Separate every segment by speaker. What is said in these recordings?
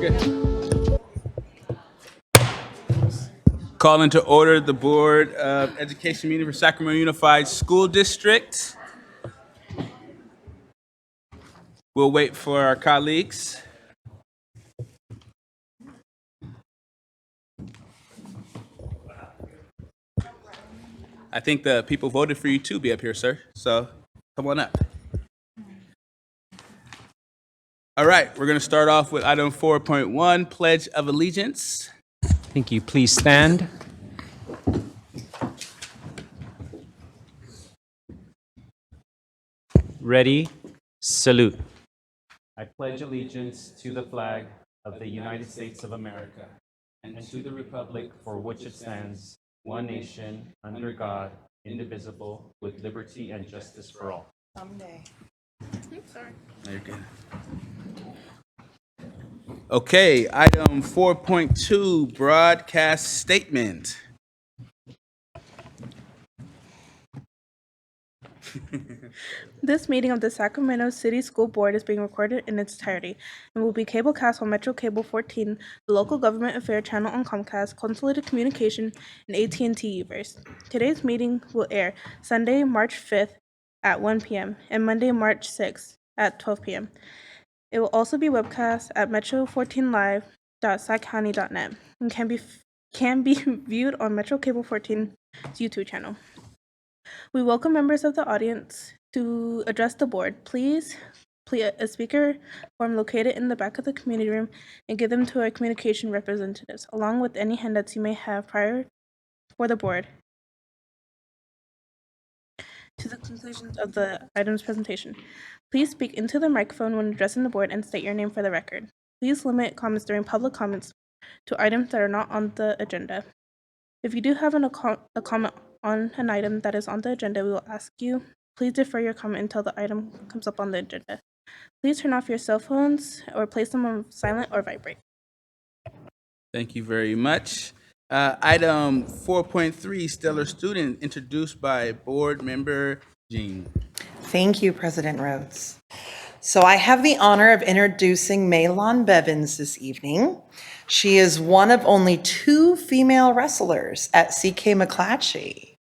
Speaker 1: Good. Call into order the Board of Education meeting for Sacramento Unified School District. We'll wait for our colleagues. I think the people voted for you to be up here, sir. So come on up. All right, we're going to start off with item 4.1, Pledge of Allegiance.
Speaker 2: Thank you. Please stand. Ready? Salute. I pledge allegiance to the flag of the United States of America and to the republic for which it stands, one nation, under God, indivisible, with liberty and justice for all.
Speaker 3: Someday.
Speaker 1: You're good. Okay, item 4.2, broadcast statement.
Speaker 3: This meeting of the Sacramento City School Board is being recorded in its entirety and will be cablecast on Metro Cable 14, the local government affair channel on Comcast, Consolidated Communication, and AT&T Uverse. Today's meeting will air Sunday, March 5th at 1 p.m. and Monday, March 6th at 12 p.m. It will also be webcast at metro14live.saccounty.net and can be viewed on Metro Cable 14's YouTube channel. We welcome members of the audience to address the board. Please a speaker form located in the back of the community room and give them to our communication representatives, along with any handouts you may have prior for the board. To the conclusion of the item's presentation, please speak into the microphone when addressing the board and state your name for the record. Please limit comments during public comments to items that are not on the agenda. If you do have a comment on an item that is on the agenda, we will ask you, please defer your comment until the item comes up on the agenda. Please turn off your cell phones or place them on silent or vibrate.
Speaker 1: Thank you very much. Item 4.3, stellar student, introduced by board member Jean.
Speaker 4: Thank you, President Rhodes. So I have the honor of introducing Maylon Bevins this evening. She is one of only 2 female wrestlers at CK McClatchy.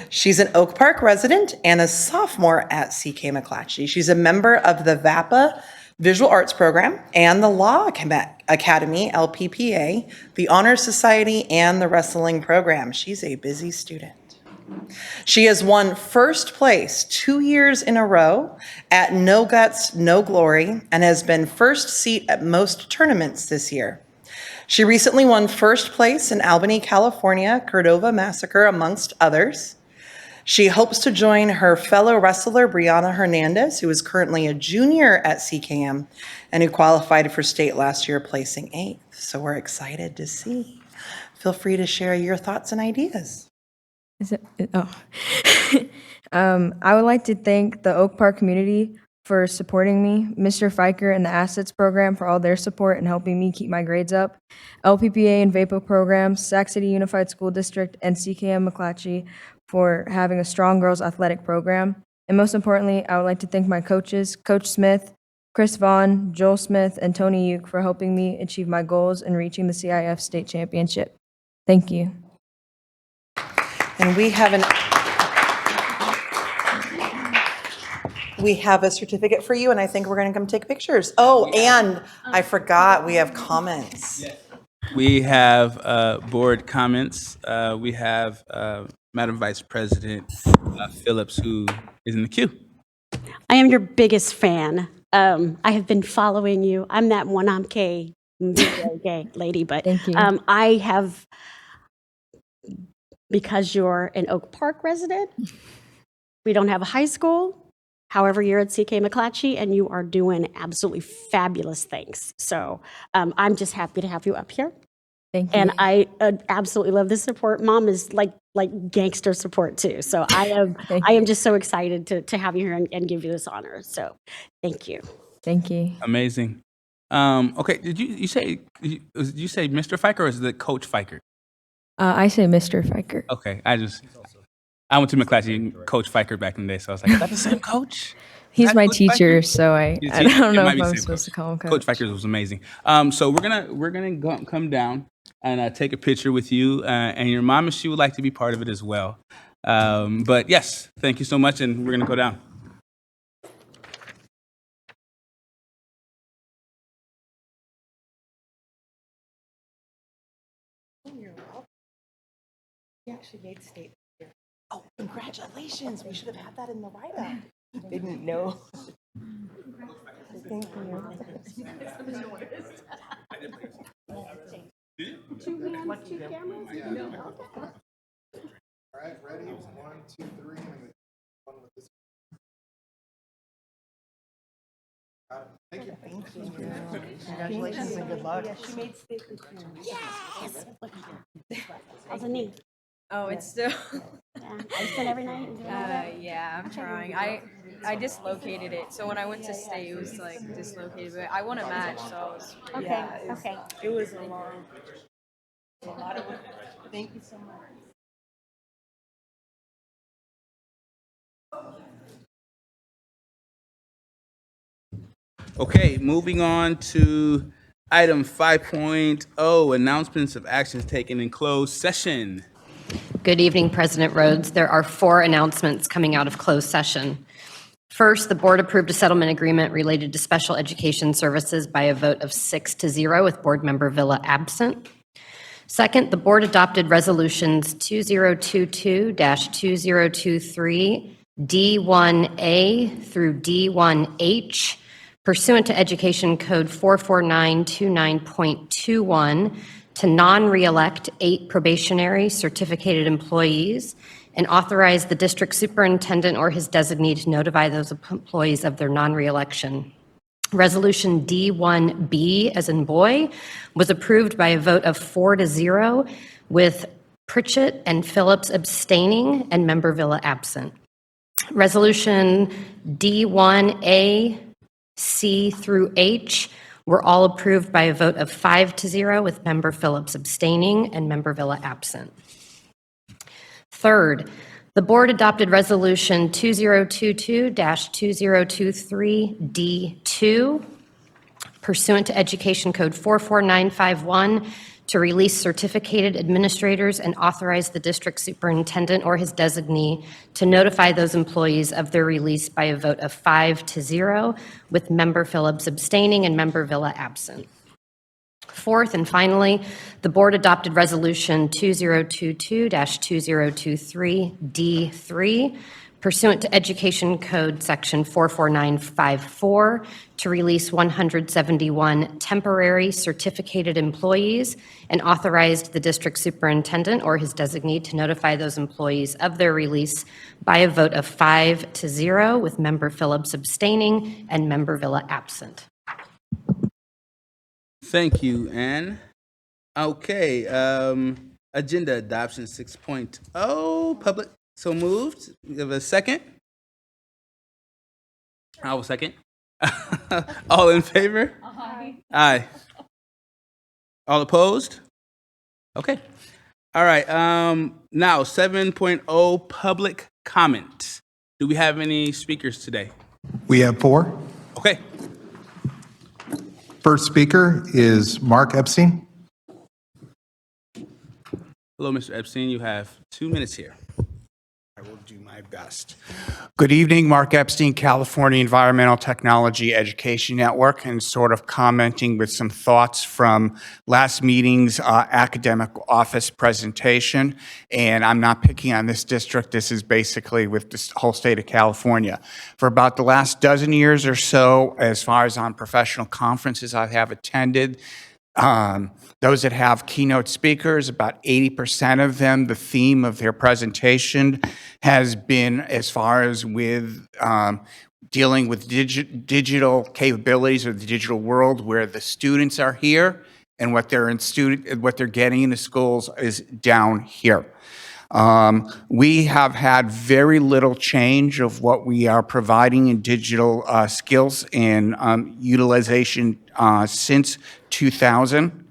Speaker 4: She's an Oak Park resident and a sophomore at CK McClatchy. She's a member of the VAPA Visual Arts Program and the Law Academy, LPPA, the Honor Society, and the Wrestling Program. She's a busy student. She has won first place 2 years in a row at No Guts, No Glory, and has been first seat at most tournaments this year. She recently won first place in Albany, California, Cordova Massacre, amongst others. She hopes to join her fellow wrestler, Brianna Hernandez, who is currently a junior at CKM and who qualified for state last year, placing 8th. So we're excited to see. Feel free to share your thoughts and ideas.
Speaker 5: I would like to thank the Oak Park community for supporting me, Mr. Fiker and the Assets Program for all their support and helping me keep my grades up, LPPA and VAPA programs, Sac City Unified School District, and CKM McClatchy for having a strong girls athletic program. And most importantly, I would like to thank my coaches, Coach Smith, Chris Vaughn, Joel Smith, and Tony Uke for helping me achieve my goals in reaching the CIF state championship. Thank you.
Speaker 4: And we have a certificate for you, and I think we're going to come take pictures. Oh, and I forgot, we have comments.
Speaker 1: We have board comments. We have Madam Vice President Phillips, who is in the queue.
Speaker 6: I am your biggest fan. I have been following you. I'm that one gay lady, but
Speaker 5: Thank you.
Speaker 6: I have, because you're an Oak Park resident, we don't have a high school. However, you're at CK McClatchy and you are doing absolutely fabulous things. So I'm just happy to have you up here.
Speaker 5: Thank you.
Speaker 6: And I absolutely love the support. Mom is like gangster support too. So I am just so excited to have you here and give you this honor. So thank you.
Speaker 5: Thank you.
Speaker 1: Amazing. Okay, did you say Mr. Fiker or is it Coach Fiker?
Speaker 5: I say Mr. Fiker.
Speaker 1: Okay, I went to McClatchy, Coach Fiker back in the day, so I was like, is that the same coach?
Speaker 5: He's
Speaker 1: that
Speaker 5: my
Speaker 1: Coach
Speaker 5: teacher,
Speaker 1: Fiker?
Speaker 5: so I
Speaker 1: He's-
Speaker 5: I
Speaker 1: he-
Speaker 5: don't
Speaker 1: it
Speaker 5: know
Speaker 1: might
Speaker 5: if
Speaker 1: be the
Speaker 5: I'm
Speaker 1: same
Speaker 5: supposed to
Speaker 1: coach.
Speaker 5: call him
Speaker 1: Coach
Speaker 5: coach.
Speaker 1: Fikers was amazing. So we're gonna come down and take a picture with you and your mom if she would like to be part of it as well. But yes, thank you so much, and we're gonna go down.
Speaker 4: He actually made statements here. Oh, congratulations. We should have had that in the write-up. They didn't know. Thank you.
Speaker 7: All right, ready? 1, 2, 3, and one with this. Got it. Thank you.
Speaker 4: Thank you. Congratulations and good luck.
Speaker 6: How's the knee?
Speaker 5: Oh, it's still.
Speaker 6: Yeah. Are you spend every night and doing all that?
Speaker 5: Yeah, I'm trying. I dislocated it, so when I went to state, it was like dislocated. But I won a match, so I was.
Speaker 6: Okay, okay.
Speaker 4: It was a lot of work. Thank you so much.
Speaker 1: Okay, moving on to item 5.0, announcements of actions taken in closed session.
Speaker 8: Good evening, President Rhodes. There are 4 announcements coming out of closed session. First, the board approved a settlement agreement related to special education services by a vote of 6-0 with Board Member Villa absent. Second, the board adopted resolutions 2022-2023, D1A through D1H, pursuant to Education Code 44929.21, to non-reelect 8 probationary certificated employees and authorize the district superintendent or his designee to notify those employees of their non-reelection. Resolution D1B, as in boy, was approved by a vote of 4-0, with Pritchett and Phillips abstaining and Member Villa absent. Resolution D1A, C through H were all approved by a vote of 5-0, with Member Phillips abstaining and Member Villa absent. Third, the board adopted Resolution 2022-2023-D2, pursuant to Education Code 44951, to release certificated administrators and authorize the district superintendent or his designee to notify those employees of their release by a vote of 5-0, with Member Phillips abstaining and Member Villa absent. Fourth and finally, the board adopted Resolution 2022-2023-D3, pursuant to Education Code Section 44954, to release 171 temporary certificated employees and authorized the district superintendent or his designee to notify those employees of their release by a vote of 5-0, with Member Phillips abstaining and Member Villa absent.
Speaker 1: Thank you, Ann. Okay, agenda adoption 6.0, public, so moved. We have a second? I will second. All in favor? Aye. Aye. All opposed? Okay. All right, now 7.0, public comment. Do we have any speakers today?
Speaker 7: We have 4.
Speaker 1: Okay.
Speaker 7: First speaker is Mark Epstein.
Speaker 1: Hello, Mr. Epstein, you have 2 minutes here.
Speaker 9: I will do my best. Good evening, Mark Epstein, California Environmental Technology Education Network, and sort of commenting with some thoughts from last meeting's academic office presentation. And I'm not picking on this district. This is basically with the whole state of California. For about the last dozen years or so, as far as on professional conferences I have attended, those that have keynote speakers, about 80% of them, the theme of their presentation has been as far as with dealing with digital capabilities or the digital world, where the students are here and what they're getting in the schools is down here. We have had very little change of what we are providing in digital skills and utilization since 2000.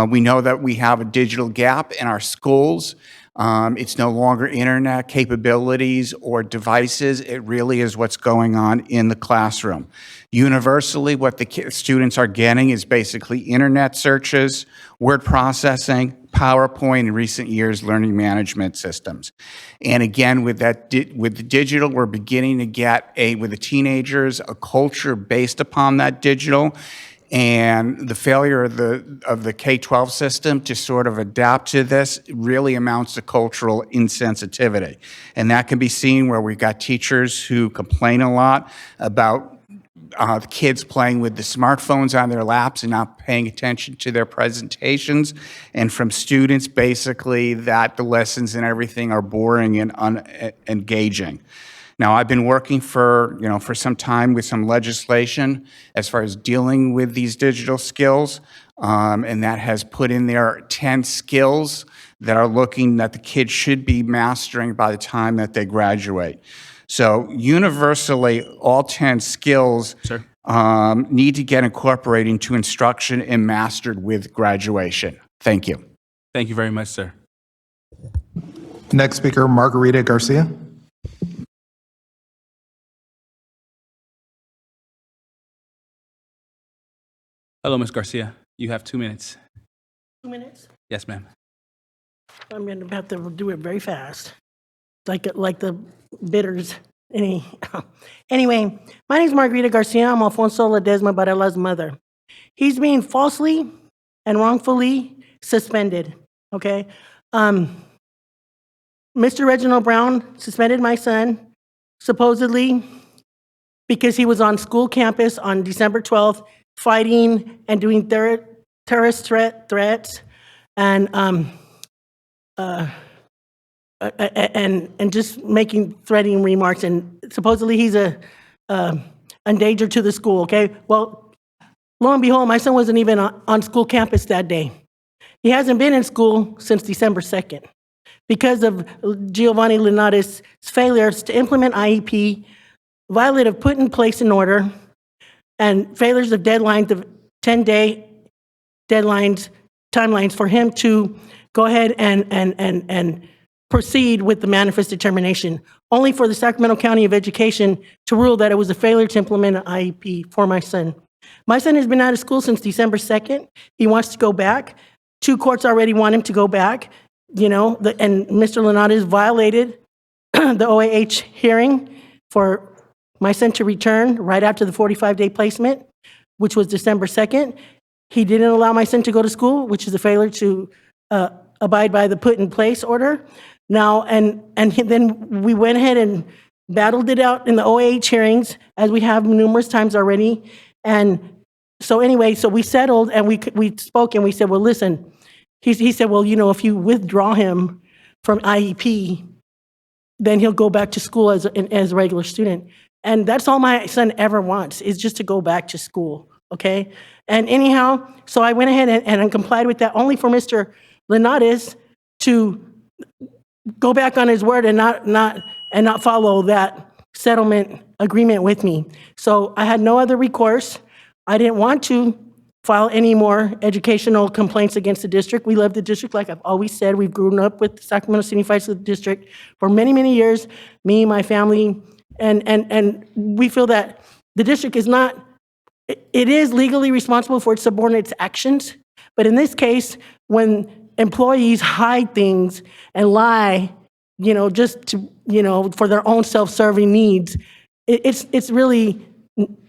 Speaker 9: We know that we have a digital gap in our schools. It's no longer internet capabilities or devices. It really is what's going on in the classroom. Universally, what the students are getting is basically internet searches, word processing, PowerPoint, in recent years, learning management systems. And again, with with the digital, we're beginning to get with the teenagers, a culture based upon that digital. And the failure of the K-12 system to sort of adapt to this really amounts to cultural insensitivity. And that can be seen where we've got teachers who complain a lot about the kids playing with the smartphones on their laps and not paying attention to their presentations, and from students basically that the lessons and everything are boring and unengaging. Now, I've been working for some time with some legislation as far as dealing with these digital skills, and that has put in there 10 skills that the kids should be mastering by the time that they graduate. So universally, all 10 skills need to get incorporated into instruction and mastered with graduation. Thank you.
Speaker 1: Thank you very much, sir.
Speaker 7: Next speaker, Margarita Garcia.
Speaker 1: Hello, Ms. Garcia. You have 2 minutes.
Speaker 10: 2 minutes?
Speaker 1: Yes, ma'am.
Speaker 10: I'm going to have to do it very fast, like the bidders. Anyway, my name is Margarita Garcia. I'm Alfonso Ledesma Varela's mother. He's being falsely and wrongfully suspended, okay? Mr. Reginald Brown suspended my son, supposedly because he was on school campus on December 12th, fighting and doing terrorist threats and just making threatening remarks, and supposedly he's a danger to the school. Okay, well, lo and behold, my son wasn't even on school campus that day. He hasn't been in school since December 2nd because of Giovanni Linares' failures to implement IEP, violation of put in place an order, and failures of deadlines of 10-day deadlines, timelines for him to go ahead and proceed with the manifest determination, only for the Sacramento County of Education to rule that it was a failure to implement an IEP for my son. My son has been out of school since December 2nd. He wants to go back. 2 courts already want him to go back, and Mr. Linares violated the OAH hearing for my son to return right after the 45-day placement, which was December 2nd. He didn't allow my son to go to school, which is a failure to abide by the put-in-place order. Now, and then we went ahead and battled it out in the OAH hearings, as we have numerous times already. And so anyway, so we settled, and we spoke, and we said, well, listen, he said, well, if you withdraw him from IEP, then he'll go back to school as a regular student. And that's all my son ever wants, is just to go back to school, okay? And anyhow, so I went ahead and I complied with that, only for Mr. Linares to go back on his word and not follow that settlement agreement with me. So I had no other recourse. I didn't want to file any more educational complaints against the district. We love the district, like I've always said. We've grown up with the Sacramento City Fire District for many, many years, me, my family, and we feel that the district is not, it is legally responsible for its subordinates' actions, but in this case, when employees hide things and lie, just to, for their own self-serving needs, it's really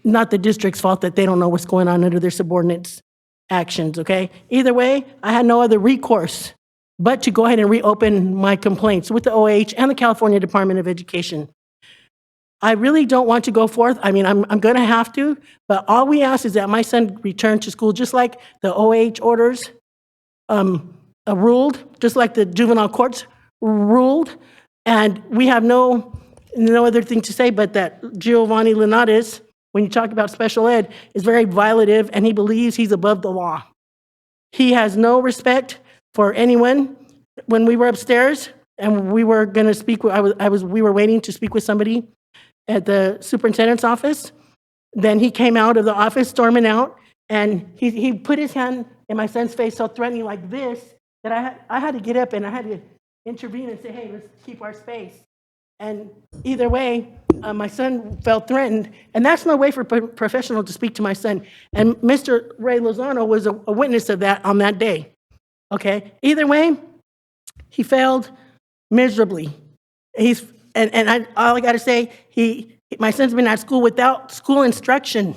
Speaker 10: not the district's fault that they don't know what's going on under their subordinates' actions, okay? Either way, I had no other recourse but to go ahead and reopen my complaints with the OAH and the California Department of Education. I really don't want to go forth. I mean, I'm going to have to, but all we ask is that my son return to school, just like the OAH orders ruled, just like the juvenile courts ruled, and we have no other thing to say but that Giovanni Linares, when you talk about special ed, is very violative, and he believes he's above the law. He has no respect for anyone. When we were upstairs and we were going to speak, we were waiting to speak with somebody at the superintendent's office. Then he came out of the office, storming out, and he put his hand in my son's face so threatening like this that I had to get up and I had to intervene and say, hey, let's keep our space. And either way, my son felt threatened, and that's no way for a professional to speak to my son. And Mr. Ray Lozano was a witness of that on that day, okay? Either way, he failed miserably. All I gotta say, my son's been at school without school instruction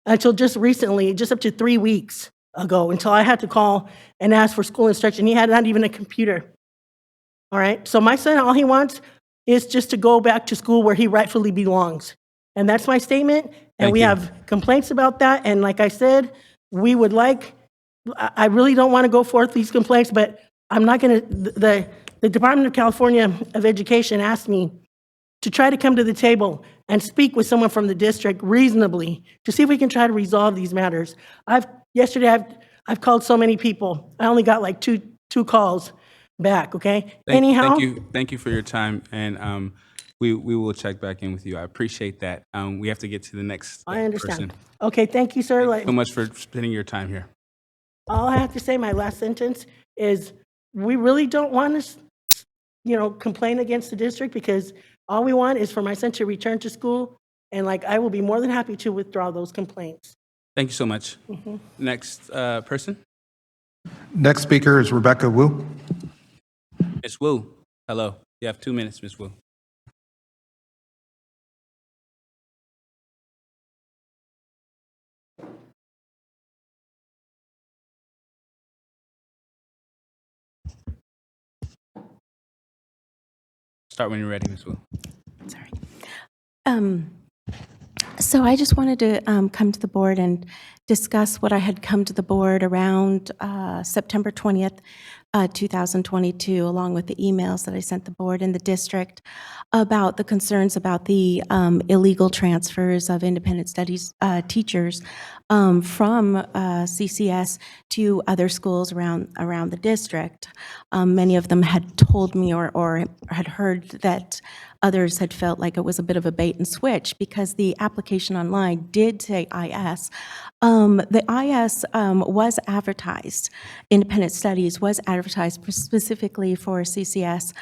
Speaker 10: until just recently, just up to 3 weeks ago, until I had to call and ask for school instruction. He had not even a computer. All right, so my son, all he wants is just to go back to school where he rightfully belongs. And that's my statement, and
Speaker 1: Thank
Speaker 10: we
Speaker 1: you.
Speaker 10: have complaints about that, and like I said, I really don't want to go forth these complaints, but I'm not gonna, the Department of California of Education asked me to try to come to the table and speak with someone from the district reasonably to see if we can try to resolve these matters. Yesterday I've called so many people. I only got like two calls back, okay? Anyhow.
Speaker 1: Thank you for your time, and we will check back in with you. I appreciate that. We have to get to the next
Speaker 10: I understand.
Speaker 1: person.
Speaker 10: Okay, thank you, sir.
Speaker 1: So much for spending your time here.
Speaker 10: All I have to say, my last sentence, is we really don't want to, complain against the district, because all we want is for my son to return to school, and I will be more than happy to withdraw those complaints.
Speaker 1: Thank you so much. Next person,
Speaker 7: Next speaker is Rebecca Wu.
Speaker 1: Ms. Wu. Hello. You have 2 minutes, Ms. Wu. Start when you're ready, Ms. Wu.
Speaker 11: Sorry. So I just wanted to come to the board and discuss what I had come to the board around September 20th, 2022, along with the emails that I sent the board and the district about the concerns about the illegal transfers of independent studies teachers from CCS to other schools around the district. Many of them had told me or had heard that others had felt like it was a bit of a bait and switch, because the application online did say IS. The IS was advertised, independent studies was advertised specifically for CCS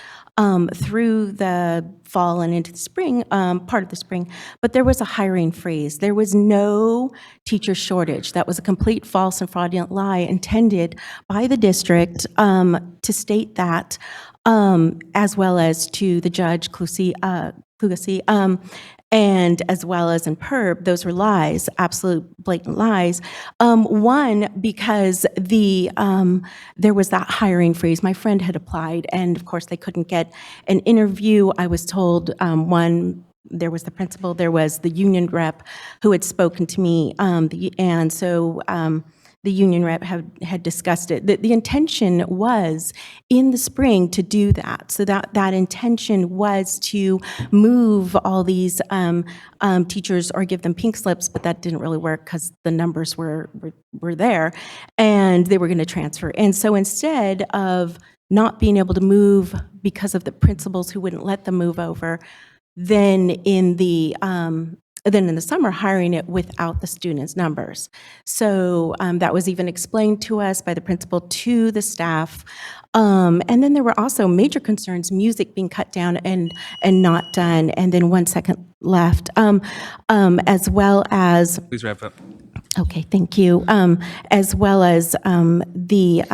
Speaker 11: through the fall and into the spring, part of the spring, but there was a hiring freeze. There was no teacher shortage. That was a complete false and fraudulent lie intended by the district to state that, as well as to the judge, Kluge, and as well as in PERB. Those were lies, absolute blatant lies. One, because there was that hiring freeze. My friend had applied, and of course they couldn't get an interview. I was told, there was the principal, there was the union rep who had spoken to me, and so the union rep had discussed it. The intention was in the spring to do that. So that intention was to move all these teachers or give them pink slips, but that didn't really work because the numbers were there, and they were going to transfer. And so instead of not being able to move because of the principals who wouldn't let them move over, then in the summer, hiring it without the students' numbers. So that was even explained to us by the principal to the staff. And then there were also major concerns, music being cut down and not done. And then 1 second left, as well as.
Speaker 1: Please wrap up.
Speaker 11: Okay, thank you. As well as the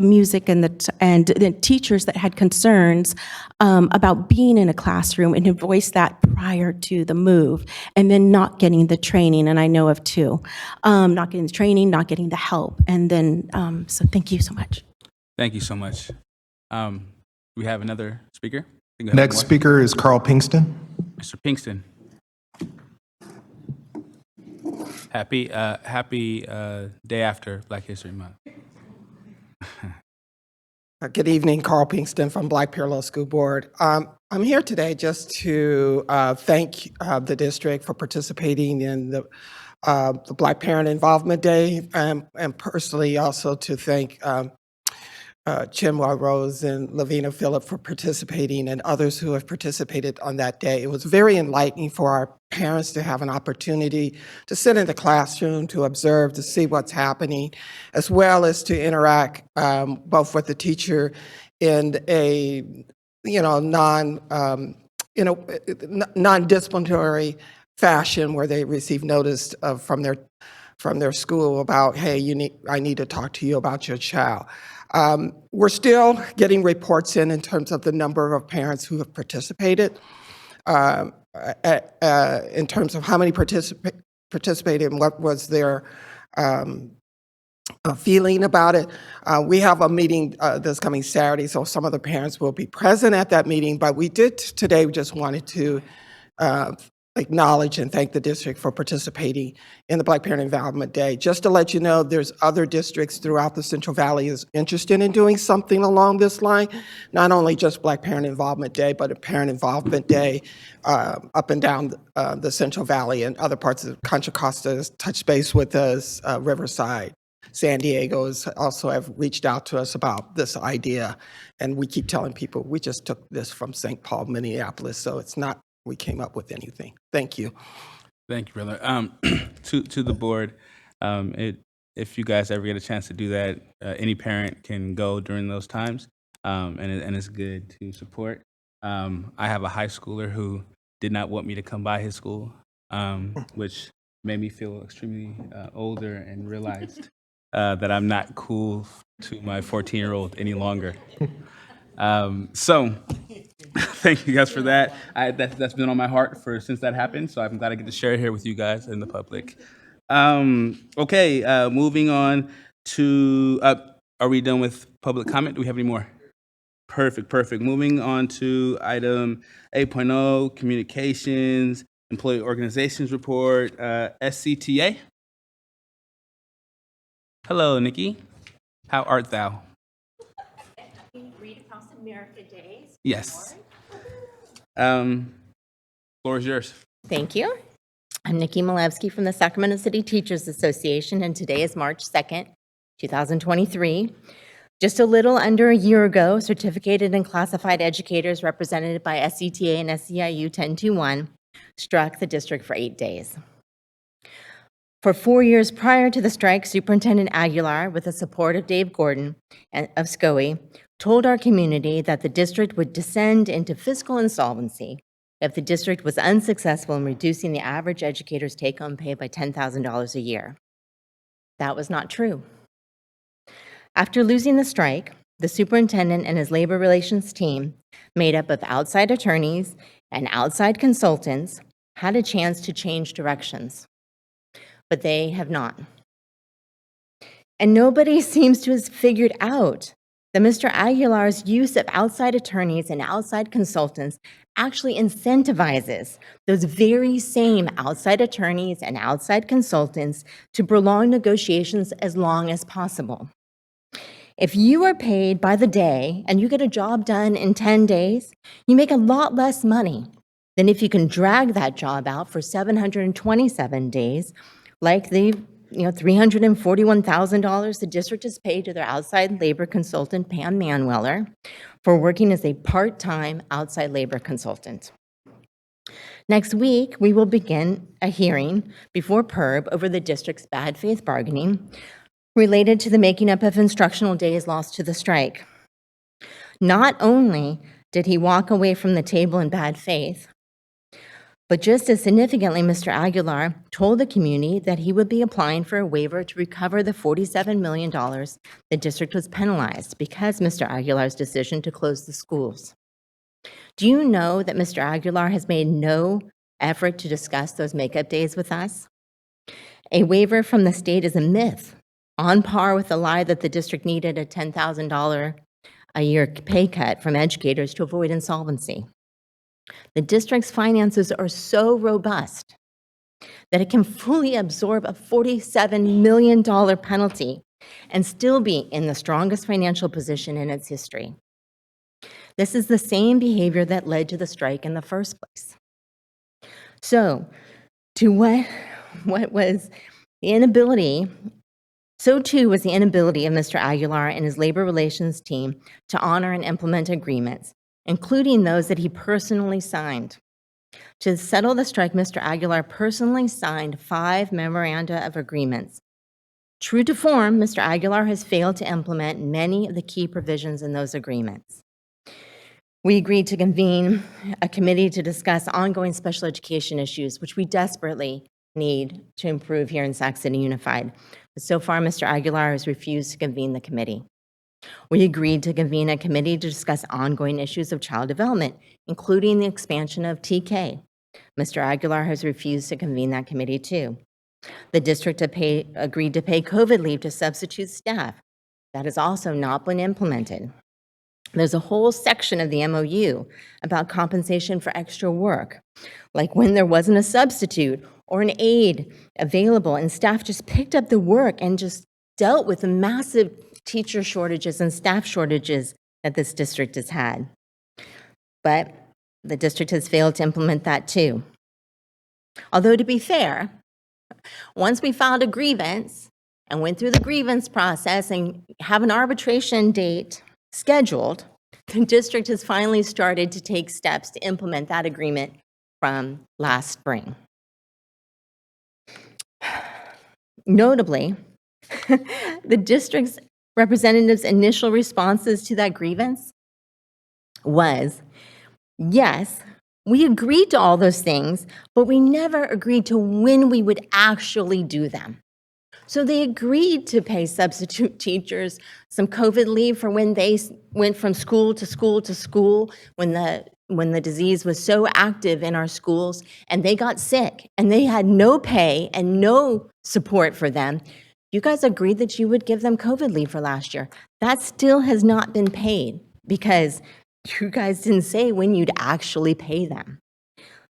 Speaker 11: music and the teachers that had concerns about being in a classroom and who voiced that prior to the move, and then not getting the training. And I know of two, not getting the training, not getting the help. And then, so thank you so much.
Speaker 1: Thank you so much. We have another speaker. I think we have
Speaker 7: Next
Speaker 1: one.
Speaker 7: speaker is Carl Pinkston.
Speaker 1: Mr. Pinkston. Happy day after Black History Month.
Speaker 12: Good evening, Carl Pinkston from Black Pear Law School Board. I'm here today just to thank the district for participating in the Black Parent Involvement Day, and personally also to thank Chinua Rose and Lavina Phillip for participating, and others who have participated on that day. It was very enlightening for our parents to have an opportunity to sit in the classroom, to observe, to see what's happening, as well as to interact both with the teacher in a, non-disciplinary fashion where they receive notice from their school about, hey, I need to talk to you about your child. We're still getting reports in terms of the number of parents who have participated, in terms of how many participated and what was their feeling about it. We have a meeting this coming Saturday, so some of the parents will be present at that meeting, but we did today, we just wanted to acknowledge and thank the district for participating in the Black Parent Involvement Day. Just to let you know, there's other districts throughout the Central Valley is interested in doing something along this line, not only just Black Parent Involvement Day, but a Parent Involvement Day up and down the Central Valley, and other parts of Contra Costa has touched base with us, Riverside. San Diego also have reached out to us about this idea, and we keep telling people we just took this from St. Paul, Minneapolis, so it's not we came up with anything. Thank you.
Speaker 1: Thank you, brother. To the board, if you guys ever get a chance to do that, any parent can go during those times, and it's good to support. I have a high schooler who did not want me to come by his school, which made me feel extremely older and realized that I'm not cool to my 14-year-old any longer. So thank you guys for that. That's been on my heart since that happened, so I'm glad I get to share it here with you guys and the public. Okay, moving on to, are we done with public comment? Do we have any more? Perfect. Moving on to item 8.0, communications, employee organizations report, SCTA. Hello, Nikki. How art thou?
Speaker 13: Read Across America Days.
Speaker 1: Yes. Floor is yours.
Speaker 13: Thank you. I'm Nikki Malevsky from the Sacramento City Teachers Association, and today is March 2nd, 2023. Just a little under a year ago, certificated and classified educators represented by SCTA and SEIU 1021 struck the district for 8 days. For 4 years prior to the strike, Superintendent Aguilar, with the support of Dave Gordon of SCOE, told our community that the district would descend into fiscal insolvency if the district was unsuccessful in reducing the average educator's take-home pay by $10,000 a year. That was not true. After losing the strike, the superintendent and his labor relations team, made up of outside attorneys and outside consultants, had a chance to change directions. But they have not. And nobody seems to have figured out that Mr. Aguilar's use of outside attorneys and outside consultants actually incentivizes those very same outside attorneys and outside consultants to prolong negotiations as long as possible. If you are paid by the day and you get a job done in 10 days, you make a lot less money than if you can drag that job out for 727 days, like the $341,000 the district has paid to their outside labor consultant, Pam Manweller, for working as a part-time outside labor consultant. Next week, we will begin a hearing before PERB over the district's bad faith bargaining related to the making up of instructional days lost to the strike. Not only did he walk away from the table in bad faith, but just as significantly, Mr. Aguilar told the community that he would be applying for a waiver to recover the $47 million the district was penalized because Mr. Aguilar's decision to close the schools. Do you know that Mr. Aguilar has made no effort to discuss those makeup days with us? A waiver from the state is a myth, on par with the lie that the district needed a $10,000 a year pay cut from educators to avoid insolvency. The district's finances are so robust that it can fully absorb a $47 million penalty and still be in the strongest financial position in its history. This is the same behavior that led to the strike in the first place. So, to what was the inability, so too was the inability of Mr. Aguilar and his labor relations team to honor and implement agreements, including those that he personally signed. To settle the strike, Mr. Aguilar personally signed 5 memoranda of agreements True to form, Mr. Aguilar has failed to implement many of the key provisions in those agreements. We agreed to convene a committee to discuss ongoing special education issues, which we desperately need to improve here in Sac City Unified. But so far, Mr. Aguilar has refused to convene the committee. We agreed to convene a committee to discuss ongoing issues of child development, including the expansion of TK. Mr. Aguilar has refused to convene that committee too. The district agreed to pay COVID leave to substitute staff. That has also not been implemented. There's a whole section of the MOU about compensation for extra work, like when there wasn't a substitute or an aide available and staff just picked up the work and just dealt with the massive teacher shortages and staff shortages that this district has had. But the district has failed to implement that too. Although, to be fair, once we filed a grievance and went through the grievance process and have an arbitration date scheduled, the district has finally started to take steps to implement that agreement from last spring. Notably, the district's representatives' initial responses to that grievance was, yes, we agreed to all those things, but we never agreed to when we would actually do them. So they agreed to pay substitute teachers some COVID leave for when they went from school to school to school, when the disease was so active in our schools and they got sick and they had no pay and no support for them. You guys agreed that you would give them COVID leave for last year. That still has not been paid because you guys didn't say when you'd actually pay them.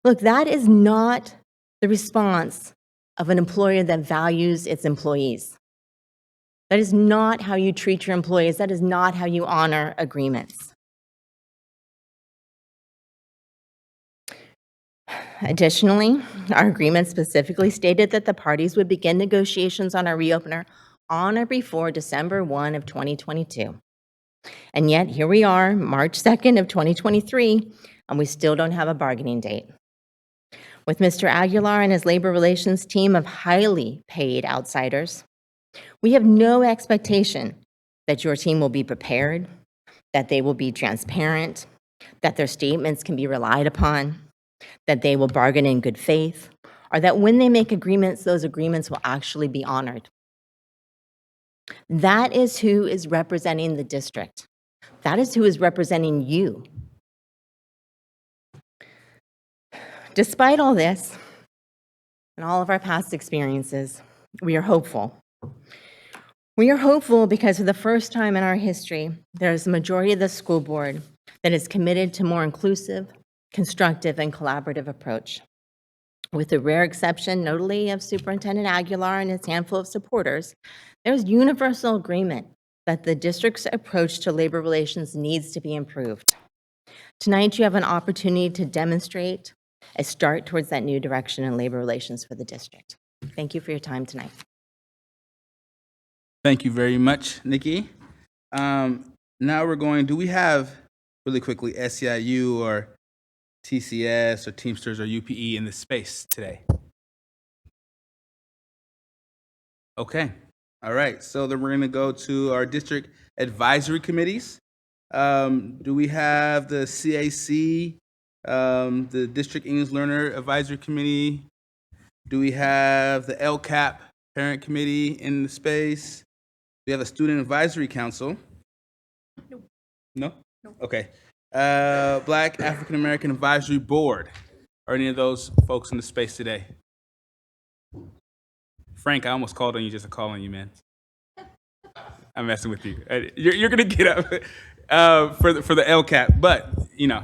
Speaker 13: Look, that is not the response of an employer that values its employees. That is not how you treat your employees. That is not how you honor agreements. Additionally, our agreement specifically stated that the parties would begin negotiations on our reopener on or before December 1 of 2022. And yet, here we are, March 2nd of 2023, and we still don't have a bargaining date. With Mr. Aguilar and his labor relations team of highly paid outsiders, we have no expectation that your team will be prepared, that they will be transparent, that their statements can be relied upon, that they will bargain in good faith, or that when they make agreements, those agreements will actually be honored. That is who is representing the district. That is who is representing you. Despite all this and all of our past experiences, we are hopeful. We are hopeful because for the first time in our history, there is a majority of the school board that is committed to more inclusive, constructive, and collaborative approach. With the rare exception, notably, of Superintendent Aguilar and his handful of supporters, there's universal agreement that the district's approach to labor relations needs to be improved. Tonight, you have an opportunity to demonstrate a start towards that new direction in labor relations for the district. Thank you for your time tonight.
Speaker 1: Thank you very much, Nikki. Now we're going, do we have, really quickly, SEIU or TCS or Teamsters or UPE in this space today? Okay. All right. So then we're going to go to our district advisory committees. Do we have the CAC, the District English Learner Advisory Committee? Do we have the LCAP Parent Committee in the space? Do we have the Student Advisory Council? No? Okay. Black African American Advisory Board. Are any of those folks in the space today? Frank, I almost called on you just to call on you, man. I'm messing with you. You're gonna get up for the LCAP, but you know,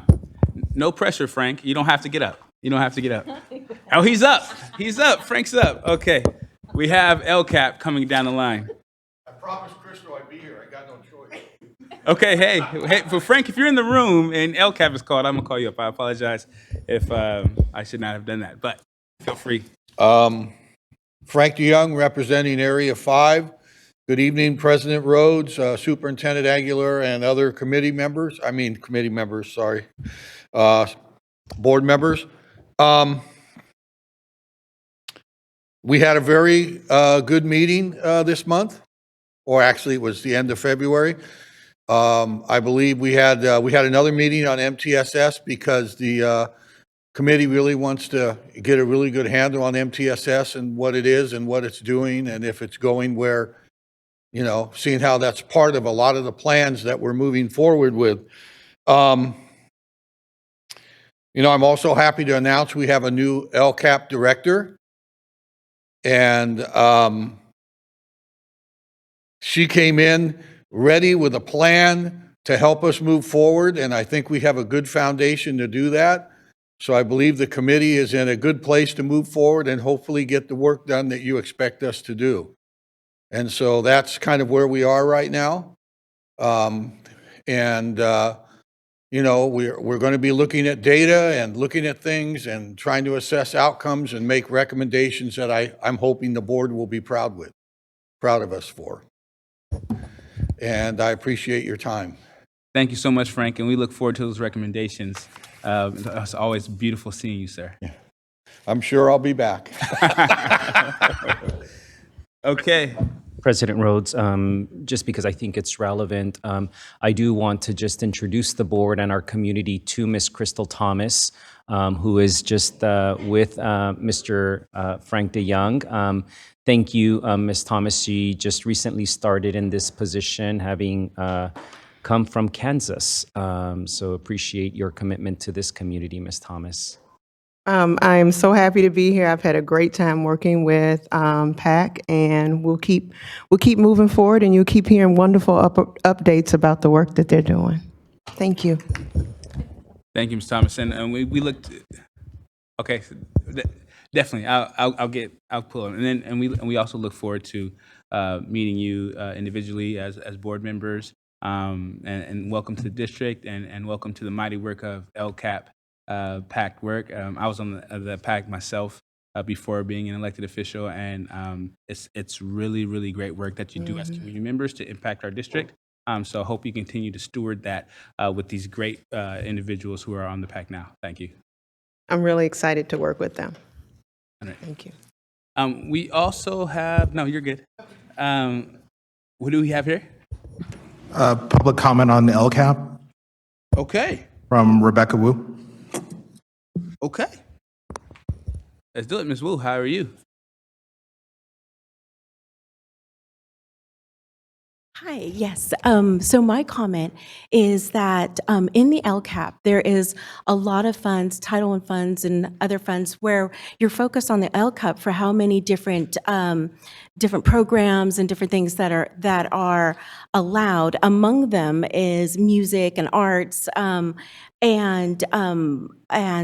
Speaker 1: no pressure, Frank. You don't have to get up. You don't have to get up. Oh, he's up. He's up. Frank's up. Okay. We have LCAP coming down the line.
Speaker 7: I promised Crystal I'd be here. I got no choice.
Speaker 1: Okay, hey, for Frank, if you're in the room and LCAP is called, I'm gonna call you up. I apologize if I should not have done that, but feel free.
Speaker 14: Frank DeYoung, representing Area 5. Good evening, President Rhodes, Superintendent Aguilar, and other committee members. Board members. We had a very good meeting this month, or actually it was the end of February. I believe we had another meeting on MTSS because the committee really wants to get a really good handle on MTSS and what it is and what it's doing, and if it's going where, seeing how that's part of a lot of the plans that we're moving forward with. I'm also happy to announce we have a new LCAP director. And she came in ready with a plan to help us move forward, and I think we have a good foundation to do that. So I believe the committee is in a good place to move forward and hopefully get the work done that you expect us to do. And so that's kind of where we are right now. We're going to be looking at data and looking at things and trying to assess outcomes and make recommendations that I'm hoping the board will be proud of us for. And I appreciate your time.
Speaker 1: Thank you so much, Frank, and we look forward to those recommendations. It's always beautiful seeing you, sir.
Speaker 14: I'm sure I'll be back.
Speaker 1: Okay.
Speaker 2: President Rhodes, just because I think it's relevant, I do want to just introduce the board and our community to Ms. Crystal Thomas, who is just with Mr. Frank DeYoung. Thank you, Ms. Thomas. She just recently started in this position, having come from Kansas. So appreciate your commitment to this community, Ms. Thomas.
Speaker 15: I'm so happy to be here. I've had a great time working with PAC, and we'll keep moving forward, and you'll keep hearing wonderful updates about the work that they're doing. Thank you.
Speaker 1: Thank you, Ms. Thomas. And we looked. Okay, so definitely. I'll pull it, and we also look forward to meeting you individually as board members. And welcome to the district, and welcome to the mighty work of LCAP. PAC work. I was on the PAC myself before being an elected official, and it's really, really great work that you do as community members to impact our district. So I hope you continue to steward that with these great individuals who are on the PAC now. Thank you.
Speaker 15: I'm really excited to work with them.
Speaker 1: All right.
Speaker 15: Thank you.
Speaker 1: We also have, no, you're good. What do we have here?
Speaker 7: Public comment on the LCAP
Speaker 1: Okay.
Speaker 7: from Rebecca Wu.
Speaker 1: Okay. Let's do it, Ms. Wu. How are you?
Speaker 11: Hi, yes. So my comment is that in the LCAP, there is a lot of funds, Title I funds and other funds, where you're focused on the LCAP for how many different programs and different things that are allowed. Among them is music and arts, and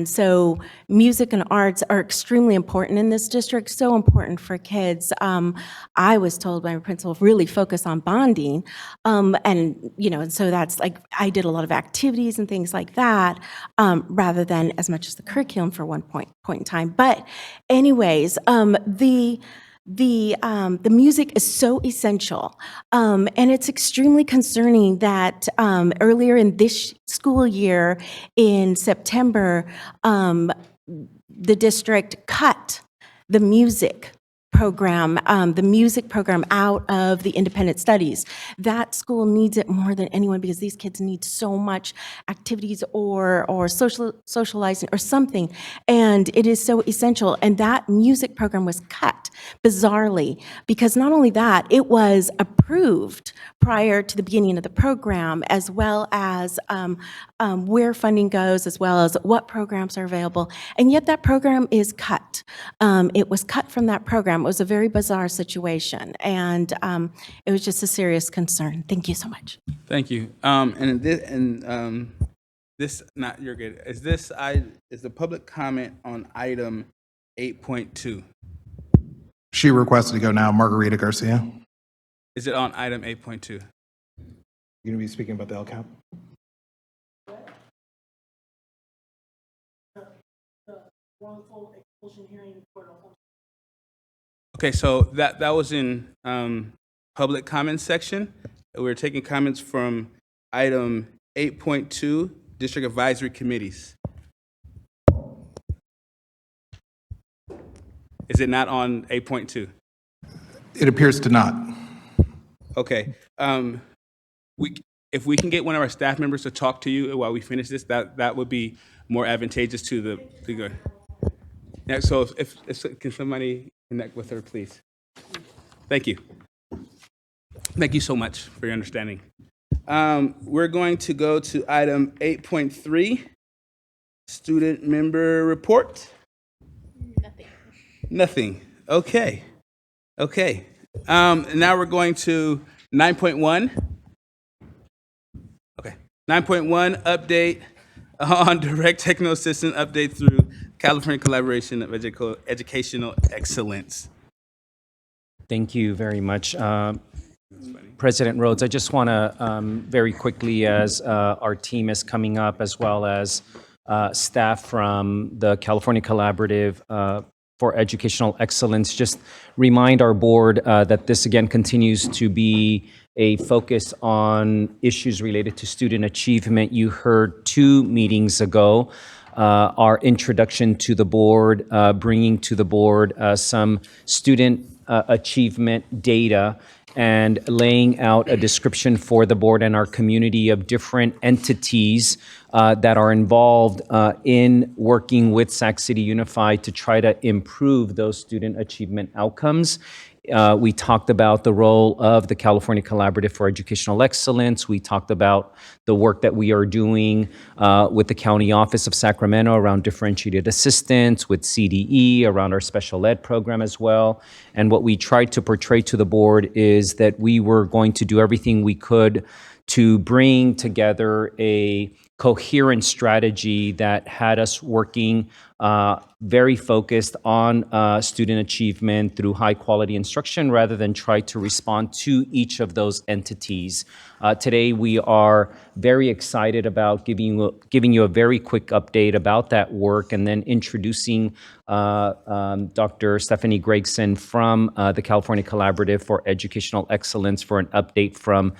Speaker 11: so music and arts are extremely important in this district, so important for kids. I was told by my principal, really focus on bonding. And so that's like, I did a lot of activities and things like that, rather than as much as the curriculum for one point in time. But anyways, the music is so essential, and it's extremely concerning that earlier in this school year, in September, the district cut the music program out of the independent studies. That school needs it more than anyone because these kids need so much activities or socializing or something, and it is so essential. And that music program was cut, bizarrely, because not only that, it was approved prior to the beginning of the program, as well as where funding goes, as well as what programs are available, and yet that program is cut. It was cut from that program. It was a very bizarre situation, and it was just a serious concern. Thank you so much.
Speaker 1: Thank you. This, not, you're good. Is the public comment on item 8.2?
Speaker 7: She requested to go now, Margarita Garcia.
Speaker 1: Is it on item 8.2?
Speaker 7: You're going to be speaking about the LCAP?
Speaker 1: Okay, so that was in public comments section. We're taking comments from item 8.2, district advisory committees. Is it not on 8.2?
Speaker 7: It appears to not.
Speaker 1: Okay. If we can get one of our staff members to talk to you while we finish this, that would be more advantageous to the. Yeah, so if can somebody connect with her, please? Thank you. Thank you so much for your understanding. We're going to go to item 8.3, student member report. Nothing. Okay. Now we're going to 9.1. Okay. 9.1 update on direct technical assistance update through California Collaboration of Educational Excellence.
Speaker 2: Thank you very much. President Rhodes, I just want to very quickly, as our team is coming up, as well as staff from the California Collaborative for Educational Excellence, just remind our board that this again continues to be a focus on issues related to student achievement. You heard 2 meetings ago our introduction to the board, bringing to the board some student achievement data and laying out a description for the board and our community of different entities that are involved in working with Sac City Unified to try to improve those student achievement outcomes. We talked about the role of the California Collaborative for Educational Excellence. We talked about the work that we are doing with the County Office of Sacramento around differentiated assistance, with CDE around our special ed program as well. And what we tried to portray to the board is that we were going to do everything we could to bring together a coherent strategy that had us working very focused on student achievement through high quality instruction rather than try to respond to each of those entities. Today we are very excited about giving you a very quick update about that work and then introducing Dr. Stephanie Gregson from the California Collaborative for Educational Excellence for an update from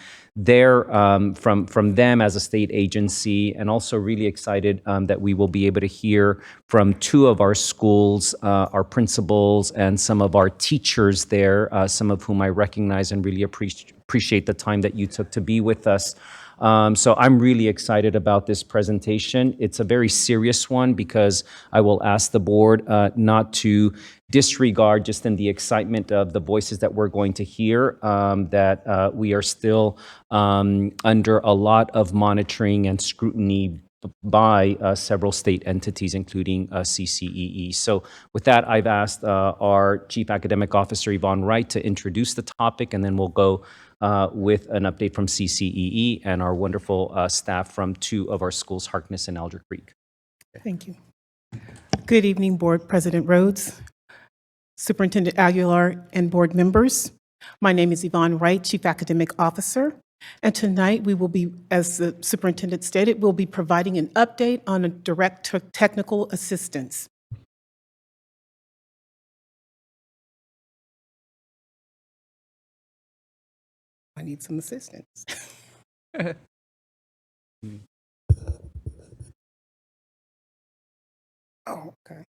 Speaker 2: them as a state agency, and also really excited that we will be able to hear from 2 of our schools, our principals, and some of our teachers there, some of whom I recognize and really appreciate the time that you took to be with us. So I'm really excited about this presentation. It's a very serious one because I will ask the board not to disregard, just in the excitement of the voices that we're going to hear, that we are still under a lot of monitoring and scrutiny by several state entities, including CCEE. So with that, I've asked our Chief Academic Officer, Yvonne Wright, to introduce the topic, and then we'll go with an update from CCEE and our wonderful staff from 2 of our schools, Harkness and Alder Creek.
Speaker 16: Thank you. Good evening, Board President Rhodes, Superintendent Aguilar, and board members. My name is Yvonne Wright, Chief Academic Officer, and tonight we will be, as the superintendent stated, we'll be providing an update on a direct technical assistance. I need some assistance. Oh, okay.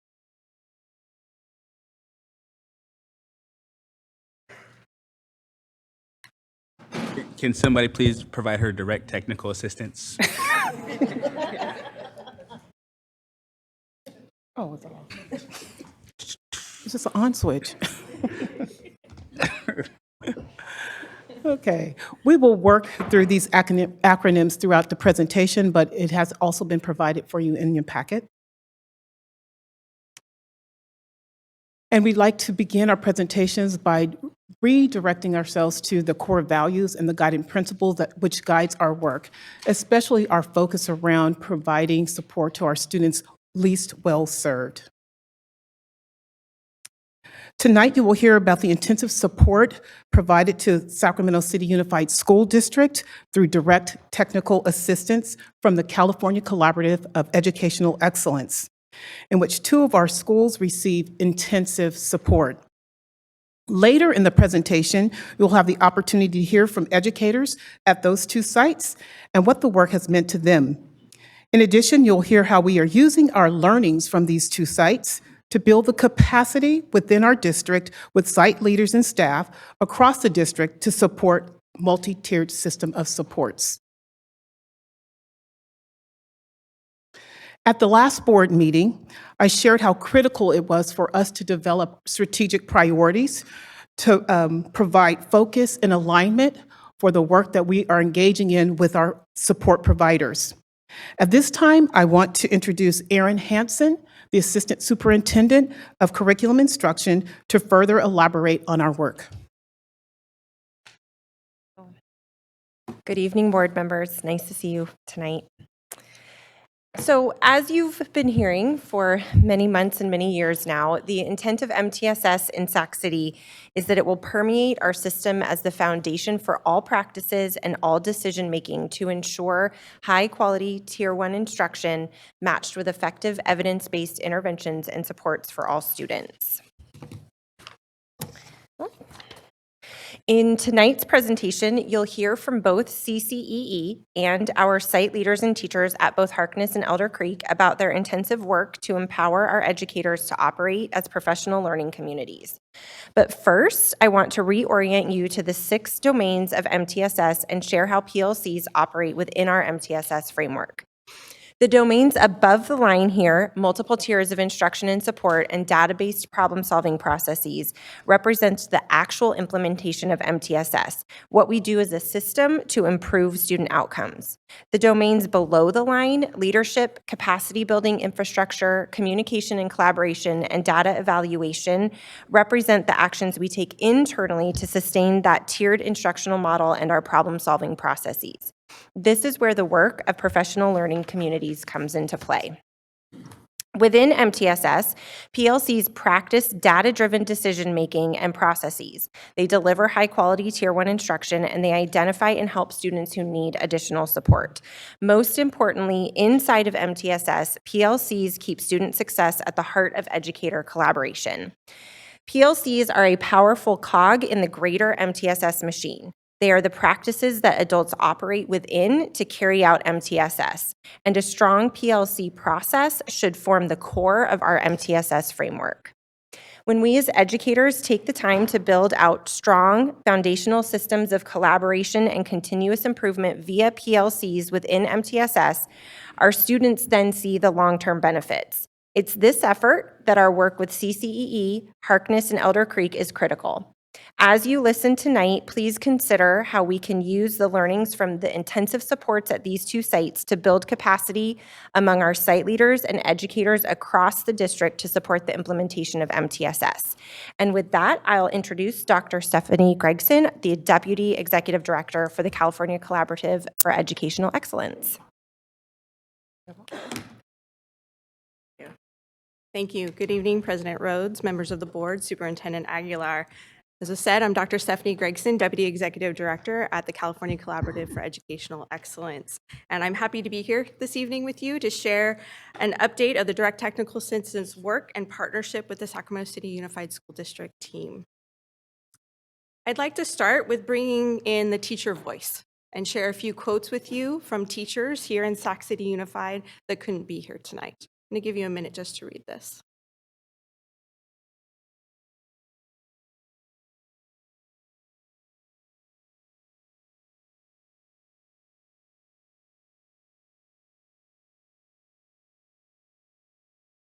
Speaker 1: Can somebody please provide her direct technical assistance?
Speaker 16: Oh, it's just an on switch. Okay, we will work through these acronyms throughout the presentation, but it has also been provided for you in your packet. And we'd like to begin our presentations by redirecting ourselves to the core values and the guiding principles which guides our work, especially our focus around providing support to our students least well served. Tonight, you will hear about the intensive support provided to Sacramento City Unified School District through direct technical assistance from the California Collaborative of Educational Excellence, in which 2 of our schools receive intensive support. Later in the presentation, you'll have the opportunity to hear from educators at those 2 sites and what the work has meant to them. In addition, you'll hear how we are using our learnings from these 2 sites to build the capacity within our district with site leaders and staff across the district to support multi-tiered system of supports. At the last board meeting, I shared how critical it was for us to develop strategic priorities to provide focus and alignment for the work that we are engaging in with our support providers. At this time, I want to introduce Erin Hansen, the Assistant Superintendent of Curriculum Instruction, to further elaborate on our work.
Speaker 17: Good evening, board members. Nice to see you tonight. So, as you've been hearing for many months and many years now, the intent of MTSS in Sac City is that it will permeate our system as the foundation for all practices and all decision-making to ensure high-quality Tier 1 instruction matched with effective evidence-based interventions and supports for all students. In tonight's presentation, you'll hear from both CCEE and our site leaders and teachers at both Harkness and Elder Creek about their intensive work to empower our educators to operate as professional learning communities. But first, I want to reorient you to the 6 domains of MTSS and share how PLCs operate within our MTSS framework. The domains above the line here, multiple tiers of instruction and support and data-based problem-solving processes, represent the actual implementation of MTSS, what we do as a system to improve student outcomes. The domains below the line, leadership, capacity building infrastructure, communication and collaboration, and data evaluation, represent the actions we take internally to sustain that tiered instructional model and our problem-solving processes. This is where the work of professional learning communities comes into play. Within MTSS, PLCs practice data-driven decision-making and processes. They deliver high-quality Tier 1 instruction, and they identify and help students who need additional support. Most importantly, inside of MTSS, PLCs keep student success at the heart of educator collaboration. PLCs are a powerful cog in the greater MTSS machine. They are the practices that adults operate within to carry out MTSS, and a strong PLC process should form the core of our MTSS framework. When we as educators take the time to build out strong foundational systems of collaboration and continuous improvement via PLCs within MTSS, our students then see the long-term benefits. It's this effort that our work with CCEE, Harkness, and Elder Creek is critical. As you listen tonight, please consider how we can use the learnings from the intensive supports at these 2 sites to build capacity among our site leaders and educators across the district to support the implementation of MTSS. And with that, I'll introduce Dr. Stephanie Gregson, the Deputy Executive Director for the California Collaborative for Educational Excellence.
Speaker 18: Thank you. Good evening, President Rhodes, members of the board, Superintendent Aguilar. As I said, I'm Dr. Stephanie Gregson, Deputy Executive Director at the California Collaborative for Educational Excellence. And I'm happy to be here this evening with you to share an update of the direct technical assistance work and partnership with the Sacramento City Unified School District team. I'd like to start with bringing in the teacher voice and share a few quotes with you from teachers here in Sac City Unified that couldn't be here tonight. I'm going to give you a minute just to read this.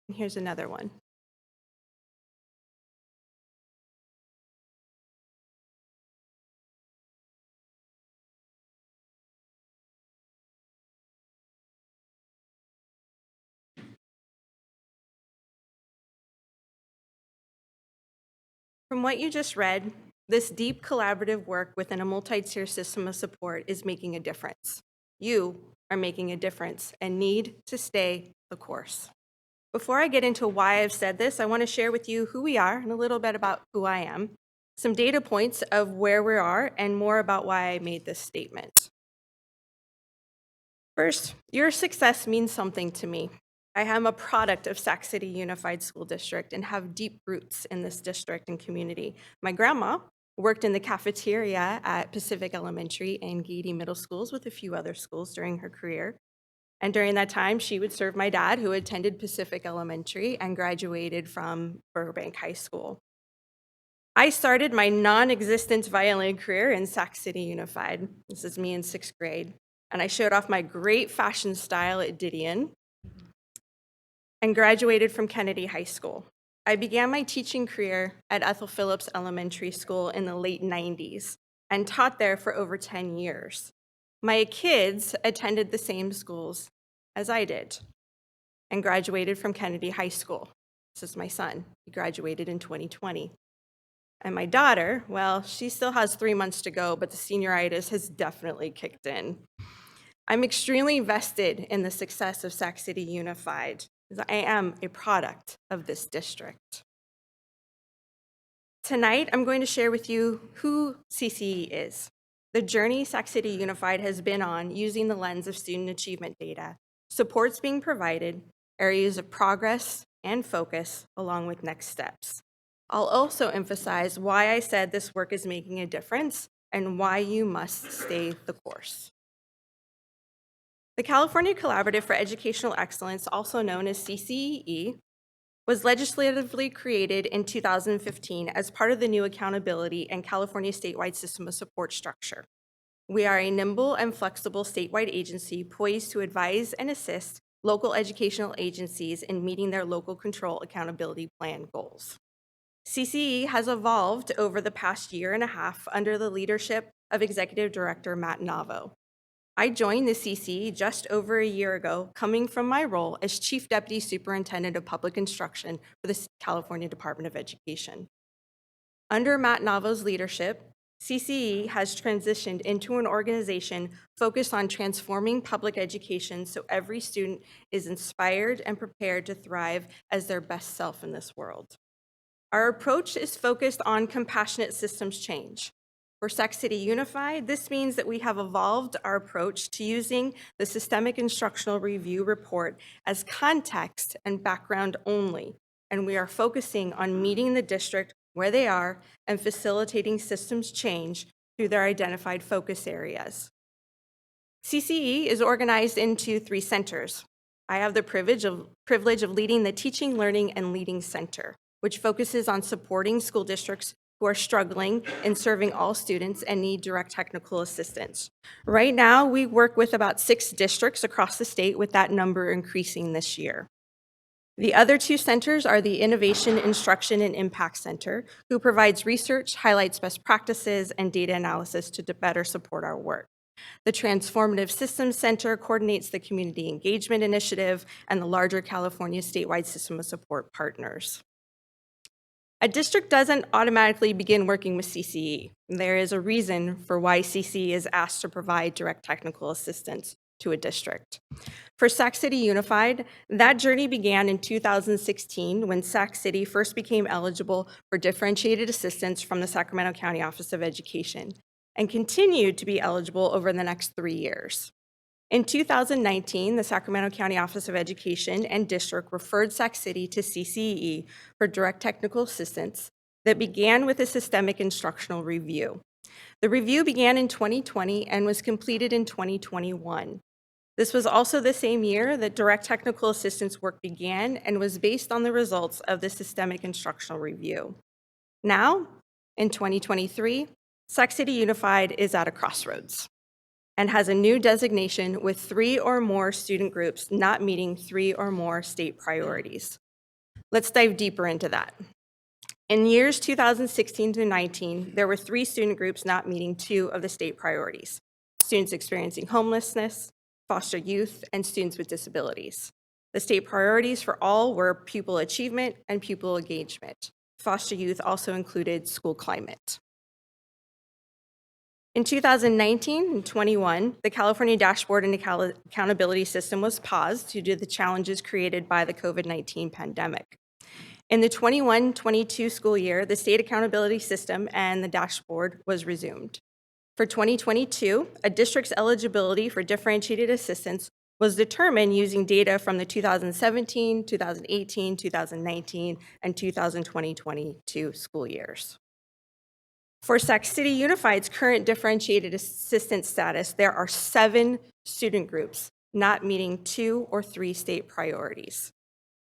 Speaker 18: And here's another one. From what you just read, this deep collaborative work within a multi-tier system of support is making a difference. You are making a difference and need to stay the course. Before I get into why I've said this, I want to share with you who we are and a little bit about who I am, some data points of where we are, and more about why I made this statement. First, your success means something to me. I am a product of Sac City Unified School District and have deep roots in this district and community. My grandma worked in the cafeteria at Pacific Elementary and Gady Middle Schools with a few other schools during her career. And during that time, she would serve my dad, who attended Pacific Elementary and graduated from Burbank High School. I started my non-existent violin career in Sac City Unified. This is me in 6th grade. And I showed off my great fashion style at Didion and graduated from Kennedy High School. I began my teaching career at Ethel Phillips Elementary School in the late 90s and taught there for over 10 years. My kids attended the same schools as I did and graduated from Kennedy High School. This is my son. He graduated in 2020. And my daughter, well, she still has 3 months to go, but the senioritis has definitely kicked in. I'm extremely vested in the success of Sac City Unified, because I am a product of this district. Tonight, I'm going to share with you who CCE is, the journey Sac City Unified has been on using the lens of student achievement data, supports being provided, areas of progress and focus, along with next steps. I'll also emphasize why I said this work is making a difference and why you must stay the course. The California Collaborative for Educational Excellence, also known as CCEE, was legislatively created in 2015 as part of the new accountability and California statewide system of support structure. We are a nimble and flexible statewide agency poised to advise and assist local educational agencies in meeting their local control accountability plan goals. CCE has evolved over the past year and a half under the leadership of Executive Director Matt Navo. I joined the CCE just over a year ago, coming from my role as Chief Deputy Superintendent of Public Instruction for the California Department of Education. Under Matt Navo's leadership, CCE has transitioned into an organization focused on transforming public education so every student is inspired and prepared to thrive as their best self in this world. Our approach is focused on compassionate systems change. For Sac City Unified, this means that we have evolved our approach to using the Systemic Instructional Review report as context and background only, and we are focusing on meeting the district where they are and facilitating systems change through their identified focus areas. CCE is organized into 3 centers. I have the privilege of leading the Teaching, Learning, and Leading Center, which focuses on supporting school districts who are struggling in serving all students and need direct technical assistance. Right now, we work with about 6 districts across the state, with that number increasing this year. The other 2 centers are the Innovation, Instruction, and Impact Center, who provides research, highlights best practices, and data analysis to better support our work. The Transformative Systems Center coordinates the Community Engagement Initiative and the larger California statewide system of support partners. A district doesn't automatically begin working with CCE. There is a reason for why CCE is asked to provide direct technical assistance to a district. For Sac City Unified, that journey began in 2016 when Sac City first became eligible for differentiated assistance from the Sacramento County Office of Education and continued to be eligible over the next 3 years. In 2019, the Sacramento County Office of Education and District referred Sac City to CCE for direct technical assistance that began with a systemic instructional review. The review began in 2020 and was completed in 2021. This was also the same year that direct technical assistance work began and was based on the results of the systemic instructional review. Now, in 2023, Sac City Unified is at a crossroads and has a new designation with 3 or more student groups not meeting 3 or more state priorities. Let's dive deeper into that. In years 2016 to 19, there were 3 student groups not meeting 2 of the state priorities: students experiencing homelessness, foster youth, and students with disabilities. The state priorities for all were pupil achievement and pupil engagement. Foster youth also included school climate. In 2019 and 21, the California Dashboard and Accountability System was paused due to the challenges created by the COVID-19 pandemic. In the 21-22 school year, the state accountability system and the dashboard was resumed. For 2022, a district's eligibility for differentiated assistance was determined using data from the 2017, 2018, 2019, and 2020-22 school years. For Sac City Unified's current differentiated assistance status, there are 7 student groups not meeting 2 or 3 state priorities.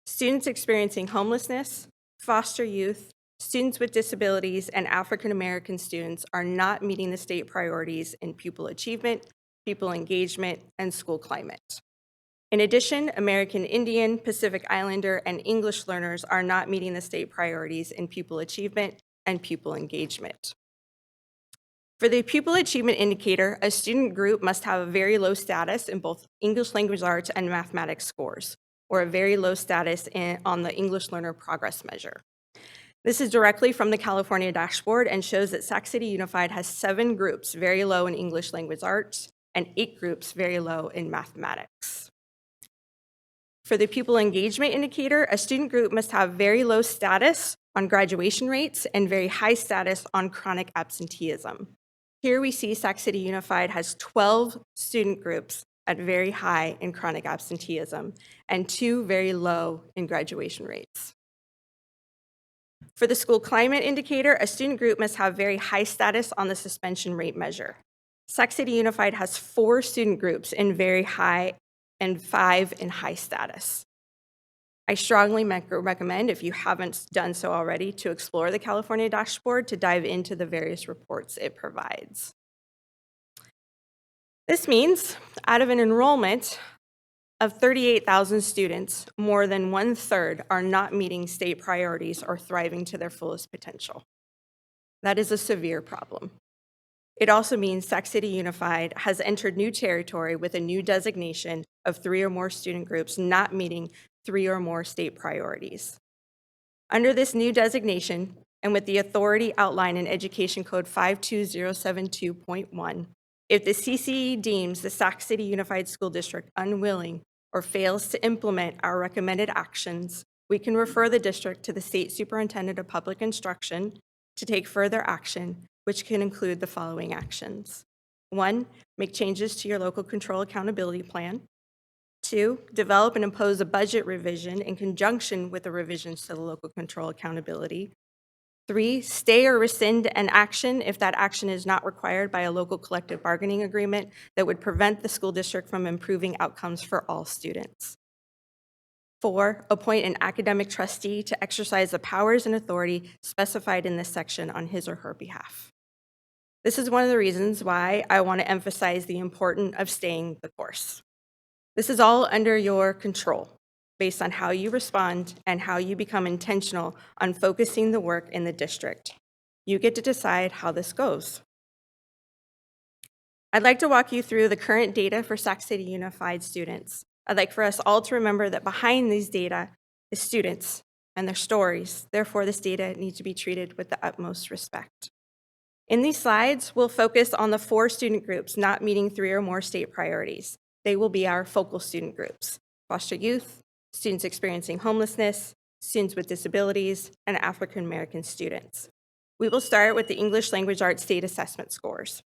Speaker 18: Students experiencing homelessness, foster youth, students with disabilities, and African American students are not meeting the state priorities in pupil achievement, pupil engagement, and school climate. In addition, American Indian, Pacific Islander, and English learners are not meeting the state priorities in pupil achievement and pupil engagement. For the pupil achievement indicator, a student group must have a very low status in both English language arts and mathematics scores, or a very low status on the English learner progress measure. This is directly from the California dashboard and shows that Sac City Unified has 7 groups very low in English language arts and 8 groups very low in mathematics. For the pupil engagement indicator, a student group must have very low status on graduation rates and very high status on chronic absenteeism. Here we see Sac City Unified has 12 student groups at very high in chronic absenteeism and 2 very low in graduation rates. For the school climate indicator, a student group must have very high status on the suspension rate measure. Sac City Unified has 4 student groups in very high and 5 in high status. I strongly recommend, if you haven't done so already, to explore the California dashboard to dive into the various reports it provides. This means out of an enrollment of 38,000 students, more than 1/3 are not meeting state priorities or thriving to their fullest potential. That is a severe problem. It also means Sac City Unified has entered new territory with a new designation of 3 or more student groups not meeting 3 or more state priorities. Under this new designation, and with the authority outlined in Education Code 52072.1, if the CCE deems the Sac City Unified School District unwilling or fails to implement our recommended actions, we can refer the district to the State Superintendent of Public Instruction to take further action, which can include the following actions. 1, make changes to your local control accountability plan. 2, develop and impose a budget revision in conjunction with the revisions to the local control accountability. 3, stay or rescind an action if that action is not required by a local collective bargaining agreement that would prevent the school district from improving outcomes for all students. 4, appoint an academic trustee to exercise the powers and authority specified in this section on his or her behalf. This is one of the reasons why I want to emphasize the importance of staying the course. This is all under your control, based on how you respond and how you become intentional on focusing the work in the district. You get to decide how this goes. I'd like to walk you through the current data for Sac City Unified students. I'd like for us all to remember that behind these data is students and their stories. Therefore, this data needs to be treated with the utmost respect. In these slides, we'll focus on the 4 student groups not meeting 3 or more state priorities. They will be our focal student groups: foster youth, students experiencing homelessness, students with disabilities, and African American students. We will start with the English Language Arts State Assessment scores.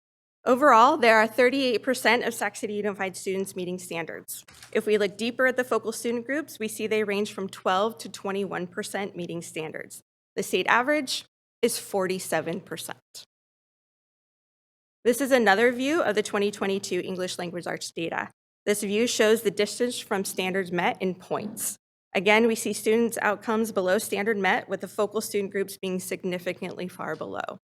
Speaker 18: Overall, there are 38% of Sac City Unified students meeting standards. If we look deeper at the focal student groups, we see they range from 12 to 21% meeting standards. The state average is 47%. This is another view of the 2022 English Language Arts data. This view shows the distance from standards met in points. Again, we see students' outcomes below standard met, with the focal student groups being significantly far below.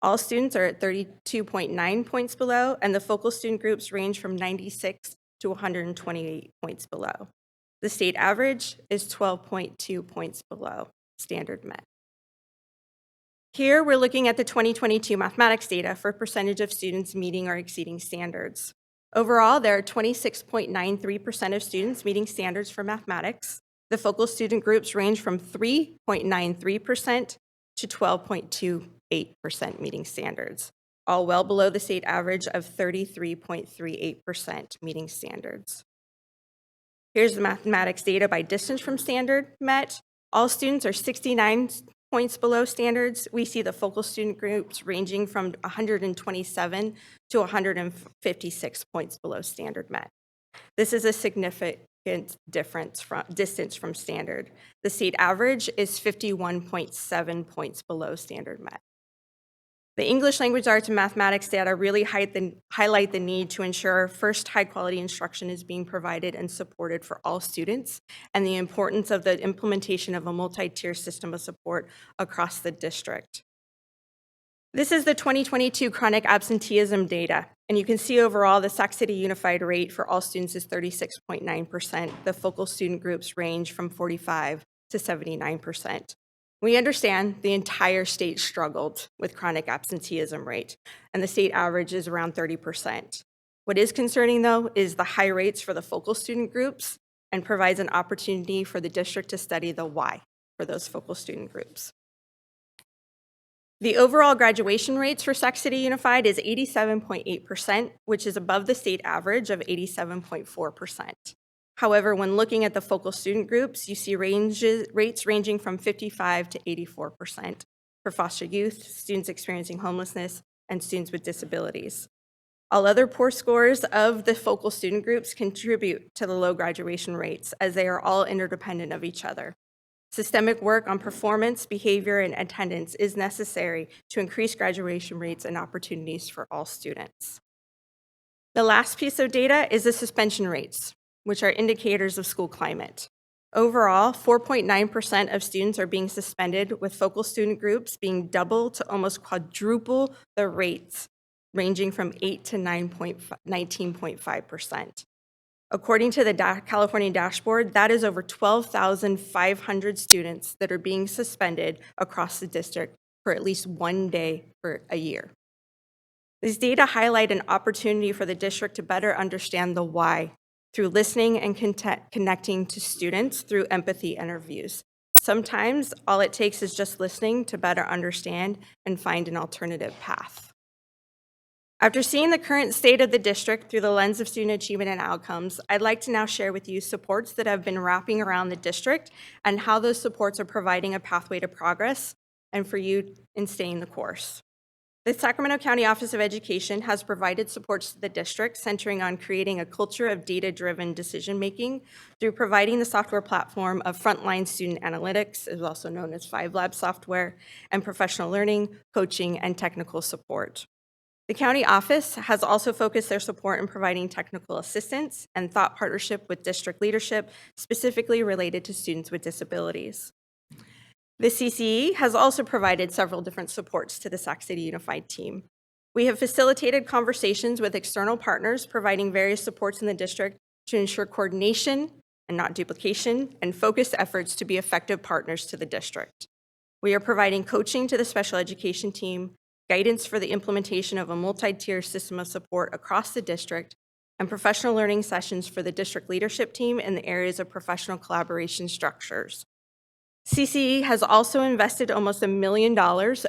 Speaker 18: All students are at 32.9 points below, and the focal student groups range from 96 to 128 points below. The state average is 12.2 points below standard met. Here, we're looking at the 2022 mathematics data for percentage of students meeting or exceeding standards. Overall, there are 26.93% of students meeting standards for mathematics. The focal student groups range from 3.93% to 12.28% meeting standards, all well below the state average of 33.38% meeting standards. Here's the mathematics data by distance from standard met. All students are 69 points below standards. We see the focal student groups ranging from 127 to 156 points below standard met. This is a significant distance from standard. The state average is 51.7 points below standard met. The English language arts and mathematics data really highlight the need to ensure first high-quality instruction is being provided and supported for all students, and the importance of the implementation of a multi-tier system of support across the district. This is the 2022 chronic absenteeism data, and you can see overall the Sac City Unified rate for all students is 36.9%. The focal student groups range from 45 to 79%. We understand the entire state struggled with chronic absenteeism rate, and the state average is around 30%. What is concerning, though, is the high rates for the focal student groups and provides an opportunity for the district to study the why for those focal student groups. The overall graduation rates for Sac City Unified is 87.8%, which is above the state average of 87.4%. However, when looking at the focal student groups, you see rates ranging from 55 to 84% for foster youth, students experiencing homelessness, and students with disabilities. All other poor scores of the focal student groups contribute to the low graduation rates, as they are all interdependent of each other. Systemic work on performance, behavior, and attendance is necessary to increase graduation rates and opportunities for all students. The last piece of data is the suspension rates, which are indicators of school climate. Overall, 4.9% of students are being suspended, with focal student groups being double to almost quadruple the rates, ranging from 8 to 19.5%. According to the California dashboard, that is over 12,500 students that are being suspended across the district for at least one day for a year. These data highlight an opportunity for the district to better understand the why through listening and connecting to students through empathy interviews. Sometimes all it takes is just listening to better understand and find an alternative path. After seeing the current state of the district through the lens of student achievement and outcomes, I'd like to now share with you supports that have been wrapping around the district and how those supports are providing a pathway to progress and for you in staying the course. The Sacramento County Office of Education has provided supports to the district centering on creating a culture of data-driven decision-making through providing the software platform of Frontline Student Analytics, is also known as 5Lab software, and professional learning, coaching, and technical support. The county office has also focused their support in providing technical assistance and thought partnership with district leadership, specifically related to students with disabilities. The CCE has also provided several different supports to the Sac City Unified team. We have facilitated conversations with external partners, providing various supports in the district to ensure coordination and not duplication, and focused efforts to be effective partners to the district. We are providing coaching to the special education team, guidance for the implementation of a multi-tier system of support across the district, and professional learning sessions for the district leadership team in the areas of professional collaboration structures. CCE has also invested almost $1 million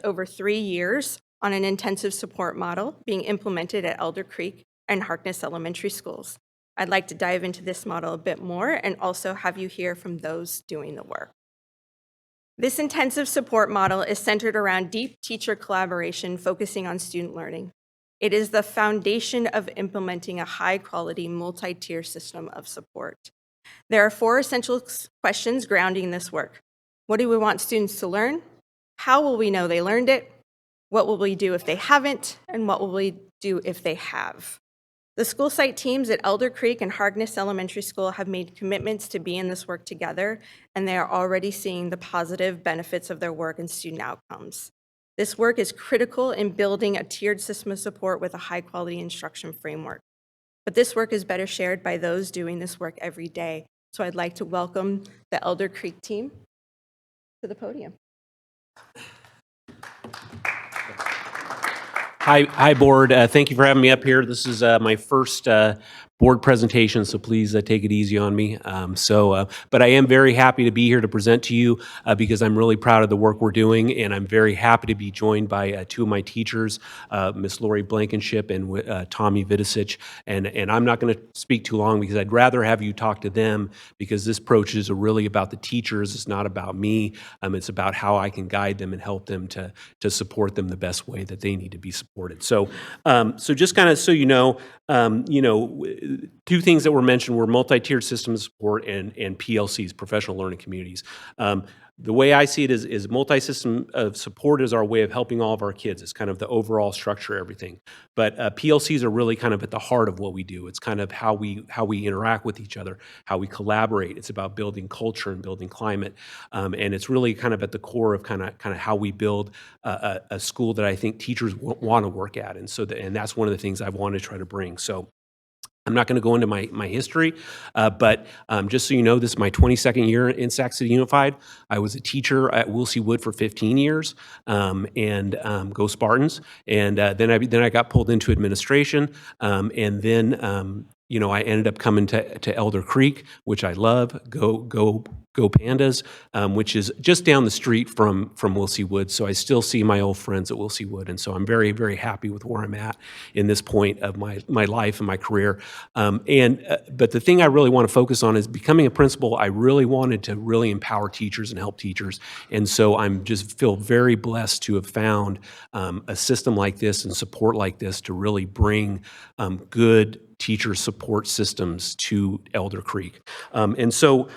Speaker 18: over 3 years on an intensive support model being implemented at Elder Creek and Harkness Elementary Schools. I'd like to dive into this model a bit more and also have you hear from those doing the work. This intensive support model is centered around deep teacher collaboration focusing on student learning. It is the foundation of implementing a high-quality multi-tier system of support. There are 4 essential questions grounding this work. What do we want students to learn? How will we know they learned it? What will we do if they haven't? And what will we do if they have? The school site teams at Elder Creek and Harkness Elementary School have made commitments to be in this work together, and they are already seeing the positive benefits of their work and student outcomes. This work is critical in building a tiered system of support with a high-quality instruction framework. But this work is better shared by those doing this work every day. So I'd like to welcome the Elder Creek team to the podium.
Speaker 19: Hi, board. Thank you for having me up here. This is my first board presentation, so please take it easy on me. But I am very happy to be here to present to you because I'm really proud of the work we're doing, and I'm very happy to be joined by 2 of my teachers, Miss Lori Blankenship and Tommy Vidicic. And I'm not going to speak too long because I'd rather have you talk to them, because this approach is really about the teachers. It's not about me. It's about how I can guide them and help them to support them the best way that they need to be supported. So just kind of so you know, 2 things that were mentioned were multi-tiered system of support and PLCs, professional learning communities. the way I see it is multi-system of support is our way of helping all of our kids. It's kind of the overall structure of everything. But PLCs are really kind of at the heart of what we do. It's kind of how we interact with each other, how we collaborate. It's about building culture and building climate. And it's really kind of at the core of kind of how we build a school that I think teachers want to work at. And so and that's one of the things I want to try to bring. So I'm not going to go into my history, but just so you know, this is my 22nd year in Sac City Unified. I was a teacher at Wilsey Wood for 15 years, and go Spartans. And then I got pulled into administration, and then I ended up coming to Elder Creek, which I love. Go Pandas, which is just down the street from Wilsey Wood. So I still see my old friends at Wilsey Wood, and so I'm very, very happy with where I'm at in this point of my life and my career. But the thing I really want to focus on is becoming a principal. I really wanted to really empower teachers and help teachers, and so I'm just feel very blessed to have found a system like this and support like this to really bring good teacher support systems to Elder Creek. And so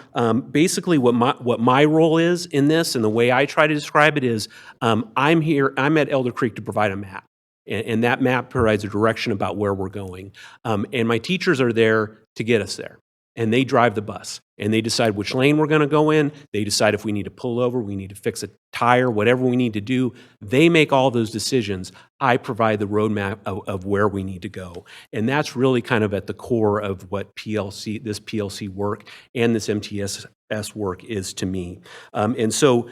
Speaker 19: basically what my role is in this and the way I try to describe it is I'm at Elder Creek to provide a map. And that map provides a direction about where we're going. And my teachers are there to get us there. And they drive the bus. And they decide which lane we're going to go in. They decide if we need to pull over, we need to fix a tire, whatever we need to do. They make all those decisions. I provide the roadmap of where we need to go. And that's really kind of at the core of what this PLC work and this MTSS work is to me. And so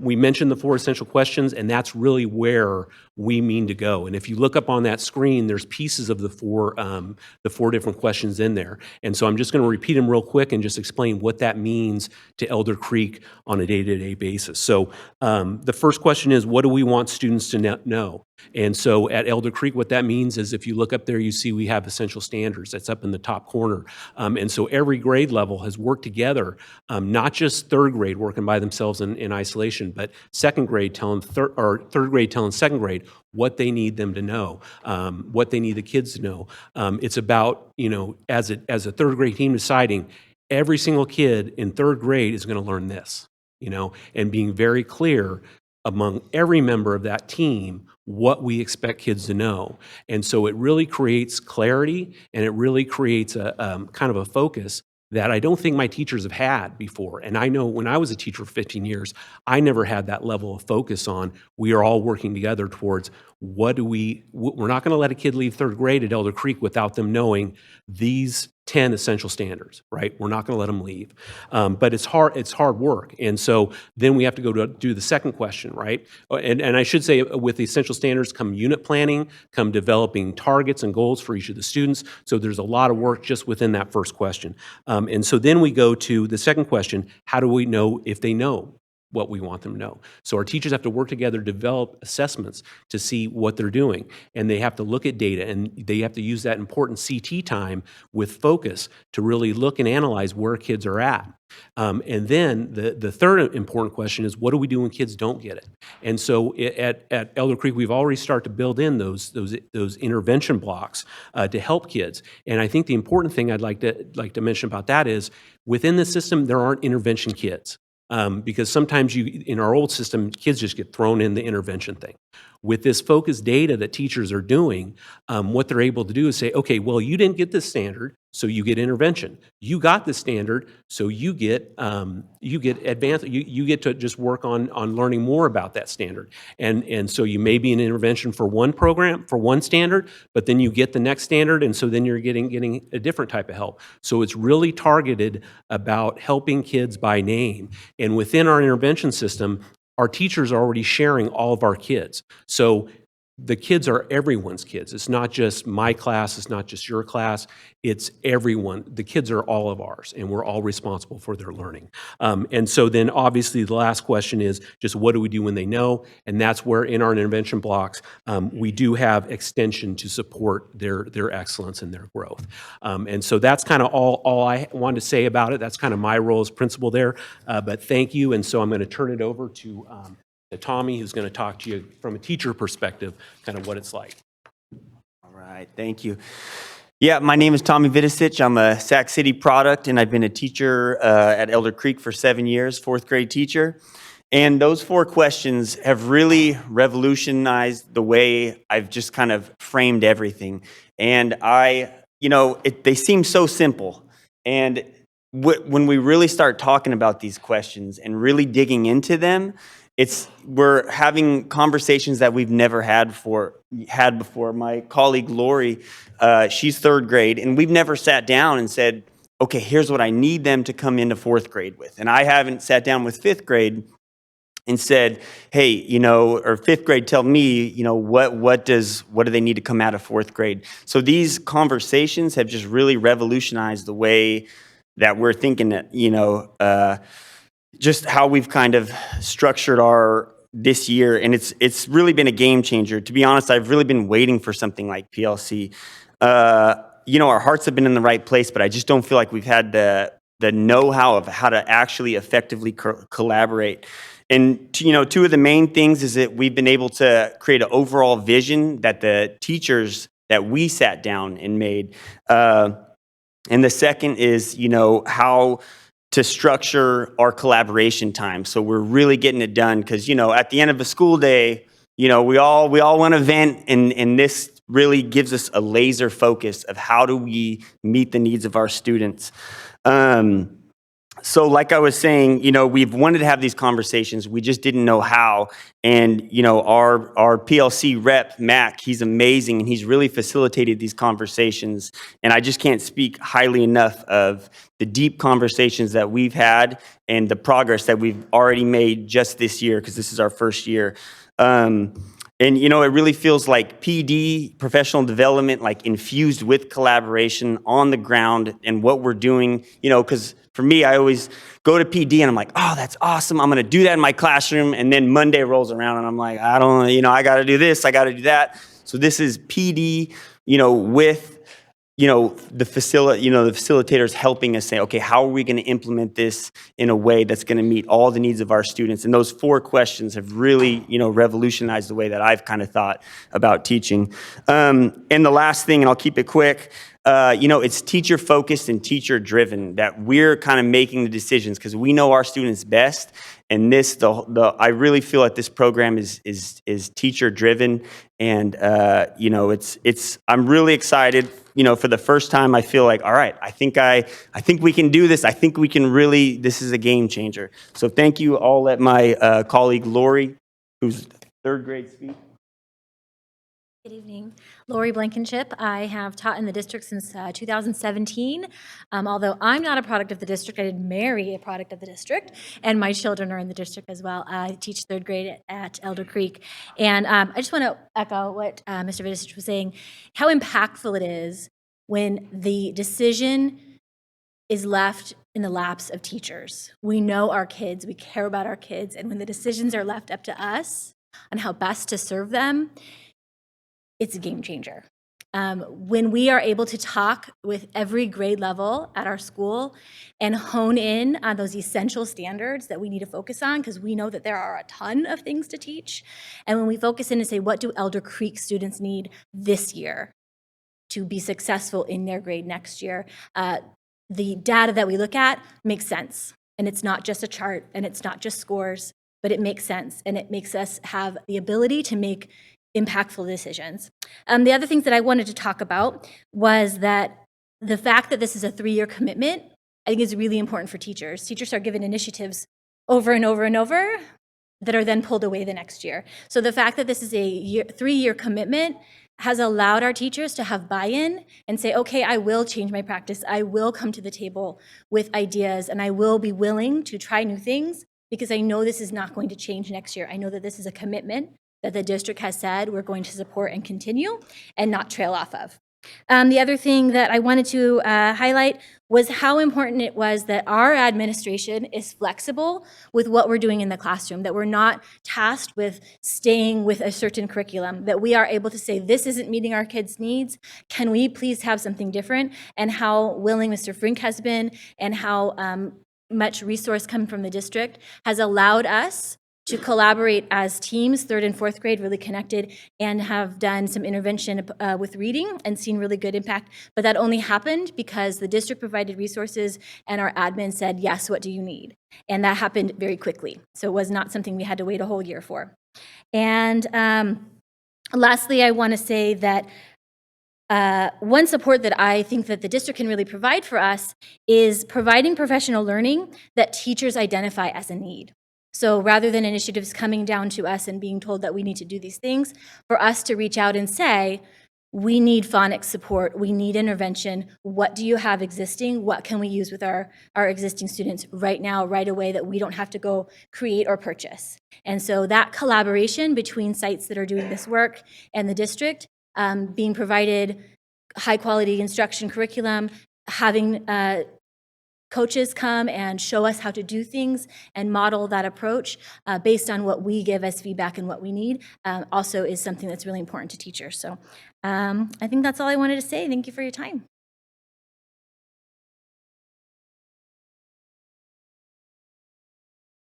Speaker 19: we mentioned the 4 essential questions, and that's really where we mean to go. And if you look up on that screen, there's pieces of the four different questions in there. And so I'm just going to repeat them real quick and just explain what that means to Elder Creek on a day-to-day basis. So the first question is, what do we want students to know? And so at Elder Creek, what that means is if you look up there, you see we have essential standards. That's up in the top corner. And so every grade level has worked together, not just third grade working by themselves in isolation, but second grade telling third grade telling second grade what they need them to know, what they need the kids to know. It's about, as a third grade team deciding every single kid in third grade is going to learn this, and being very clear among every member of that team what we expect kids to know. And so it really creates clarity, and it really creates a kind of a focus that I don't think my teachers have had before. And I know when I was a teacher for 15 years, I never had that level of focus on we are all working together towards we're not going to let a kid leave third grade at Elder Creek without them knowing these 10 essential standards, right? We're not going to let them leave. But it's hard work. And so then we have to go to do the second question, right? And I should say with the essential standards come unit planning, come developing targets and goals for each of the students. So there's a lot of work just within that first question. And so then we go to the second question, how do we know if they know what we want them to know? So our teachers have to work together to develop assessments to see what they're doing. And they have to look at data, and they have to use that important CT time with focus to really look and analyze where kids are at. And then the third important question is, what do we do when kids don't get it? And so at Elder Creek, we've already started to build in those intervention blocks to help kids. And I think the important thing I'd like to mention about that is within the system, there aren't intervention kids. Because sometimes in our old system, kids just get thrown in the intervention thing. With this focused data that teachers are doing, what they're able to do is say, okay, well, you didn't get this standard, so you get intervention. You got the standard, so you get advanced. You get to just work on learning more about that standard. And so you may be an intervention for one program, for one standard, but then you get the next standard, and so then you're getting a different type of help. So it's really targeted about helping kids by name. And within our intervention system, our teachers are already sharing all of our kids. So the kids are everyone's kids. It's not just my class, it's not just your class, it's everyone. The kids are all of ours, and we're all responsible for their learning. And so then obviously the last question is just what do we do when they know? And that's where in our intervention blocks, we do have extension to support their excellence and their growth. And so that's kind of all I wanted to say about it. That's kind of my role as principal there. But thank you. And so I'm going to turn it over to Tommy, who's going to talk to you from a teacher perspective, kind of what it's like.
Speaker 20: All right, thank you. Yeah, my name is Tommy Vidicic. I'm a Sac City product, and I've been a teacher at Elder Creek for 7 years, fourth grade teacher. And those 4 questions have really revolutionized the way I've just kind of framed everything. And they seem so simple. And when we really start talking about these questions and really digging into them, we're having conversations that we've never had before. My colleague Lori, she's 3rd grade, and we've never sat down and said, okay, here's what I need them to come into 4th grade with. And I haven't sat down with 5th grade and said, hey, or 5th grade, tell me, what do they need to come out of 4th grade? So these conversations have just really revolutionized the way that we're thinking, just how we've kind of structured this year. And it's really been a game changer. To be honest, I've really been waiting for something like PLC. Our hearts have been in the right place, but I just don't feel like we've had the know-how of how to actually effectively collaborate. And, 2 of the main things is that we've been able to create an overall vision that the teachers that we sat down and made. And the second is, how to structure our collaboration time. So we're really getting it done because, at the end of a school day, we all want to vent, and this really gives us a laser focus of how do we meet the needs of our students. So like I was saying, we've wanted to have these conversations. We just didn't know how. And, our PLC rep, Mac, he's amazing, and he's really facilitated these conversations. And I just can't speak highly enough of the deep conversations that we've had and the progress that we've already made just this year, because this is our first year. And, it really feels like PD, professional development, like infused with collaboration on the ground and what we're doing, because for me, I always go to PD and I'm like, oh, that's awesome. I'm going to do that in my classroom. And then Monday rolls around and I'm like, I got to do this. I got to do that. So this is PD, with the facilitators helping us say, okay, how are we going to implement this in a way that's going to meet all the needs of our students? And those 4 questions have really, revolutionized the way that I've kind of thought about teaching. And the last thing, and I'll keep it quick, it's teacher focused and teacher driven, that we're kind of making the decisions because we know our students best. And I really feel that this program is teacher driven, and I'm really excited. For the first time, I feel like, all right, I think we can do this. I think we can really. This is a game changer. So thank you. I'll let my colleague Lori, who's 3rd grade, speak.
Speaker 21: Good evening. Lori Blankenship. I have taught in the district since 2017. Although I'm not a product of the district, I did marry a product of the district, and my children are in the district as well. I teach 3rd grade at Elder Creek. And I just want to echo what Mr. Vidisich was saying, how impactful it is when the decision is left in the laps of teachers. We know our kids, we care about our kids, and when the decisions are left up to us on how best to serve them, it's a game changer. When we are able to talk with every grade level at our school and hone in on those essential standards that we need to focus on, because we know that there are a ton of things to teach, and when we focus in and say, what do Elder Creek students need this year to be successful in their grade next year, the data that we look at makes sense. And it's not just a chart, and it's not just scores, but it makes sense, and it makes us have the ability to make impactful decisions. The other things that I wanted to talk about was that the fact that this is a 3-year commitment, I think is really important for teachers. Teachers are given initiatives over and over and over that are then pulled away the next year. So the fact that this is a 3-year commitment has allowed our teachers to have buy-in and say, okay, I will change my practice. I will come to the table with ideas, and I will be willing to try new things because I know this is not going to change next year. I know that this is a commitment that the district has said we're going to support and continue and not trail off of. The other thing that I wanted to highlight was how important it was that our administration is flexible with what we're doing in the classroom, that we're not tasked with staying with a certain curriculum, that we are able to say, this isn't meeting our kids' needs. Can we please have something different? And how willing Mr. Frink has been, and how much resource coming from the district has allowed us to collaborate as teams, 3rd and 4th grade, really connected, and have done some intervention with reading and seen really good impact. But that only happened because the district provided resources and our admin said, yes, what do you need? And that happened very quickly. So it was not something we had to wait a whole year for. And lastly, I want to say that one support that I think that the district can really provide for us is providing professional learning that teachers identify as a need. So rather than initiatives coming down to us and being told that we need to do these things, for us to reach out and say, we need phonics support, we need intervention, what do you have existing, what can we use with our existing students right now, right away, that we don't have to go create or purchase. And so that collaboration between sites that are doing this work and the district, being provided high quality instruction curriculum, having coaches come and show us how to do things and model that approach based on what we give as feedback and what we need also is something that's really important to teachers. So I think that's all I wanted to say. Thank you for your time.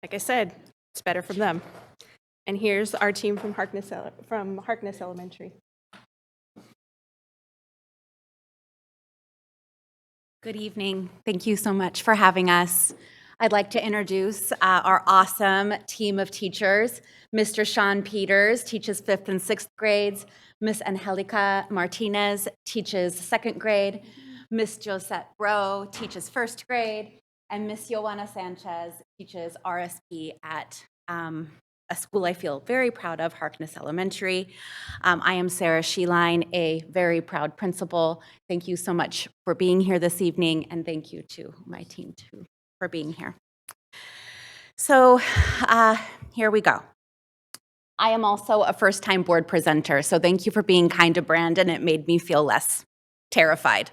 Speaker 18: Like I said, it's better from them. And here's our team from Harkness Elementary.
Speaker 3: Good evening. Thank you so much for having us. I'd like to introduce our awesome team of teachers. Mr. Sean Peters teaches 5th and 6th grades. Miss Angelica Martinez teaches 2nd grade. Miss Josette Bro teaches 1st grade. And Miss Joanna Sanchez teaches RSP at a school I feel very proud of, Harkness Elementary. I am Sarah Sheline, a very proud principal. Thank you so much for being here this evening, and thank you to my team too for being here. So here we go. I am also a first-time board presenter, so thank you for being kind to Brandon. It made me feel less terrified.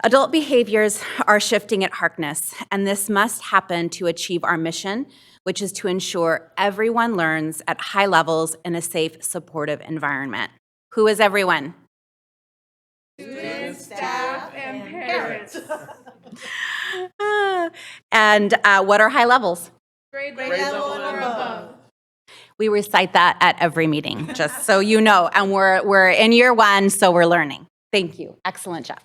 Speaker 3: Adult behaviors are shifting at Harkness, and this must happen to achieve our mission, which is to ensure everyone learns at high levels in a safe, supportive environment. Who is everyone?
Speaker 22: Students, staff, and parents.
Speaker 3: And what are high levels?
Speaker 22: Grade level and above.
Speaker 3: We recite that at every meeting, just so you know. And we're in year 1, so we're learning. Thank you. Excellent job.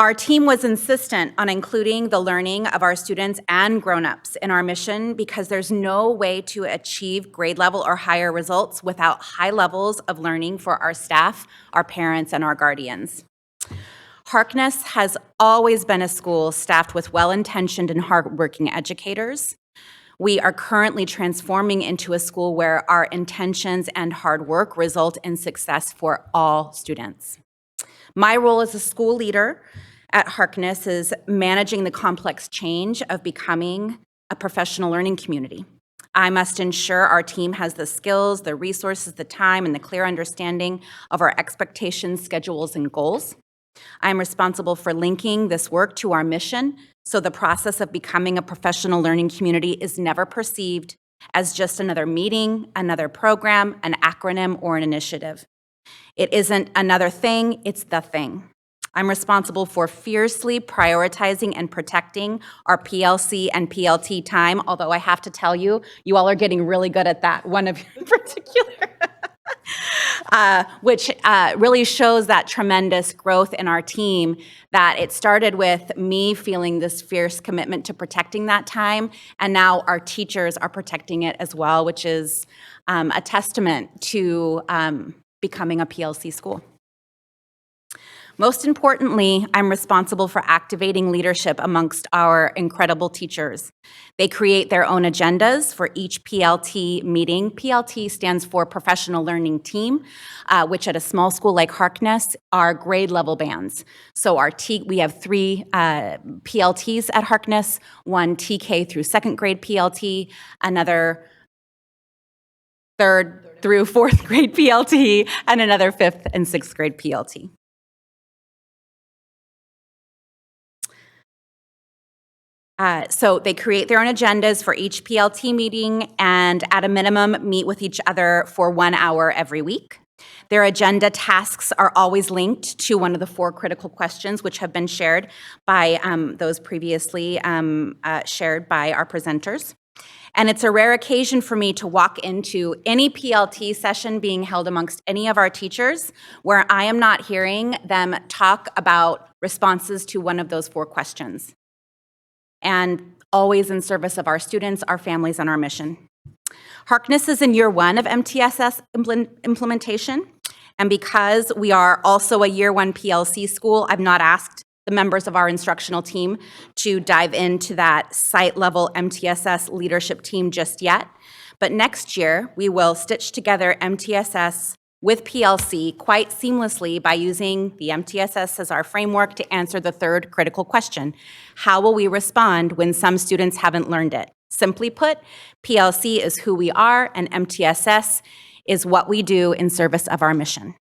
Speaker 3: Our team was insistent on including the learning of our students and grown-ups in our mission because there's no way to achieve grade level or higher results without high levels of learning for our staff, our parents, and our guardians. Harkness has always been a school staffed with well-intentioned and hardworking educators. We are currently transforming into a school where our intentions and hard work result in success for all students. My role as a school leader at Harkness is managing the complex change of becoming a professional learning community. I must ensure our team has the skills, the resources, the time, and the clear understanding of our expectations, schedules, and goals. I'm responsible for linking this work to our mission, so the process of becoming a professional learning community is never perceived as just another meeting, another program, an acronym, or an initiative. It isn't another thing, it's the thing. I'm responsible for fiercely prioritizing and protecting our PLC and PLT time, although I have to tell you, you all are getting really good at that, one of you in particular, which really shows that tremendous growth in our team, that it started with me feeling this fierce commitment to protecting that time, and now our teachers are protecting it as well, which is a testament to becoming a PLC school. Most importantly, I'm responsible for activating leadership amongst our incredible teachers. They create their own agendas for each PLT meeting. PLT stands for Professional Learning Team, which at a small school like Harkness are grade level bands. So we have 3 PLTs at Harkness, one TK through 2nd grade PLT, another 3rd through 4th grade PLT, and another 5th and 6th grade PLT. So they create their own agendas for each PLT meeting and at a minimum meet with each other for 1 hour every week. Their agenda tasks are always linked to one of the 4 critical questions which have been shared by those previously shared by our presenters. And it's a rare occasion for me to walk into any PLT session being held amongst any of our teachers where I am not hearing them talk about responses to one of those 4 questions. And always in service of our students, our families, and our mission. Harkness is in year 1 of MTSS implementation. And because we are also a year 1 PLC school, I've not asked the members of our instructional team to dive into that site level MTSS leadership team just yet. But next year, we will stitch together MTSS with PLC quite seamlessly by using the MTSS as our framework to answer the 3rd critical question. How will we respond when some students haven't learned it? Simply put, PLC is who we are, and MTSS is what we do in service of our mission.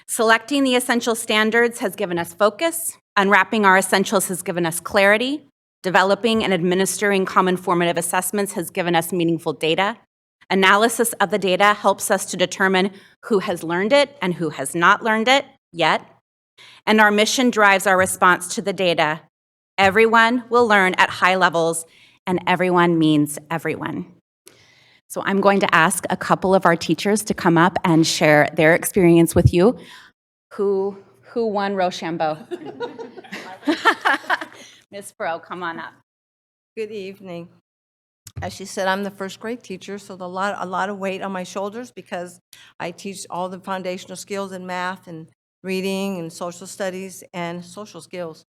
Speaker 3: Selecting the essential standards has given us focus. Unwrapping our essentials has given us clarity. Developing and administering common formative assessments has given us meaningful data. Analysis of the data helps us to determine who has learned it and who has not learned it yet. And our mission drives our response to the data. Everyone will learn at high levels, and everyone means everyone. So I'm going to ask a couple of our teachers to come up and share their experience with you. Who won Rochambeau? Ms. Fro, come on up.
Speaker 5: Good evening. As she said, I'm the first grade teacher, so a lot of weight on my shoulders because I teach all the foundational skills in math and reading and social studies and social skills.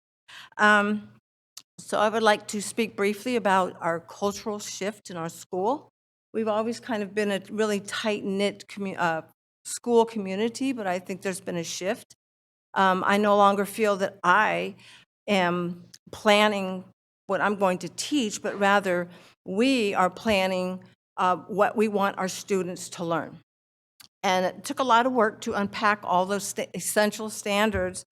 Speaker 5: So I would like to speak briefly about our cultural shift in our school. We've always kind of been a really tight-knit school community, but I think there's been a shift. I no longer feel that I am planning what I'm going to teach, but rather we are planning what we want our students to learn. And it took a lot of work to unpack all those essential standards.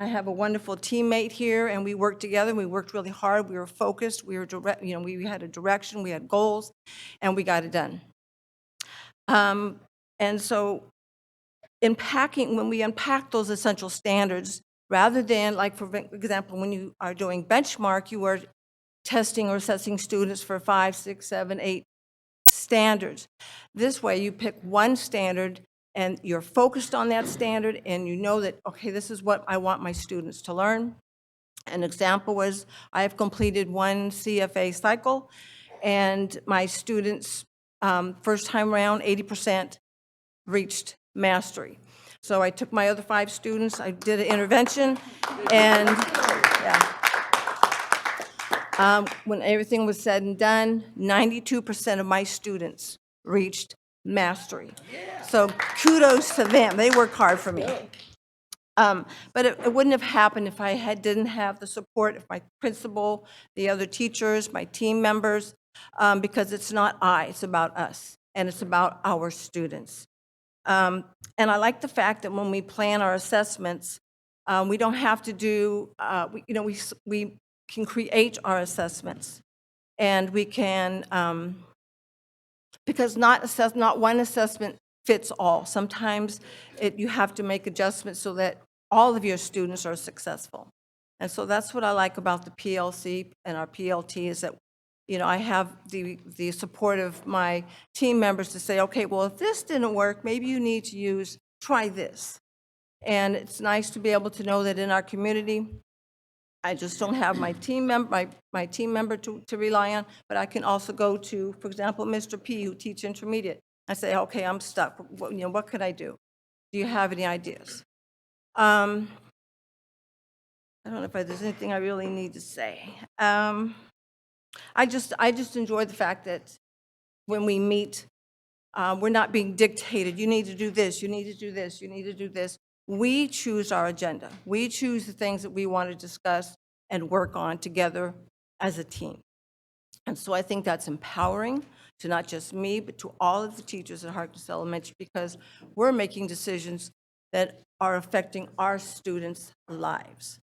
Speaker 5: I have a wonderful teammate here, and we worked together. We worked really hard. We were focused. We were direct. We had a direction. We had goals, and we got it done. And so, when we unpack those essential standards, rather than, like for example, when you are doing benchmark, you are testing or assessing students for 5, 6, 7, 8 standards. This way, you pick one standard and you're focused on that standard and you know that, okay, this is what I want my students to learn. An example was I have completed 1 CFA cycle and my students, first time around, 80% reached mastery. So I took my other 5 students, I did an intervention, and when everything was said and done, 92% of my students reached mastery. So kudos to them. They work hard for me. But it wouldn't have happened if I didn't have the support of my principal, the other teachers, my team members, because it's not it's about us, and it's about our students. And I like the fact that when we plan our assessments, we don't have to do, we can create our assessments, and we can, because not one assessment fits all. Sometimes you have to make adjustments so that all of your students are successful. And so that's what I like about the PLC and our PLT is that, I have the support of my team members to say, okay, well, if this didn't work, maybe you need to try this. And it's nice to be able to know that in our community, I just don't have my team member to rely on, but I can also go to, for example, Mr. P, who teaches intermediate. I say, okay, I'm stuck. What could I do? Do you have any ideas? I don't know if there's anything I really need to say. I just enjoy the fact that when we meet, we're not being dictated. You need to do this. You need to do this. You need to do this. We choose our agenda. We choose the things that we want to discuss and work on together as a team. And so I think that's empowering to not just me, but to all of the teachers at Harkness Elementary, because we're making decisions that are affecting our students' lives.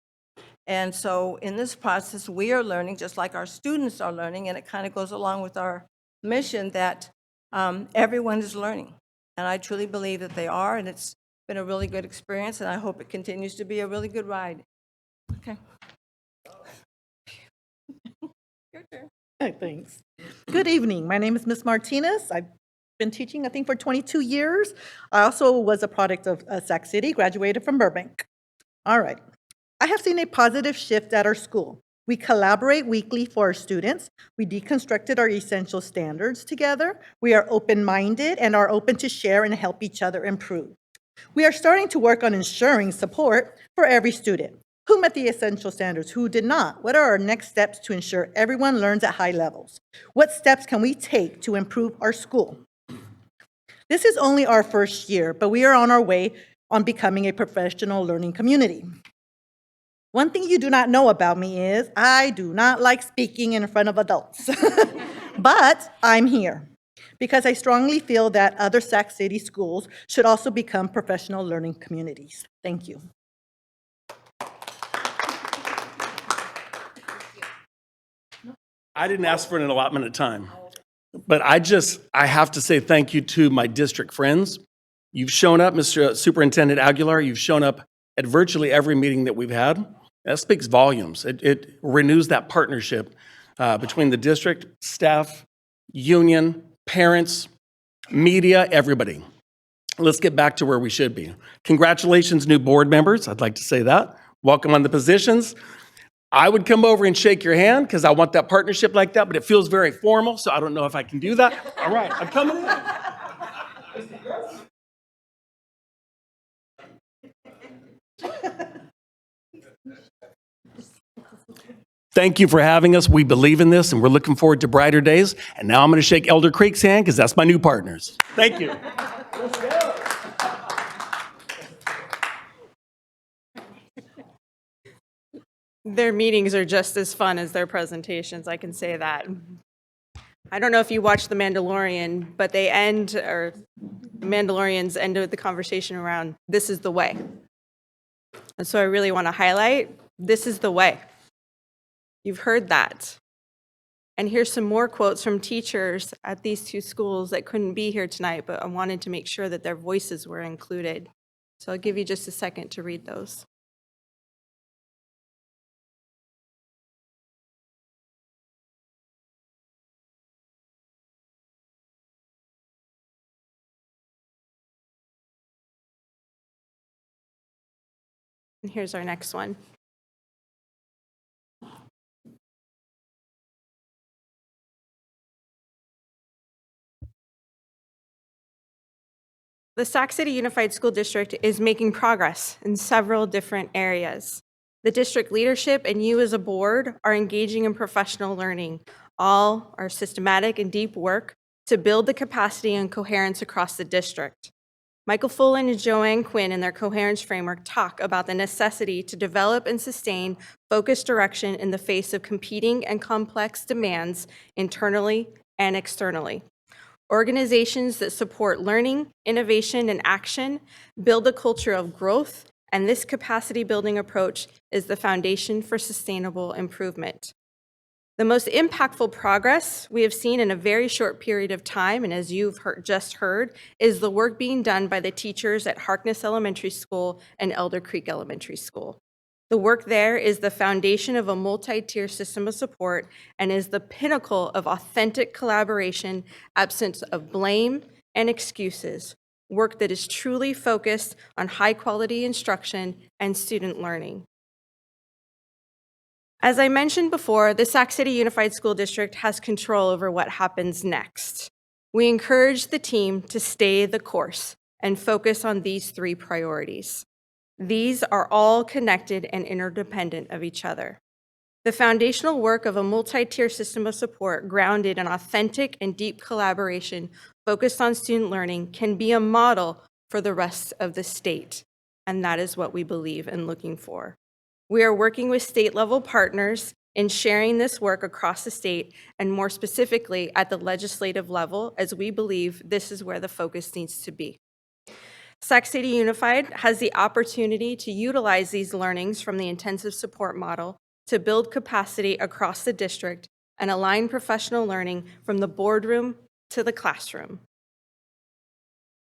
Speaker 5: And so in this process, we are learning just like our students are learning, and it kind of goes along with our mission that everyone is learning. And I truly believe that they are, and it's been a really good experience, and I hope it continues to be a really good ride. Okay. Your turn.
Speaker 4: Thanks. Good evening. My name is Ms. Martinez. I've been teaching, I think, for 22 years. I also was a product of Sac City, graduated from Burbank. All right. I have seen a positive shift at our school. We collaborate weekly for our students. We deconstructed our essential standards together. We are open-minded and are open to share and help each other improve. We are starting to work on ensuring support for every student. Who met the essential standards? Who did not? What are our next steps to ensure everyone learns at high levels? What steps can we take to improve our school? This is only our first year, but we are on our way on becoming a professional learning community. One thing you do not know about me is I do not like speaking in front of adults, but I'm here because I strongly feel that other Sac City schools should also become professional learning communities. Thank you.
Speaker 6: I didn't ask for an allotment of time, but I have to say thank you to my district friends. You've shown up, Mr. Superintendent Aguilar, you've shown up at virtually every meeting that we've had. That speaks volumes. It renews that partnership between the district, staff, union, parents, media, everybody. Let's get back to where we should be. Congratulations, new board members. I'd like to say that. Welcome on the positions. I would come over and shake your hand because I want that partnership like that, but it feels very formal, so I don't know if I can do that. All right, I'm coming in. Thank you for having us. We believe in this, and we're looking forward to brighter days. And now I'm going to shake Elder Creek's hand because that's my new partners. Thank you. Let's go.
Speaker 18: Their meetings are just as fun as their presentations, I can say that. I don't know if you watched The Mandalorian, but the Mandalorians ended the conversation around, this is the way. And so I really want to highlight, this is the way. You've heard that. And here's some more quotes from teachers at these two schools that couldn't be here tonight, but I wanted to make sure that their voices were included. So I'll give you just a second to read those. And here's our next one. The Sac City Unified School District is making progress in several different areas. The district leadership and you as a board are engaging in professional learning. All are systematic and deep work to build the capacity and coherence across the district. Michael Fullen and Joanne Quinn in their coherence framework talk about the necessity to develop and sustain focused direction in the face of competing and complex demands internally and externally. Organizations that support learning, innovation, and action build a culture of growth, and this capacity building approach is the foundation for sustainable improvement. The most impactful progress we have seen in a very short period of time, and as you've just heard, is the work being done by the teachers at Harkness Elementary School and Elder Creek Elementary School. The work there is the foundation of a multi-tier system of support and is the pinnacle of authentic collaboration, absence of blame and excuses, work that is truly focused on high-quality instruction and student learning. As I mentioned before, the Sac City Unified School District has control over what happens next. We encourage the team to stay the course and focus on these three priorities. These are all connected and interdependent of each other. The foundational work of a multi-tier system of support grounded in authentic and deep collaboration focused on student learning can be a model for the rest of the state, and that is what we believe in looking for. We are working with state-level partners in sharing this work across the state and more specifically at the legislative level, as we believe this is where the focus needs to be. Sac City Unified has the opportunity to utilize these learnings from the intensive support model to build capacity across the district and align professional learning from the boardroom to the classroom.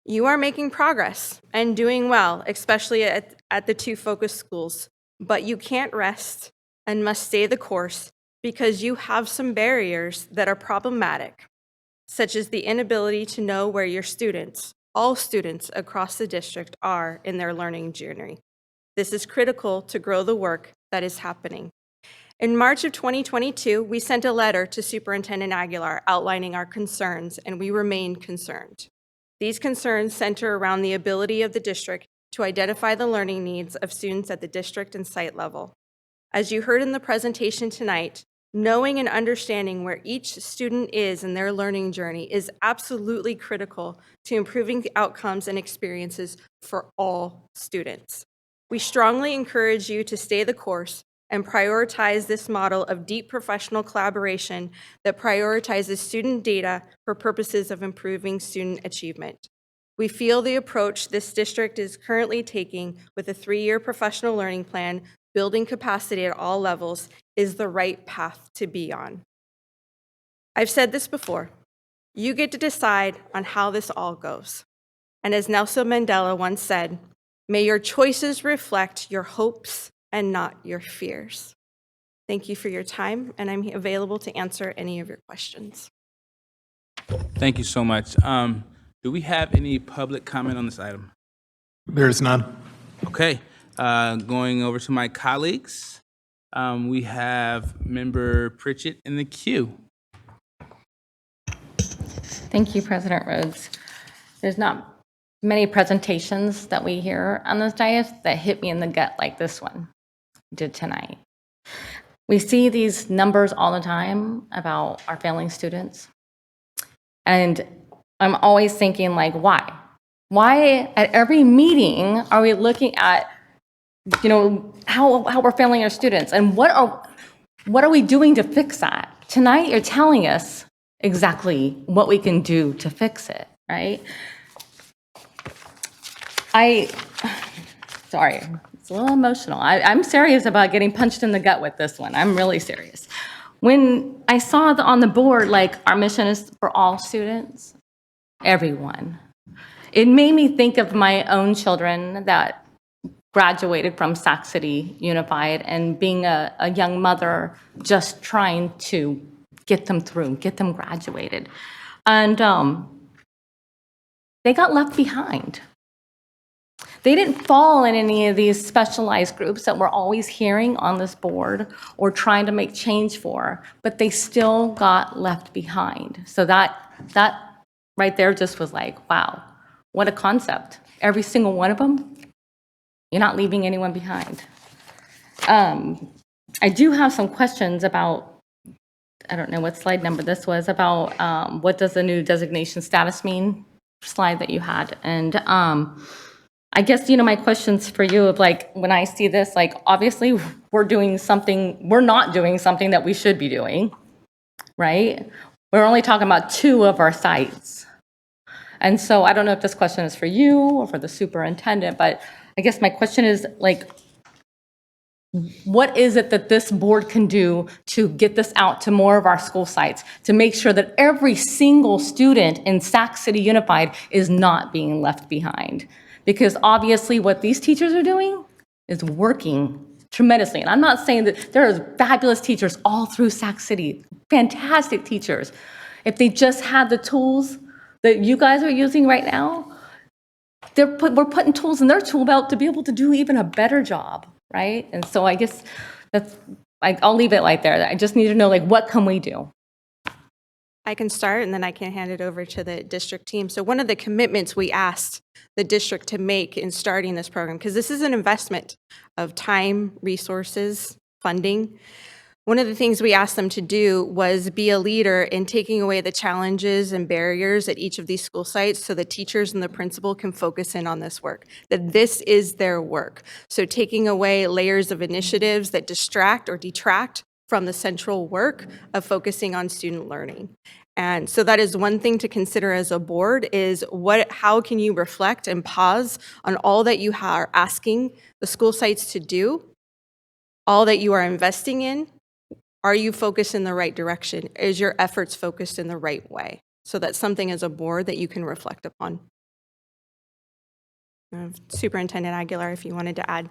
Speaker 18: You are making progress and doing well, especially at the two focus schools, but you can't rest and must stay the course because you have some barriers that are problematic, such as the inability to know where your students, all students across the district, are in their learning journey. This is critical to grow the work that is happening. In March of 2022, we sent a letter to Superintendent Aguilar outlining our concerns, and we remain concerned. These concerns center around the ability of the district to identify the learning needs of students at the district and site level. As you heard in the presentation tonight, knowing and understanding where each student is in their learning journey is absolutely critical to improving the outcomes and experiences for all students. We strongly encourage you to stay the course and prioritize this model of deep professional collaboration that prioritizes student data for purposes of improving student achievement. We feel the approach this district is currently taking with a 3-year professional learning plan, building capacity at all levels, is the right path to be on. I've said this before, you get to decide on how this all goes. And as Nelson Mandela once said, may your choices reflect your hopes and not your fears. Thank you for your time, and I'm available to answer any of your questions.
Speaker 1: Thank you so much. Do we have any public comment on this item?
Speaker 7: There is none.
Speaker 1: Okay, going over to my colleagues. We have Member Pritchett in the queue.
Speaker 8: Thank you, President Rhodes. There's not many presentations that we hear on this dais that hit me in the gut like this one did tonight. We see these numbers all the time about our failing students. And I'm always thinking, like, why? Why at every meeting are we looking at, how we're failing our students? And what are we doing to fix that? Tonight, you're telling us exactly what we can do to fix it, right? Sorry, it's a little emotional. I'm serious about getting punched in the gut with this one. I'm really serious. When I saw on the board, like, our mission is for all students, everyone, it made me think of my own children that graduated from Sac City Unified and being a young mother just trying to get them through, get them graduated. And they got left behind. They didn't fall in any of these specialized groups that we're always hearing on this board or trying to make change for, but they still got left behind. So that right there just was like, wow, what a concept. Every single one of them, you're not leaving anyone behind. I do have some questions about, I don't know what slide number this was, about what does the new designation status mean, slide that you had. And I guess, my questions for you of, like, when I see this, like, obviously we're not doing something that we should be doing, right? We're only talking about 2 of our sites. And so I don't know if this question is for you or for the superintendent, but I guess my question is, like, what is it that this board can do to get this out to more of our school sites to make sure that every single student in Sac City Unified is not being left behind? Because obviously what these teachers are doing is working tremendously. And I'm not saying that there are fabulous teachers all through Sac City, fantastic teachers. If they just had the tools that you guys are using right now, we're putting tools in their tool belt to be able to do even a better job, right? And so I guess I'll leave it right there. I just need to know, like, what can we do?
Speaker 18: I can start, and then I can hand it over to the district team. So one of the commitments we asked the district to make in starting this program, because this is an investment of time, resources, funding. One of the things we asked them to do was be a leader in taking away the challenges and barriers at each of these school sites so the teachers and the principal can focus in on this work, that this is their work. So taking away layers of initiatives that distract or detract from the central work of focusing on student learning. And so that is one thing to consider as a board is how can you reflect and pause on all that you are asking the school sites to do, all that you are investing in. Are you focused in the right direction? Is your efforts focused in the right way? So that's something as a board that you can reflect upon. Superintendent Aguilar, if you wanted to add.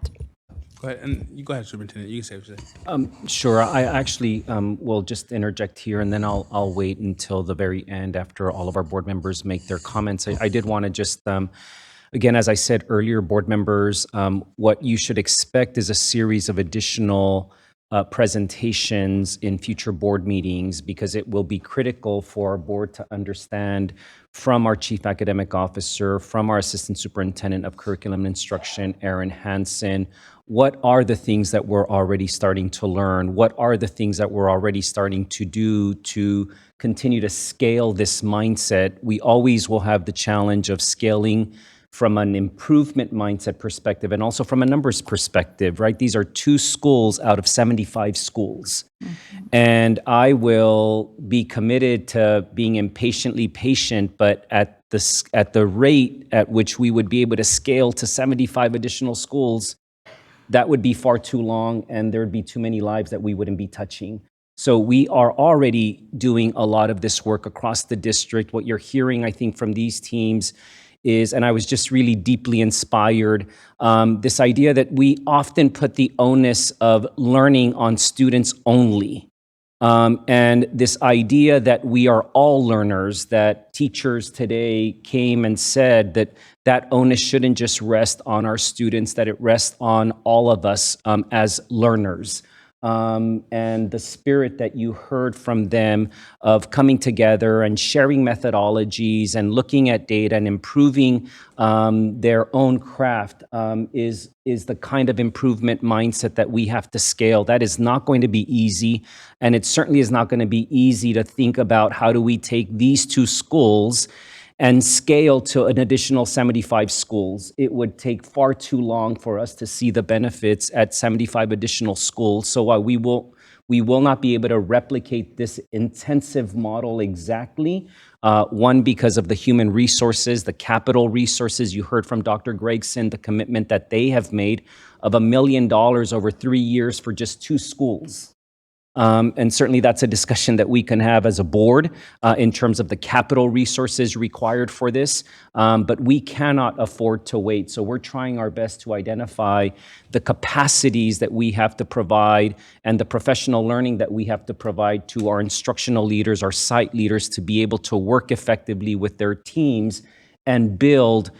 Speaker 1: Go ahead, and you go ahead, Superintendent. You can say what you say.
Speaker 2: Sure. I actually will just interject here, and then I'll wait until the very end after all of our board members make their comments. I did want to just, again, as I said earlier, board members, what you should expect is a series of additional presentations in future board meetings, because it will be critical for our board to understand from our Chief Academic Officer, from our Assistant Superintendent of Curriculum and Instruction, Erin Hansen, what are the things that we're already starting to learn? What are the things that we're already starting to do to continue to scale this mindset? We always will have the challenge of scaling from an improvement mindset perspective and also from a numbers perspective, right? These are 2 schools out of 75 schools. And I will be committed to being impatiently patient, but at the rate at which we would be able to scale to 75 additional schools, that would be far too long, and there would be too many lives that we wouldn't be touching. So we are already doing a lot of this work across the district. What you're hearing, I think, from these teams is, and I was just really deeply inspired, this idea that we often put the onus of learning on students only. And this idea that we are all learners, that teachers today came and said that onus shouldn't just rest on our students, that it rests on all of us as learners. And the spirit that you heard from them of coming together and sharing methodologies and looking at data and improving their own craft is the kind of improvement mindset that we have to scale. That is not going to be easy, and it certainly is not going to be easy to think about how do we take these 2 schools and scale to an additional 75 schools. It would take far too long for us to see the benefits at 75 additional schools. So while we will not be able to replicate this intensive model exactly, one, because of the human resources, the capital resources. You heard from Dr. Gregson, the commitment that they have made of $1 million over 3 years for just 2 schools. And certainly that's a discussion that we can have as a board in terms of the capital resources required for this, but we cannot afford to wait. So we're trying our best to identify the capacities that we have to provide and the professional learning that we have to provide to our instructional leaders, our site leaders, to be able to work effectively with their teams and build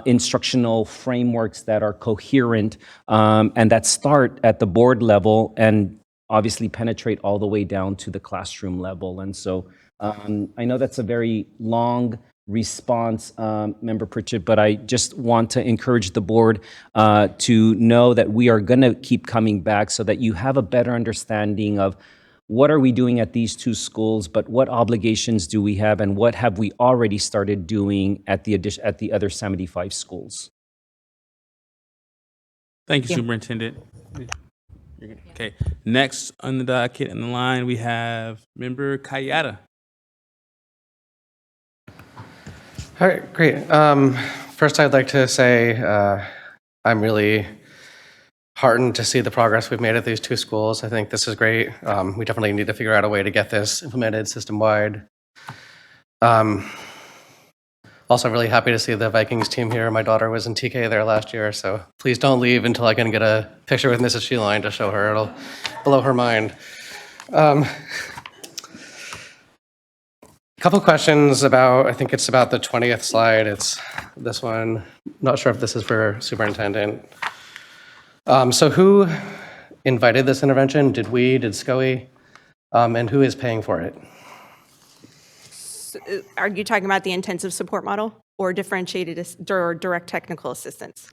Speaker 2: instructional frameworks that are coherent and that start at the board level and obviously penetrate all the way down to the classroom level. And so I know that's a very long response, Member Pritchett, but I just want to encourage the board to know that we are going to keep coming back so that you have a better understanding of what are we doing at these 2 schools, but what obligations do we have and what have we already started doing at the other 75 schools.
Speaker 1: Thank you, Superintendent. Okay, next on the docket in the line, we have Member Kayada.
Speaker 9: All right, great. First, I'd like to say I'm really heartened to see the progress we've made at these 2 schools. I think this is great. We definitely need to figure out a way to get this implemented system-wide. Also, really happy to see the Vikings team here. My daughter was in TK there last year, so please don't leave until I can get a picture with Mrs. Sheline to show her. It'll blow her mind. A couple questions about, I think it's about the 20th slide. It's this one. Not sure if this is for Superintendent. So who invited this intervention? Did we? Did SCOE? And who is paying for it?
Speaker 18: Are you talking about the intensive support model or differentiated or direct technical assistance?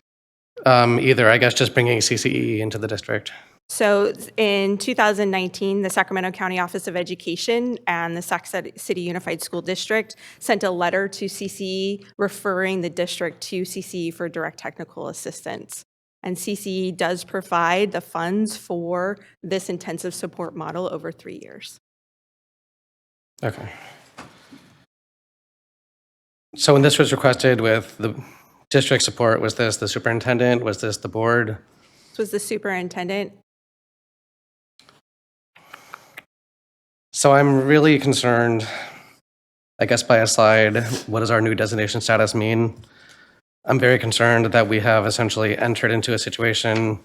Speaker 9: Either, I guess, just bringing CCE into the district.
Speaker 18: So in 2019, the Sacramento County Office of Education and the Sac City Unified School District sent a letter to CCE referring the district to CCE for direct technical assistance. And CCE does provide the funds for this intensive support model over 3 years.
Speaker 9: Okay. So when this was requested with the district support, was this the superintendent? Was this the board?
Speaker 18: This was the superintendent.
Speaker 9: So I'm really concerned, I guess by a slide, what does our new designation status mean? I'm very concerned that we have essentially entered into a situation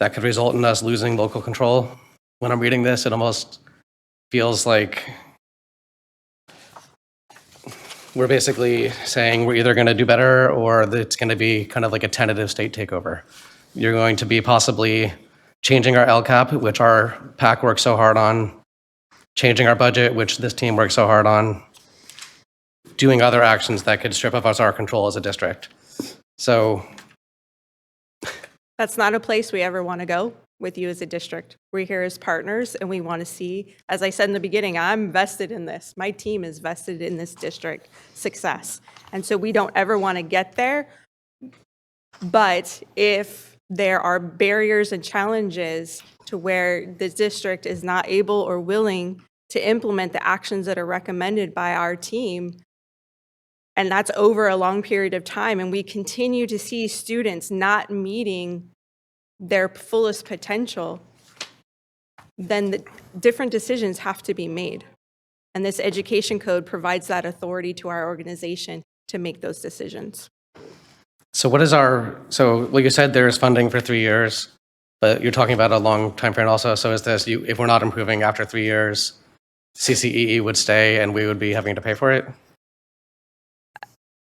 Speaker 9: that could result in us losing local control. When I'm reading this, it almost feels like we're basically saying we're either going to do better or that it's going to be kind of like a tentative state takeover. You're going to be possibly changing our LCAP, which our PAC works so hard on, changing our budget, which this team works so hard on, doing other actions that could strip us our control as a district. So
Speaker 18: That's not a place we ever want to go with you as a district. We're here as partners, and we want to see, as I said in the beginning, I'm vested in this. My team is vested in this district success. And so we don't ever want to get there. But if there are barriers and challenges to where the district is not able or willing to implement the actions that are recommended by our team, and that's over a long period of time, and we continue to see students not meeting their fullest potential, then the different decisions have to be made. And this education code provides that authority to our organization to make those decisions.
Speaker 9: So what is well, you said there's funding for 3 years, but you're talking about a long time frame also. So is this, if we're not improving after 3 years, CCEE would stay and we would be having to pay for it?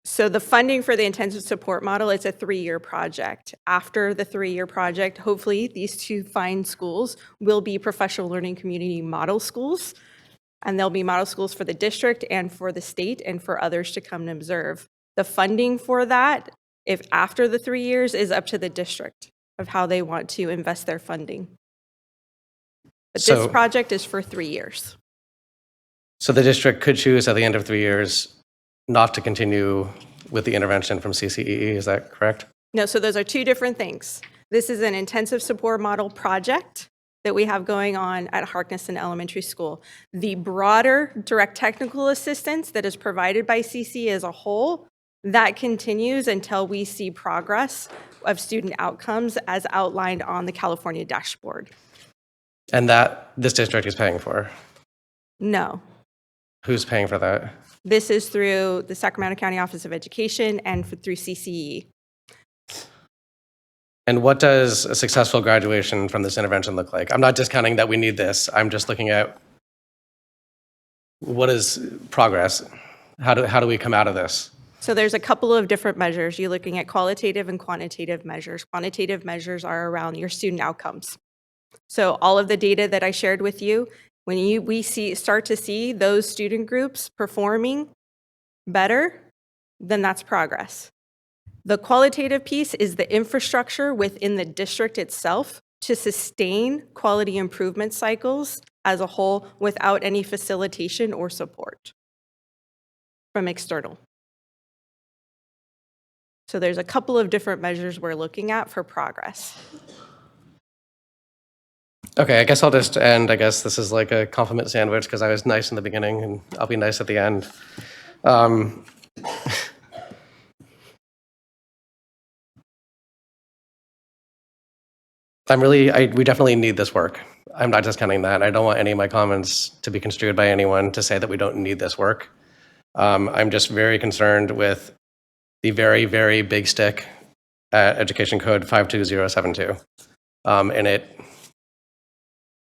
Speaker 18: So the funding for the intensive support model, it's a 3-year project. After the 3-year project, hopefully these 2 fine schools will be professional learning community model schools, and they'll be model schools for the district and for the state and for others to come and observe. The funding for that, if after the 3 years, is up to the district of how they want to invest their funding. But this project is for 3 years.
Speaker 9: So the district could choose at the end of 3 years not to continue with the intervention from CCEE, is that correct?
Speaker 18: No, so those are 2 different things. This is an intensive support model project that we have going on at Harkness Elementary School. The broader direct technical assistance that is provided by CCEE as a whole, that continues until we see progress of student outcomes as outlined on the California dashboard.
Speaker 9: And that this district is paying for?
Speaker 18: No.
Speaker 9: Who's paying for that?
Speaker 18: This is through the Sacramento County Office of Education and through CCEE.
Speaker 9: And what does a successful graduation from this intervention look like? I'm not discounting that we need this. I'm just looking at what is progress? How do we come out of this?
Speaker 18: So there's a couple of different measures. You're looking at qualitative and quantitative measures. Quantitative measures are around your student outcomes. So all of the data that I shared with you, when we start to see those student groups performing better, then that's progress. The qualitative piece is the infrastructure within the district itself to sustain quality improvement cycles as a whole without any facilitation or support from external. So there's a couple of different measures we're looking at for progress.
Speaker 9: Okay, I guess I'll just end. I guess this is like a compliment sandwich because I was nice in the beginning and I'll be nice at the end. We definitely need this work. I'm not discounting that. I don't want any of my comments to be construed by anyone to say that we don't need this work. I'm just very concerned with the very, very big stick at Education Code 52072. And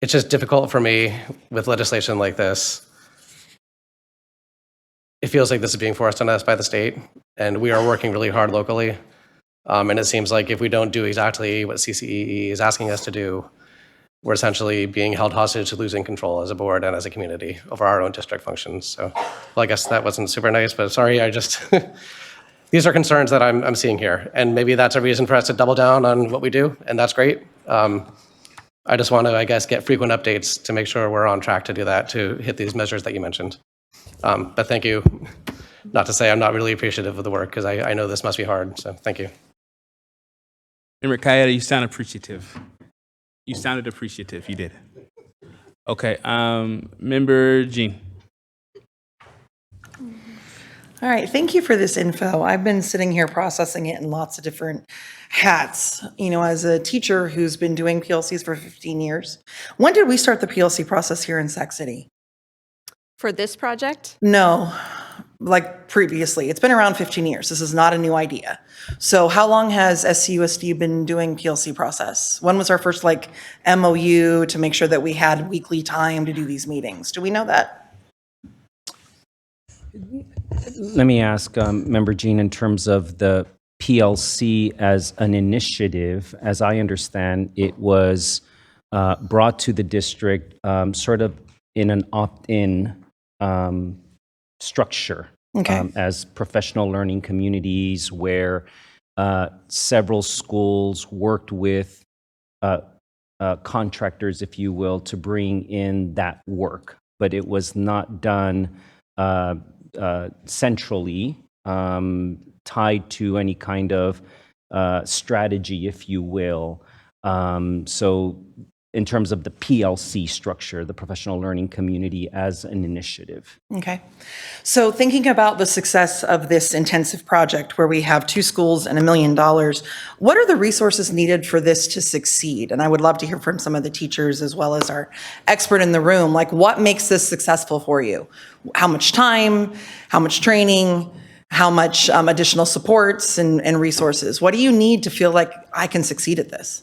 Speaker 9: it's just difficult for me with legislation like this. It feels like this is being forced on us by the state, and we are working really hard locally. And it seems like if we don't do exactly what CCEE is asking us to do, we're essentially being held hostage to losing control as a board and as a community over our own district functions. So, well, I guess that wasn't super nice, but sorry, these are concerns that I'm seeing here. And maybe that's a reason for us to double down on what we do, and that's great. I just want to, I guess, get frequent updates to make sure we're on track to do that, to hit these measures that you mentioned. But thank you. Not to say I'm not really appreciative of the work, because I know this must be hard, so thank you.
Speaker 1: Member Kayeda, you sound appreciative. You sounded appreciative, you did. Okay, Member Jean.
Speaker 10: All right, thank you for this info. I've been sitting here processing it in lots of different hats. You know, as a teacher who's been doing PLCs for 15 years, when did we start the PLC process here in Sac City?
Speaker 18: For this project?
Speaker 10: No, like previously. It's been around 15 years. This is not a new idea. So how long has SCUSD been doing PLC process? When was our first like MOU to make sure that we had weekly time to do these meetings? Do we know that?
Speaker 2: Let me ask Member Jean, in terms of the PLC as an initiative, as I understand, it was brought to the district sort of in an opt-in structure as professional learning communities where several schools worked with contractors, if you will, to bring in that work. But it was not done centrally, tied to any kind of strategy, if you will. So in terms of the PLC structure, the professional learning community as an initiative.
Speaker 10: Okay. So thinking about the success of this intensive project where we have 2 schools and $1 million, what are the resources needed for this to succeed? And I would love to hear from some of the teachers as well as our expert in the room. Like, what makes this successful for you? How much time, how much training, how much additional supports and resources? What do you need to feel like I can succeed at this?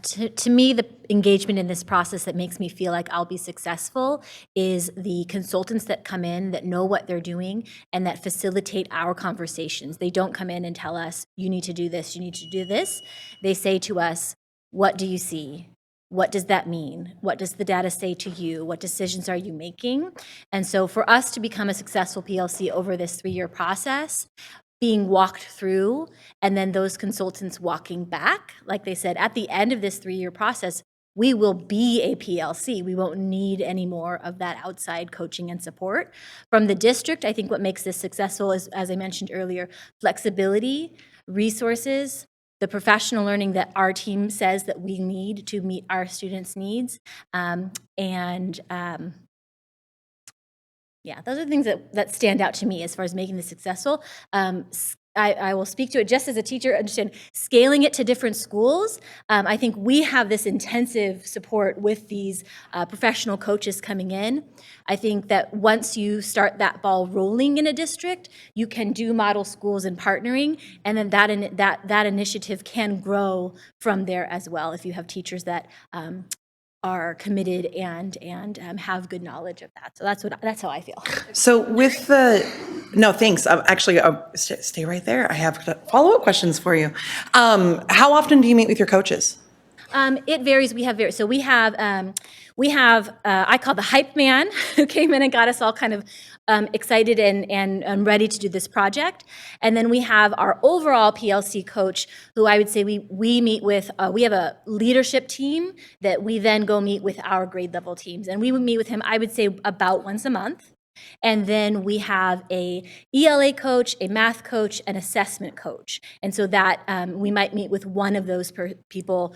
Speaker 21: To me, the engagement in this process that makes me feel like I'll be successful is the consultants that come in that know what they're doing and that facilitate our conversations. They don't come in and tell us, you need to do this, you need to do this. They say to us, what do you see? What does that mean? What does the data say to you? What decisions are you making? And so for us to become a successful PLC over this 3-year process, being walked through, and then those consultants walking back, like they said, at the end of this 3-year process, we will be a PLC. We won't need any more of that outside coaching and support. From the district, I think what makes this successful is, as I mentioned earlier, flexibility, resources, the professional learning that our team says that we need to meet our students' needs, yeah, those are the things that stand out to me as far as making this successful. I will speak to it just as a teacher, understand scaling it to different schools. I think we have this intensive support with these professional coaches coming in. I think that once you start that ball rolling in a district, you can do model schools and partnering, and then that initiative can grow from there as well if you have teachers that are committed and have good knowledge of that. So that's how I feel.
Speaker 10: So with no, thanks. Actually, stay right there. I have follow-up questions for you. How often do you meet with your coaches?
Speaker 21: It varies. So we have I call the hype man who came in and got us all kind of excited and ready to do this project. And then we have our overall PLC coach who I would say we meet with, we have a leadership team that we then go meet with our grade level teams. And we would meet with him, I would say about once a month. And then we have a ELA coach, a math coach, an assessment coach. And so that we might meet with one of those people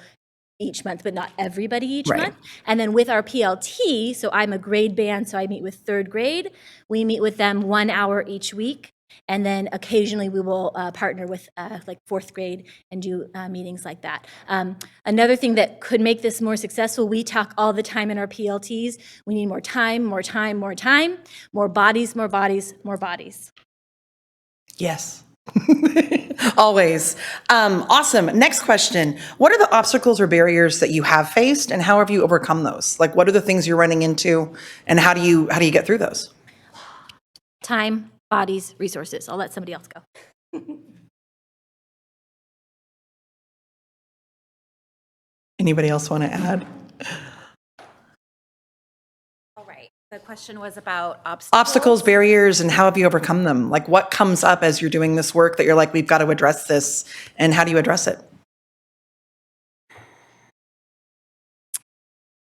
Speaker 21: each month, but not everybody each month. And then with our PLT, so I'm a grade band, so I meet with 3rd grade. We meet with them 1 hour each week. And then occasionally we will partner with like 4th grade and do meetings like that. Another thing that could make this more successful, we talk all the time in our PLTs. We need more time, more time, more time, more bodies, more bodies, more bodies.
Speaker 10: Yes. Always. Awesome. Next question. What are the obstacles or barriers that you have faced and how have you overcome those? Like, what are the things you're running into and how do you get through those?
Speaker 21: Time, bodies, resources. I'll let somebody else go.
Speaker 10: Anybody else want to add?
Speaker 3: All right. The question was about
Speaker 10: Obstacles, barriers, and how have you overcome them? Like, what comes up as you're doing this work that you're like, we've got to address this, and how do you address it?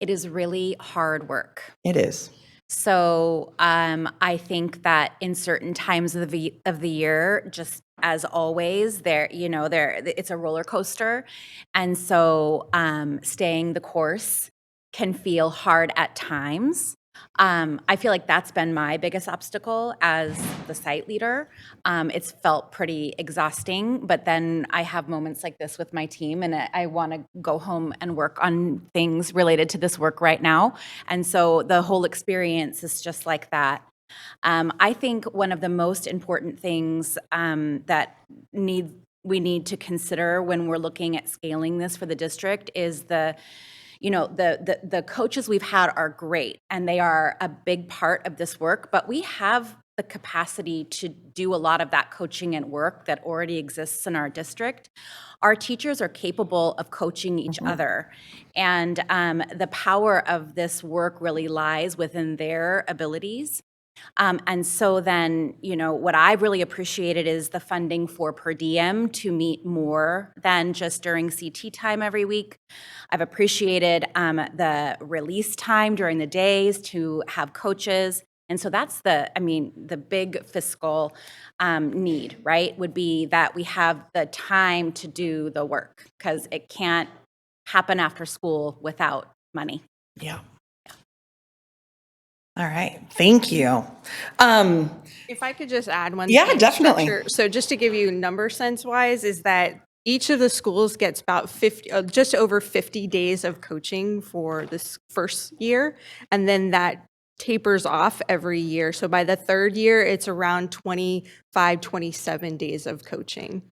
Speaker 3: It is really hard work.
Speaker 10: It is.
Speaker 3: So I think that in certain times of the year, just as always, it's a roller coaster, and so staying the course can feel hard at times. I feel like that's been my biggest obstacle as the site leader. It's felt pretty exhausting, but then I have moments like this with my team, and I want to go home and work on things related to this work right now. And so the whole experience is just like that. I think one of the most important things that we need to consider when we're looking at scaling this for the district is the coaches we've had are great, and they are a big part of this work, but we have the capacity to do a lot of that coaching and work that already exists in our district. Our teachers are capable of coaching each other, and the power of this work really lies within their abilities. And so then, what I've really appreciated is the funding for per diem to meet more than just during CT time every week. I've appreciated the release time during the days to have coaches. And so that's the big fiscal need, right, would be that we have the time to do the work, because it can't happen after school without money.
Speaker 10: Yeah. All right, thank you.
Speaker 18: If I could just add one
Speaker 10: Yeah,
Speaker 18: thing,
Speaker 10: definitely.
Speaker 18: structure. So just to give you number sense wise, is that each of the schools gets about just over 50 days of coaching for this first year, and then that tapers off every year. So by the third year, it's around 25, 27 days of coaching.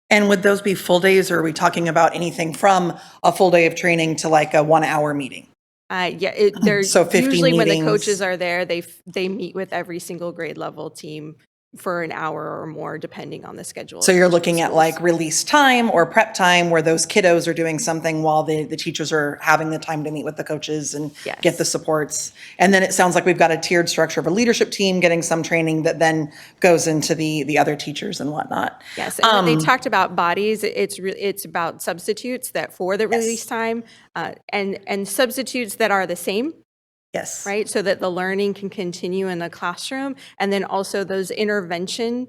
Speaker 10: And would those be full days, or are we talking about anything from a full day of training to like a 1 hour meeting?
Speaker 18: There's
Speaker 10: So 50
Speaker 18: usually when the
Speaker 10: meetings.
Speaker 18: coaches are there, they meet with every single grade level team for an hour or more, depending on the schedule.
Speaker 10: So you're looking at like release time or prep time where those kiddos are doing something while the teachers are having the time to meet with the coaches and get the supports. And then it sounds like we've got a tiered structure of a leadership team getting some training that then goes into the other teachers and whatnot.
Speaker 18: Yes, and when they talked about bodies, it's about substitutes that for the release time, and substitutes that are the same.
Speaker 10: Yes.
Speaker 18: Right, so that the learning can continue in the classroom, and then also those intervention,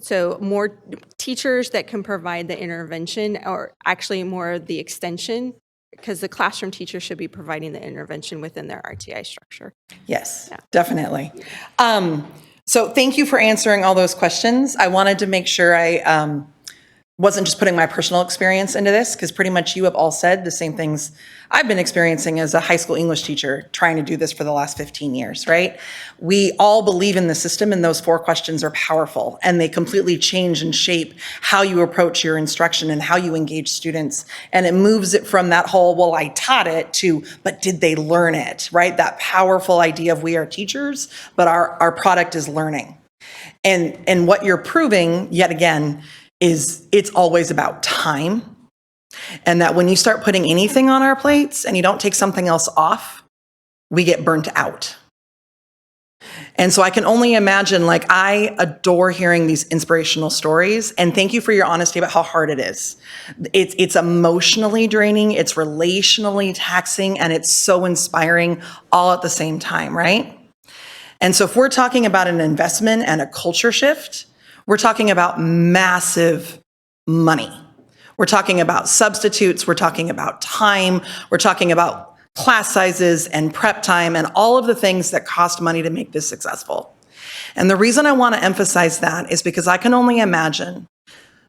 Speaker 18: so more teachers that can provide the intervention, or actually more of the extension, because the classroom teacher should be providing the intervention within their RTI structure.
Speaker 10: Yes, definitely. So thank you for answering all those questions. I wanted to make sure I wasn't just putting my personal experience into this, because pretty much you have all said the same things I've been experiencing as a high school English teacher trying to do this for the last 15 years, right? We all believe in the system, and those 4 questions are powerful, and they completely change and shape how you approach your instruction and how you engage students. And it moves it from that whole, well, I taught it, to, but did they learn it, right? That powerful idea of we are teachers, but our product is learning. And what you're proving, yet again, is it's always about time. And that when you start putting anything on our plates and you don't take something else off, we get burnt out. And so I can only imagine, like, I adore hearing these inspirational stories, and thank you for your honesty about how hard it is. It's emotionally draining, it's relationally taxing, and it's so inspiring all at the same time, right? And so if we're talking about an investment and a culture shift, we're talking about massive money. We're talking about substitutes, we're talking about time, we're talking about class sizes and prep time and all of the things that cost money to make this successful. And the reason I want to emphasize that is because I can only imagine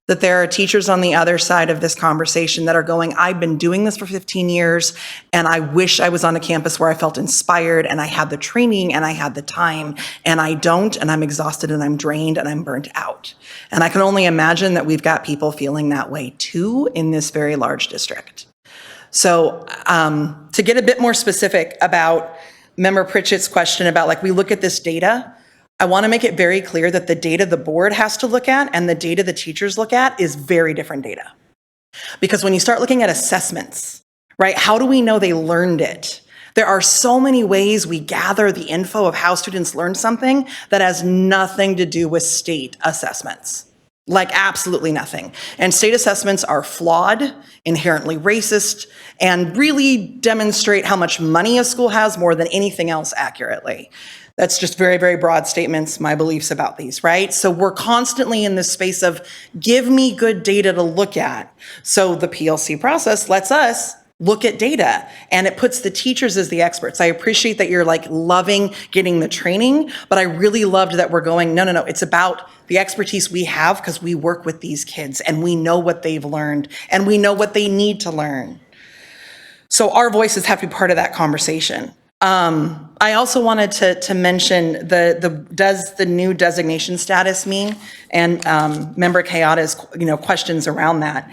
Speaker 10: that there are teachers on the other side of this conversation that are going, I've been doing this for 15 years, and I wish I was on a campus where I felt inspired and I had the training and I had the time, and I don't, and I'm exhausted and I'm drained and I'm burnt out. And I can only imagine that we've got people feeling that way too in this very large district. So to get a bit more specific about Member Pritchett's question about, like, we look at this data, I want to make it very clear that the data the board has to look at and the data the teachers look at is very different data. Because when you start looking at assessments, right, how do we know they learned it? There are so many ways we gather the info of how students learn something that has nothing to do with state assessments. Like, absolutely nothing. And state assessments are flawed, inherently racist, and really demonstrate how much money a school has more than anything else accurately. That's just very, very broad statements, my beliefs about these, right? So we're constantly in this space of give me good data to look at. So the PLC process lets us look at data, and it puts the teachers as the experts. I appreciate that you're like loving getting the training, but I really loved that we're going, no, it's about the expertise we have because we work with these kids and we know what they've learned and we know what they need to learn. So our voices have to be part of that conversation. I also wanted to mention does the new designation status mean? And Member Kayada's questions around that.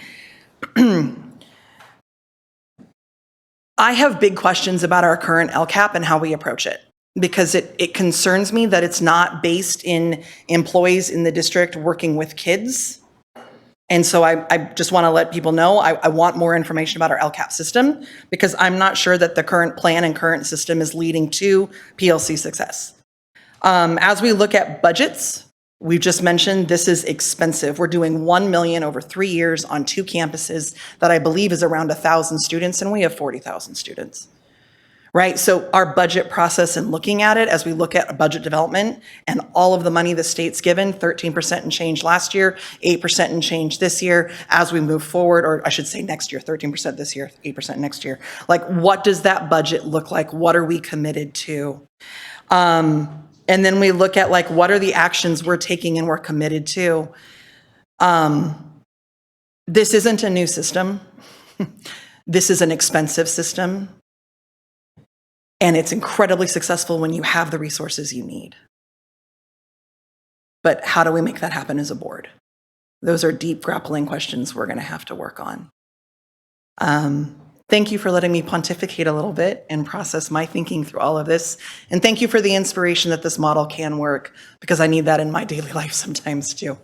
Speaker 10: I have big questions about our current LCAP and how we approach it, because it concerns me that it's not based in employees in the district working with kids. And so I just want to let people know I want more information about our LCAP system, because I'm not sure that the current plan and current system is leading to PLC success. As we look at budgets, we've just mentioned this is expensive. We're doing $1 million over 3 years on 2 campuses that I believe is around 1,000 students, and we have 40,000 students. Right? So our budget process and looking at it as we look at budget development and all of the money the state's given, 13% and change last year, 8% and change this year, as we move forward, or I should say next year, 13% this year, 8% next year. Like, what does that budget look like? What are we committed to? And then we look at like, what are the actions we're taking and we're committed to? This isn't a new system. This is an expensive system. And it's incredibly successful when you have the resources you need. But how do we make that happen as a board? Those are deep grappling questions we're going to have to work on. Thank you for letting me pontificate a little bit and process my thinking through all of this. And thank you for the inspiration that this model can work, because I need that in my daily life sometimes too.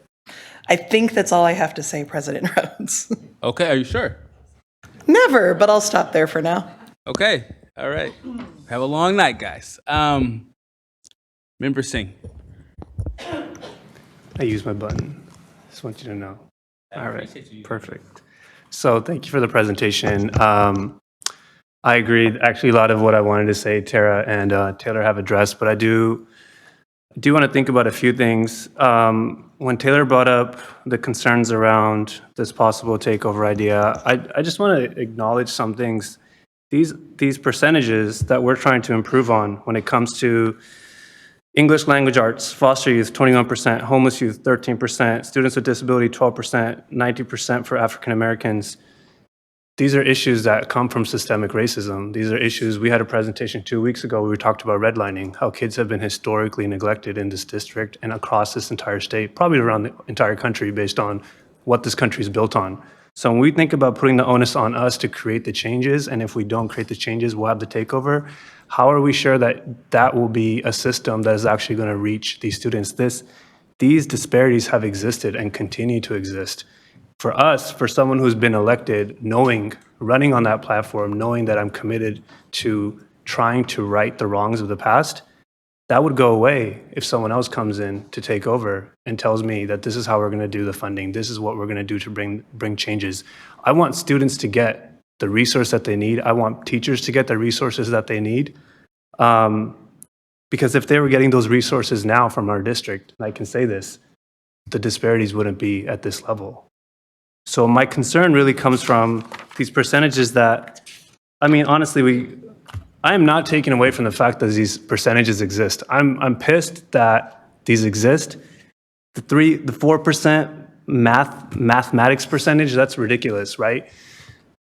Speaker 10: I think that's all I have to say, President Rhodes.
Speaker 1: Okay, are you sure?
Speaker 10: Never, but I'll stop there for now.
Speaker 1: Okay, all right. Have a long night, guys. Member Singh.
Speaker 12: I use my button. Just want you to know. All right, perfect. So thank you for the presentation. I agree. Actually, a lot of what I wanted to say, Tara and Taylor have addressed, but I do want to think about a few things. When Taylor brought up the concerns around this possible takeover idea, I just want to acknowledge some things. These percentages that we're trying to improve on when it comes to English language arts, foster youth, 21%, homeless youth, 13%, students with disability, 12%, 90% for African Americans. These are issues that come from systemic racism. These are issues, we had a presentation 2 weeks ago where we talked about redlining, how kids have been historically neglected in this district and across this entire state, probably around the entire country based on what this country is built on. So when we think about putting the onus on us to create the changes, and if we don't create the changes, we'll have the takeover, how are we sure that that will be a system that is actually going to reach these students? These disparities have existed and continue to exist. For us, for someone who's been elected, running on that platform, knowing that I'm committed to trying to right the wrongs of the past, that would go away if someone else comes in to take over and tells me that this is how we're going to do the funding, this is what we're going to do to bring changes. I want students to get the resource that they need. I want teachers to get the resources that they need. Because if they were getting those resources now from our district, and I can say this, the disparities wouldn't be at this level. So my concern really comes from these percentages that, I mean, honestly, I am not taking away from the fact that these percentages exist. I'm pissed that these exist. The 4% mathematics percentage, that's ridiculous, right?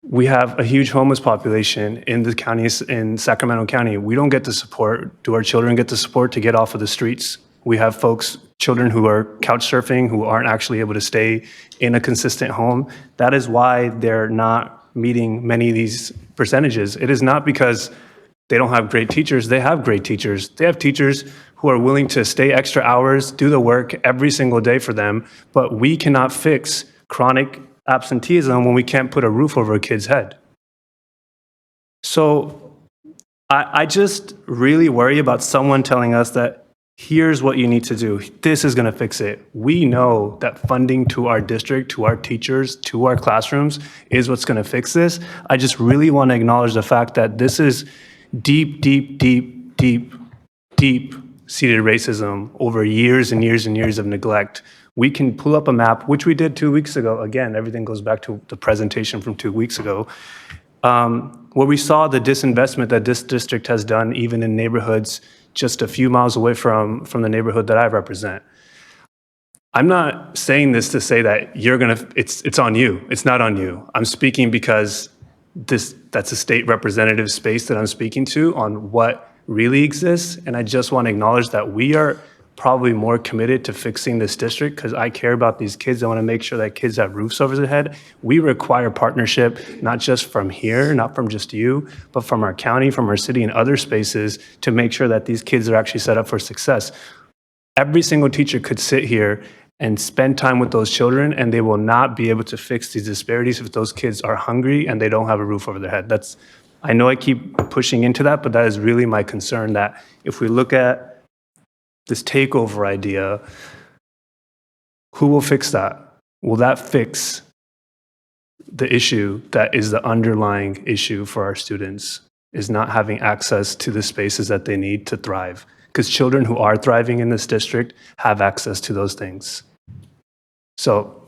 Speaker 12: We have a huge homeless population in the counties, in Sacramento County. We don't get the support. Do our children get the support to get off of the streets? We have children who are couch surfing, who aren't actually able to stay in a consistent home. That is why they're not meeting many of these percentages. It is not because they don't have great teachers. They have great teachers. They have teachers who are willing to stay extra hours, do the work every single day for them, but we cannot fix chronic absenteeism when we can't put a roof over a kid's head. So I just really worry about someone telling us that here's what you need to do. This is going to fix it. We know that funding to our district, to our teachers, to our classrooms is what's going to fix this. I just really want to acknowledge the fact that this is deep seated racism over years and years and years of neglect. We can pull up a map, which we did 2 weeks ago. Again, everything goes back to the presentation from 2 weeks ago. Where we saw the disinvestment that this district has done, even in neighborhoods just a few miles away from the neighborhood that I represent. I'm not saying this to say that it's on you. It's not on you. I'm speaking because that's a state representative space that I'm speaking to on what really exists. And I just want to acknowledge that we are probably more committed to fixing this district because I care about these kids. I want to make sure that kids have roofs over their head. We require partnership, not just from here, not from just you, but from our county, from our city, and other spaces to make sure that these kids are actually set up for success. Every single teacher could sit here and spend time with those children, and they will not be able to fix these disparities if those kids are hungry and they don't have a roof over their head. I know I keep pushing into that, but that is really my concern, that if we look at this takeover idea, who will fix that? Will that fix the issue that is the underlying issue for our students, is not having access to the spaces that they need to thrive? Because children who are thriving in this district have access to those things. So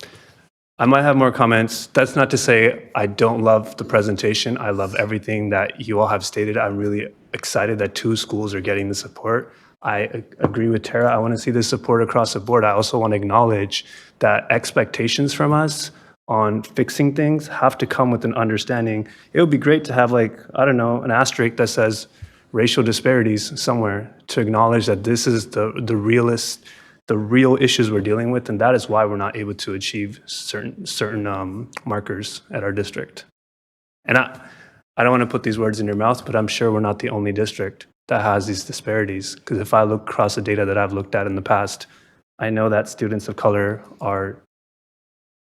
Speaker 12: I might have more comments. That's not to say I don't love the presentation. I love everything that you all have stated. I'm really excited that 2 schools are getting the support. I agree with Tara. I want to see this support across the board. I also want to acknowledge that expectations from us on fixing things have to come with an understanding. It would be great to have, like, I don't know, an asterisk that says racial disparities somewhere to acknowledge that this is the real issues we're dealing with, and that is why we're not able to achieve certain markers at our district. And I don't want to put these words in your mouth, but I'm sure we're not the only district that has these disparities. Because if I look across the data that I've looked at in the past, I know that students of color are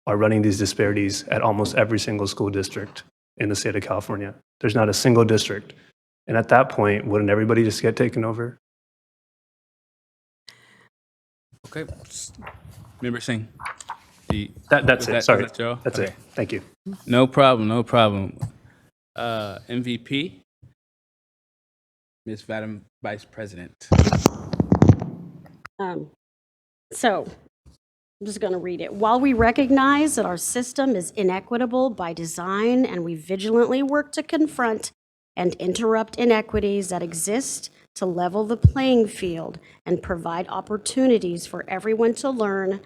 Speaker 12: running these disparities at almost every single school district in the state of California. There's not a single district. And at that point, wouldn't everybody just get taken over?
Speaker 1: Okay. Member Singh.
Speaker 12: That's it. Sorry.
Speaker 1: Joe?
Speaker 12: That's it. Thank you.
Speaker 1: No problem. No problem. MVP, Ms. Madam Vice President.
Speaker 13: So, I'm just going to read it. While we recognize that our system is inequitable by design and we vigilantly work to confront and interrupt inequities that exist to level the playing field and provide opportunities for everyone to learn,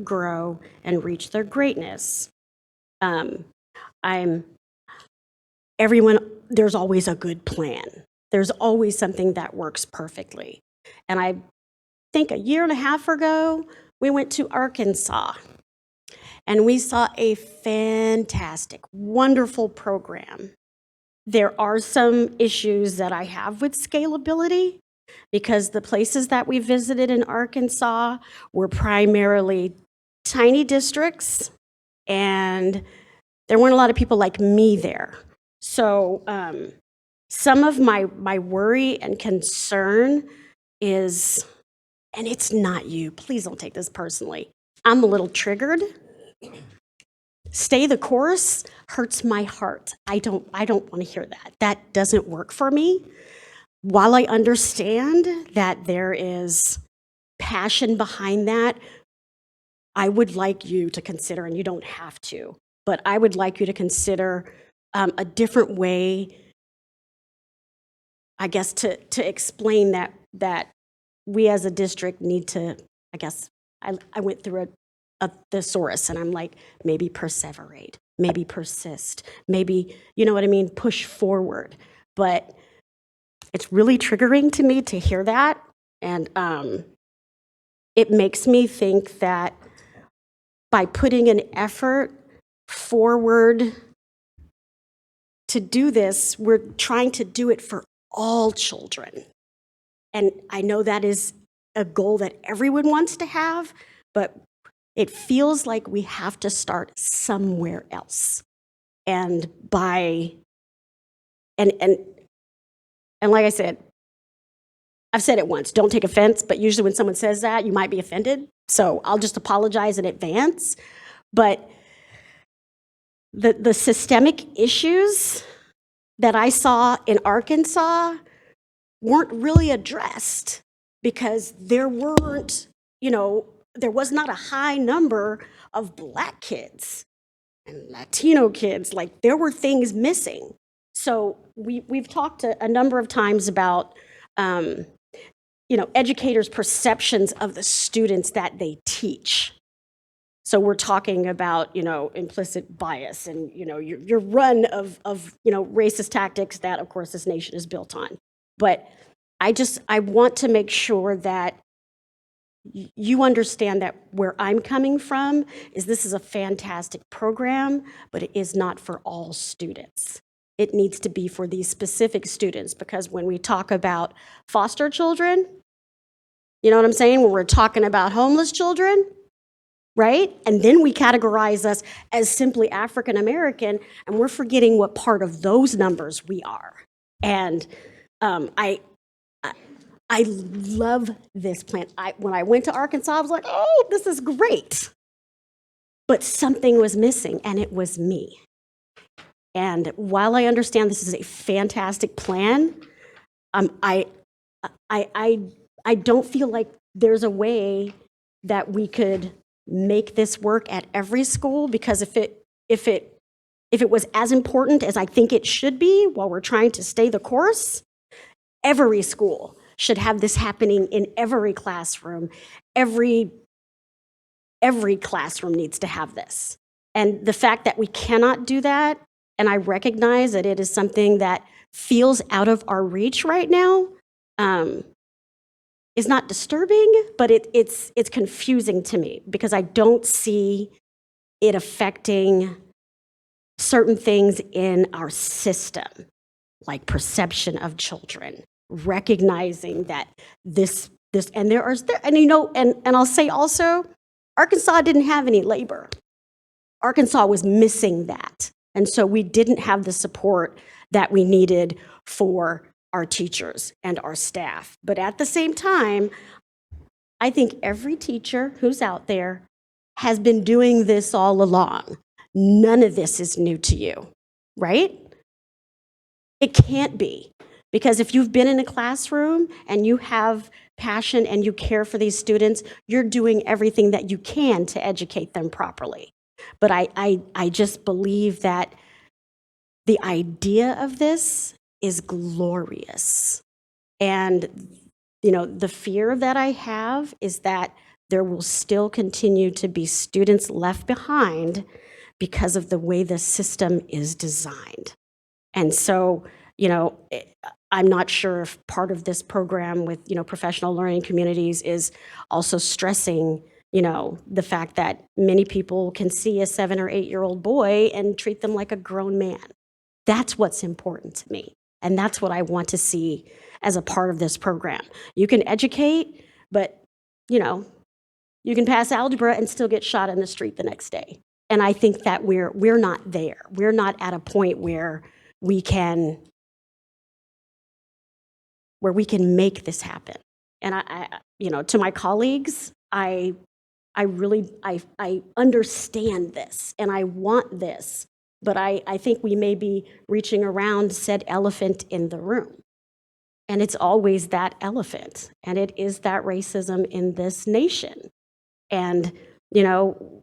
Speaker 13: grow, and reach their greatness. There's always a good plan. There's always something that works perfectly. And I think a year and a half ago, we went to Arkansas and we saw a fantastic, wonderful program. There are some issues that I have with scalability because the places that we visited in Arkansas were primarily tiny districts and there weren't a lot of people like me there. So some of my worry and concern is, and it's not you, please don't take this personally, I'm a little triggered. Stay the course hurts my heart. I don't want to hear that. That doesn't work for me. While I understand that there is passion behind that, I would like you to consider, and you don't have to, but I would like you to consider a different way, I guess, to explain that we as a district need to, I guess, I went through a thesaurus and I'm like, maybe perseverate, maybe persist, maybe, you know what I mean, push forward. But it's really triggering to me to hear that. And it makes me think that by putting an effort forward to do this, we're trying to do it for all children. And I know that is a goal that everyone wants to have, but it feels like we have to start somewhere else. And like I said, I've said it once, don't take offense, but usually when someone says that, you might be offended. So I'll just apologize in advance. But the systemic issues that I saw in Arkansas weren't really addressed because there weren't, there was not a high number of Black kids and Latino kids. Like, there were things missing. So we've talked a number of times about, educators' perceptions of the students that they teach. So we're talking about, implicit bias and, your run of racist tactics that, of course, this nation is built on. But I want to make sure that you understand that where I'm coming from is this is a fantastic program, but it is not for all students. It needs to be for these specific students, because when we talk about foster children, you know what I'm saying? When we're talking about homeless children, right? And then we categorize us as simply African American, and we're forgetting what part of those numbers we are. And I love this plan. When I went to Arkansas, I was like, oh, this is great. But something was missing, and it was me. And while I understand this is a fantastic plan, I don't feel like there's a way that we could make this work at every school, because if it was as important as I think it should be while we're trying to stay the course, every school should have this happening in every classroom. Every classroom needs to have this. And the fact that we cannot do that, and I recognize that it is something that feels out of our reach right now, is not disturbing, but it's confusing to me, because I don't see it affecting certain things in our system, like perception of children, recognizing that this and and I'll say also, Arkansas didn't have any labor. Arkansas was missing that. And so we didn't have the support that we needed for our teachers and our staff. But at the same time, I think every teacher who's out there has been doing this all along. None of this is new to you, right? It can't be. Because if you've been in a classroom and you have passion and you care for these students, you're doing everything that you can to educate them properly. But I just believe that the idea of this is glorious. And, the fear that I have is that there will still continue to be students left behind because of the way the system is designed. And so, I'm not sure if part of this program with, professional learning communities is also stressing, the fact that many people can see a 7 or 8 year old boy and treat them like a grown man. That's what's important to me. And that's what I want to see as a part of this program. You can educate, but, you can pass algebra and still get shot in the street the next day. And I think that we're not there. We're not at a point where we can make this happen. And I to my colleagues, I understand this and I want this, but I think we may be reaching around said elephant in the room. And it's always that elephant, and it is that racism in this nation. And, and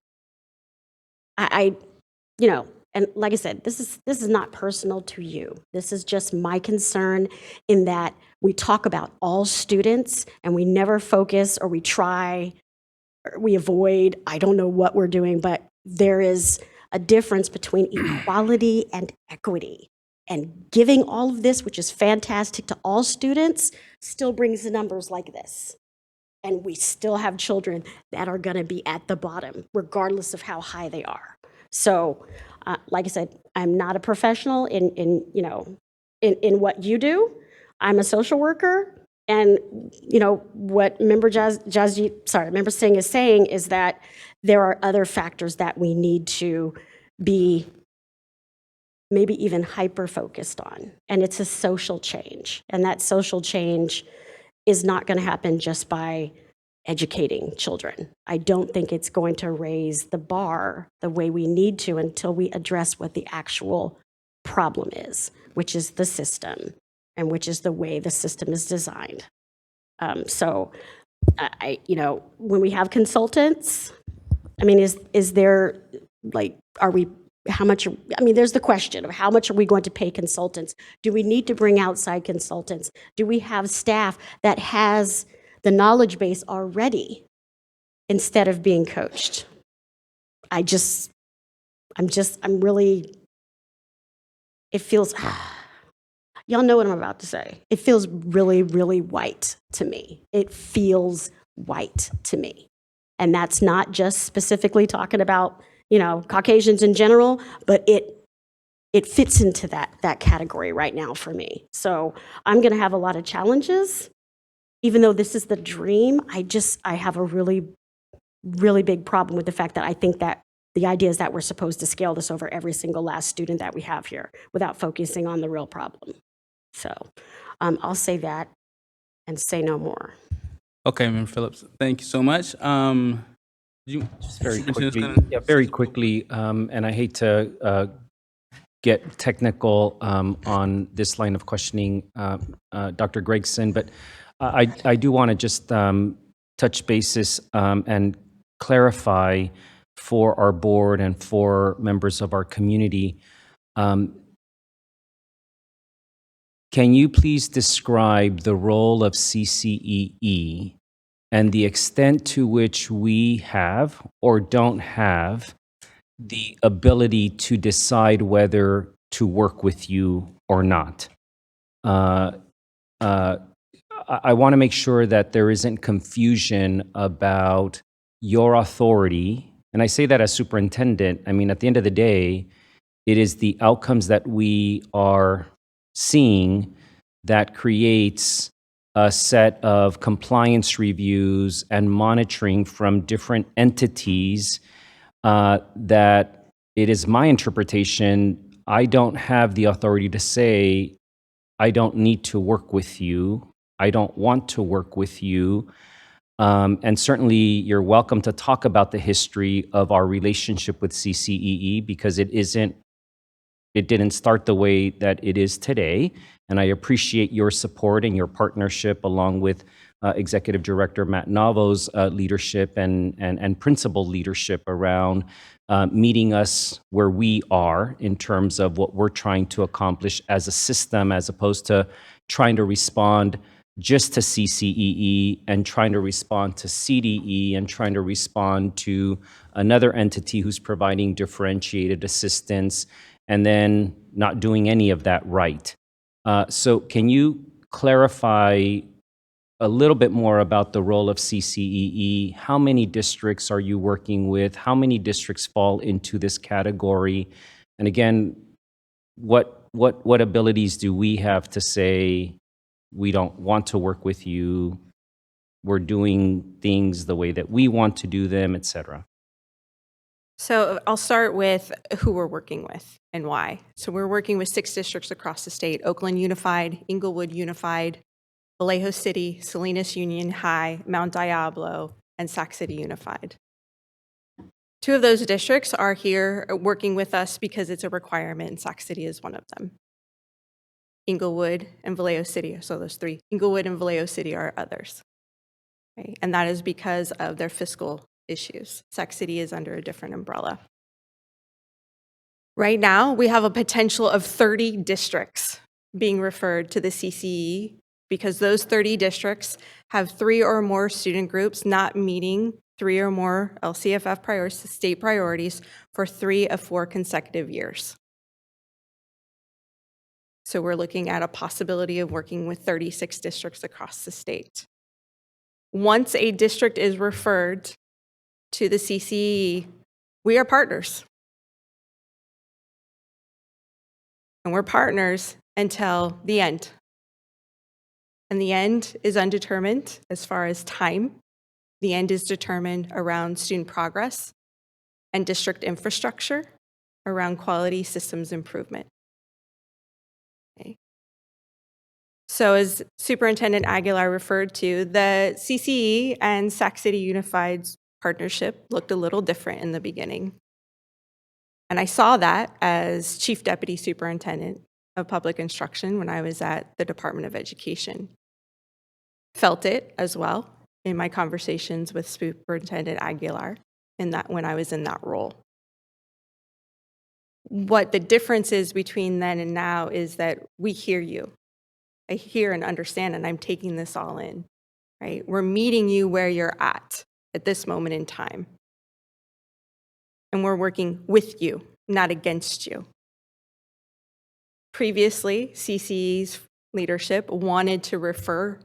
Speaker 13: like I said, this is not personal to you. This is just my concern in that we talk about all students and we never focus, or we try, or we avoid, I don't know what we're doing, but there is a difference between equality and equity. And giving all of this, which is fantastic, to all students, still brings the numbers like this. And we still have children that are going to be at the bottom, regardless of how high they are. So, like I said, I'm not a professional in what you do. I'm a social worker, and what Member Singh is saying is that there are other factors that we need to be maybe even hyper-focused on, and it's a social change. And that social change is not going to happen just by educating children. I don't think it's going to raise the bar the way we need to until we address what the actual problem is, which is the system, and which is the way the system is designed. So, when we have consultants, I mean, is there, like, are we how much, I mean, there's the question of how much are we going to pay consultants? Do we need to bring outside consultants? Do we have staff that has the knowledge base already instead of being coached? I'm really, it feels, y'all know what I'm about to say. It feels really, really white to me. It feels white to me. And that's not just specifically talking about, Caucasians in general, but it fits into that category right now for me. So I'm going to have a lot of challenges. Even though this is the dream, I have a really, really big problem with the fact that I think that the idea is that we're supposed to scale this over every single last student that we have here without focusing on the real problem. So I'll say that and say no more.
Speaker 1: Okay, Member Phillips, thank you so much.
Speaker 2: Just very quickly, and I hate to get technical on this line of questioning, Dr. Gregson, but I do want to just touch bases and clarify for our board and for members of our community. Can you please describe the role of CCEE and the extent to which we have or don't have the ability to decide whether to work with you or not? I want to make sure that there isn't confusion about your authority. And I say that as superintendent. I mean, at the end of the day, it is the outcomes that we are seeing that creates a set of compliance reviews and monitoring from different entities that it is my interpretation, I don't have the authority to say, I don't need to work with you. I don't want to work with you. And certainly you're welcome to talk about the history of our relationship with CCEE because it didn't start the way that it is today. And I appreciate your support and your partnership along with Executive Director Matt Navo's leadership and principal leadership around meeting us where we are in terms of what we're trying to accomplish as a system, as opposed to trying to respond just to CCEE and trying to respond to CDE and trying to respond to another entity who's providing differentiated assistance and then not doing any of that right. So can you clarify a little bit more about the role of CCEE? How many districts are you working with? How many districts fall into this category? And again, what abilities do we have to say, we don't want to work with you, we're doing things the way that we want to do them, et cetera?
Speaker 18: So I'll start with who we're working with and why. So we're working with 6 districts across the state: Oakland Unified, Inglewood Unified, Vallejo City, Salinas Union High, Mount Diablo, and Sac City Unified. 2 of those districts are here working with us because it's a requirement, and Sac City is one of them. Inglewood and Vallejo City, so those 3. Inglewood and Vallejo City are others. Okay? And that is because of their fiscal issues. Sac City is under a different umbrella. Right now, we have a potential of 30 districts being referred to the CCE because those 30 districts have 3 or more student groups not meeting 3 or more LCFF priorities, state priorities, for 3 of 4 consecutive years. So we're looking at a possibility of working with 36 districts across the state. Once a district is referred to the CCE, we are partners. And we're partners until the end. And the end is undetermined as far as time. The end is determined around student progress and district infrastructure around quality systems improvement. Okay. So as Superintendent Aguilar referred to, the CCE and Sac City Unified's partnership looked a little different in the beginning. And I saw that as Chief Deputy Superintendent of Public Instruction when I was at the Department of Education. Felt it as well in my conversations with Superintendent Aguilar when I was in that role. What the difference is between then and now is that we hear you. I hear and understand, and I'm taking this all in, right? We're meeting you where you're at this moment in time. And we're working with you, not against you. Previously, CCE's leadership wanted to refer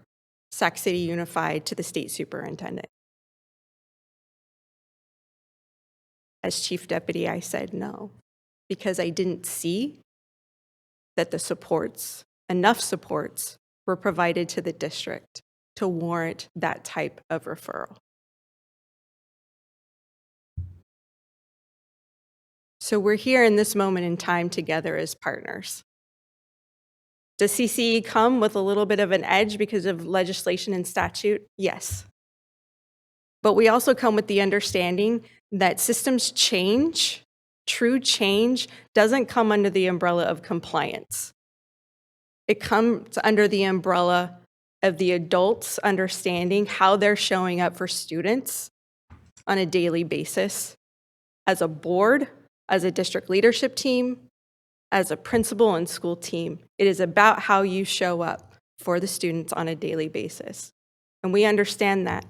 Speaker 18: Sac City Unified to the state superintendent. As chief deputy, I said no, because I didn't see that the supports, enough supports, were provided to the district to warrant that type of referral. So we're here in this moment in time together as partners. Does CCE come with a little bit of an edge because of legislation and statute? Yes. But we also come with the understanding that systems change, true change, doesn't come under the umbrella of compliance. It comes under the umbrella of the adults understanding how they're showing up for students on a daily basis, as a board, as a district leadership team, as a principal and school team. It is about how you show up for the students on a daily basis. And we understand that.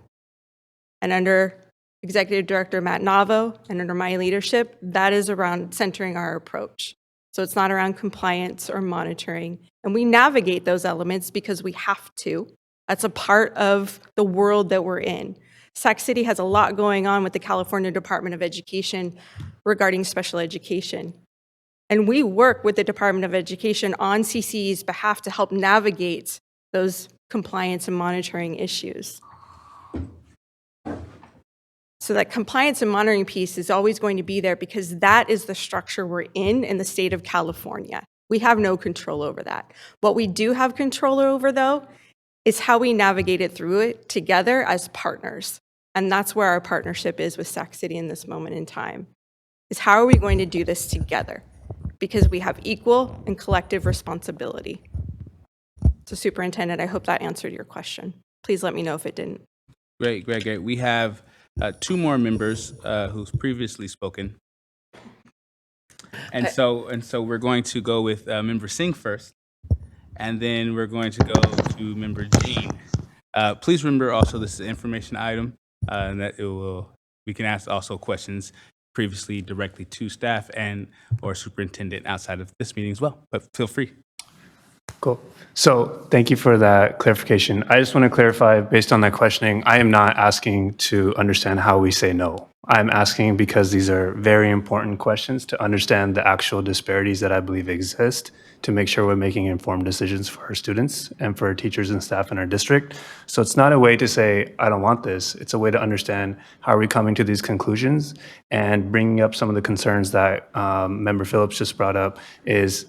Speaker 18: And under Executive Director Matt Navo and under my leadership, that is around centering our approach. So it's not around compliance or monitoring. And we navigate those elements because we have to. That's a part of the world that we're in. Sac City has a lot going on with the California Department of Education regarding special education. And we work with the Department of Education on CCE's behalf to help navigate those compliance and monitoring issues. So that compliance and monitoring piece is always going to be there because that is the structure we're in the state of California. We have no control over that. What we do have control over, though, is how we navigate it through it together as partners. And that's where our partnership is with Sac City in this moment in time, is how are we going to do this together? Because we have equal and collective responsibility. So Superintendent, I hope that answered your question. Please let me know if it didn't.
Speaker 1: Great. We have two more members who's previously spoken. And so we're going to go with Member Singh first, and then we're going to go to Member Jean. Please remember also this is an information item, and that we can ask also questions previously directly to staff and or superintendent outside of this meeting as well, but feel free.
Speaker 12: Cool. So thank you for that clarification. I just want to clarify, based on that questioning, I am not asking to understand how we say no. I'm asking because these are very important questions to understand the actual disparities that I believe exist to make sure we're making informed decisions for our students and for our teachers and staff in our district. So it's not a way to say, I don't want this. It's a way to understand how are we coming to these conclusions and bringing up some of the concerns that Member Phillips just brought up is,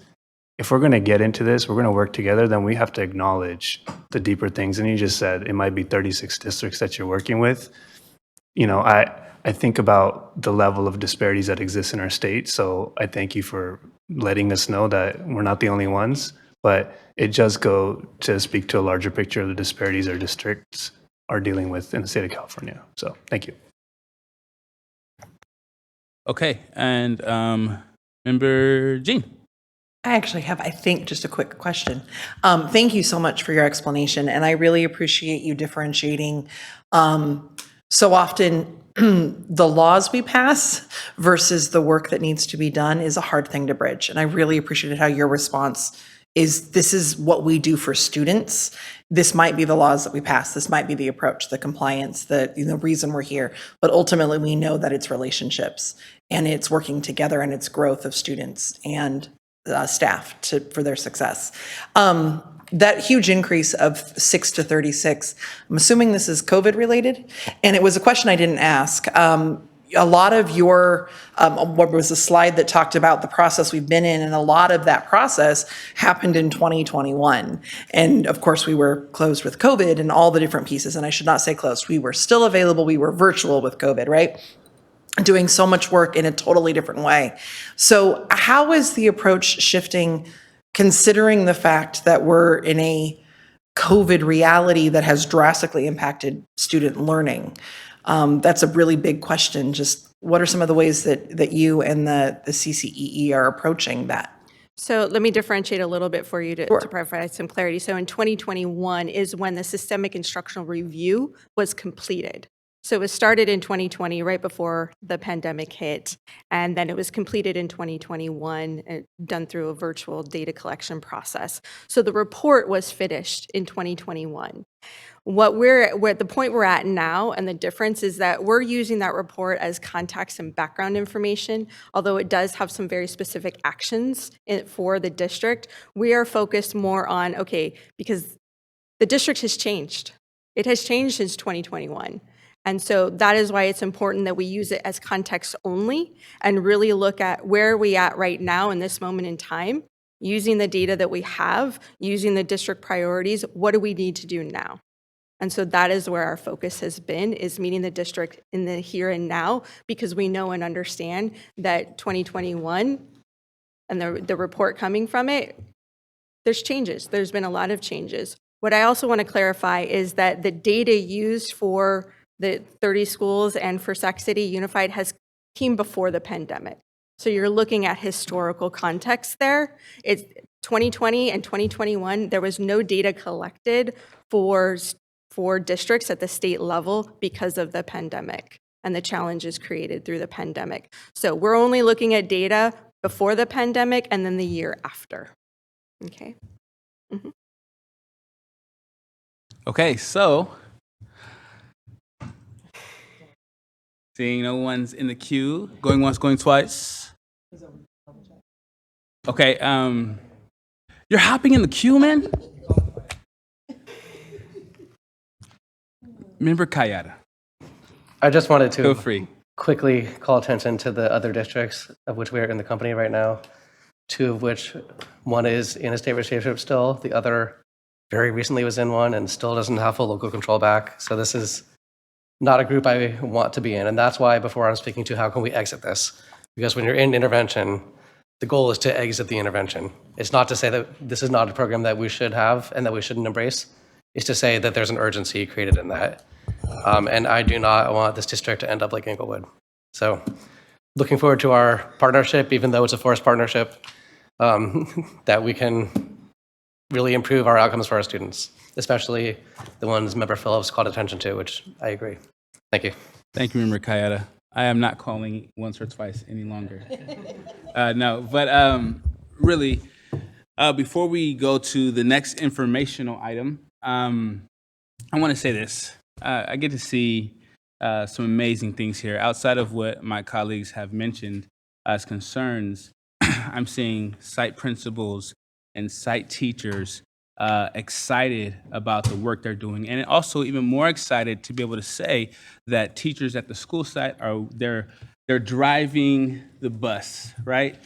Speaker 12: if we're going to get into this, we're going to work together, then we have to acknowledge the deeper things. And you just said it might be 36 districts that you're working with. You know, I think about the level of disparities that exist in our state. So I thank you for letting us know that we're not the only ones, but it does go to speak to a larger picture of the disparities our districts are dealing with in the state of California. So thank you.
Speaker 1: Okay, and Member Jean.
Speaker 10: I actually have, I think, just a quick question. Thank you so much for your explanation, and I really appreciate you differentiating so often the laws we pass versus the work that needs to be done is a hard thing to bridge. And I really appreciated how your response is, this is what we do for students. This might be the laws that we pass. This might be the approach, the compliance, the reason we're here. But ultimately, we know that it's relationships and it's working together and it's growth of students and staff for their success. That huge increase of 6 to 36, I'm assuming this is COVID related, and it was a question I didn't ask. A lot of your, what was a slide that talked about the process we've been in, and a lot of that process happened in 2021. And of course, we were closed with COVID and all the different pieces, and I should not say closed. We were still available. We were virtual with COVID, right? Doing so much work in a totally different way. So how is the approach shifting, considering the fact that we're in a COVID reality that has drastically impacted student learning? That's a really big question, just what are some of the ways that you and the CCEE are approaching that?
Speaker 18: So let me differentiate a little bit for you to provide some clarity. So in 2021 is when the systemic instructional review was completed. So it was started in 2020, right before the pandemic hit, and then it was completed in 2021, done through a virtual data collection process. So the report was finished in 2021. We're at the point we're at now, and the difference is that we're using that report as context and background information, although it does have some very specific actions for the district. We are focused more on, okay, because the district has changed. It has changed since 2021. And so that is why it's important that we use it as context only and really look at where are we at right now in this moment in time, using the data that we have, using the district priorities, what do we need to do now? And so that is where our focus has been, is meeting the district in the here and now, because we know and understand that 2021 and the report coming from it, there's changes. There's been a lot of changes. What I also want to clarify is that the data used for the 30 schools and for Sac City Unified came before the pandemic. So you're looking at historical context there. It's 2020 and 2021, there was no data collected for districts at the state level because of the pandemic and the challenges created through the pandemic. So we're only looking at data before the pandemic and then the year after. Okay. Mm-hmm.
Speaker 1: Okay, so seeing no one's in the queue, going once, going twice. Okay, you're hopping in the queue, man? Member Kayada.
Speaker 9: I just wanted to
Speaker 1: Feel free.
Speaker 9: quickly call attention to the other districts of which we are in the company right now, two of which, one is in a state receivership still, the other very recently was in one and still doesn't have full local control back. So this is not a group I want to be in. And that's why before I'm speaking to how can we exit this? Because when you're in intervention, the goal is to exit the intervention. It's not to say that this is not a program that we should have and that we shouldn't embrace. It's to say that there's an urgency created in that. And I do not want this district to end up like Inglewood. So looking forward to our partnership, even though it's a forced partnership, that we can really improve our outcomes for our students, especially the ones Member Phillips called attention to, which I agree. Thank you.
Speaker 1: Thank you, Member Kayada. I am not calling once or twice any longer. No, but really, before we go to the next informational item, I want to say this. I get to see some amazing things here. Outside of what my colleagues have mentioned as concerns, I'm seeing site principals and site teachers excited about the work they're doing, and also even more excited to be able to say that teachers at the school site they're driving the bus, right?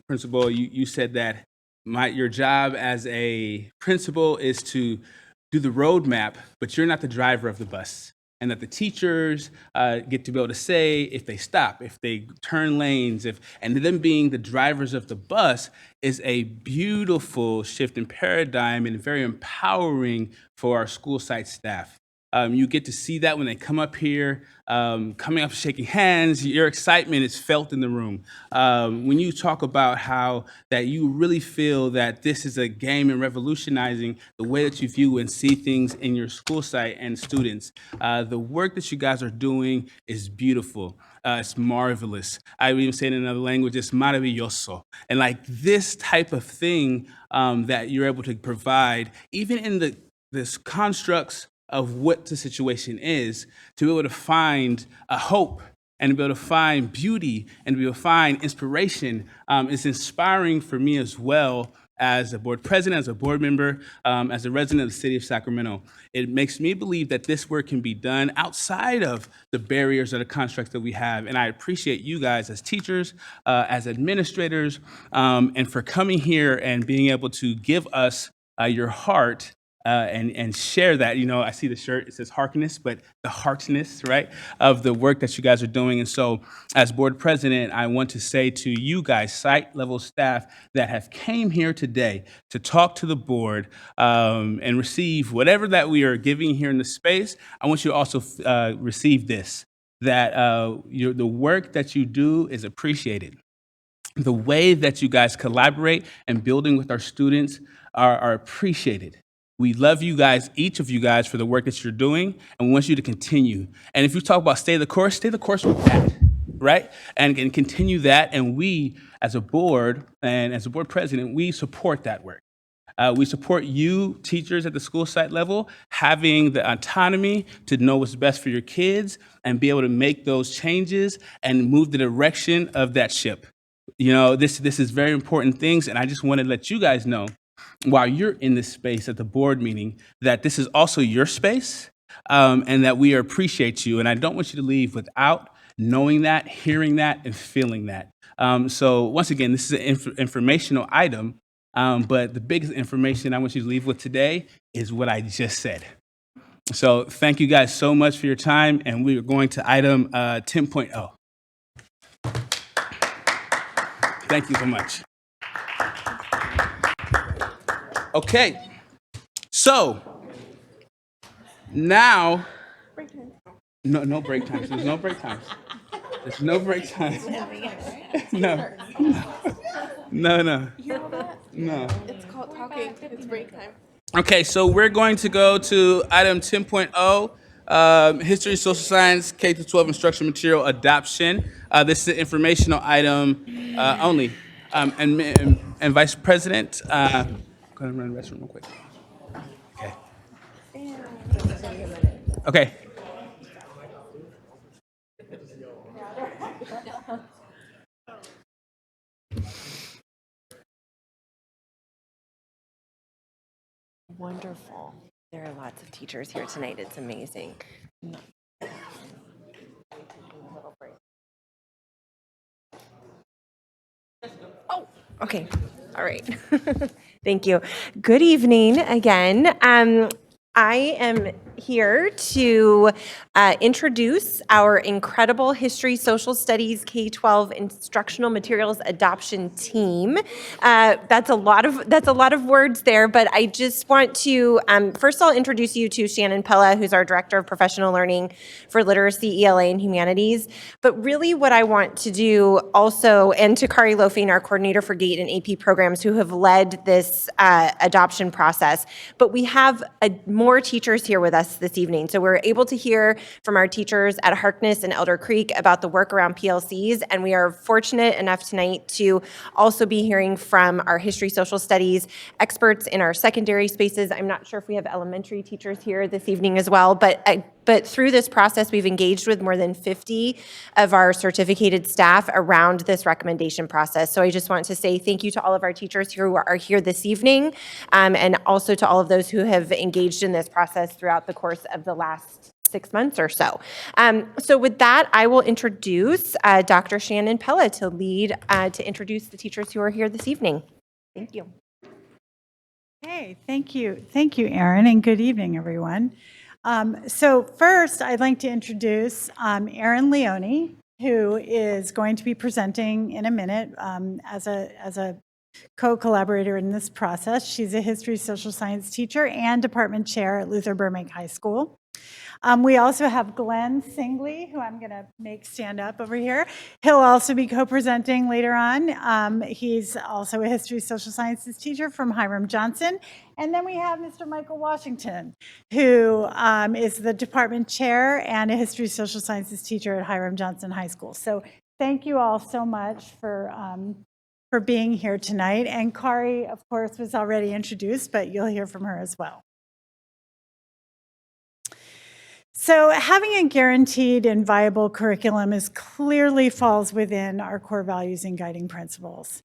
Speaker 1: Principal, you said that your job as a principal is to do the roadmap, but you're not the driver of the bus. And that the teachers get to be able to say if they stop, if they turn lanes, and them being the drivers of the bus is a beautiful shift in paradigm and very empowering for our school site staff. You get to see that when they come up here, coming up, shaking hands, your excitement is felt in the room. When you talk about how that you really feel that this is a game and revolutionizing the way that you view and see things in your school site and students. The work that you guys are doing is beautiful. It's marvelous. I would even say it in another language, it's maravilloso. And like this type of thing that you're able to provide, even in this constructs of what the situation is, to be able to find a hope and to be able to find beauty and to be able to find inspiration is inspiring for me as well as a board president, as a board member, as a resident of the city of Sacramento. It makes me believe that this work can be done outside of the barriers or the constructs that we have. And I appreciate you guys as teachers, as administrators, and for coming here and being able to give us your heart and share that. You know, I see the shirt, it says Harkness, but the heartness, right, of the work that you guys are doing. And so as board president, I want to say to you guys, site level staff that have came here today to talk to the board and receive whatever that we are giving here in the space, I want you to also receive this. that the work that you do is appreciated. The way that you guys collaborate and building with our students are appreciated. We love you guys, each of you guys, for the work that you're doing, and we want you to continue. And if you talk about stay the course with that, right? And continue that. And we, as a board and as a board president, we support that work. We support you, teachers at the school site level, having the autonomy to know what's best for your kids and be able to make those changes and move the direction of that ship. You know, this is very important things, and I just want to let you guys know, while you're in this space at the board meeting, that this is also your space, and that we appreciate you. And I don't want you to leave without knowing that, hearing that, and feeling that. So once again, this is an informational item, but the biggest information I want you to leave with today is what I just said. So thank you guys so much for your time, and we are going to item 10.0. Thank you so much. Okay, so now, no break times. There's no break times. There's no break times. No.
Speaker 18: It's called talking. It's break time.
Speaker 1: Okay, so we're going to go to item 10.0, History, Social Science, K-12 Instruction Material Adoption. This is an informational item only. And Vice President, go ahead and run the restroom real quick. Okay.
Speaker 17: Wonderful. There are lots of teachers here tonight. It's amazing. Oh, okay. All right. Thank you. Good evening again. I am here to introduce our incredible History, Social Studies, K-12 Instructional Materials Adoption Team. That's a lot of words there, but I just want to first I'll introduce you to Shannon Pella, who's our Director of Professional Learning for Literacy, ELA, and Humanities. But really what I want to do also, and to Kari Loafing, our Coordinator for GATE and AP programs, who have led this adoption process. But we have more teachers here with us this evening. So we're able to hear from our teachers at Harkness and Elder Creek about the work around PLCs, and we are fortunate enough tonight to also be hearing from our history, social studies experts in our secondary spaces. I'm not sure if we have elementary teachers here this evening as well, but through this process, we've engaged with more than 50 of our certificated staff around this recommendation process. So I just want to say thank you to all of our teachers who are here this evening, and also to all of those who have engaged in this process throughout the course of the last 6 months or so. So with that, I will introduce Dr. Shannon Pella to lead, to introduce the teachers who are here this evening. Thank you.
Speaker 14: Hey, thank you. Thank you, Erin, and good evening, everyone. So first, I'd like to introduce Erin Leone, who is going to be presenting in a minute as a co-collaborator in this process. She's a history social science teacher and department chair at Luther Burbank High School. We also have Glenn Singley, who I'm going to make stand up over here. He'll also be co-presenting later on. He's also a history social sciences teacher from Hiram Johnson. And then we have Mr. Michael Washington, who is the department chair and a history social sciences teacher at Hiram Johnson High School. So thank you all so much for being here tonight. And Kari, of course, was already introduced, but you'll hear from her as well. So having a guaranteed and viable curriculum clearly falls within our core values and guiding principles.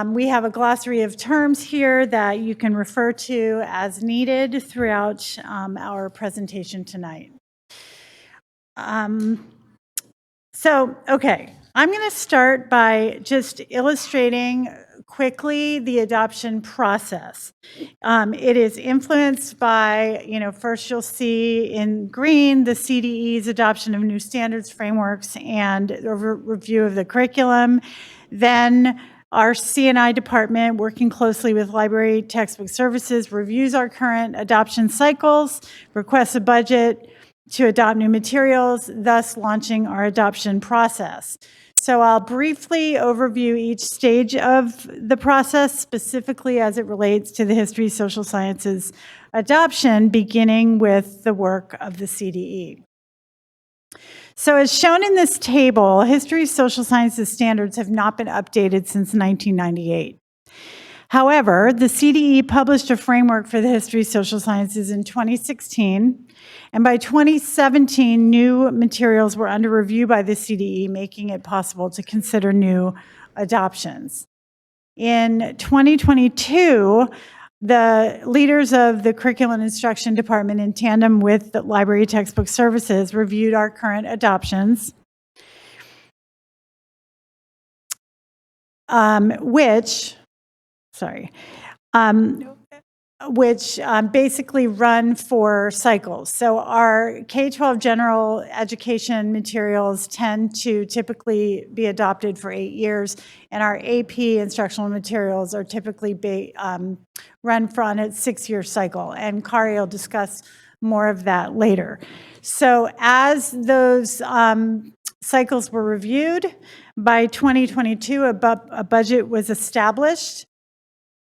Speaker 14: We have a glossary of terms here that you can refer to as needed throughout our presentation tonight. Okay, I'm going to start by just illustrating quickly the adoption process. It is influenced by, first you'll see in green the CDE's adoption of new standards, frameworks, and a review of the curriculum. Then our C&I department, working closely with Library Textbook Services, reviews our current adoption cycles, requests a budget, to adopt new materials, thus launching our adoption process. So I'll briefly overview each stage of the process, specifically as it relates to the history, social sciences adoption, beginning with the work of the CDE. So as shown in this table, history, social sciences standards have not been updated since 1998. However, the CDE published a framework for the history, social sciences in 2016, and by 2017, new materials were under review by the CDE, making it possible to consider new adoptions. In 2022, the leaders of the Curriculum and Instruction Department, in tandem with the Library Textbook Services, reviewed our current adoptions, which basically run for cycles. So our K-12 general education materials tend to typically be adopted for 8 years, and our AP instructional materials are typically run for on a 6-year cycle, and Kari will discuss more of that later. So as those cycles were reviewed, by 2022, a budget was established,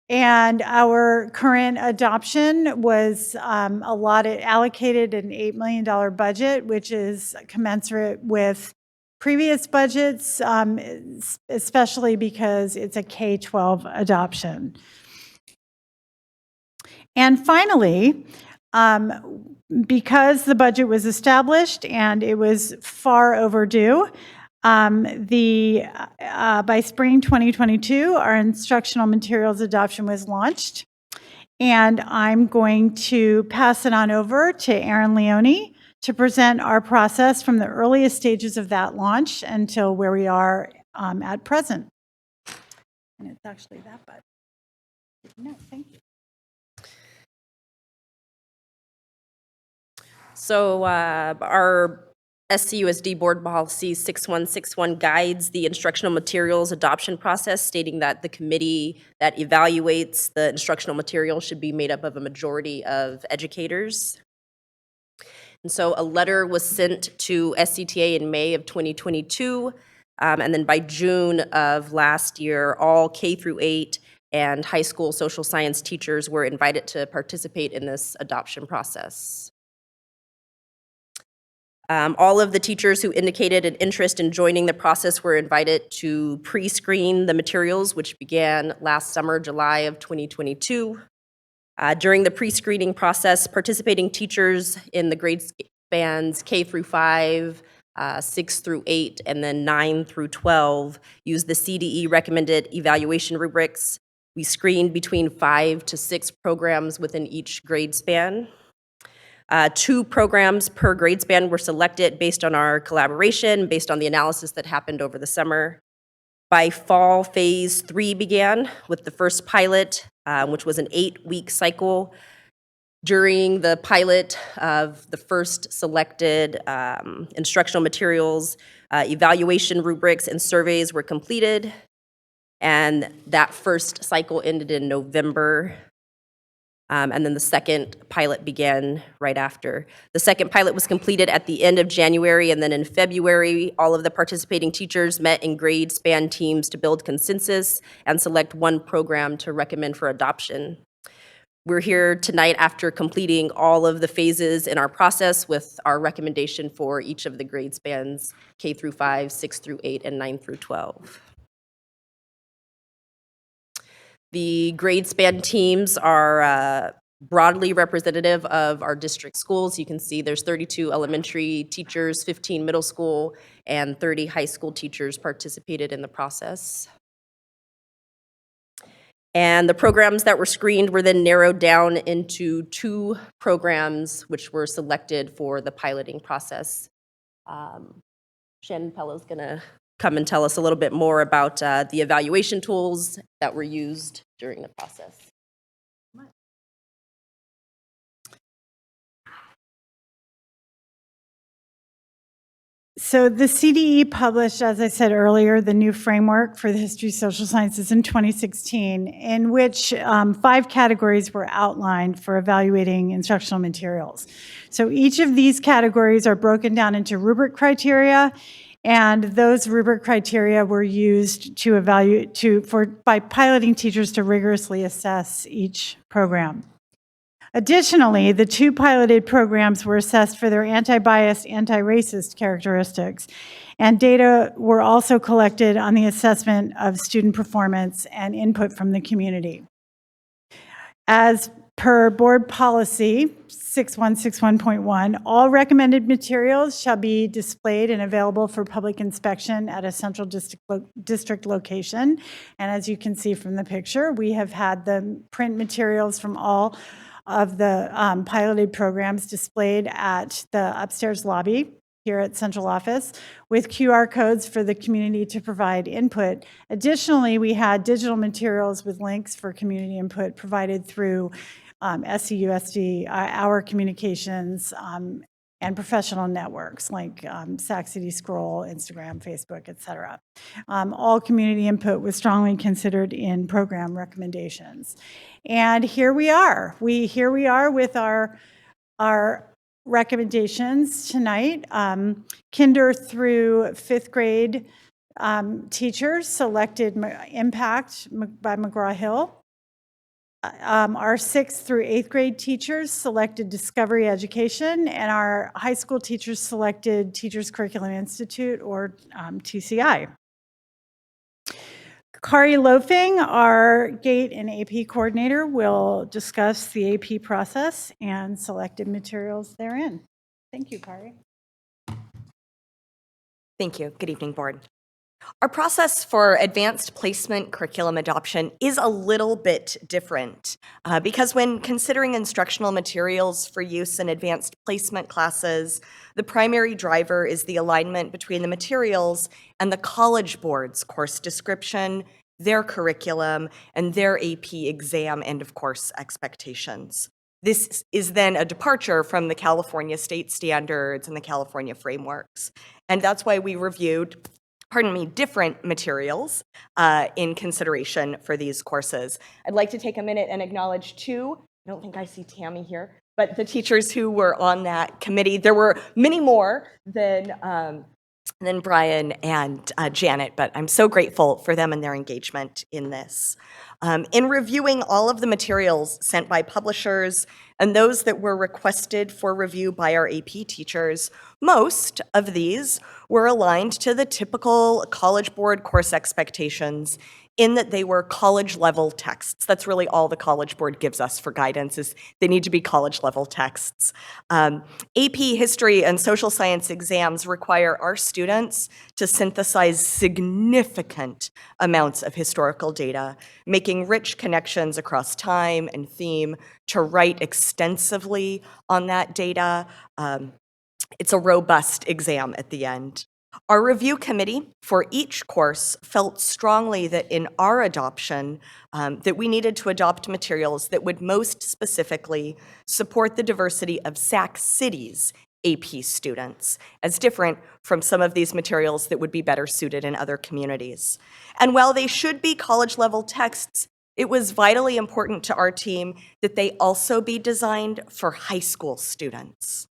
Speaker 14: and our current adoption was allocated an $8 million budget, which is commensurate with previous budgets, especially because it's a K-12 adoption. And finally, because the budget was established and it was far overdue, by spring 2022, our instructional materials adoption was launched, and I'm going to pass it on over to Erin Leone to present our process from the earliest stages of that launch until where we are at present. And it's actually that button. No, thank you.
Speaker 11: So our SCUSD Board Policy 6161 guides the instructional materials adoption process, stating that the committee that evaluates the instructional materials should be made up of a majority of educators. And so a letter was sent to SCTA in May of 2022, and then by June of last year, all K through 8 and high school social science teachers were invited to participate in this adoption process. All of the teachers who indicated an interest in joining the process were invited to pre-screen the materials, which began last summer, July of 2022. During the pre-screening process, participating teachers in the grade spans K through 5, 6 through 8, and then 9 through 12 used the CDE recommended evaluation rubrics. We screened between 5 to 6 programs within each grade span. 2 programs per grade span were selected based on our collaboration, based on the analysis that happened over the summer. By fall, phase 3 began with the first pilot, which was an 8-week cycle. During the pilot of the first selected instructional materials, evaluation rubrics and surveys were completed, and that first cycle ended in November. And then the second pilot began right after. The second pilot was completed at the end of January, and then in February, all of the participating teachers met in grade span teams to build consensus and select one program to recommend for adoption. We're here tonight after completing all of the phases in our process with our recommendation for each of the grade spans, K through 5, 6 through 8, and 9 through 12. The grade span teams are broadly representative of our district schools. You can see there's 32 elementary teachers, 15 middle school, and 30 high school teachers participated in the process. And the programs that were screened were then narrowed down into 2 programs which were selected for the piloting process. Shannon Pello's gonna come and tell us a little bit more about the evaluation tools that were used during the process.
Speaker 14: So the CDE published, as I said earlier, the new framework for the history, social sciences in 2016, in which 5 categories were outlined for evaluating instructional materials. So each of these categories are broken down into rubric criteria, and those rubric criteria were used to evaluate by piloting teachers to rigorously assess each program. Additionally, the 2 piloted programs were assessed for their anti-biased, anti-racist characteristics, and data were also collected on the assessment of student performance and input from the community. As per board policy 6161.1, all recommended materials shall be displayed and available for public inspection at a central district location. And as you can see from the picture, we have had the print materials from all of the piloted programs displayed at the upstairs lobby here at central office with QR codes for the community to provide input. Additionally, we had digital materials with links for community input provided through SCUSD, our communications, and professional networks like Sac City Scroll, Instagram, Facebook, et cetera. All community input was strongly considered in program recommendations. And here we are. Here we are with our recommendations tonight. Kinder through 5th grade teachers selected Impact by McGraw-Hill. Our 6th through 8th grade teachers selected Discovery Education, and our high school teachers selected Teachers Curriculum Institute, or TCI. Kari Loafing, our GATE and AP coordinator, will discuss the AP process and selected materials therein. Thank you, Kari.
Speaker 17: Thank you. Good evening, board. Our process for advanced placement curriculum adoption is a little bit different because when considering instructional materials for use in advanced placement classes, the primary driver is the alignment between the materials and the College Board's course description, their curriculum, and their AP exam and, of course, expectations. This is then a departure from the California state standards and the California frameworks. And that's why we reviewed different materials in consideration for these courses. I'd like to take a minute and acknowledge 2, I don't think I see Tammy here, but the teachers who were on that committee. There were many more than Brian and Janet, but I'm so grateful for them and their engagement in this. In reviewing all of the materials sent by publishers and those that were requested for review by our AP teachers, most of these were aligned to the typical College Board course expectations in that they were college-level texts. That's really all the College Board gives us for guidance, is they need to be college-level texts. AP History and Social Science exams require our students to synthesize significant amounts of historical data, making rich connections across time and theme, to write extensively on that data. It's a robust exam at the end. Our review committee for each course felt strongly that in our adoption, that we needed to adopt materials that would most specifically support the diversity of Sac City's AP students, as different from some of these materials that would be better suited in other communities. And while they should be college-level texts, it was vitally important to our team that they also be designed for high school students.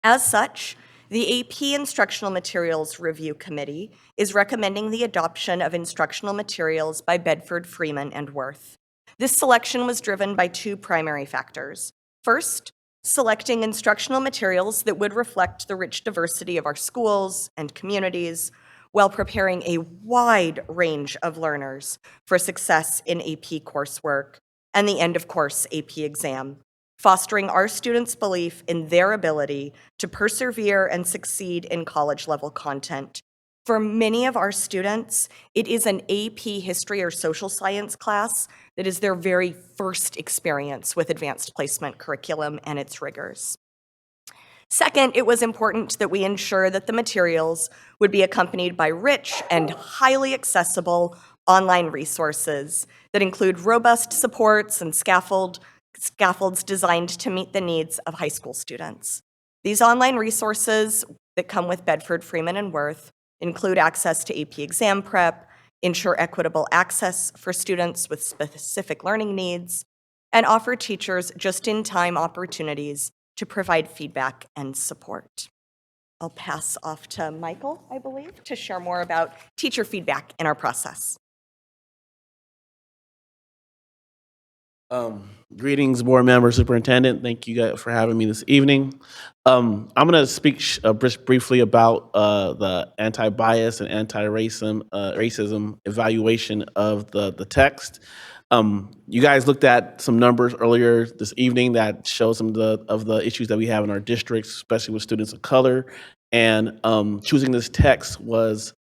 Speaker 17: As such, the AP Instructional Materials Review Committee is recommending the adoption of instructional materials by Bedford, Freeman, and Worth. This selection was driven by 2 primary factors. First, selecting instructional materials that would reflect the rich diversity of our schools and communities while preparing a wide range of learners for success in AP coursework and the end-of-course AP exam, fostering our students' belief in their ability to persevere and succeed in college-level content. For many of our students, it is an AP history or social science class that is their very first experience with advanced placement curriculum and its rigors. Second, it was important that we ensure that the materials would be accompanied by rich and highly accessible online resources that include robust supports and scaffolds designed to meet the needs of high school students.
Speaker 15: These online resources that come with Bedford, Freeman, and Worth include access to AP exam prep, ensure equitable access for students with specific learning needs, and offer teachers just-in-time opportunities to provide feedback and support. I'll pass off to Michael, I believe, to share more about teacher feedback in our process.
Speaker 16: Greetings, board members, superintendent. Thank you guys for having me this evening. I'm going to speak just briefly about the anti-bias and anti-racism evaluation of the text. You guys looked at some numbers earlier this evening that show some of the issues that we have in our districts, especially with students of color. And choosing this text was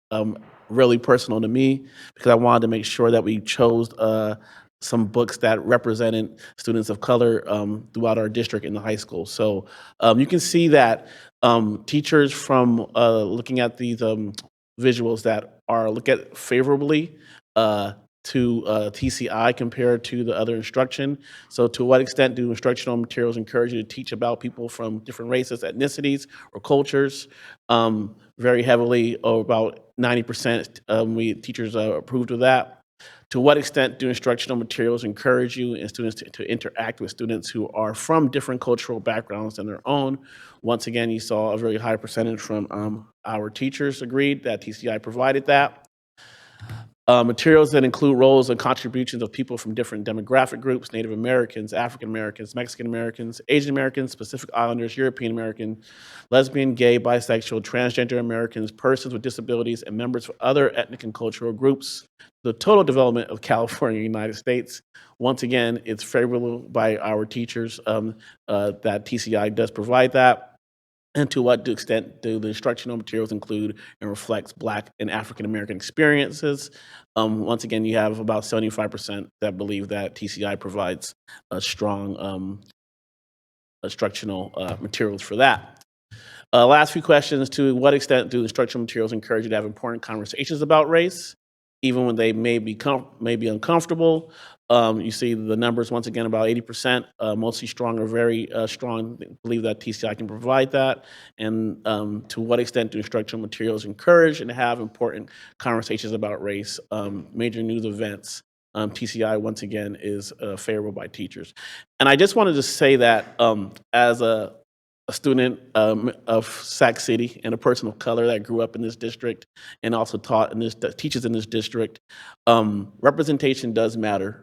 Speaker 16: really personal to me because I wanted to make sure that we chose some books that represented students of color throughout our district in the high school. So you can see that teachers from looking at these visuals that are look at favorably to TCI compared to the other instruction. So to what extent do instructional materials encourage you to teach about people from different races, ethnicities, or cultures? Very heavily, or about 90% teachers approved of that. To what extent do instructional materials encourage you and students to interact with students who are from different cultural backgrounds than their own? Once again, you saw a very high percentage from our teachers agreed that TCI provided that. Materials that include roles and contributions of people from different demographic groups: Native Americans, African Americans, Mexican Americans, Asian Americans, Pacific Islanders, European American, lesbian, gay, bisexual, transgender Americans, persons with disabilities, and members of other ethnic and cultural groups. The total development of California, United States. Once again, it's favorable by our teachers that TCI does provide that. And to what extent do the instructional materials include and reflects Black and African American experiences? Once again, you have about 75% that believe that TCI provides a strong instructional materials for that. Last few questions: to what extent do instructional materials encourage you to have important conversations about race, even when they may be uncomfortable? You see the numbers once again, about 80%, mostly strong or very strong, believe that TCI can provide that. And to what extent do instructional materials encourage and have important conversations about race, major news events? TCI once again is favorable by teachers. And I just wanted to say that as a student of Sac City and a person of color that grew up in this district and also teaches in this district, representation does matter.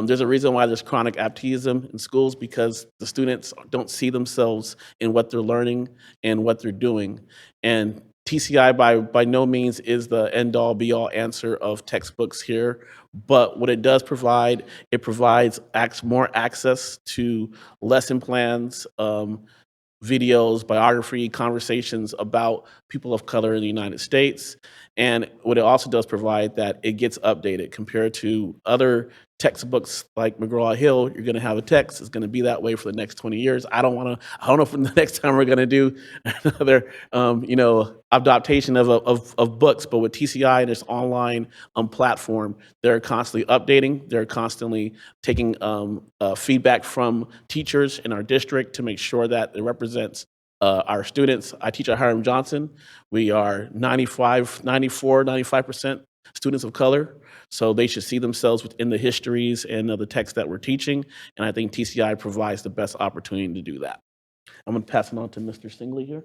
Speaker 16: There's a reason why there's chronic absenteeism in schools, because the students don't see themselves in what they're learning and what they're doing. And TCI by no means is the end-all be-all answer of textbooks here, but what it does provide, it provides more access to lesson plans, videos, biography, conversations about people of color in the United States. And what it also does provide, that it gets updated compared to other textbooks like McGraw-Hill. You're going to have a text, it's going to be that way for the next 20 years. I don't know if the next time we're going to do another, adaptation of books, but with TCI and its online platform, they're constantly updating. They're constantly taking feedback from teachers in our district to make sure that it represents our students. I teach at Hiram Johnson. We are 95% students of color, so they should see themselves within the histories and the text that we're teaching, and I think TCI provides the best opportunity to do that. I'm going to pass it on to Mr. Stingley here.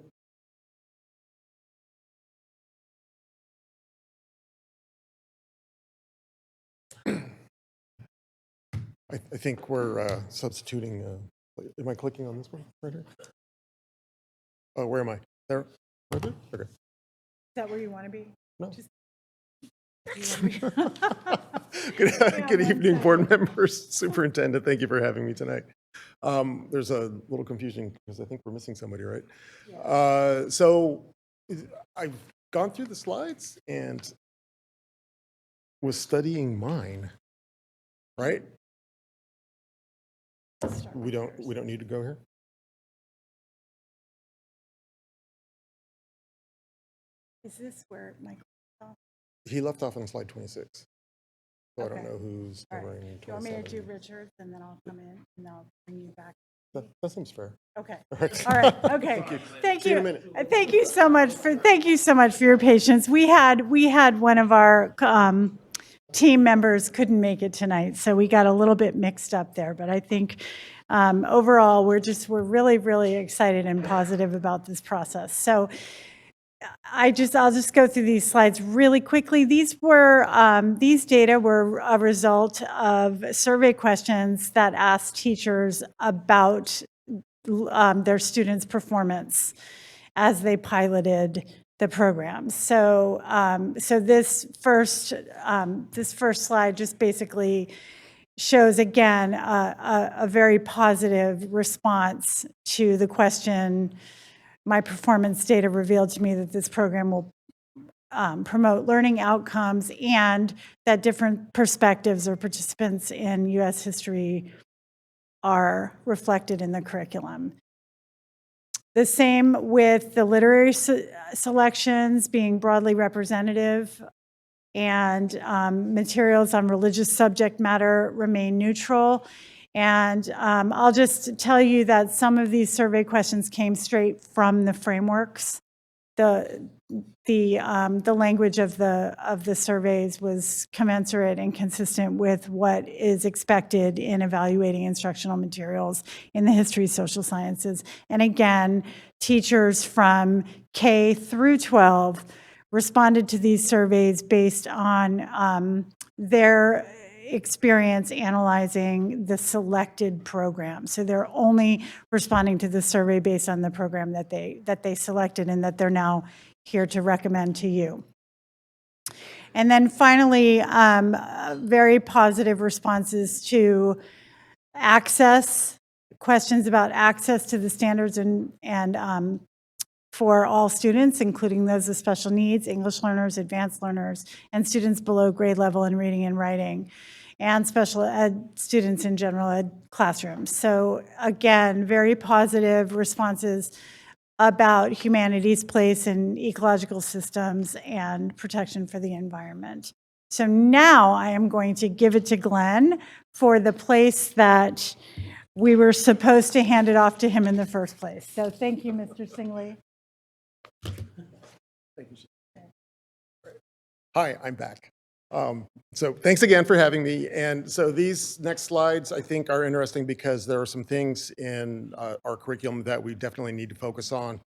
Speaker 7: I think we're substituting. Am I clicking on this one right here? Oh, where am I? There? Right there? Okay.
Speaker 14: Is that where you want to be?
Speaker 7: No.
Speaker 14: Yeah,
Speaker 7: Good evening, board members, superintendent. Thank you for having me tonight. There's a little confusion because I think we're missing somebody, right? So I've gone through the slides and was studying mine, right? We don't need to go here.
Speaker 14: Is this where Michael?
Speaker 7: He left off on slide 26. So I
Speaker 14: Okay.
Speaker 7: don't know who's
Speaker 14: All right.
Speaker 7: covering
Speaker 14: Do you want me to
Speaker 7: 27.
Speaker 14: do Richards, and then I'll come in and I'll bring you back
Speaker 7: That seems fair.
Speaker 14: Okay.
Speaker 7: All right.
Speaker 14: All right. Okay. Thank
Speaker 7: See you
Speaker 14: you.
Speaker 7: in a minute.
Speaker 14: Thank you so much for your patience. We had one of our team members couldn't make it tonight, so we got a little bit mixed up there. But I think overall, we're really, really excited and positive about this process. So I'll just go through these slides really quickly. These data were a result of survey questions that asked teachers about their students' performance as they piloted the program. So this first slide just basically shows again a very positive response to the question. My performance data revealed to me that this program will promote learning outcomes and that different perspectives or participants in U.S. history are reflected in the curriculum. The same with the literary selections being broadly representative, and materials on religious subject matter remain neutral. And I'll just tell you that some of these survey questions came straight from the frameworks. The language of the surveys was commensurate and consistent with what is expected in evaluating instructional materials in the history, social sciences. And again, teachers from K through 12 responded to these surveys based on their experience analyzing the selected program. So they're only responding to the survey based on the program that they selected and that they're now here to recommend to you. And then finally, very positive responses to access, questions about access to the standards and for all students, including those with special needs, English learners, advanced learners, and students below grade level in reading and writing, and special ed students in general ed classrooms. So again, very positive responses about humanity's place in ecological systems and protection for the environment. So now I am going to give it to Glenn for the place that we were supposed to hand it off to him in the first place. So thank you, Mr. Singley.
Speaker 7: Thank you. Hi, I'm back. So thanks again for having me. And so these next slides, I think, are interesting because there are some things in our curriculum that we definitely need to focus on,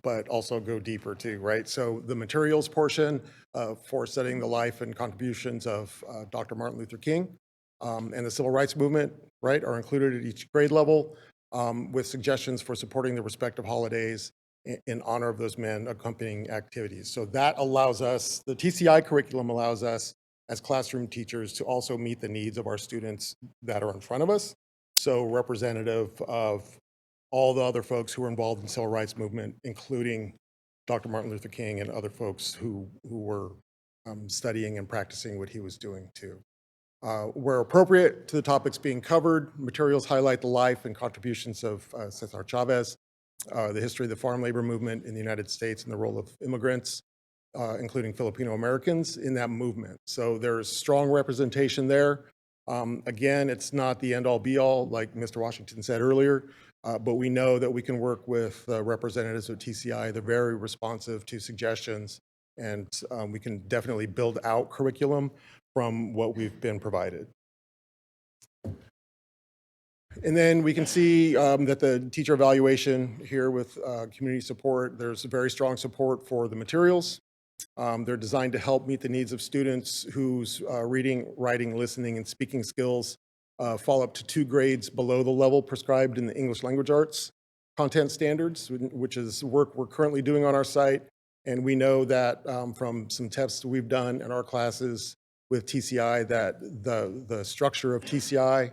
Speaker 7: but also go deeper too, right? So the materials portion for studying the life and contributions of Dr. Martin Luther King and the Civil Rights Movement, right, are included at each grade level with suggestions for supporting the respective holidays in honor of those men, accompanying activities. So that allows us, the TCI curriculum allows us as classroom teachers to also meet the needs of our students that are in front of us. So representative of all the other folks who were involved in the Civil Rights Movement, including Dr. Martin Luther King and other folks who were studying and practicing what he was doing too. Where appropriate to the topics being covered, materials highlight the life and contributions of Cesar Chavez, the history of the farm labor movement in the United States and the role of immigrants, including Filipino Americans, in that movement. So there's strong representation there. Again, it's not the end-all be-all, like Mr. Washington said earlier, but we know that we can work with representatives of TCI. They're very responsive to suggestions, and we can definitely build out curriculum from what we've been provided. And then we can see that the teacher evaluation here with community support, there's very strong support for the materials. They're designed to help meet the needs of students whose reading, writing, listening, and speaking skills fall up to 2 grades below the level prescribed in the English language arts content standards, which is work we're currently doing on our site. And we know that from some tests we've done in our classes with TCI that the structure of TCI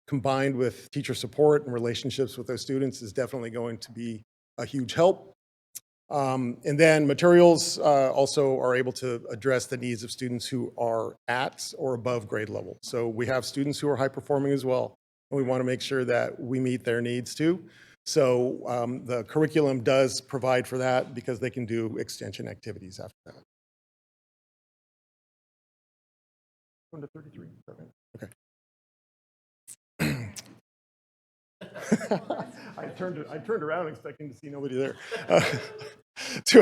Speaker 7: combined with teacher support and relationships with those students is definitely going to be a huge help. And then materials also are able to address the needs of students who are at or above grade level. So we have students who are high performing as well, and we want to make sure that we meet their needs too. So the curriculum does provide for that because they can do extension activities after that. 1 to 33, okay. I turned around expecting to see nobody there. So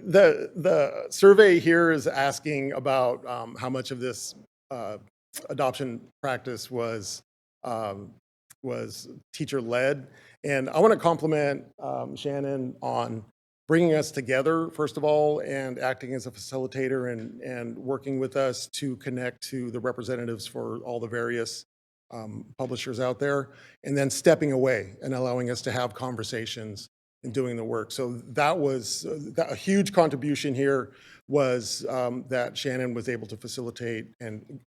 Speaker 7: the survey here is asking about how much of this adoption practice was teacher-led. And I want to compliment Shannon on bringing us together, first of all, and acting as a facilitator and working with us to connect to the representatives for all the various publishers out there, and then stepping away and allowing us to have conversations and doing the work. So that was a huge contribution here was that Shannon was able to facilitate and,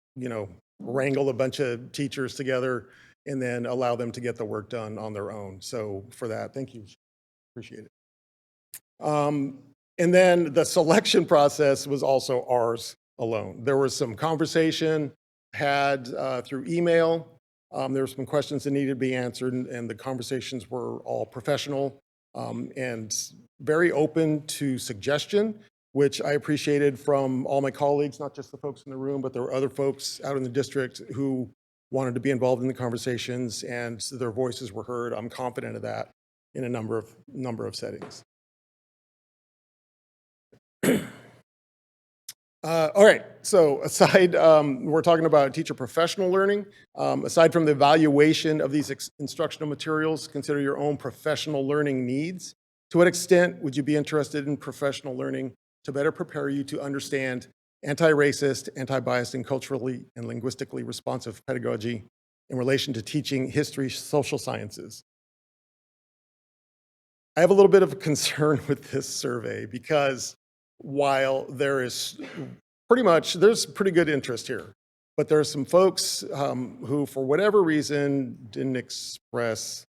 Speaker 7: wrangle a bunch of teachers together and then allow them to get the work done on their own. So for that, thank you. Appreciate it. And then the selection process was also ours alone. There was some conversation had through email. There were some questions that needed to be answered, and the conversations were all professional and very open to suggestion, which I appreciated from all my colleagues, not just the folks in the room, but there were other folks out in the district who wanted to be involved in the conversations, and their voices were heard. I'm confident of that in a number of settings. All right, so aside, we're talking about teacher professional learning. Aside from the evaluation of these instructional materials, consider your own professional learning needs. To what extent would you be interested in professional learning to better prepare you to understand anti-racist, anti-biased, and culturally and linguistically responsive pedagogy in relation to teaching history, social sciences? I have a little bit of a concern with this survey because while there's pretty good interest here, but there are some folks who, for whatever reason, didn't express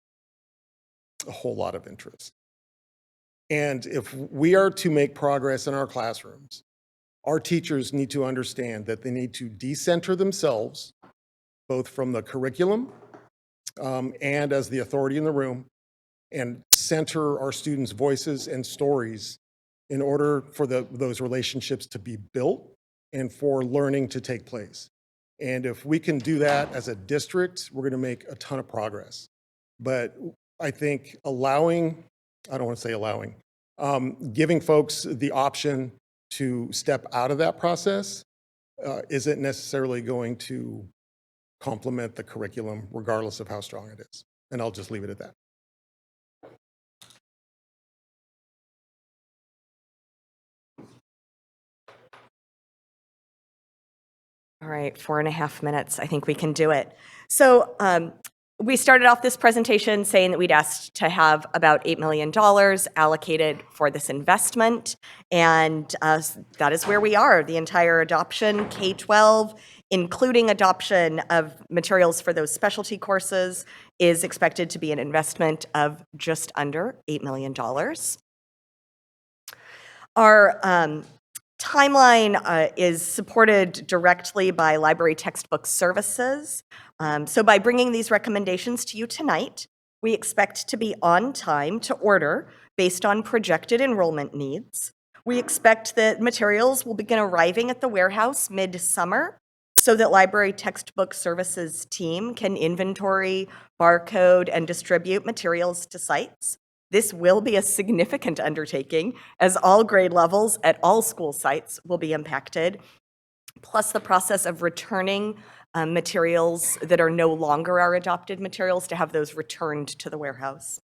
Speaker 7: a whole lot of interest. And if we are to make progress in our classrooms, our teachers need to understand that they need to decenter themselves, both from the curriculum and as the authority in the room, and center our students' voices and stories in order for those relationships to be built and for learning to take place. And if we can do that as a district, we're going to make a ton of progress. But I think giving folks the option to step out of that process isn't necessarily going to complement the curriculum, regardless of how strong it is. And I'll just leave it at that.
Speaker 15: All right, 4.5 minutes. I think we can do it. So we started off this presentation saying that we'd asked to have about $8 million allocated for this investment, and that is where we are. The entire adoption, K-12, including adoption of materials for those specialty courses, is expected to be an investment of just under $8 million. Our timeline is supported directly by Library Textbook Services. So by bringing these recommendations to you tonight, we expect to be on time to order based on projected enrollment needs. We expect that materials will begin arriving at the warehouse mid-summer so that Library Textbook Services team can inventory, barcode, and distribute materials to sites. This will be a significant undertaking, as all grade levels at all school sites will be impacted, plus the process of returning materials that are no longer our adopted materials to have those returned to the warehouse.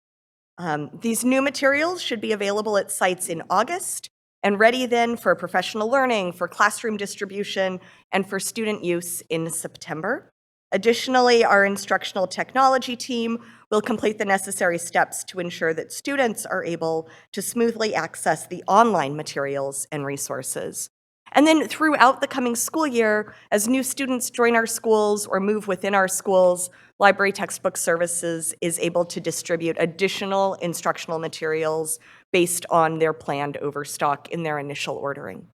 Speaker 15: These new materials should be available at sites in August and ready then for professional learning, for classroom distribution, and for student use in September. Additionally, our instructional technology team will complete the necessary steps to ensure that students are able to smoothly access the online materials and resources. And then throughout the coming school year, as new students join our schools or move within our schools, Library Textbook Services is able to distribute additional instructional materials based on their planned overstock in their initial ordering.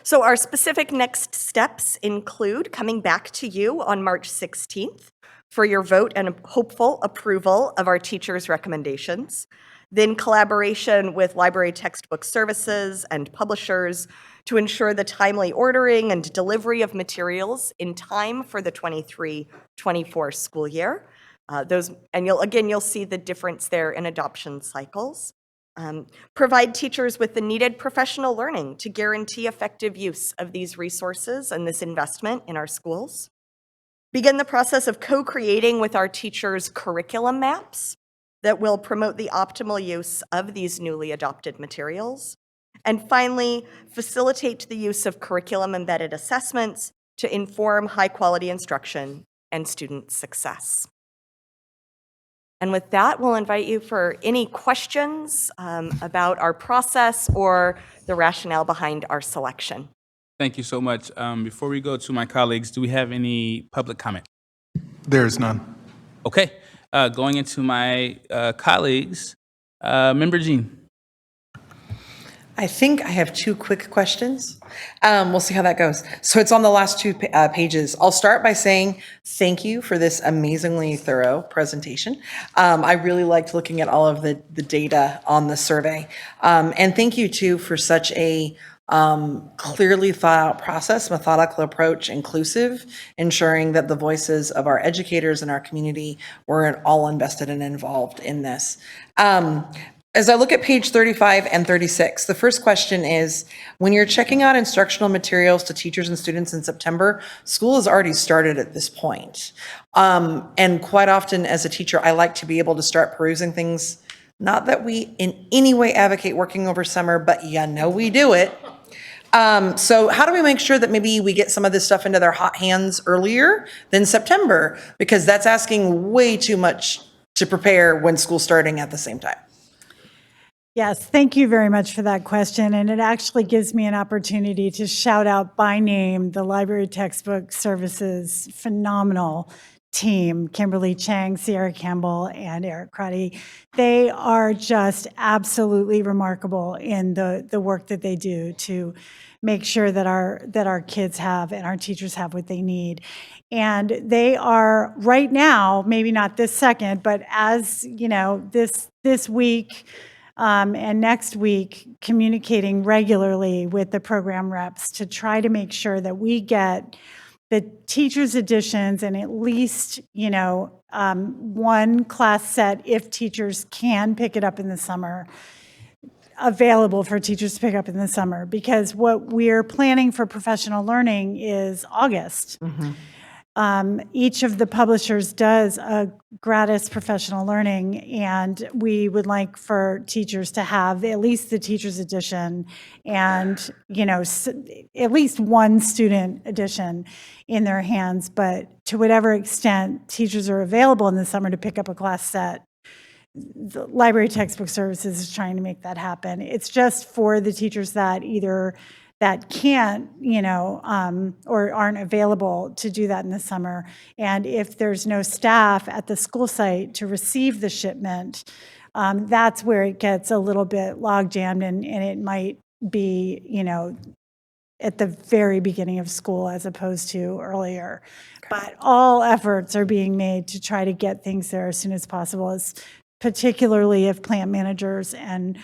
Speaker 15: So our specific next steps include coming back to you on March 16th for your vote and hopeful approval of our teachers' recommendations. then collaboration with library textbook services and publishers to ensure the timely ordering and delivery of materials in time for the 23-24 school year. You'll see the difference there in adoption cycles. Provide teachers with the needed professional learning to guarantee effective use of these resources and this investment in our schools. Begin the process of co-creating with our teachers curriculum maps that will promote the optimal use of these newly adopted materials. And finally, facilitate the use of curriculum-embedded assessments to inform high-quality instruction and student success. And with that, we'll invite you for any questions about our process or the rationale behind our selection.
Speaker 1: Thank you so much. Before we go to my colleagues, do we have any public comment?
Speaker 19: There is none.
Speaker 1: Okay, going into my colleagues, Member Jean.
Speaker 10: I think I have two quick questions. We'll see how that goes. So it's on the last two pages. I'll start by saying thank you for this amazingly thorough presentation. I really liked looking at all of the data on the survey. And thank you too for such a clearly thought out process, methodical approach, inclusive, ensuring that the voices of our educators and our community were all invested and involved in this. As I look at page 35 and 36, the first question is, when you're checking out instructional materials to teachers and students in September, school has already started at this point. And quite often as a teacher, I like to be able to start perusing things, not that we in any way advocate working over summer, but we do it. So how do we make sure that maybe we get some of this stuff into their hot hands earlier than September? Because that's asking way too much to prepare when school's starting at the same time.
Speaker 14: Yes, thank you very much for that question. And it actually gives me an opportunity to shout out by name the Library Textbook Services phenomenal team, Kimberly Chang, Sierra Campbell, and Eric Crotty. They are just absolutely remarkable in the work that they do to make sure that our kids have and our teachers have what they need. And they are right now, maybe not this second, but as you know, this week, and next week, communicating regularly with the program reps to try to make sure that we get the teachers' editions and at least, one class set, if teachers can pick it up in the summer, available for teachers to pick up in the summer. Because what we're planning for professional learning is August. Each of the publishers does a gratis professional learning, and we would like for teachers to have at least the teacher's edition and, at least one student edition in their hands. But to whatever extent teachers are available in the summer to pick up a class set, the Library Textbook Services is trying to make that happen. It's just for the teachers that can't, or aren't available to do that in the summer. And if there's no staff at the school site to receive the shipment, that's where it gets a little bit log jammed, and it might be, at the very beginning of school as opposed to earlier. But all efforts are being made to try to get things there as soon as possible, particularly if plant managers and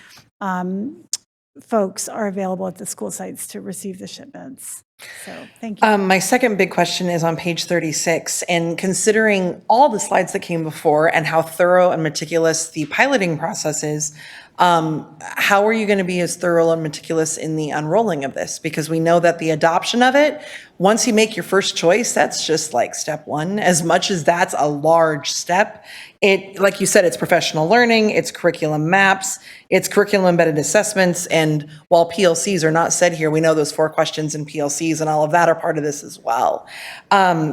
Speaker 14: folks are available at the school sites to receive the shipments. So thank you.
Speaker 10: My second big question is on page 36, and considering all the slides that came before and how thorough and meticulous the piloting process is, how are you going to be as thorough and meticulous in the unrolling of this? Because we know that the adoption of it, once you make your first choice, that's just like step one. As much as that's a large step, like you said, it's professional learning, it's curriculum maps, it's curriculum embedded assessments. And while PLCs are not said here, we know those 4 questions in PLCs and all of that are part of this as well.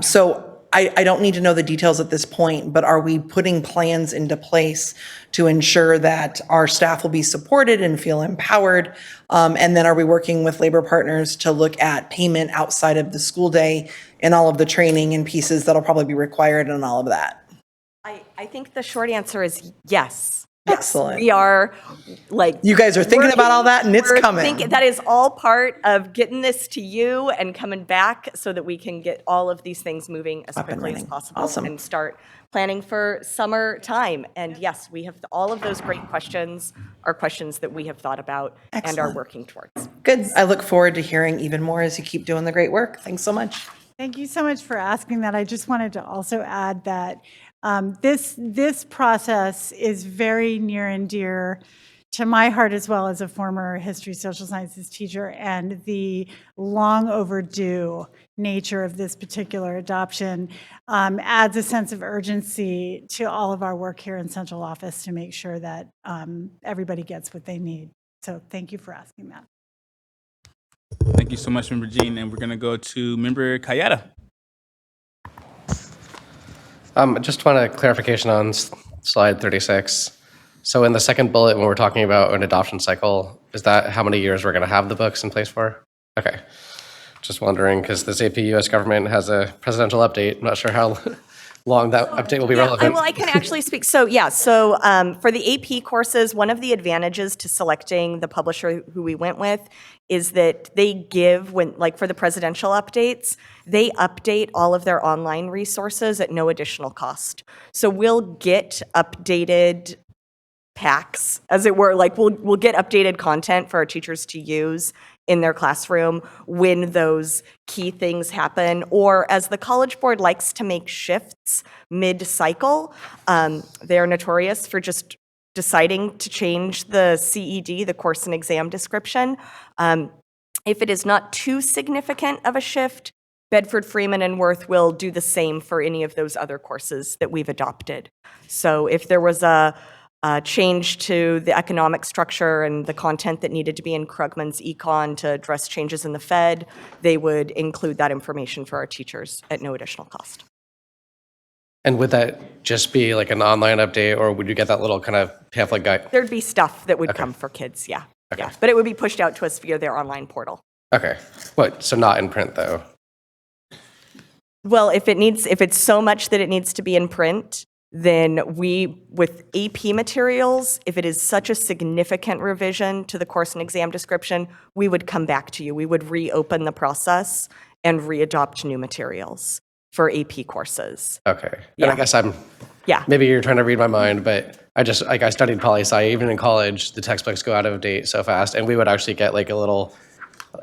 Speaker 10: So I don't need to know the details at this point, but are we putting plans into place to ensure that our staff will be supported and feel empowered? And then are we working with labor partners to look at payment outside of the school day and all of the training and pieces that'll probably be required and all of that?
Speaker 15: I think the short answer is yes.
Speaker 10: Excellent.
Speaker 15: We are
Speaker 10: you guys are thinking about all that, and it's coming.
Speaker 15: That is all part of getting this to you and coming back so that we can get all of these things moving as quickly as possible and start planning for summertime. And yes, we have, all of those great questions are questions that we have thought about and are
Speaker 10: Excellent.
Speaker 15: working towards.
Speaker 10: Good. I look forward to hearing even more as you keep doing the great work. Thanks so much.
Speaker 14: Thank you so much for asking that. I just wanted to also add that this process is very near and dear to my heart as well as a former history social sciences teacher, and the long overdue nature of this particular adoption adds a sense of urgency to all of our work here in central office to make sure that everybody gets what they need. So thank you for asking that.
Speaker 1: Thank you so much, Member Jean. And we're going to go to Member Kayada.
Speaker 9: Just want a clarification on slide 36. So in the second bullet, when we're talking about an adoption cycle, is that how many years we're going to have the books in place for? Okay. Just wondering, because this AP US government has a presidential update. I'm not sure how long that update will be relevant.
Speaker 15: Well, I can actually speak. So for the AP courses, one of the advantages to selecting the publisher who we went with is that they give, for the presidential updates, they update all of their online resources at no additional cost. So we'll get updated packs, as it were, we'll get updated content for our teachers to use in their classroom when those key things happen, or as the College Board likes to make shifts mid-cycle, they're notorious for just deciding to change the CED, the course and exam description. If it is not too significant of a shift, Bedford, Freeman, and Worth will do the same for any of those other courses that we've adopted. So if there was a change to the economic structure and the content that needed to be in Krugman's Econ to address changes in the Fed, they would include that information for our teachers at no additional cost.
Speaker 9: And would that just be like an online update, or would you get that little kind of pamphlet guide?
Speaker 15: There'd be stuff that would come for kids, yeah. But it would be pushed out to us via their online portal.
Speaker 9: Okay. What? So not in print, though?
Speaker 15: Well, if it's so much that it needs to be in print, then with AP materials, if it is such a significant revision to the course and exam description, we would come back to you. We would reopen the process and readopt new materials for AP courses.
Speaker 9: Okay. And I guess maybe you're trying to read my mind, but I studied poli-sci. Even in college, the textbooks go out of date so fast, and we would actually get like a little,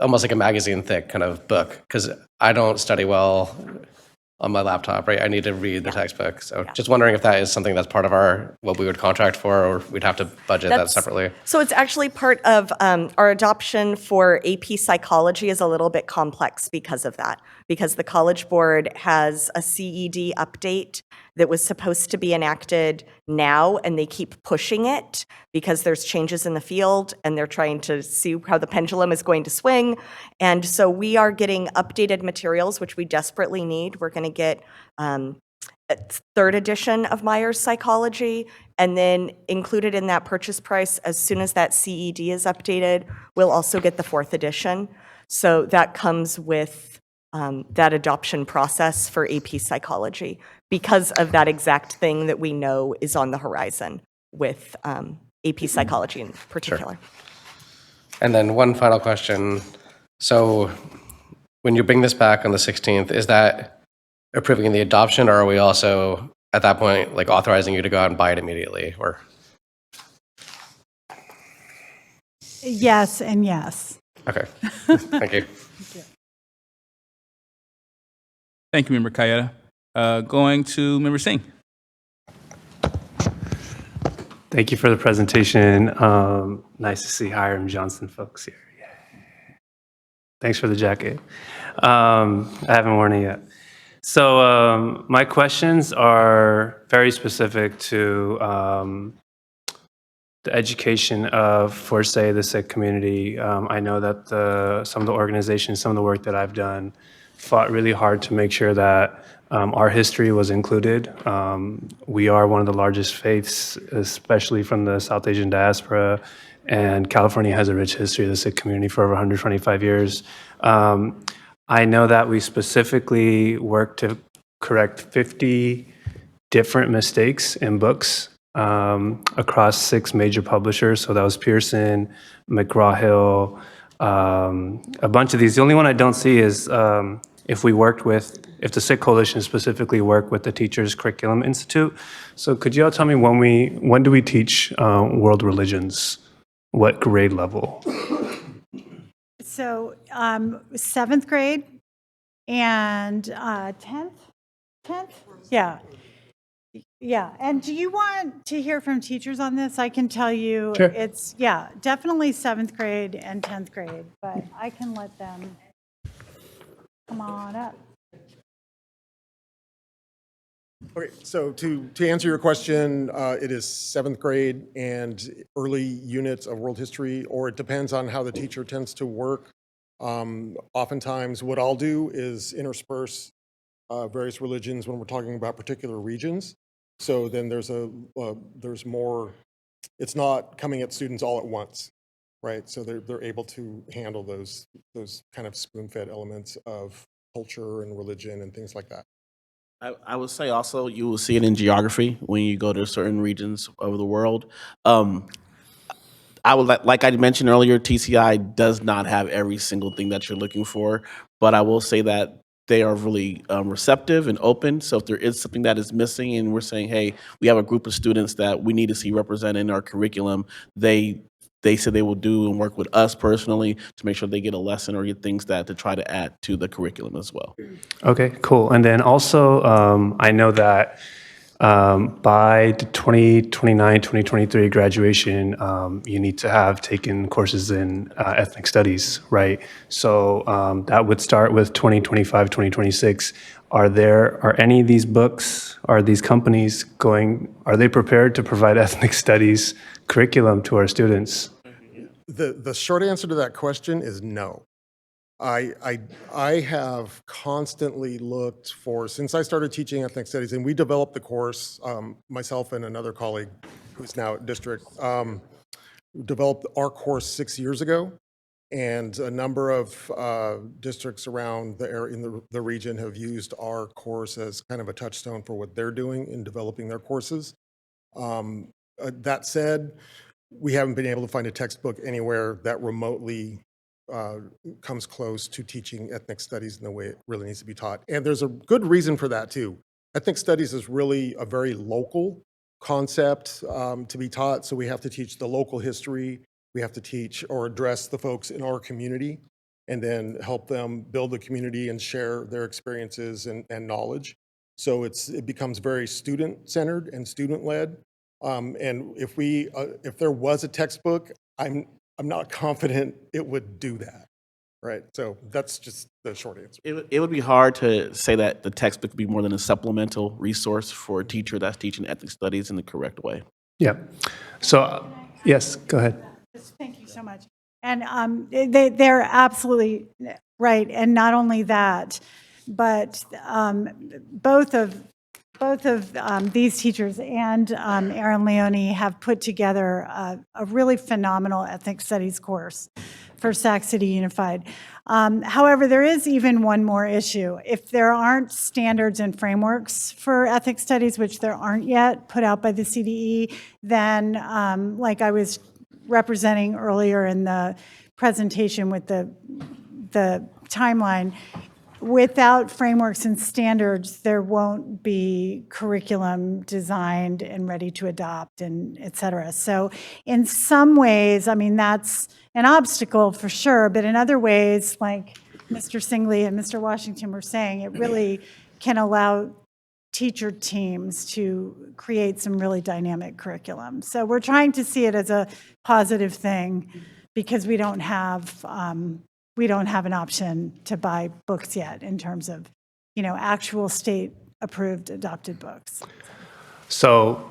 Speaker 9: almost like a magazine thick kind of book, because I don't study well on my laptop, right? I need to read the textbook. So just wondering if that is something that's part of what we would contract for, or we'd have to budget that separately.
Speaker 15: So it's actually part of our adoption for AP Psychology is a little bit complex because of that, because the College Board has a CED update that was supposed to be enacted now, and they keep pushing it because there's changes in the field and they're trying to see how the pendulum is going to swing. And so we are getting updated materials, which we desperately need. We're going to get a third edition of Myers Psychology, and then included in that purchase price, as soon as that CED is updated, we'll also get the fourth edition. So that comes with that adoption process for AP Psychology, because of that exact thing that we know is on the horizon with AP Psychology in particular.
Speaker 9: Sure. And then one final question. So when you bring this back on the 16th, is that approving the adoption, or are we also at that point like authorizing you to go out and buy it immediately? Or
Speaker 14: Yes and yes.
Speaker 9: okay, thank you.
Speaker 1: Thank you, Member Kayada. Going to Member Singh.
Speaker 12: Thank you for the presentation. Nice to see Hiram Johnson folks here. Yay. Thanks for the jacket. I haven't worn it yet. So my questions are very specific to the education of, for say, the Sikh community. I know that some of the organizations, some of the work that I've done, fought really hard to make sure that our history was included. We are one of the largest faiths, especially from the South Asian diaspora, and California has a rich history of the Sikh community for over 125 years. I know that we specifically worked to correct 50 different mistakes in books across 6 major publishers. So that was Pearson, McGraw-Hill, a bunch of these. The only one I don't see is if we worked with if the SICK Coalition specifically work with the Teachers Curriculum Institute. So could you all tell me when do we teach world religions? What grade level?
Speaker 14: So 7th grade and 10th? Yeah. Yeah, and do you want to hear from teachers on this? I can tell you
Speaker 12: Sure.
Speaker 14: it's, yeah, definitely 7th grade and 10th grade, but I can let them come on up.
Speaker 7: Okay, so to answer your question, it is 7th grade and early units of world history, or it depends on how the teacher tends to work. Oftentimes, what I'll do is intersperse various religions when we're talking about particular regions. So then there's more, it's not coming at students all at once, right? So they're able to handle those kind of spoon-fed elements of culture and religion and things like that.
Speaker 16: I would say also you will see it in geography when you go to certain regions of the world. I would like I mentioned earlier, TCI does not have every single thing that you're looking for, but I will say that they are really receptive and open. So if there is something that is missing and we're saying, hey, we have a group of students that we need to see represented in our curriculum, they said they will do and work with us personally to make sure they get a lesson or get things to try to add to the curriculum as well.
Speaker 12: Okay, cool. And then also, I know that by the 2029, 2023 graduation, you need to have taken courses in ethnic studies, right? So that would start with 2025, 2026. Are any of these books, are these companies are they prepared to provide ethnic studies curriculum to our students?
Speaker 7: The short answer to that question is no. I have constantly looked for, since I started teaching ethnic studies, and we developed the course, myself and another colleague who's now at district, developed our course 6 years ago, and a number of districts around the area in the region have used our course as kind of a touchstone for what they're doing in developing their courses. That said, we haven't been able to find a textbook anywhere that remotely comes close to teaching ethnic studies in the way it really needs to be taught. And there's a good reason for that too. Ethnic studies is really a very local concept to be taught, so we have to teach the local history, we have to teach or address the folks in our community, and then help them build the community and share their experiences and knowledge. So it becomes very student-centered and student-led. And if there was a textbook, I'm not confident it would do that, right? So that's just the short answer.
Speaker 16: It would be hard to say that the textbook would be more than a supplemental resource for a teacher that's teaching ethnic studies in the correct way.
Speaker 12: Yeah. So, yes, go ahead.
Speaker 14: Thank you so much. And they're absolutely right. And not only that, but both of these teachers and Erin Leone have put together a really phenomenal ethnic studies course for Sac City Unified. However, there is even one more issue. If there aren't standards and frameworks for ethnic studies, which there aren't yet put out by the CDE, then like I was representing earlier in the presentation with the timeline, without frameworks and standards, there won't be curriculum designed and ready to adopt and et cetera. So in some ways, I mean, that's an obstacle for sure, but in other ways, like Mr. Singley and Mr. Washington were saying, it really can allow teacher teams to create some really dynamic curriculum. So we're trying to see it as a positive thing because we don't have an option to buy books yet in terms of, actual state-approved adopted books.
Speaker 12: So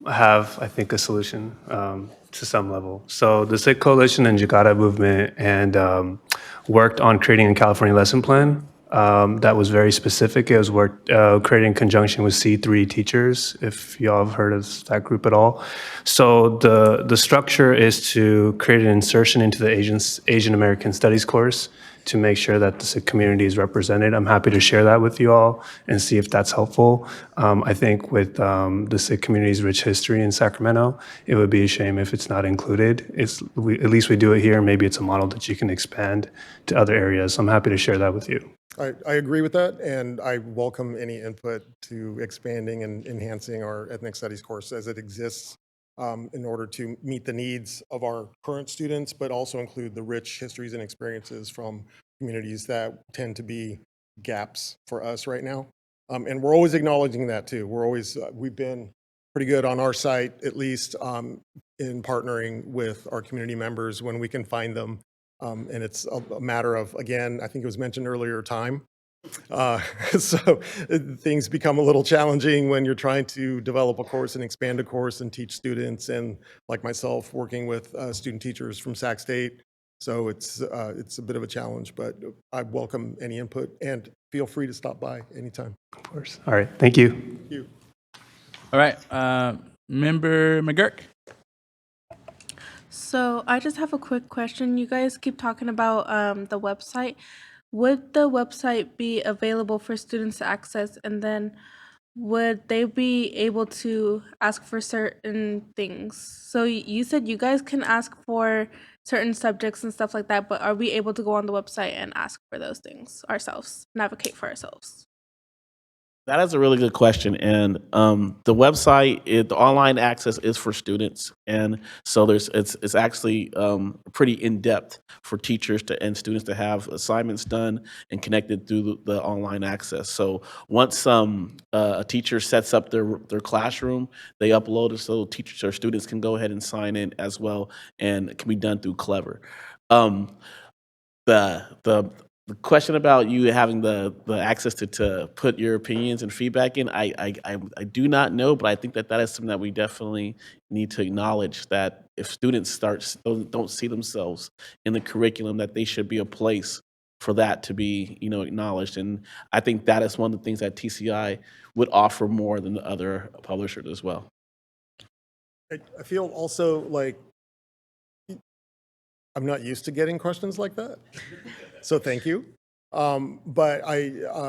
Speaker 12: I have, I think, a solution to some level. So the SICK Coalition and Jakarta movement and worked on creating a California lesson plan that was very specific. It was created in conjunction with C3 teachers, if y'all have heard of that group at all. So the structure is to create an insertion into the Asian American Studies course to make sure that the SICK community is represented. I'm happy to share that with you all and see if that's helpful. I think with the SICK community's rich history in Sacramento, it would be a shame if it's not included. At least we do it here. Maybe it's a model that you can expand to other areas. So I'm happy to share that with you.
Speaker 7: I agree with that, and I welcome any input to expanding and enhancing our ethnic studies course as it exists in order to meet the needs of our current students, but also include the rich histories and experiences from communities that tend to be gaps for us right now. And we're always acknowledging that too. We've been pretty good on our site, at least in partnering with our community members when we can find them. And it's a matter of, again, I think it was mentioned earlier, time. So things become a little challenging when you're trying to develop a course and expand a course and teach students, and like myself, working with student teachers from Sac State. So it's a bit of a challenge, but I welcome any input, and feel free to stop by anytime.
Speaker 12: Of course. All right. Thank you.
Speaker 7: Thank you.
Speaker 1: All right, Member McGurk.
Speaker 20: So I just have a quick question. You guys keep talking about the website. Would the website be available for students to access, and then would they be able to ask for certain things? So you said you guys can ask for certain subjects and stuff like that, but are we able to go on the website and ask for those things ourselves, and advocate for ourselves?
Speaker 16: That is a really good question, and the website, the online access is for students, and so it's actually pretty in depth for teachers and students to have assignments done and connected through the online access. So once a teacher sets up their classroom, they upload it so teachers or students can go ahead and sign in as well, and it can be done through Clever. The question about you having the access to put your opinions and feedback in, I do not know, but I think that is something that we definitely need to acknowledge, that if students don't see themselves in the curriculum, that they should be a place for that to be acknowledged. And I think that is one of the things that TCI would offer more than the other publishers as well.
Speaker 7: I feel also like I'm not used to getting questions like that. So thank you. But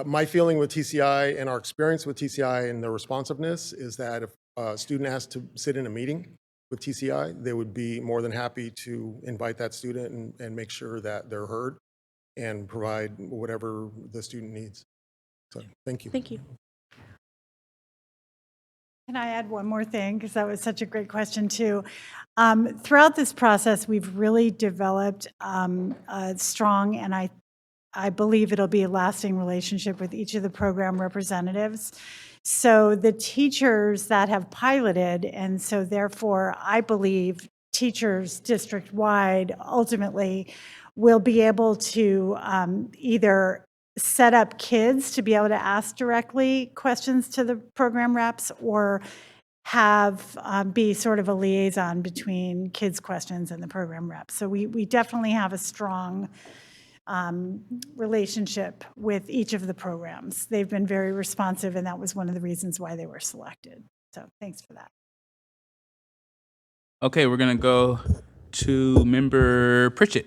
Speaker 7: my feeling with TCI and our experience with TCI and their responsiveness is that if a student asked to sit in a meeting with TCI, they would be more than happy to invite that student and make sure that they're heard and provide whatever the student needs. So thank you.
Speaker 20: Thank you.
Speaker 14: Can I add one more thing? Because that was such a great question, too. Throughout this process, we've really developed a strong, and I believe it'll be a lasting relationship with each of the program representatives. So the teachers that have piloted, and so therefore I believe teachers district-wide ultimately will be able to either set up kids to be able to ask directly questions to the program reps, or have be sort of a liaison between kids' questions and the program reps. So we definitely have a strong relationship with each of the programs. They've been very responsive, and that was one of the reasons why they were selected. So thanks for that.
Speaker 1: Okay, we're gonna go to Member Pritchett.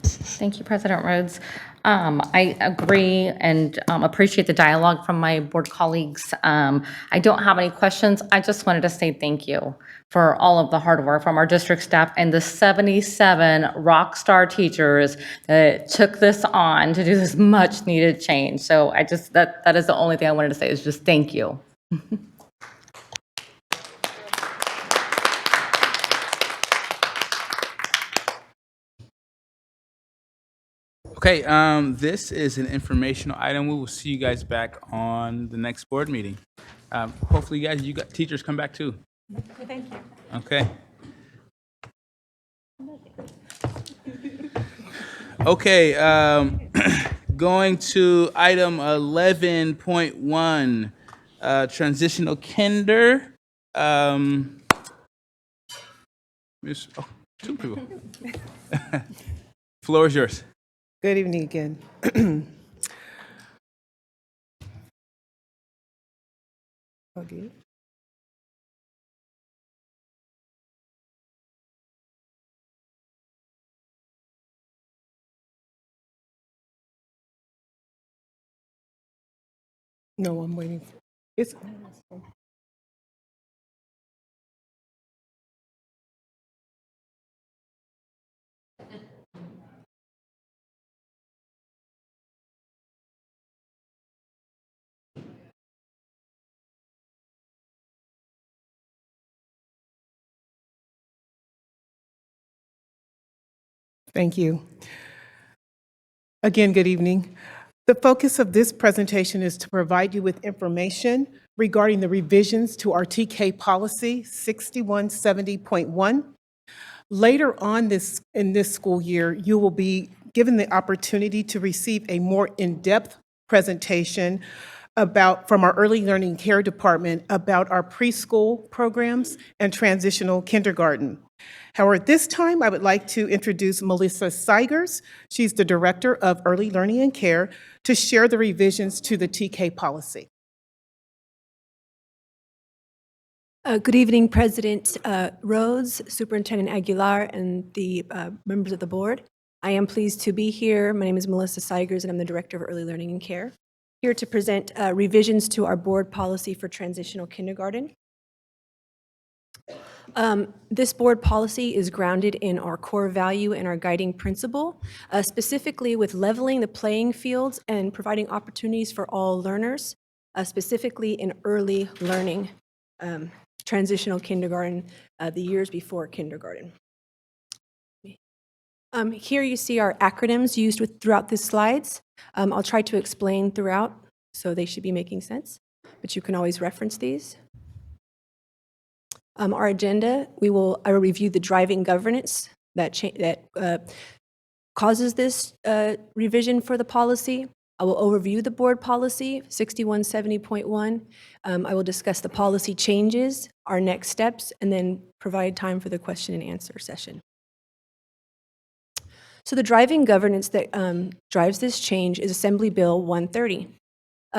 Speaker 8: Thank you, President Rhodes. I agree and appreciate the dialogue from my board colleagues. I don't have any questions. I just wanted to say thank you for all of the hard work from our district staff and the 77 rock star teachers that took this on to do this much needed change. So that is the only thing I wanted to say, is just thank you.
Speaker 1: Okay, this is an informational item. We will see you guys back on the next board meeting. Hopefully, you got teachers come back too.
Speaker 14: Thank you.
Speaker 1: Okay. Okay, going to item 11.1, transitional kinder. Two people. Floor is yours.
Speaker 22: Good evening again. Okay. No, I'm waiting. It's Thank you. Again, good evening. The focus of this presentation is to provide you with information regarding the revisions to our TK policy 6170.1. Later on in this school year, you will be given the opportunity to receive a more in-depth presentation from our early learning care department about our preschool programs and transitional kindergarten. However, at this time, I would like to introduce Melissa Seigers. She's the Director of Early Learning and Care, to share the revisions to the TK policy.
Speaker 4: Good evening, President Rhodes, Superintendent Aguilar, and the members of the board. I am pleased to be here. My name is Melissa Seigers, and I'm the Director of Early Learning and Care, here to present revisions to our board policy for transitional kindergarten. This board policy is grounded in our core value and our guiding principle, specifically with leveling the playing fields and providing opportunities for all learners, specifically in early learning, transitional kindergarten, the years before kindergarten. Here you see our acronyms used throughout the slides. I'll try to explain throughout, so they should be making sense, but you can always reference these. Our agenda, I will review the driving governance that causes this revision for the policy. I will overview the board policy, 6170.1. I will discuss the policy changes, our next steps, and then provide time for the question and answer session. So the driving governance that drives this change is Assembly Bill 130.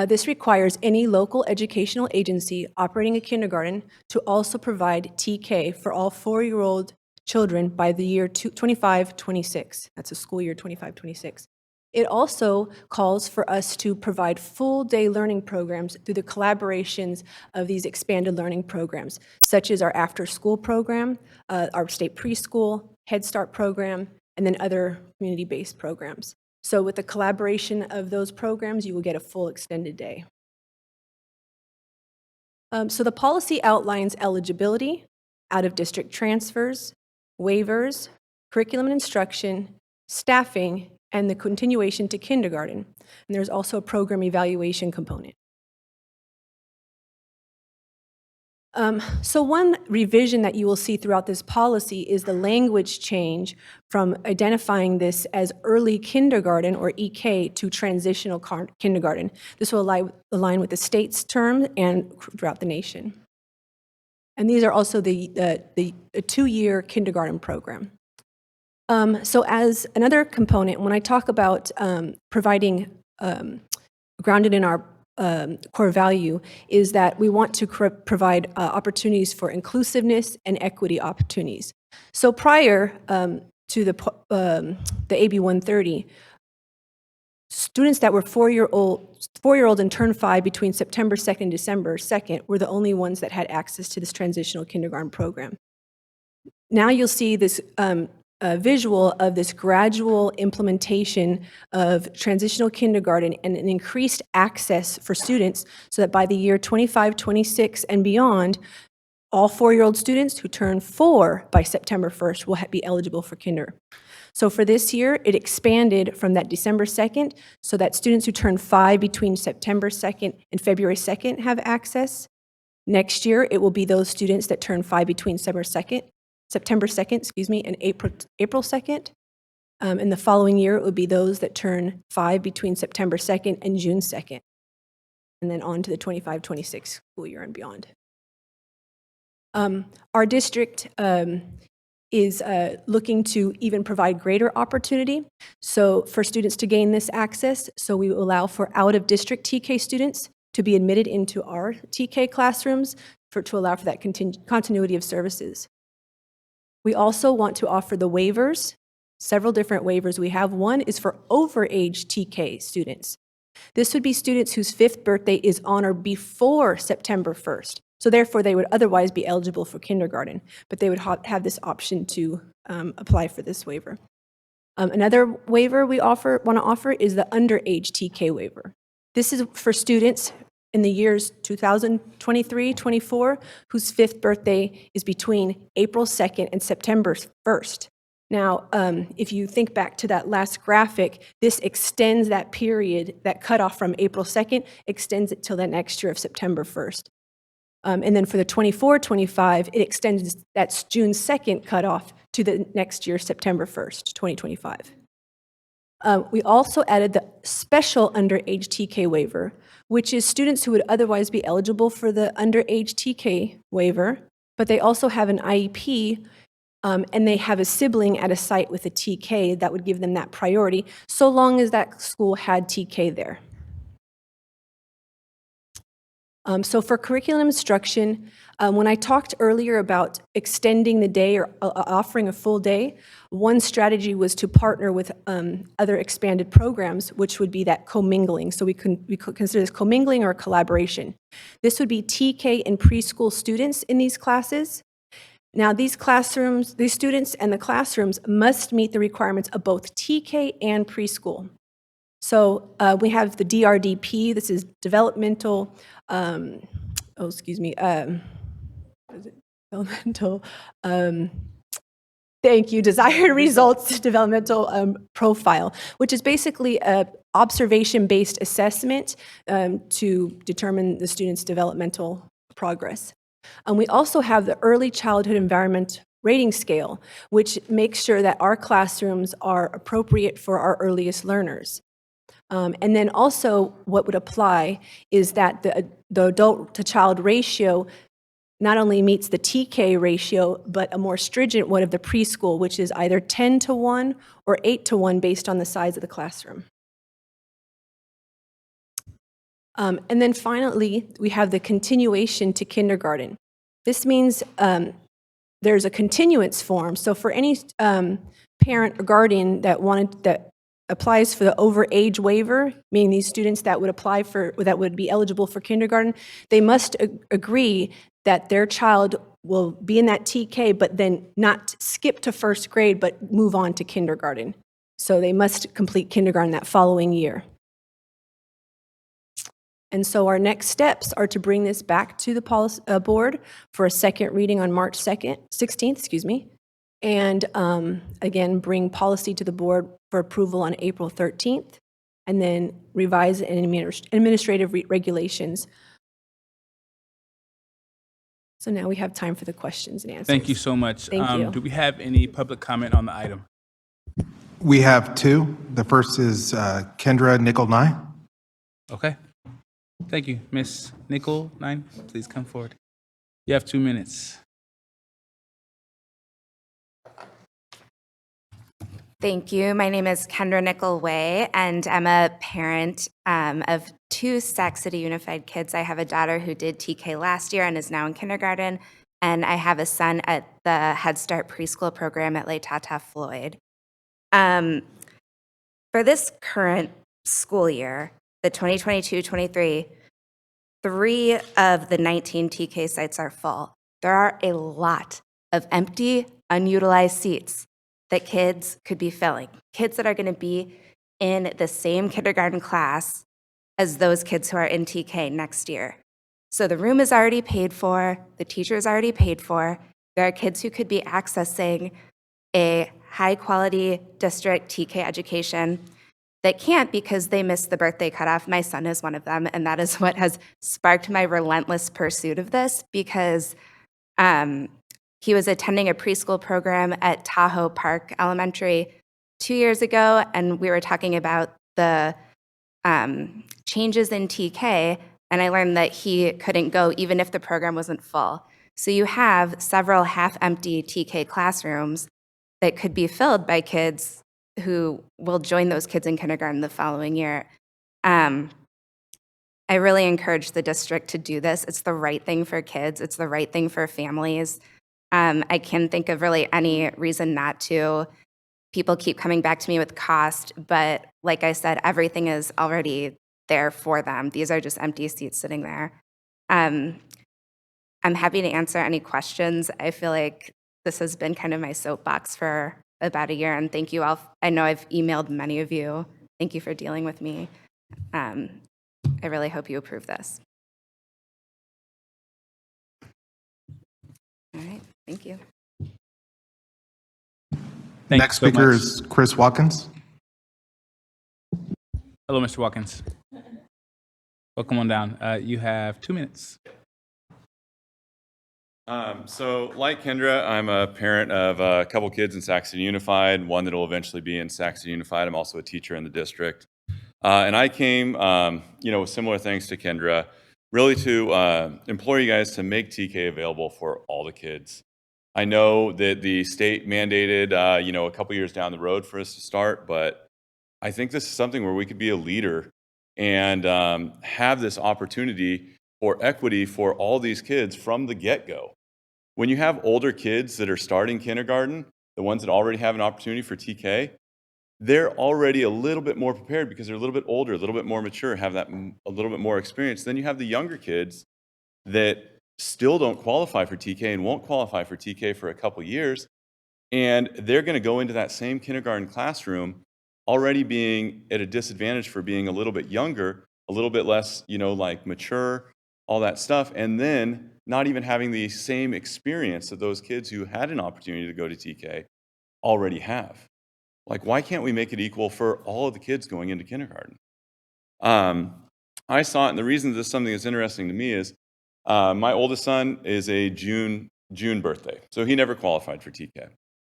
Speaker 4: This requires any local educational agency operating a kindergarten to also provide TK for all 4-year-old children by the year 25-26. That's a school year 25-26. It also calls for us to provide full-day learning programs through the collaborations of these expanded learning programs, such as our after-school program, our state preschool, Head Start program, and then other community-based programs. So with the collaboration of those programs, you will get a full extended day. So the policy outlines eligibility, out-of-district transfers, waivers, curriculum and instruction, staffing, and the continuation to kindergarten. And there's also a program evaluation component. So one revision that you will see throughout this policy is the language change from identifying this as early kindergarten, or EK, to transitional kindergarten. This will align with the state's term and throughout the nation. And these are also the 2-year kindergarten program. So as another component, when I talk about providing, grounded in our core value, is that we want to provide opportunities for inclusiveness and equity opportunities. So prior to the AB 130, students that were 4-year-old and turned 5 between September 2nd and December 2nd were the only ones that had access to this transitional kindergarten program. Now you'll see this visual of this gradual implementation of transitional kindergarten and an increased access for students, so that by the year 25-26 and beyond, all 4-year-old students who turn 4 by September 1st will be eligible for kinder. So for this year, it expanded from that December 2nd, so that students who turn 5 between September 2nd and February 2nd have access. Next year, it will be those students that turn 5 between September 2nd, and April 2nd. And the following year, it would be those that turn 5 between September 2nd and June 2nd, and then on to the 25-26 school year and beyond. Our district is looking to even provide greater opportunity for students to gain this access. So we will allow for out-of-district TK students to be admitted into our TK classrooms to allow for that continuity of services. We also want to offer the waivers, several different waivers we have. One is for overage TK students. This would be students whose 5th birthday is on or before September 1st. So therefore, they would otherwise be eligible for kindergarten, but they would have this option to apply for this waiver. Another waiver we want to offer is the underage TK waiver. This is for students in the years 2023-24 whose 5th birthday is between April 2nd and September 1st. Now, if you think back to that last graphic, this extends that period, that cutoff from April 2nd, extends it till the next year of September 1st. And then for the 24-25, it extends that June 2nd cutoff to the next year, September 1st, 2025. We also added the special underage TK waiver, which is students who would otherwise be eligible for the underage TK waiver, but they also have an IEP and they have a sibling at a site with a TK that would give them that priority, so long as that school had TK there. So for curriculum instruction, when I talked earlier about extending the day or offering a full day, one strategy was to partner with other expanded programs, which would be that commingling. So we could consider this commingling or collaboration. This would be TK and preschool students in these classes. Now these students and the classrooms must meet the requirements of both TK and preschool. So we have the DRDP, this is developmental, thank you, desired results developmental profile, which is basically a observation-based assessment to determine the student's developmental progress. We also have the Early Childhood Environment Rating Scale, which makes sure that our classrooms are appropriate for our earliest learners. And then also what would apply is that the adult-to-child ratio not only meets the TK ratio, but a more stringent one of the preschool, which is either 10-to-1 or 8-to-1 based on the size of the classroom. And then finally, we have the continuation to kindergarten. This means there's a continuance form. So for any parent or guardian that applies for the overage waiver, meaning these students that would be eligible for kindergarten, they must agree that their child will be in that TK, but then not skip to first grade, but move on to kindergarten. So they must complete kindergarten that following year. And so our next steps are to bring this back to the policy board for a second reading on March 16th, and again, bring policy to the board for approval on April 13th, and then revise administrative regulations. So now we have time for the questions and answers.
Speaker 1: Thank you so much.
Speaker 4: Thank you.
Speaker 1: Do we have any public comment on the item?
Speaker 19: We have two. The first is Kendra Nickel-Nye.
Speaker 1: Okay. Thank you. Ms. Nickel-Nye, please come forward. You have 2 minutes.
Speaker 5: Thank you. My name is Kendra Nickel-Way, and I'm a parent of two Sac City Unified kids. I have a daughter who did TK last year and is now in kindergarten, and I have a son at the Head Start preschool program at Les Tata Floyd. For this current school year, the 2022-23, 3 of the 19 TK sites are full. There are a lot of empty, unutilized seats that kids could be filling. Kids that are going to be in the same kindergarten class as those kids who are in TK next year. So the room is already paid for, the teacher is already paid for. There are kids who could be accessing a high-quality district TK education that can't because they missed the birthday cutoff. My son is one of them, and that is what has sparked my relentless pursuit of this, because he was attending a preschool program at Tahoe Park Elementary 2 years ago, and we were talking about the changes in TK, and I learned that he couldn't go even if the program wasn't full. So you have several half-empty TK classrooms that could be filled by kids who will join those kids in kindergarten the following year. I really encourage the district to do this. It's the right thing for kids. It's the right thing for families. I can't think of really any reason not to. People keep coming back to me with cost, but like I said, everything is already there for them. These are just empty seats sitting there. I'm happy to answer any questions. I feel like this has been kind of my soapbox for about a year, and thank you all. I know I've emailed many of you. Thank you for dealing with me. I really hope you approve this. All right, thank you.
Speaker 19: Next
Speaker 1: so
Speaker 19: speaker
Speaker 1: much.
Speaker 19: is Chris Watkins.
Speaker 1: Hello, Mr. Watkins. Welcome on down. You have 2 minutes.
Speaker 6: So like Kendra, I'm a parent of a couple kids in Sac City Unified, one that will eventually be in Sac City Unified. I'm also a teacher in the district. And I came, with similar things to Kendra, really to implore you guys to make TK available for all the kids. I know that the state mandated, a couple years down the road for us to start, but I think this is something where we could be a leader and have this opportunity for equity for all these kids from the get-go. When you have older kids that are starting kindergarten, the ones that already have an opportunity for TK, they're already a little bit more prepared because they're a little bit older, a little bit more mature, have that a little bit more experience. Then you have the younger kids that still don't qualify for TK and won't qualify for TK for a couple years, and they're going to go into that same kindergarten classroom already being at a disadvantage for being a little bit younger, a little bit less, mature, all that stuff, and then not even having the same experience that those kids who had an opportunity to go to TK already have. Like, why can't we make it equal for all of the kids going into kindergarten? I saw it, and the reason this is something that's interesting to me is my oldest son is a June birthday, so he never qualified for TK.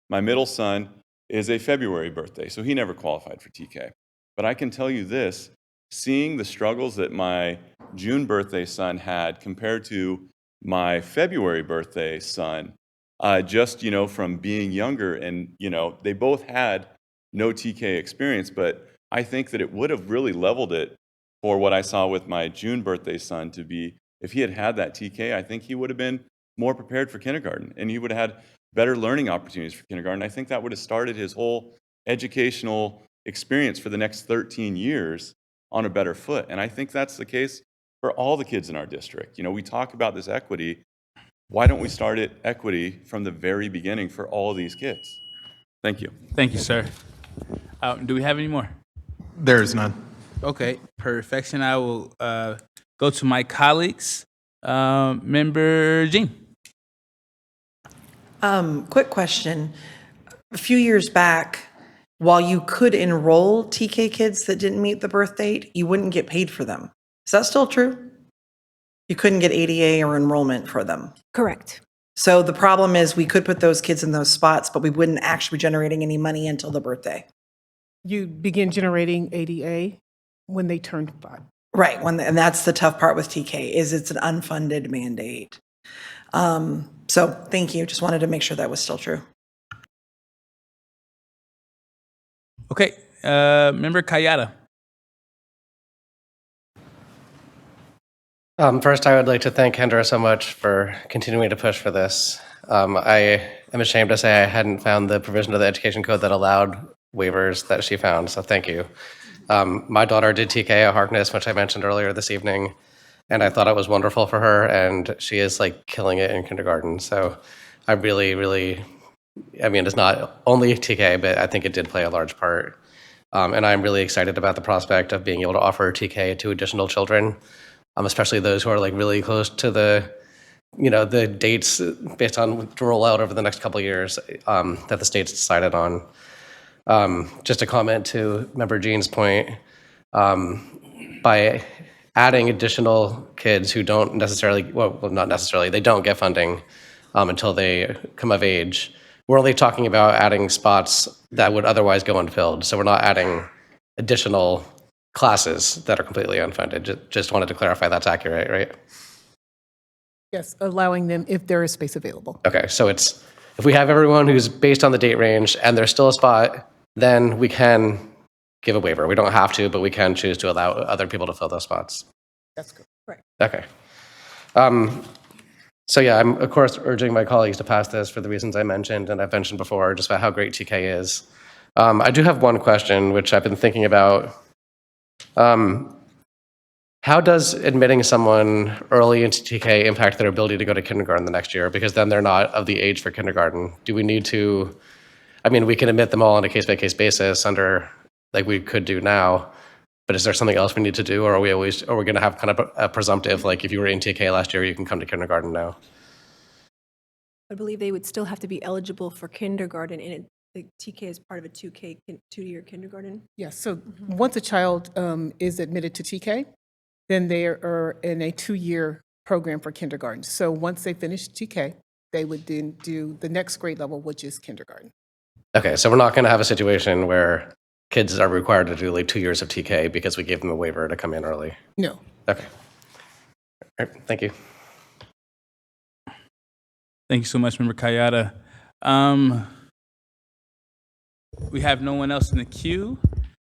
Speaker 6: My middle son is a February birthday, so he never qualified for TK. But I can tell you this, seeing the struggles that my June birthday son had compared to my February birthday son, just, from being younger, and, they both had no TK experience, but I think that it would have really leveled it for what I saw with my June birthday son to be, if he had had that TK, I think he would have been more prepared for kindergarten, and he would have had better learning opportunities for kindergarten. I think that would have started his whole educational experience for the next 13 years on a better foot. And I think that's the case for all the kids in our district. We talk about this equity. Why don't we start it equity from the very beginning for all of these kids? Thank you.
Speaker 1: Thank you, sir. Do we have any more?
Speaker 19: There is none.
Speaker 1: Okay, perfection. I will go to my colleagues. Member Jean.
Speaker 10: Quick question. A few years back, while you could enroll TK kids that didn't meet the birth date, you wouldn't get paid for them. Is that still true? You couldn't get ADA or enrollment for them.
Speaker 4: Correct.
Speaker 10: So the problem is we could put those kids in those spots, but we wouldn't actually be generating any money until the birthday.
Speaker 22: You begin generating ADA when they turn 5.
Speaker 10: Right, and that's the tough part with TK, is it's an unfunded mandate. So thank you, just wanted to make sure that was still true.
Speaker 1: Okay, Member Kayada.
Speaker 9: First, I would like to thank Kendra so much for continuing to push for this. I am ashamed to say I hadn't found the provision of the education code that allowed waivers that she found, so thank you. My daughter did TK at Harkness, which I mentioned earlier this evening, and I thought it was wonderful for her, and she is killing it in kindergarten. So I really, really, it's not only TK, but I think it did play a large part. And I'm really excited about the prospect of being able to offer TK to additional children, especially those who are really close to the dates based on to roll out over the next couple of years that the state's decided on. Just a comment to Member Jean's point, by adding additional kids who don't necessarily, not necessarily, they don't get funding until they come of age, we're only talking about adding spots that would otherwise go unfilled. So we're not adding additional classes that are completely unfunded. Just wanted to clarify that's accurate, right?
Speaker 22: Yes, allowing them if there is space available.
Speaker 9: Okay, so it's, if we have everyone who's based on the date range and there's still a spot, then we can give a waiver. We don't have to, but we can choose to allow other people to fill those spots.
Speaker 22: That's good. Right.
Speaker 9: Okay. So yeah, I'm of course urging my colleagues to pass this for the reasons I mentioned and I've mentioned before, just about how great TK is. I do have one question, which I've been thinking about. How does admitting someone early into TK impact their ability to go to kindergarten the next year? Because then they're not of the age for kindergarten. Do we need to, we can admit them all on a case-by-case basis under, like we could do now, but is there something else we need to do? Or are we going to have kind of a presumptive, like if you were in TK last year, you can come to kindergarten now?
Speaker 4: I believe they would still have to be eligible for kindergarten in the TK is part of a 2-year kindergarten?
Speaker 22: Yes, so once a child is admitted to TK, then they are in a 2-year program for kindergarten. So once they finish TK, they would then do the next grade level, which is kindergarten.
Speaker 9: Okay, so we're not going to have a situation where kids are required to do like 2 years of TK because we gave them a waiver to come in early.
Speaker 22: No.
Speaker 9: Okay. All right, thank you.
Speaker 1: Thank you so much, Member Kayada. We have no one else in the queue.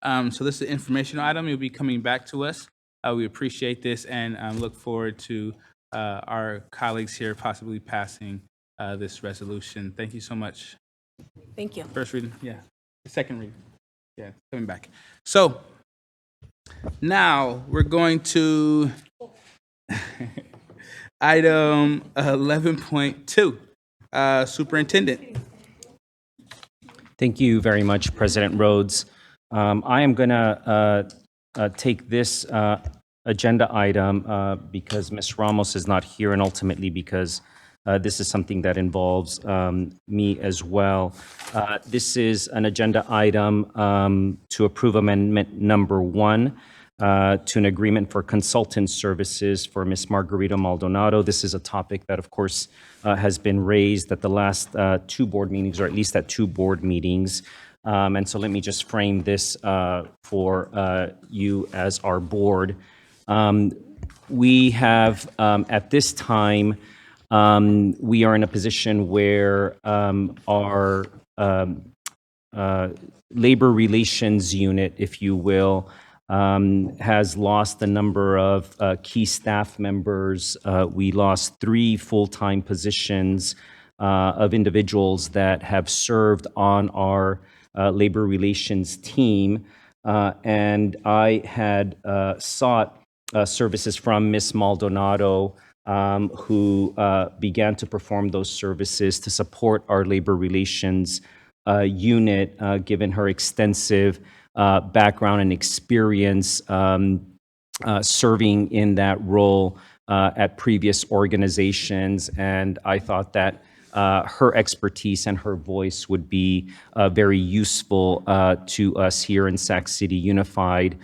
Speaker 1: So this is an informational item. You'll be coming back to us. We appreciate this and look forward to our colleagues here possibly passing this resolution. Thank you so much.
Speaker 4: Thank you.
Speaker 1: First reading, yeah. Second reading, yeah, coming back. So now we're going to item 11.2, Superintendent.
Speaker 2: Thank you very much, President Rhodes. I am going to take this agenda item because Ms. Ramos is not here, and ultimately because this is something that involves me as well. This is an agenda item to approve amendment number 1 to an agreement for consultant services for Ms. Margarita Maldonado. This is a topic that, of course, has been raised at the last 2 board meetings, or at least at 2 board meetings. And so let me just frame this for you as our board. We have, at this time, we are in a position where our labor relations unit, if you will, has lost a number of key staff members. We lost 3 full-time positions of individuals that have served on our labor relations team. And I had sought services from Ms. Maldonado, who began to perform those services to support our labor relations unit, given her extensive background and experience serving in that role at previous organizations. And I thought that her expertise and her voice would be very useful to us here in Sac City Unified.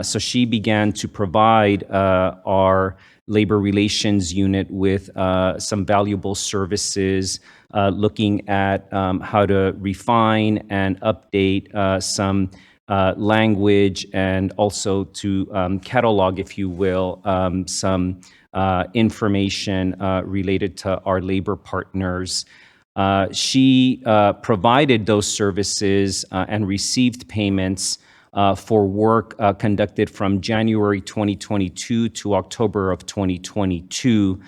Speaker 2: So she began to provide our labor relations unit with some valuable services, looking at how to refine and update some language, and also to catalog, if you will, some information related to our labor partners. She provided those services and received payments for work conducted from January 2022 to October of 2022,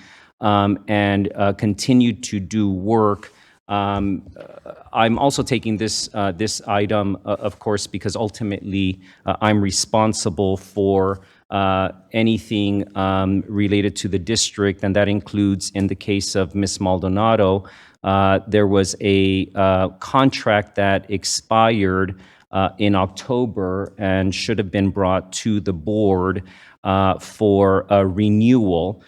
Speaker 2: and continued to do work. I'm also taking this item, of course, because ultimately I'm responsible for anything related to the district, and that includes, in the case of Ms. Maldonado, there was a contract that expired in October and should have been brought to the board for a renewal.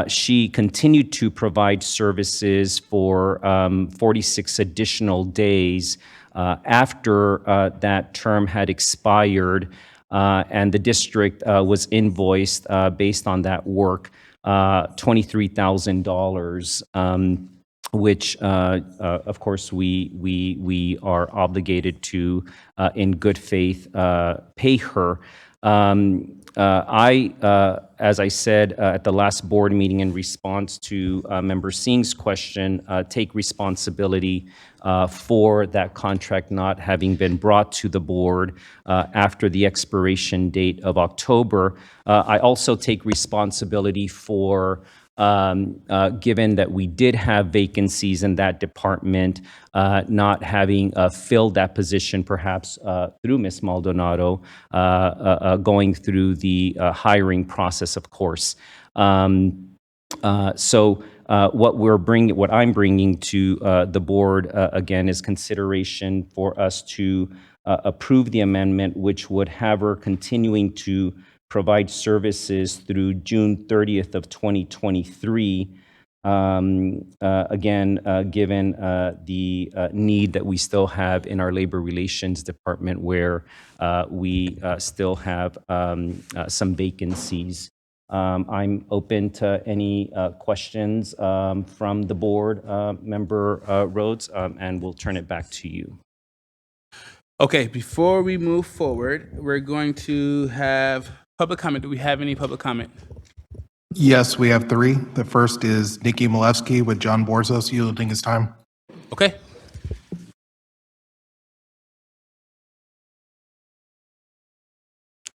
Speaker 2: She continued to provide services for 46 additional days after that term had expired, and the district was invoiced based on that work $23,000, which of course we are obligated to, in good faith, pay her. As I said at the last board meeting in response to Member Singh's question, take responsibility for that contract not having been brought to the board after the expiration date of October. I also take responsibility for, given that we did have vacancies in that department, not having filled that position perhaps through Ms. Maldonado, going through the hiring process, of course. So what I'm bringing to the board, again, is consideration for us to approve the amendment, which would have her continuing to provide services through June 30th of 2023, Again, given the need that we still have in our labor relations department, where we still have some vacancies. I'm open to any questions from the board, Member Rhodes, and we'll turn it back to you.
Speaker 1: Okay, before we move forward, we're going to have public comment. Do we have any public comment?
Speaker 19: Yes, we have three. The first is Nikki Malevsky with John Borzos yielding his time.
Speaker 1: Okay.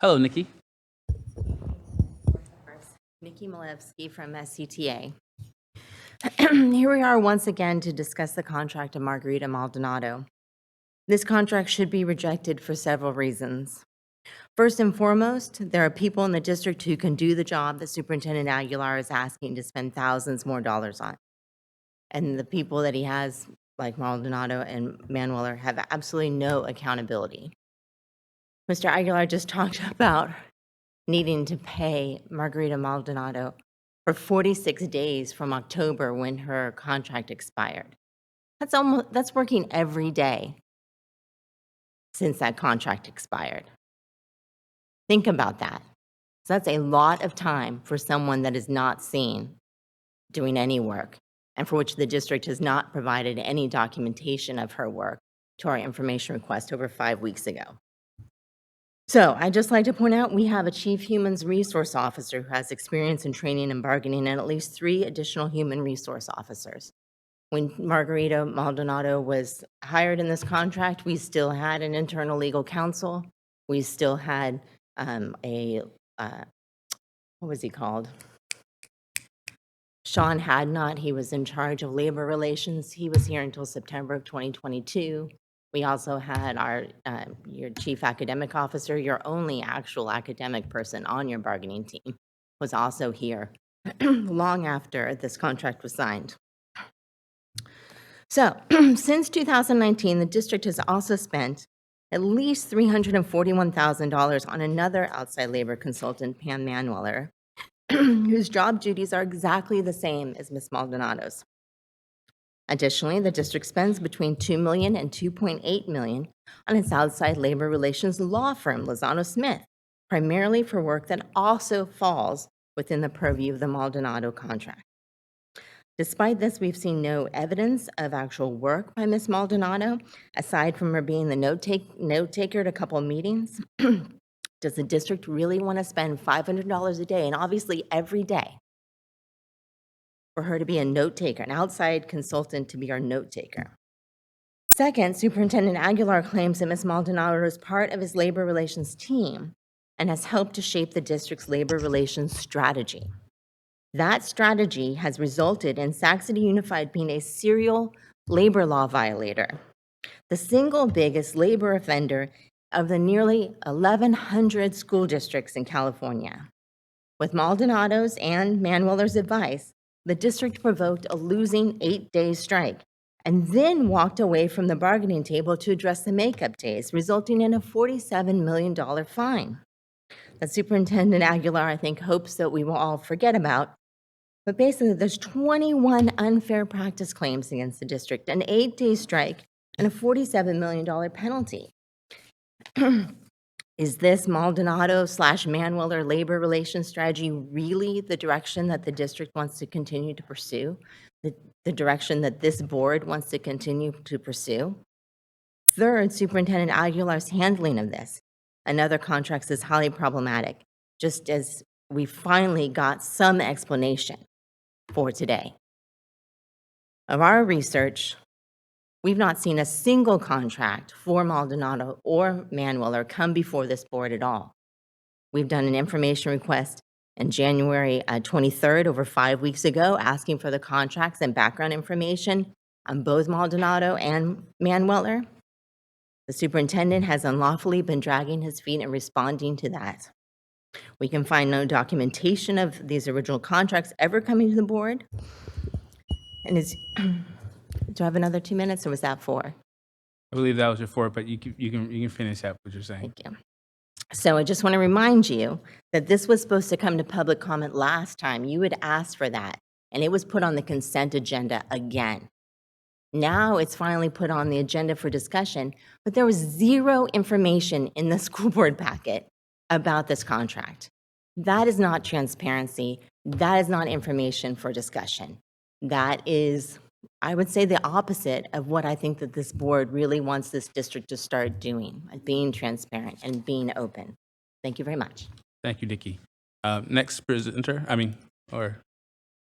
Speaker 1: Hello, Nikki.
Speaker 3: Nikki Malevsky from SCTA. Here we are once again to discuss the contract of Margarita Maldonado. This contract should be rejected for several reasons. First and foremost, there are people in the district who can do the job that Superintendent Aguilar is asking to spend thousands more dollars on. And the people that he has, like Maldonado and Manweller, have absolutely no accountability. Mr. Aguilar just talked about needing to pay Margarita Maldonado for 46 days from October when her contract expired. That's working every day since that contract expired. Think about that. So that's a lot of time for someone that is not seen doing any work, and for which the district has not provided any documentation of her work to our information request over 5 weeks ago. So I'd just like to point out we have a Chief Human Resource Officer who has experience in training and bargaining, and at least 3 additional human resource officers. When Margarita Maldonado was hired in this contract, we still had an internal legal counsel. We still had what was he called? Sean Hadnot. He was in charge of labor relations. He was here until September of 2022. We also had your chief academic officer, your only actual academic person on your bargaining team, was also here long after this contract was signed. So, since 2019, the district has also spent at least $341,000 on another outside labor consultant, Pam Manweller, whose job duties are exactly the same as Ms. Maldonado's. Additionally, the district spends between $2 million and $2.8 million on its outside labor relations law firm, Lozano Smith, primarily for work that also falls within the purview of the Maldonado contract. Despite this, we've seen no evidence of actual work by Ms. Maldonado, aside from her being the note taker at a couple of meetings. Does the district really want to spend $500 a day, and obviously every day, for her to be a note taker, an outside consultant to be our note taker? Second, Superintendent Aguilar claims that Ms. Maldonado is part of his labor relations team and has helped to shape the district's labor relations strategy. That strategy has resulted in Sac City Unified being a serial labor law violator, the single biggest labor offender of the nearly 1,100 school districts in California. With Maldonado's and Manweller's advice, the district provoked a losing 8-day strike and then walked away from the bargaining table to address the makeup days, resulting in a $47 million fine that Superintendent Aguilar, I think, hopes that we will all forget about. But basically, there's 21 unfair practice claims against the district, an 8-day strike, and a $47 million penalty. Is this Maldonado/Manweller labor relations strategy really the direction that the district wants to continue to pursue? The direction that this board wants to continue to pursue? Third, Superintendent Aguilar's handling of this and other contracts is highly problematic, just as we finally got some explanation for today. Of our research, we've not seen a single contract for Maldonado or Manweller come before this board at all. We've done an information request on January 23rd, over 5 weeks ago, asking for the contracts and background information on both Maldonado and Manweller. The superintendent has unlawfully been dragging his feet and responding to that. We can find no documentation of these original contracts ever coming to the board. And do I have another 2 minutes, or was that 4?
Speaker 1: I believe that was your 4, but you can finish up what you're saying.
Speaker 3: Thank you. So I just want to remind you that this was supposed to come to public comment last time. You had asked for that. and it was put on the consent agenda again. Now it's finally put on the agenda for discussion, but there was zero information in the school board packet about this contract. That is not transparency. That is not information for discussion. That is, I would say, the opposite of what I think that this board really wants this district to start doing, being transparent and being open. Thank you very much.
Speaker 1: Thank you, Nikki. Next presenter,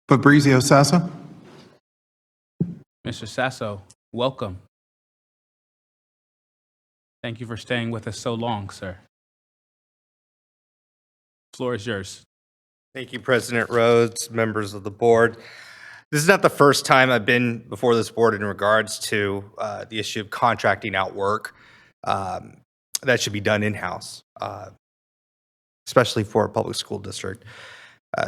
Speaker 19: Fabrizio Sasso.
Speaker 1: Mr. Sasso, welcome. Thank you for staying with us so long, sir. Floor is yours.
Speaker 13: Thank you, President Rhodes, members of the board. This is not the first time I've been before this board in regards to the issue of contracting out work that should be done in-house, especially for a public school district.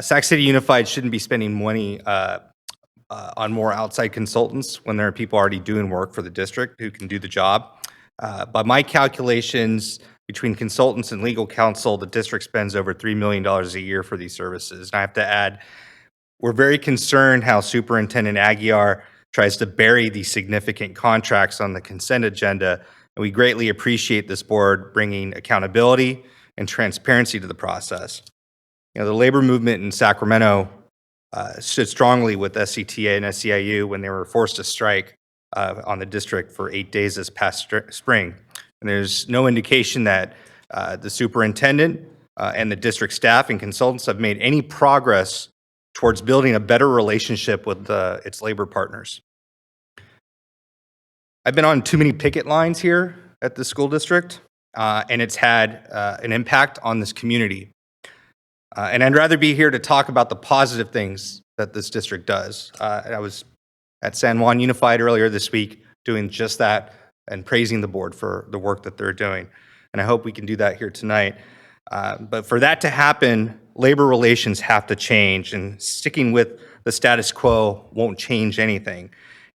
Speaker 13: Sac City Unified shouldn't be spending money on more outside consultants when there are people already doing work for the district who can do the job. By my calculations, between consultants and legal counsel, the district spends over $3 million a year for these services. And I have to add, we're very concerned how Superintendent Aguiar tries to bury these significant contracts on the consent agenda, and we greatly appreciate this board bringing accountability and transparency to the process. You know, the labor movement in Sacramento stood strongly with SCTA and SEIU when they were forced to strike on the district for 8 days this past spring. And there's no indication that the superintendent and the district staff and consultants have made any progress towards building a better relationship with its labor partners. I've been on too many picket lines here at the school district, and it's had an impact on this community. And I'd rather be here to talk about the positive things that this district does. I was at San Juan Unified earlier this week doing just that and praising the board for the work that they're doing. And I hope we can do that here tonight. But for that to happen, labor relations have to change, and sticking with the status quo won't change anything.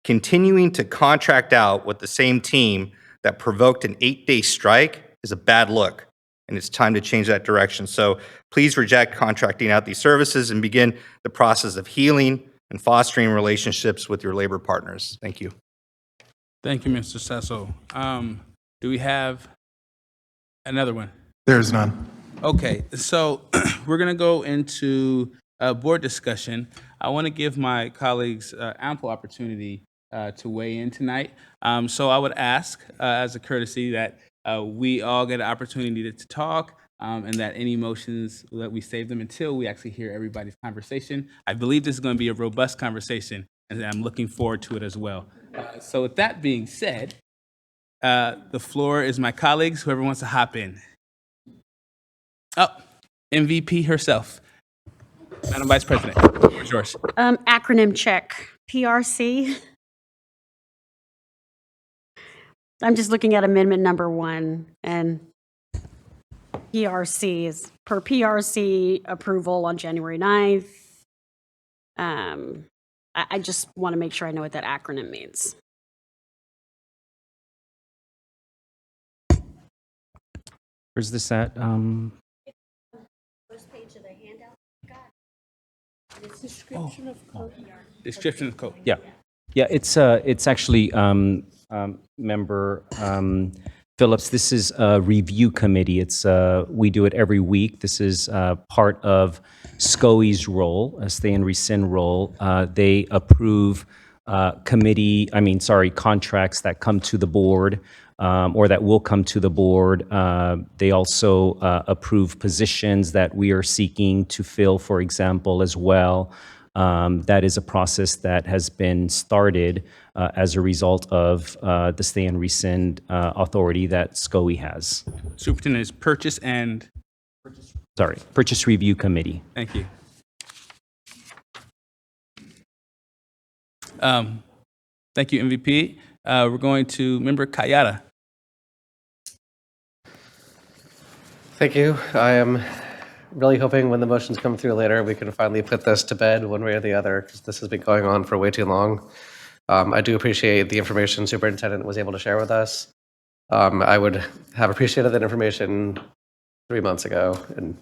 Speaker 13: Continuing to contract out with the same team that provoked an 8-day strike is a bad look, and it's time to change that direction. So please reject contracting out these services and begin the process of healing and fostering relationships with your labor partners. Thank you.
Speaker 1: Thank you, Mr. Sasso. Do we have another one?
Speaker 19: There's none.
Speaker 1: Okay, so we're going to go into board discussion. I want to give my colleagues ample opportunity to weigh in tonight. So I would ask, as a courtesy, that we all get an opportunity to talk, and that any motions, that we save them until we actually hear everybody's conversation. I believe this is going to be a robust conversation, and I'm looking forward to it as well. So with that being said, the floor is my colleagues, whoever wants to hop in. Oh, MVP herself. Madam Vice President, the floor is yours.
Speaker 21: Acronym check, PRC. I'm just looking at amendment number 1, and PRC is per PRC approval on January 9th. I just want to make sure I know what that acronym means.
Speaker 2: Where's this at?
Speaker 21: First page of the handout.
Speaker 1: Description of code. Description of code.
Speaker 2: Yeah, it's actually Member Phillips. This is a review committee. We do it every week. This is part of SCOE's role, a stay and rescind role. They approve contracts that come to the board or that will come to the board. They also approve positions that we are seeking to fill, for example, as well. That is a process that has been started as a result of the stay and rescind authority that SCOE has.
Speaker 1: Superintendent is Purchase
Speaker 2: Review Committee.
Speaker 1: Thank you. Thank you, MVP. We're going to Member Kayada.
Speaker 9: Thank you. I am really hoping when the motions come through later, we can finally put this to bed one way or the other, because this has been going on for way too long. I do appreciate the information Superintendent was able to share with us. I would have appreciated that information 3 months ago. And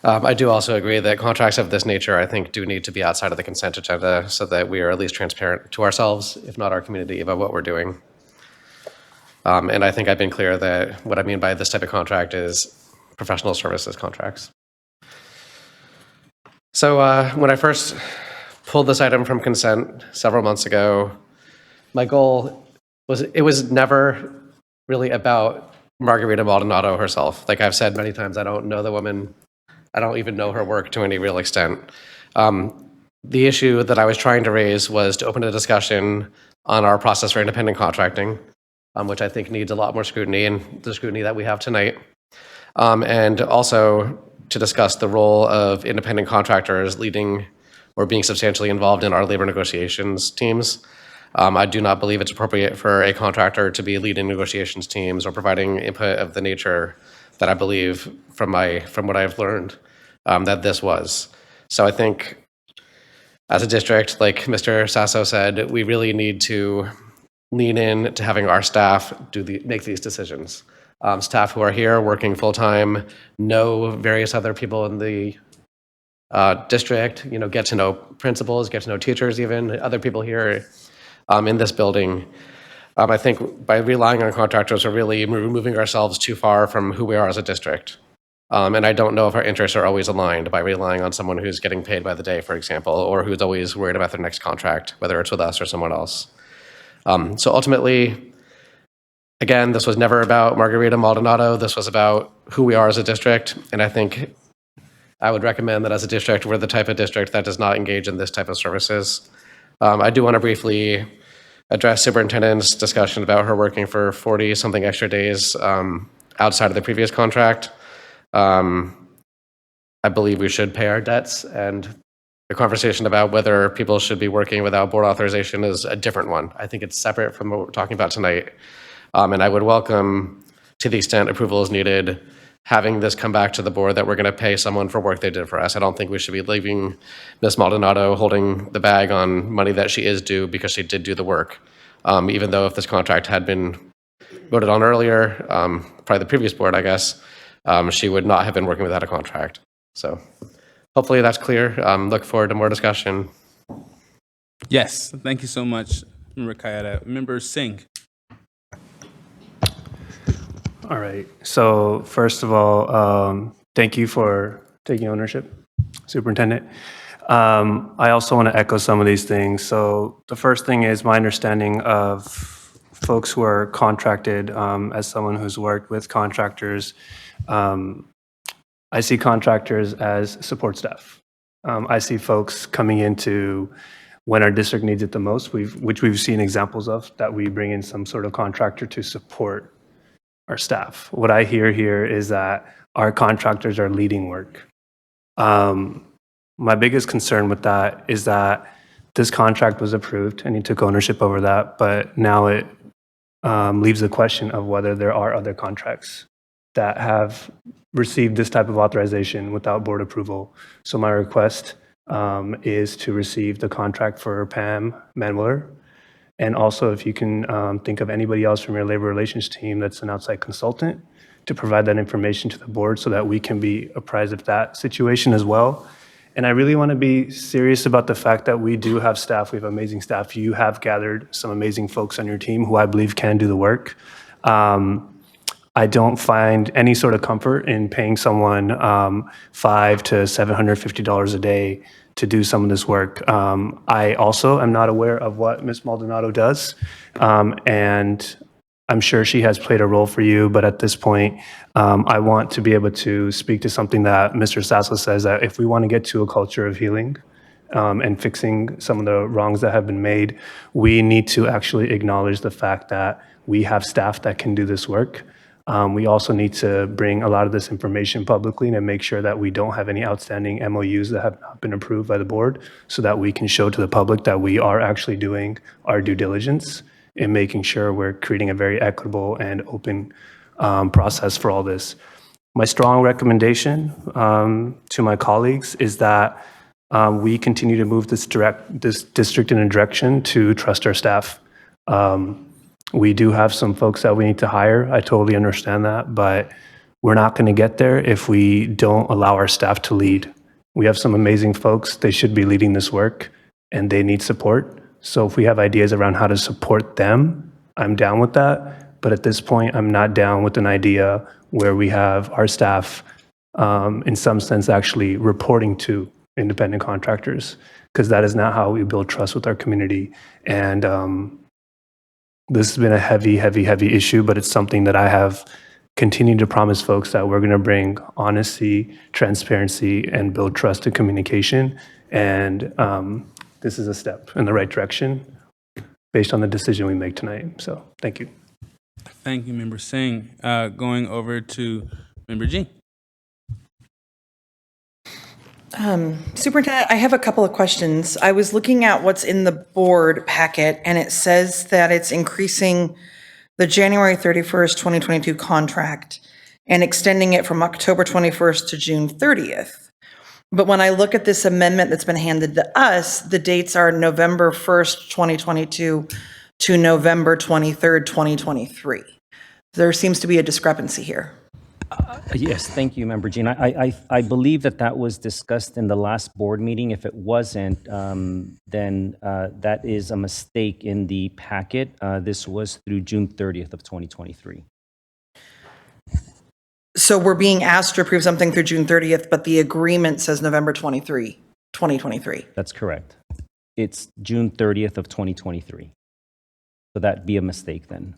Speaker 9: I do also agree that contracts of this nature, I think, do need to be outside of the consent agenda so that we are at least transparent to ourselves, if not our community, about what we're doing. And I think I've been clear that what I mean by this type of contract is professional services contracts. So when I first pulled this item from consent several months ago, my goal was, it was never really about Margarita Maldonado herself. Like I've said many times, I don't know the woman. I don't even know her work to any real extent. The issue that I was trying to raise was to open a discussion on our process for independent contracting, which I think needs a lot more scrutiny, and the scrutiny that we have tonight. And also to discuss the role of independent contractors leading or being substantially involved in our labor negotiations teams. I do not believe it's appropriate for a contractor to be leading negotiations teams or providing input of the nature that I believe from what I've learned that this was. So I think as a district, like Mr. Sasso said, we really need to lean in to having our staff make these decisions. Staff who are here working full-time know various other people in the district, get to know principals, get to know teachers even, other people here in this building. I think by relying on contractors, we're really removing ourselves too far from who we are as a district. And I don't know if our interests are always aligned by relying on someone who's getting paid by the day, for example, or who's always worried about their next contract, whether it's with us or someone else. So ultimately, again, this was never about Margarita Maldonado. This was about who we are as a district. And I think I would recommend that as a district, we're the type of district that does not engage in this type of services. I do want to briefly address Superintendent's discussion about her working for 40-something extra days outside of the previous contract. I believe we should pay our debts, and the conversation about whether people should be working without board authorization is a different one. I think it's separate from what we're talking about tonight. And I would welcome, to the extent approval is needed, having this come back to the board that we're going to pay someone for work they did for us. I don't think we should be leaving Ms. Maldonado holding the bag on money that she is due because she did do the work. Even though if this contract had been voted on earlier, probably the previous board, I guess, she would not have been working without a contract. So hopefully that's clear. Look forward to more discussion.
Speaker 1: Yes, thank you so much, Member Kayada. Member Singh.
Speaker 12: All right. So first of all, thank you for taking ownership, Superintendent. I also want to echo some of these things. So the first thing is my understanding of folks who are contracted, as someone who's worked with contractors, I see contractors as support staff. I see folks coming into when our district needs it the most, which we've seen examples of, that we bring in some sort of contractor to support our staff. What I hear here is that our contractors are leading work. My biggest concern with that is that this contract was approved and he took ownership over that, but now it leaves the question of whether there are other contracts that have received this type of authorization without board approval. So my request is to receive the contract for Pam Manwiller. And also if you can think of anybody else from your labor relations team that's an outside consultant to provide that information to the board so that we can be apprised of that situation as well. And I really want to be serious about the fact that we do have staff. We have amazing staff. You have gathered some amazing folks on your team who I believe can do the work. I don't find any sort of comfort in paying someone $500 to $750 a day to do some of this work. I also am not aware of what Ms. Maldonado does, and I'm sure she has played a role for you, but at this point, I want to be able to speak to something that Mr. Sasso says, that if we want to get to a culture of healing and fixing some of the wrongs that have been made, we need to actually acknowledge the fact that we have staff that can do this work. We also need to bring a lot of this information publicly and make sure that we don't have any outstanding MOUs that have not been approved by the board so that we can show to the public that we are actually doing our due diligence in making sure we're creating a very equitable and open process for all this. My strong recommendation to my colleagues is that we continue to move this district in a direction to trust our staff. We do have some folks that we need to hire. I totally understand that, but we're not going to get there if we don't allow our staff to lead. We have some amazing folks. They should be leading this work, and they need support. So if we have ideas around how to support them, I'm down with that. But at this point, I'm not down with an idea where we have our staff, in some sense, actually reporting to independent contractors, because that is not how we build trust with our community. And this has been a heavy, heavy, heavy issue, but it's something that I have continued to promise folks that we're going to bring honesty, transparency, and build trust and communication. And this is a step in the right direction based on the decision we make tonight. So thank you.
Speaker 1: Thank you, Member Singh. Going over to Member Jean.
Speaker 10: Superintendent, I have a couple of questions. I was looking at what's in the board packet, and it says that it's increasing the January 31st, 2022 contract and extending it from October 21st to June 30th. But when I look at this amendment that's been handed to us, the dates are November 1st, 2022 to November 23rd, 2023. There seems to be a discrepancy here.
Speaker 2: Yes, thank you, Member Jean. I believe that was discussed in the last board meeting. If it wasn't, then that is a mistake in the packet. This was through June 30th of 2023.
Speaker 10: So we're being asked to approve something through June 30th, but the agreement says November 23, 2023.
Speaker 2: That's correct. It's June 30th of 2023. So that'd be a mistake then.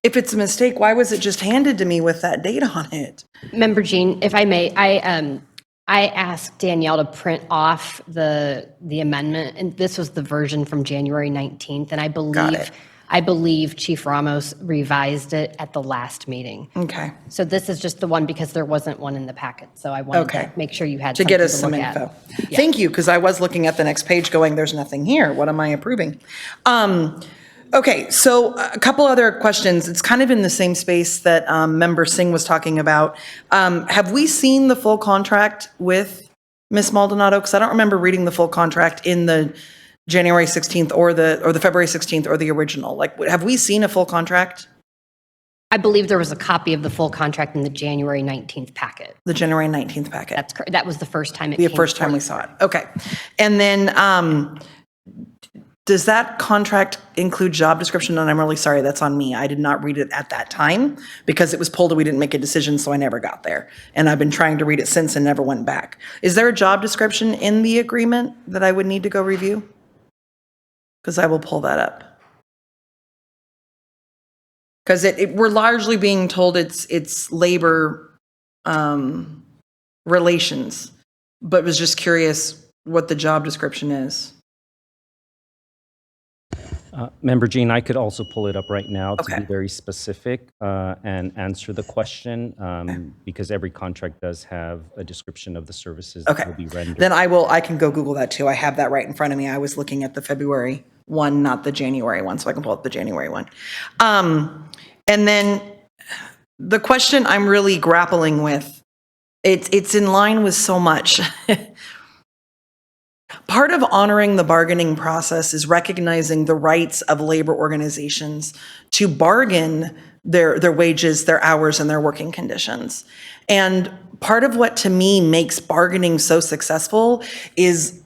Speaker 10: If it's a mistake, why was it just handed to me with that date on it?
Speaker 21: Member Jean, if I may, I asked Danielle to print off the amendment, and this was the version from January 19th, and I believe Chief Ramos revised it at the last meeting.
Speaker 10: Okay.
Speaker 21: So this is just the one because there wasn't one in the packet, so I wanted to make sure you had
Speaker 10: To get
Speaker 21: something
Speaker 10: us some
Speaker 21: look at.
Speaker 10: info. Thank you, because I was looking at the next page going, there's nothing here. What am I approving? Okay, so a couple other questions. It's kind of in the same space that Member Singh was talking about. Have we seen the full contract with Ms. Maldonado? Because I don't remember reading the full contract in the January 16th or the February 16th or the original. Like, have we seen a full contract?
Speaker 21: I believe there was a copy of the full contract in the January 19th packet.
Speaker 10: The January 19th packet.
Speaker 21: That's correct. That was the first time it
Speaker 10: The
Speaker 21: came
Speaker 10: first time we
Speaker 21: forth.
Speaker 10: saw it. Okay. And then does that contract include job description? And I'm really sorry, that's on me. I did not read it at that time because it was pulled and we didn't make a decision, so I never got there. And I've been trying to read it since and never went back. Is there a job description in the agreement that I would need to go review? Because I will pull that up. Because we're largely being told it's labor relations, but was just curious what the job description is.
Speaker 2: Member Jean, I could also pull it up right now to be very specific and answer the question because every contract does have a description of the services that will be rendered.
Speaker 10: Then I can go Google that too. I have that right in front of me. I was looking at the February one, not the January one, so I can pull up the January one. And then the question I'm really grappling with, it's in line with so much. Part of honoring the bargaining process is recognizing the rights of labor organizations to bargain their wages, their hours, and their working conditions. And part of what to me makes bargaining so successful is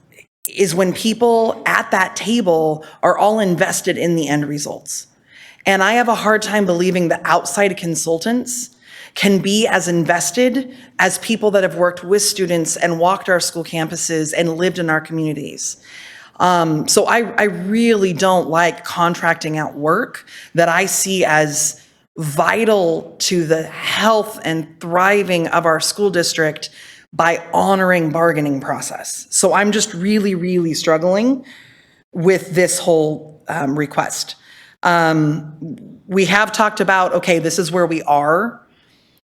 Speaker 10: when people at that table are all invested in the end results. And I have a hard time believing that outside consultants can be as invested as people that have worked with students and walked our school campuses and lived in our communities. So I really don't like contracting out work that I see as vital to the health and thriving of our school district by honoring bargaining process. So I'm just really, really struggling with this whole request. We have talked about, okay, this is where we are.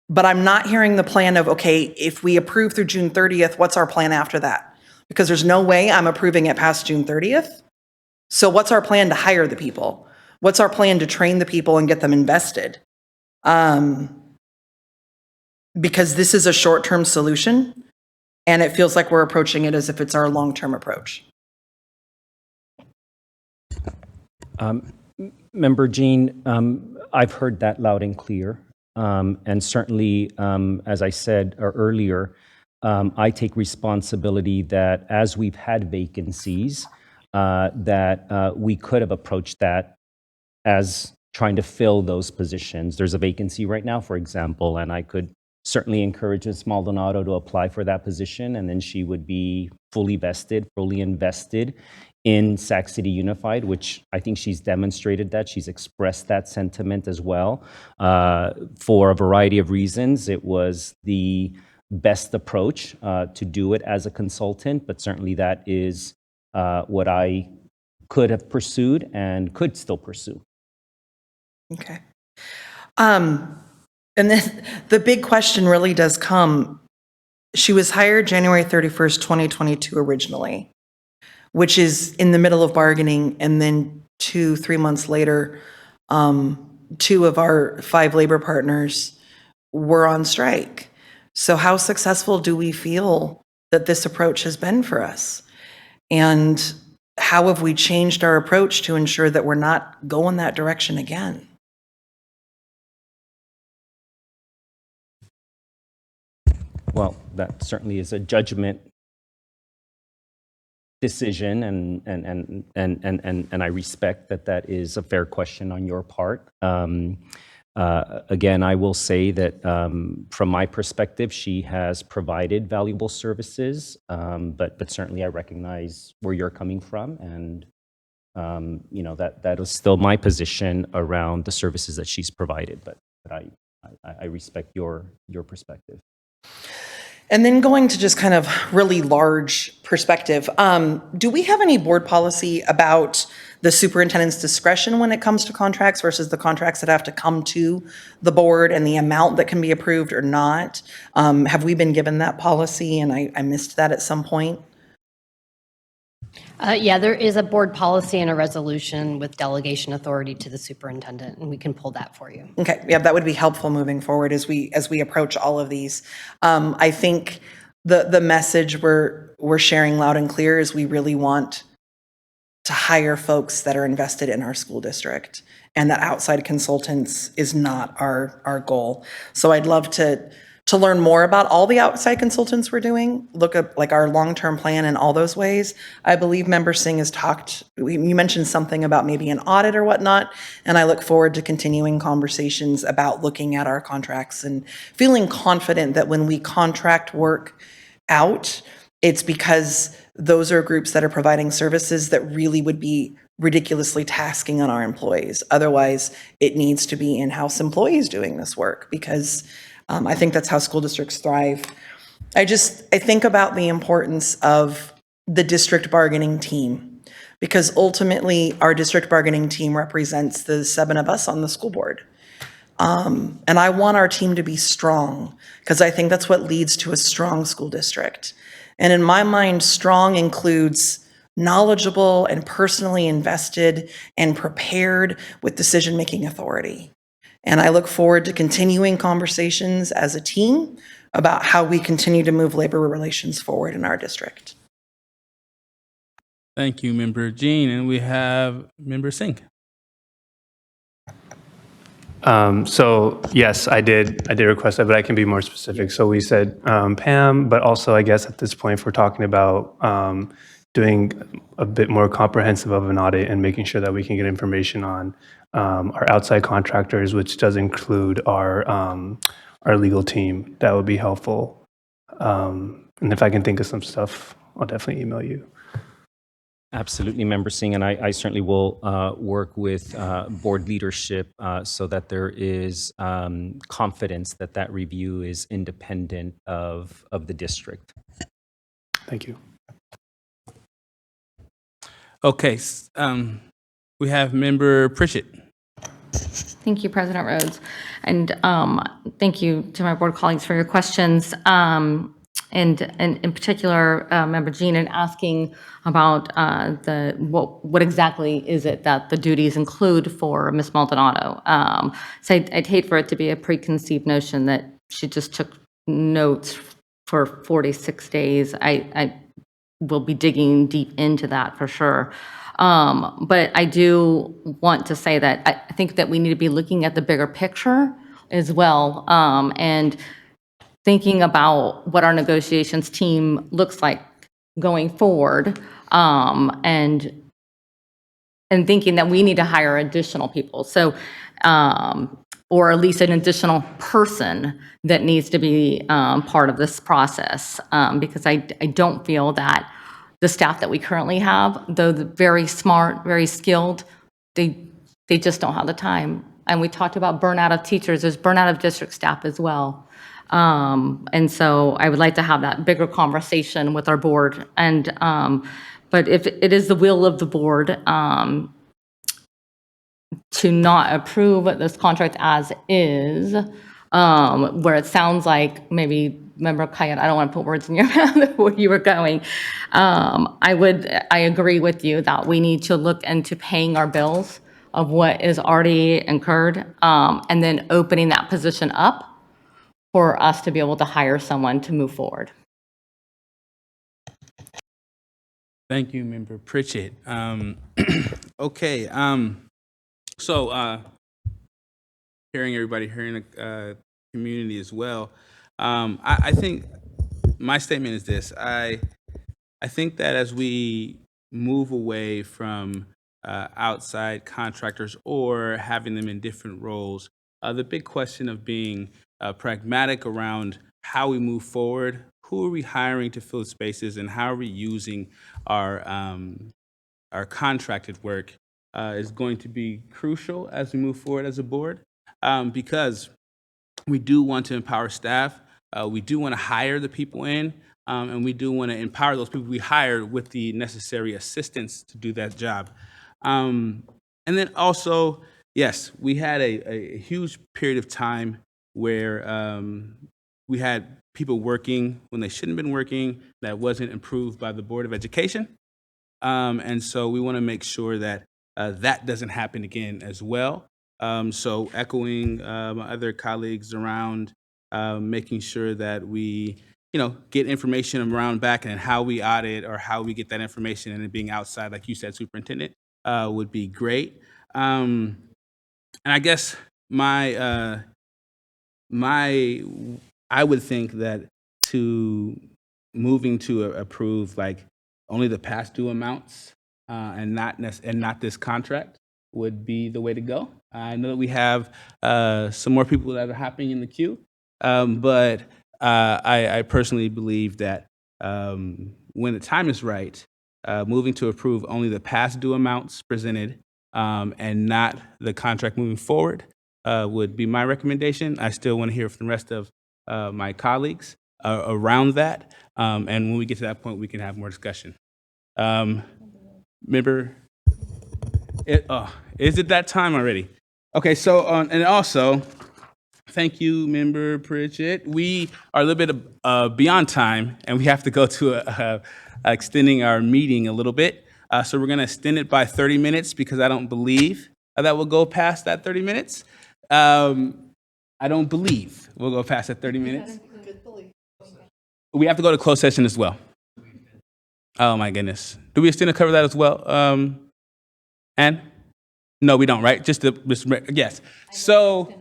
Speaker 10: But I'm not hearing the plan of, okay, if we approve through June 30th, what's our plan after that? Because there's no way I'm approving it past June 30th. So what's our plan to hire the people? What's our plan to train the people and get them invested? Because this is a short-term solution, and it feels like we're approaching it as if it's our long-term approach.
Speaker 2: Member Jean, I've heard that loud and clear. And certainly, as I said earlier, I take responsibility that as we've had vacancies, that we could have approached that as trying to fill those positions. There's a vacancy right now, for example, and I could certainly encourage Ms. Maldonado to apply for that position, and then she would be fully vested, fully invested in Sac City Unified, which I think she's demonstrated that. She's expressed that sentiment as well. For a variety of reasons, it was the best approach to do it as a consultant, but certainly that is what I could have pursued and could still pursue.
Speaker 10: Okay. And then the big question really does come. She was hired January 31st, 2022 originally, which is in the middle of bargaining, and then 3 months later, 2 of our 5 labor partners were on strike. So how successful do we feel that this approach has been for us? And how have we changed our approach to ensure that we're not going that direction again?
Speaker 2: Well, that certainly is a judgment decision, and I respect that that is a fair question on your part. Again, I will say that from my perspective, she has provided valuable services, but certainly I recognize where you're coming from, and you know, that is still my position around the services that she's provided. But I respect your perspective.
Speaker 10: And then going to just kind of really large perspective, do we have any board policy about the superintendent's discretion when it comes to contracts versus the contracts that have to come to the board and the amount that can be approved or not? Have we been given that policy and I missed that at some point?
Speaker 21: Yeah, there is a board policy and a resolution with delegation authority to the superintendent, and we can pull that for you.
Speaker 10: Okay, yeah, that would be helpful moving forward as we approach all of these. I think the message we're sharing loud and clear is we really want to hire folks that are invested in our school district, and that outside consultants is not our goal. So I'd love to learn more about all the outside consultants we're doing, look at like our long-term plan in all those ways. I believe Member Singh has you mentioned something about maybe an audit or whatnot, and I look forward to continuing conversations about looking at our contracts and feeling confident that when we contract work out, it's because those are groups that are providing services that really would be ridiculously tasking on our employees. Otherwise, it needs to be in-house employees doing this work, because I think that's how school districts thrive. I think about the importance of the district bargaining team, because ultimately our district bargaining team represents the 7 of us on the school board. And I want our team to be strong, because I think that's what leads to a strong school district. And in my mind, strong includes knowledgeable and personally invested and prepared with decision-making authority. And I look forward to continuing conversations as a team about how we continue to move labor relations forward in our district.
Speaker 1: Thank you, Member Jean. And we have Member Singh.
Speaker 12: So yes, I did request that, but I can be more specific. So we said Pam, but also I guess at this point, if we're talking about doing a bit more comprehensive of an audit and making sure that we can get information on our outside contractors, which does include our legal team, that would be helpful. And if I can think of some stuff, I'll definitely email you.
Speaker 2: Absolutely, Member Singh, and I certainly will work with board leadership so that there is confidence that that review is independent of the district.
Speaker 12: Thank you.
Speaker 1: Okay, we have Member Pritchett.
Speaker 8: Thank you, President Rhodes. And thank you to my board colleagues for your questions. And in particular, Member Jean, in asking about what exactly is it that the duties include for Ms. Maldonado. So I'd hate for it to be a preconceived notion that she just took notes for 46 days. I will be digging deep into that for sure. But I do want to say that I think that we need to be looking at the bigger picture as well, and thinking about what our negotiations team looks like going forward, and thinking that we need to hire additional people. So, or at least an additional person that needs to be part of this process, because I don't feel that the staff that we currently have, though they're very smart, very skilled, they just don't have the time. And we talked about burnout of teachers. There's burnout of district staff as well. And so I would like to have that bigger conversation with our board. And but if it is the will of the board to not approve this contract as is, where it sounds like maybe Member Kayat, I don't want to put words in your mouth where you were going. I agree with you that we need to look into paying our bills of what is already incurred, and then opening that position up for us to be able to hire someone to move forward.
Speaker 1: Thank you, Member Pritchett. Okay, so hearing everybody, hearing the community as well, I think my statement is this. I think that as we move away from outside contractors or having them in different roles, the big question of being pragmatic around how we move forward, who are we hiring to fill spaces, and how are we using our contracted work is going to be crucial as we move forward as a board, because we do want to empower staff, we do want to hire the people in, and we do want to empower those people we hire with the necessary assistance to do that job. And then also, yes, we had a huge period of time where we had people working when they shouldn't have been working, that wasn't approved by the Board of Education. And so we want to make sure that that doesn't happen again as well. So echoing my other colleagues around making sure that we, get information around back and how we audit or how we get that information, and it being outside, like you said, Superintendent, would be great. And I guess I would think that moving to approve like only the past due amounts and not this contract would be the way to go. I know that we have some more people that are hopping in the queue, but I personally believe that when the time is right, moving to approve only the past due amounts presented and not the contract moving forward would be my recommendation. I still want to hear from the rest of my colleagues around that, and when we get to that point, we can have more discussion. Remember, is it that time already? Okay, so, and also, thank you, Member Pritchett. We are a little bit beyond time, and we have to go to extending our meeting a little bit. So we're going to extend it by 30 minutes because I don't believe that we'll go past that 30 minutes. I don't believe we'll go past that 30 minutes. We have to go to closed session as well. Oh my goodness. Do we extend to cover that as well? And no, we don't, right? Yes. So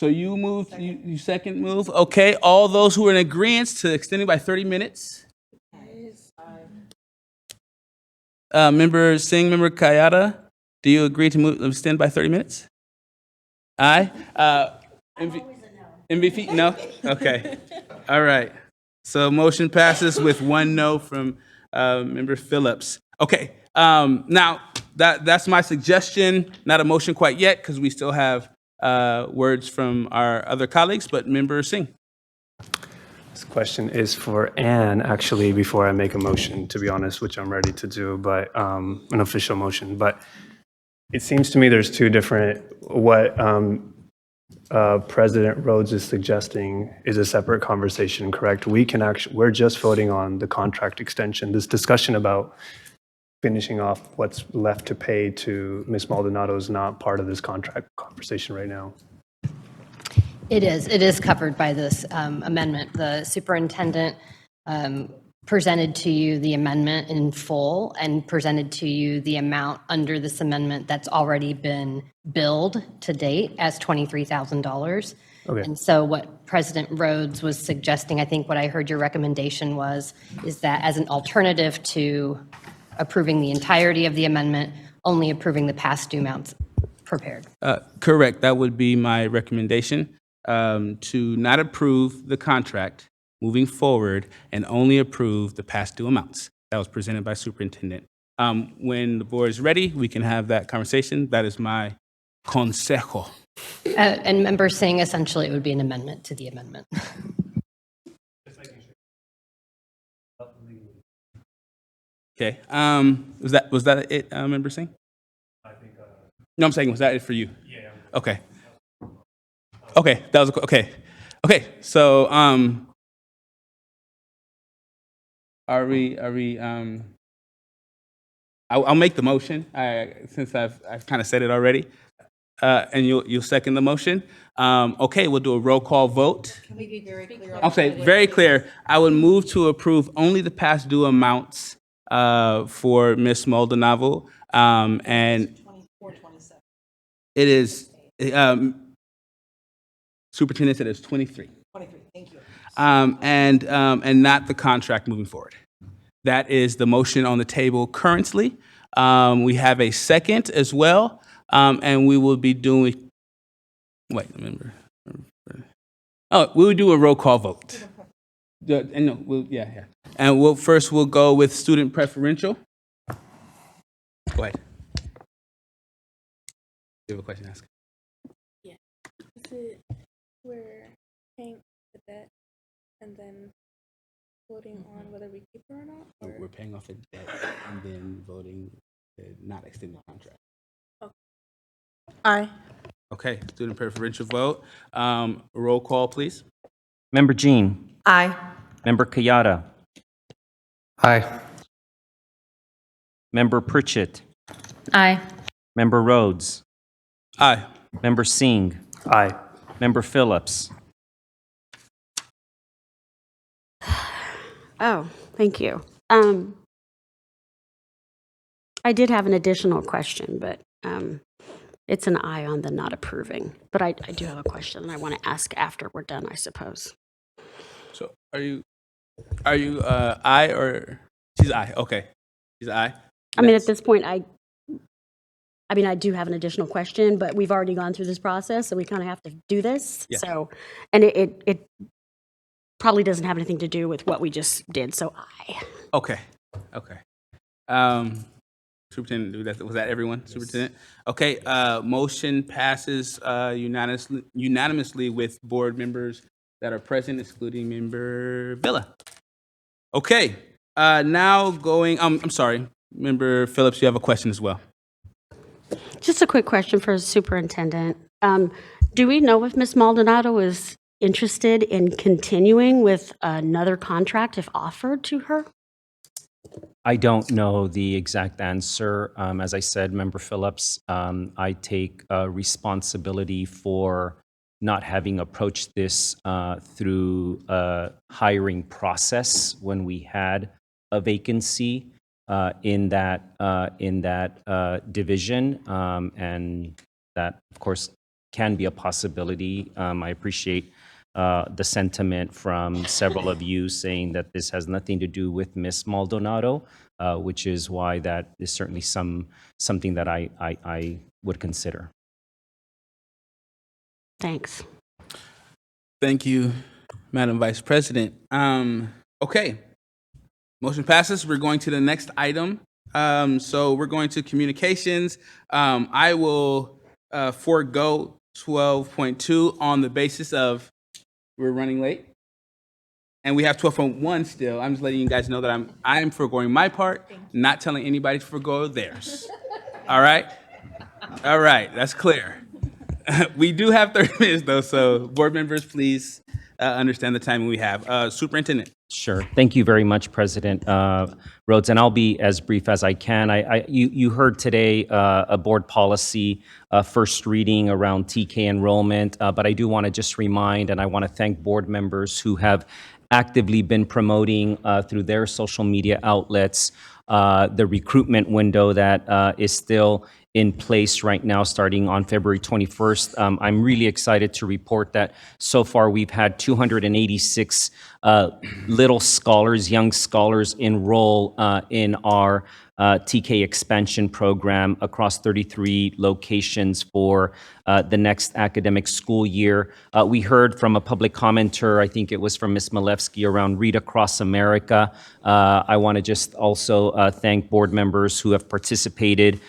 Speaker 1: you moved, you second move. Okay. All those who are in agreement to extending by 30 minutes. Member Singh, Member Kayata, do you agree to extend by 30 minutes? Aye. MVP? No? Okay. All right. So motion passes with one no from Member Phillips. Okay. Now, that's my suggestion. Not a motion quite yet because we still have words from our other colleagues, but Member Singh.
Speaker 12: This question is for Anne, actually, before I make a motion, to be honest, which I'm ready to do, but an official motion. But it seems to me there's two different, what President Rhodes is suggesting is a separate conversation, correct? We're just voting on the contract extension. This discussion about finishing off what's left to pay to Ms. Maldonado is not part of this contract conversation right now.
Speaker 21: It is. It is covered by this amendment. The superintendent presented to you the amendment in full and presented to you the amount under this amendment that's already been billed to date as $23,000.
Speaker 12: Okay.
Speaker 21: And so what President Rhodes was suggesting, I think what I heard your recommendation was, is that as an alternative to approving the entirety of the amendment, only approving the past due amounts prepared.
Speaker 1: Correct. That would be my recommendation, to not approve the contract moving forward and only approve the past due amounts. That was presented by Superintendent. When the board is ready, we can have that conversation. That is my consejo.
Speaker 21: And member saying essentially it would be an amendment to the amendment.
Speaker 1: Okay. Was that it, member Singh? No, I'm saying, was that it for you? Yeah. Okay. Okay, that was okay. Okay, so are we? I'll make the motion. Since I've kind of said it already, and you'll second the motion. Okay, we'll do a roll call vote.
Speaker 11: Can we be very clear?
Speaker 1: I'll say very clear. I would move to approve only the past due amounts for Ms. Maldonado, and it is, Superintendent said it's 23.
Speaker 11: 23, thank you.
Speaker 1: And not the contract moving forward. That is the motion on the table currently. We have a second as well, and we will be doing, wait, remember. Oh, we'll do a roll call vote. And no, yeah. And we'll go with student preferential. Go ahead. You have a question to ask?
Speaker 20: Yeah. Is it we're paying the debt and then voting on whether we keep it or not? Or?
Speaker 1: We're paying off a debt and then voting to not extend the contract.
Speaker 20: Okay. Aye.
Speaker 1: Okay, student preferential vote. Roll call, please.
Speaker 2: Member Jean.
Speaker 10: Aye.
Speaker 2: Member Kayada.
Speaker 9: Aye.
Speaker 2: Member Pritchett.
Speaker 8: Aye.
Speaker 2: Member Rhodes.
Speaker 1: Aye.
Speaker 2: Member Singh.
Speaker 12: Aye.
Speaker 2: Member Phillips.
Speaker 11: Oh, thank you. I did have an additional question, but it's an aye on the not approving. But I do have a question I want to ask after we're done, I suppose.
Speaker 1: So are you aye or she's aye? Okay, she's aye.
Speaker 11: I mean, at this point, I do have an additional question, but we've already gone through this process, so we kind of have to do this.
Speaker 1: Yeah.
Speaker 11: So, and it probably doesn't have anything to do with what we just did, so aye.
Speaker 1: Okay. Superintendent, was that everyone? Yes. Superintendent? Okay, motion passes unanimously with board members that are present, excluding member Villa. Okay, now going, I'm sorry, member Phillips, you have a question as well.
Speaker 11: Just a quick question for the superintendent. Do we know if Ms. Maldonado is interested in continuing with another contract if offered to her?
Speaker 2: I don't know the exact answer. As I said, Member Phillips, I take responsibility for not having approached this through a hiring process when we had a vacancy in that division, and that, of course, can be a possibility. I appreciate the sentiment from several of you saying that this has nothing to do with Ms. Maldonado, which is why that is certainly something that I would consider.
Speaker 11: Thanks.
Speaker 1: Thank you, Madam Vice President. Okay, motion passes. We're going to the next item. So we're going to communications. I will forego 12.2 on the basis of we're running late, and we have 12.1 still. I'm just letting you guys know that I'm foregoing my part, not telling anybody to forego theirs. All right, that's clear. We do have 30 minutes though, so board members, please understand the timing we have. Superintendent.
Speaker 2: Sure. Thank you very much, President Rhodes, and I'll be as brief as I can. You heard today a board policy first reading around TK enrollment, but I do want to just remind, and I want to thank board members who have actively been promoting through their social media outlets the recruitment window that is still in place right now, starting on February 21st. I'm really excited to report that so far we've had 286 little scholars, young scholars enroll in our TK expansion program across 33 locations for the next academic school year. We heard from a public commenter, I think it was from Ms. Malevsky, around Read Across America. I want to just also thank board members who have participated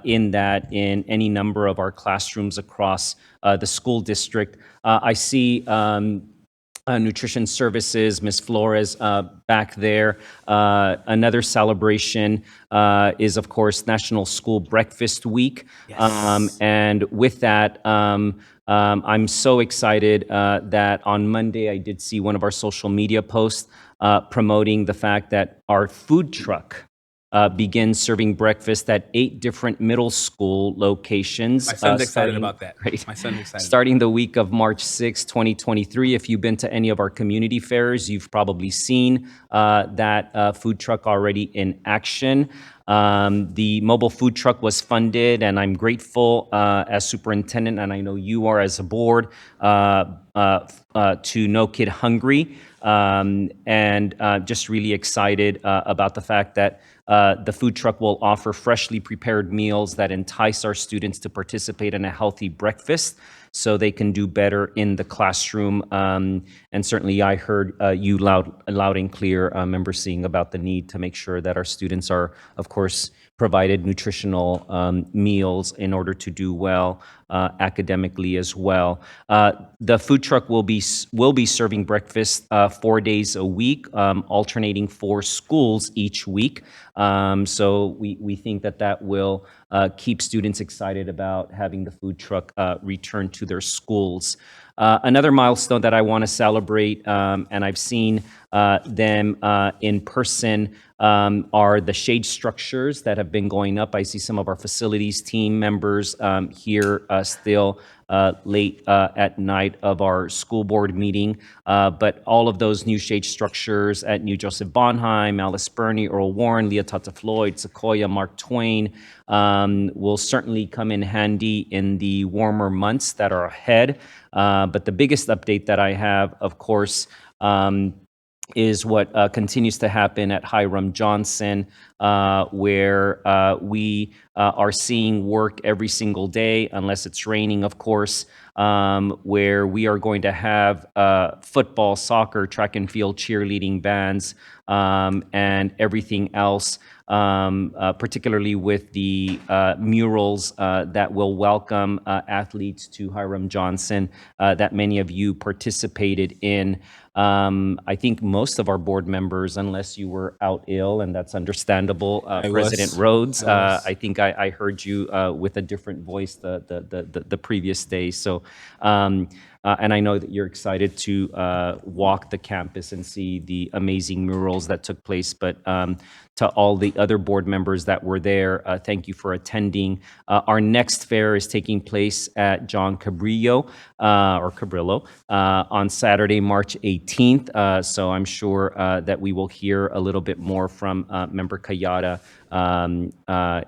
Speaker 2: in that in any number of our classrooms across the school district. I see Nutrition Services, Ms. Flores back there. Another celebration is, of course, National School Breakfast Week. And with that, I'm so excited that on Monday I did see one of our social media posts promoting the fact that our food truck begins serving breakfast at 8 different middle school locations.
Speaker 1: My son's excited
Speaker 2: starting-
Speaker 1: about that.
Speaker 2: Great.
Speaker 1: My son's excited.
Speaker 2: Starting the week of March 6, 2023. If you've been to any of our community fairs, you've probably seen that food truck already in action. The mobile food truck was funded, and I'm grateful as superintendent, and I know you are as a board, to No Kid Hungry, and just really excited about the fact that the food truck will offer freshly prepared meals that entice our students to participate in a healthy breakfast so they can do better in the classroom. And certainly I heard you loud and clear, Member Singh, about the need to make sure that our students are, of course, provided nutritional meals in order to do well academically as well. The food truck will be serving breakfast 4 days a week, alternating 4 schools each week. So we think that will keep students excited about having the food truck return to their schools. Another milestone that I want to celebrate, and I've seen them in person, are the shade structures that have been going up. I see some of our facilities team members here still late at night of our school board meeting. But all of those new shade structures at New Joseph Bonheim, Alice Burney, Earl Warren, Leah Tata Floyd, Sequoia, Mark Twain will certainly come in handy in the warmer months that are ahead. But the biggest update that I have, of course, is what continues to happen at Hiram Johnson, where we are seeing work every single day, unless it's raining, of course, where we are going to have football, soccer, track and field, cheerleading bands, and everything else, particularly with the murals that will welcome athletes to Hiram Johnson that many of you participated in. I think most of our board members, unless you were out ill, and that's understandable, President Rhodes, I think I heard you with a different voice the previous day. So, and I know that you're excited to walk the campus and see the amazing murals that took place. But to all the other board members that were there, thank you for attending. Our next fair is taking place at John Cabrillo on Saturday, March 18th. So I'm sure that we will hear a little bit more from Member Kayada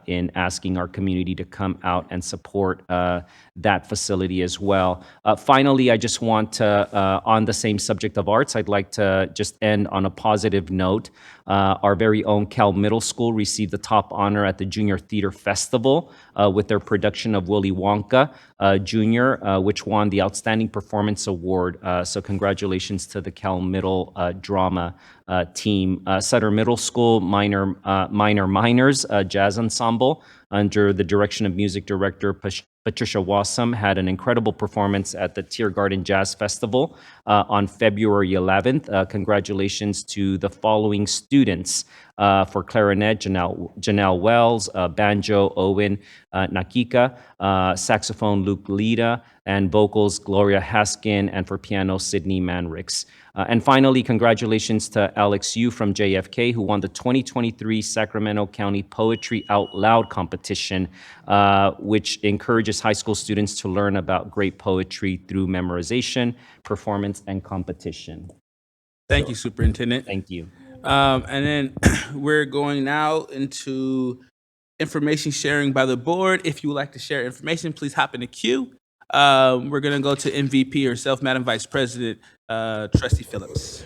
Speaker 2: in asking our community to come out and support that facility as well. Finally, I just want to, on the same subject of arts, I'd like to just end on a positive note. Our very own Cal Middle School received the top honor at the Junior Theater Festival with their production of Willy Wonka Jr., which won the Outstanding Performance Award. So congratulations to the Cal Middle drama team. Sutter Middle School Minor Minors Jazz Ensemble, under the direction of music director Patricia Wassam, had an incredible performance at the Tiergarten Jazz Festival on February 11th. Congratulations to the following students: for clarinet, Janelle Wells, banjo, Owen Nakika, saxophone, Luke Lita, and vocals, Gloria Haskin, and for piano, Sydney Manricks. And finally, congratulations to Alex Yu from JFK, who won the 2023 Sacramento County Poetry Out Loud competition, which encourages high school students to learn about great poetry through memorization, performance, and competition.
Speaker 1: Thank you, Superintendent.
Speaker 2: Thank you.
Speaker 1: And then we're going now into information sharing by the board. If you would like to share information, please hop in the queue. We're going to go to MVP herself, Madam Vice President, Trustee Phillips.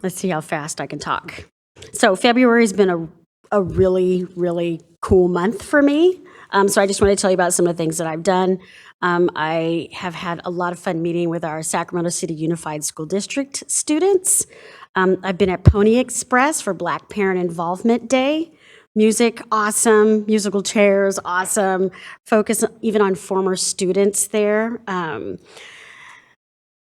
Speaker 11: Let's see how fast I can talk. So February has been a really, really cool month for me. So I just want to tell you about some of the things that I've done. I have had a lot of fun meeting with our Sacramento City Unified School District students. I've been at Pony Express for Black Parent Involvement Day. Music, awesome. Musical chairs, awesome. Focus even on former students there.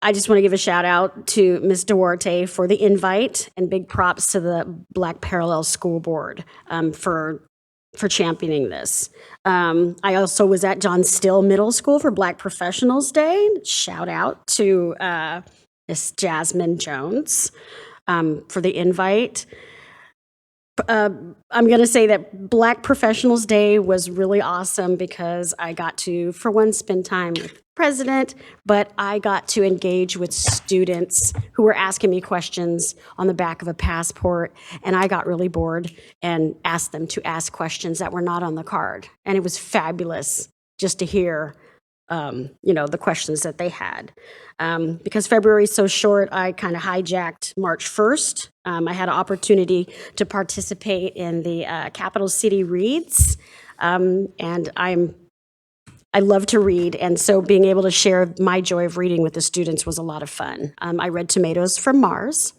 Speaker 11: I just want to give a shout out to Ms. Duarte for the invite, and big props to the Black Parallel School Board for championing this. I also was at John Still Middle School for Black Professionals Day. Shout out to Miss Jasmine Jones for the invite. I'm going to say that Black Professionals Day was really awesome because I got to, for one, spend time with the president, but I got to engage with students who were asking me questions on the back of a passport, and I got really bored and asked them to ask questions that were not on the card. And it was fabulous just to hear the questions that they had. Because February is so short, I kind of hijacked March 1st. I had an opportunity to participate in the Capital City Reads, and I love to read, and so being able to share my joy of reading with the students was a lot of fun. I read Tomatoes from Mars,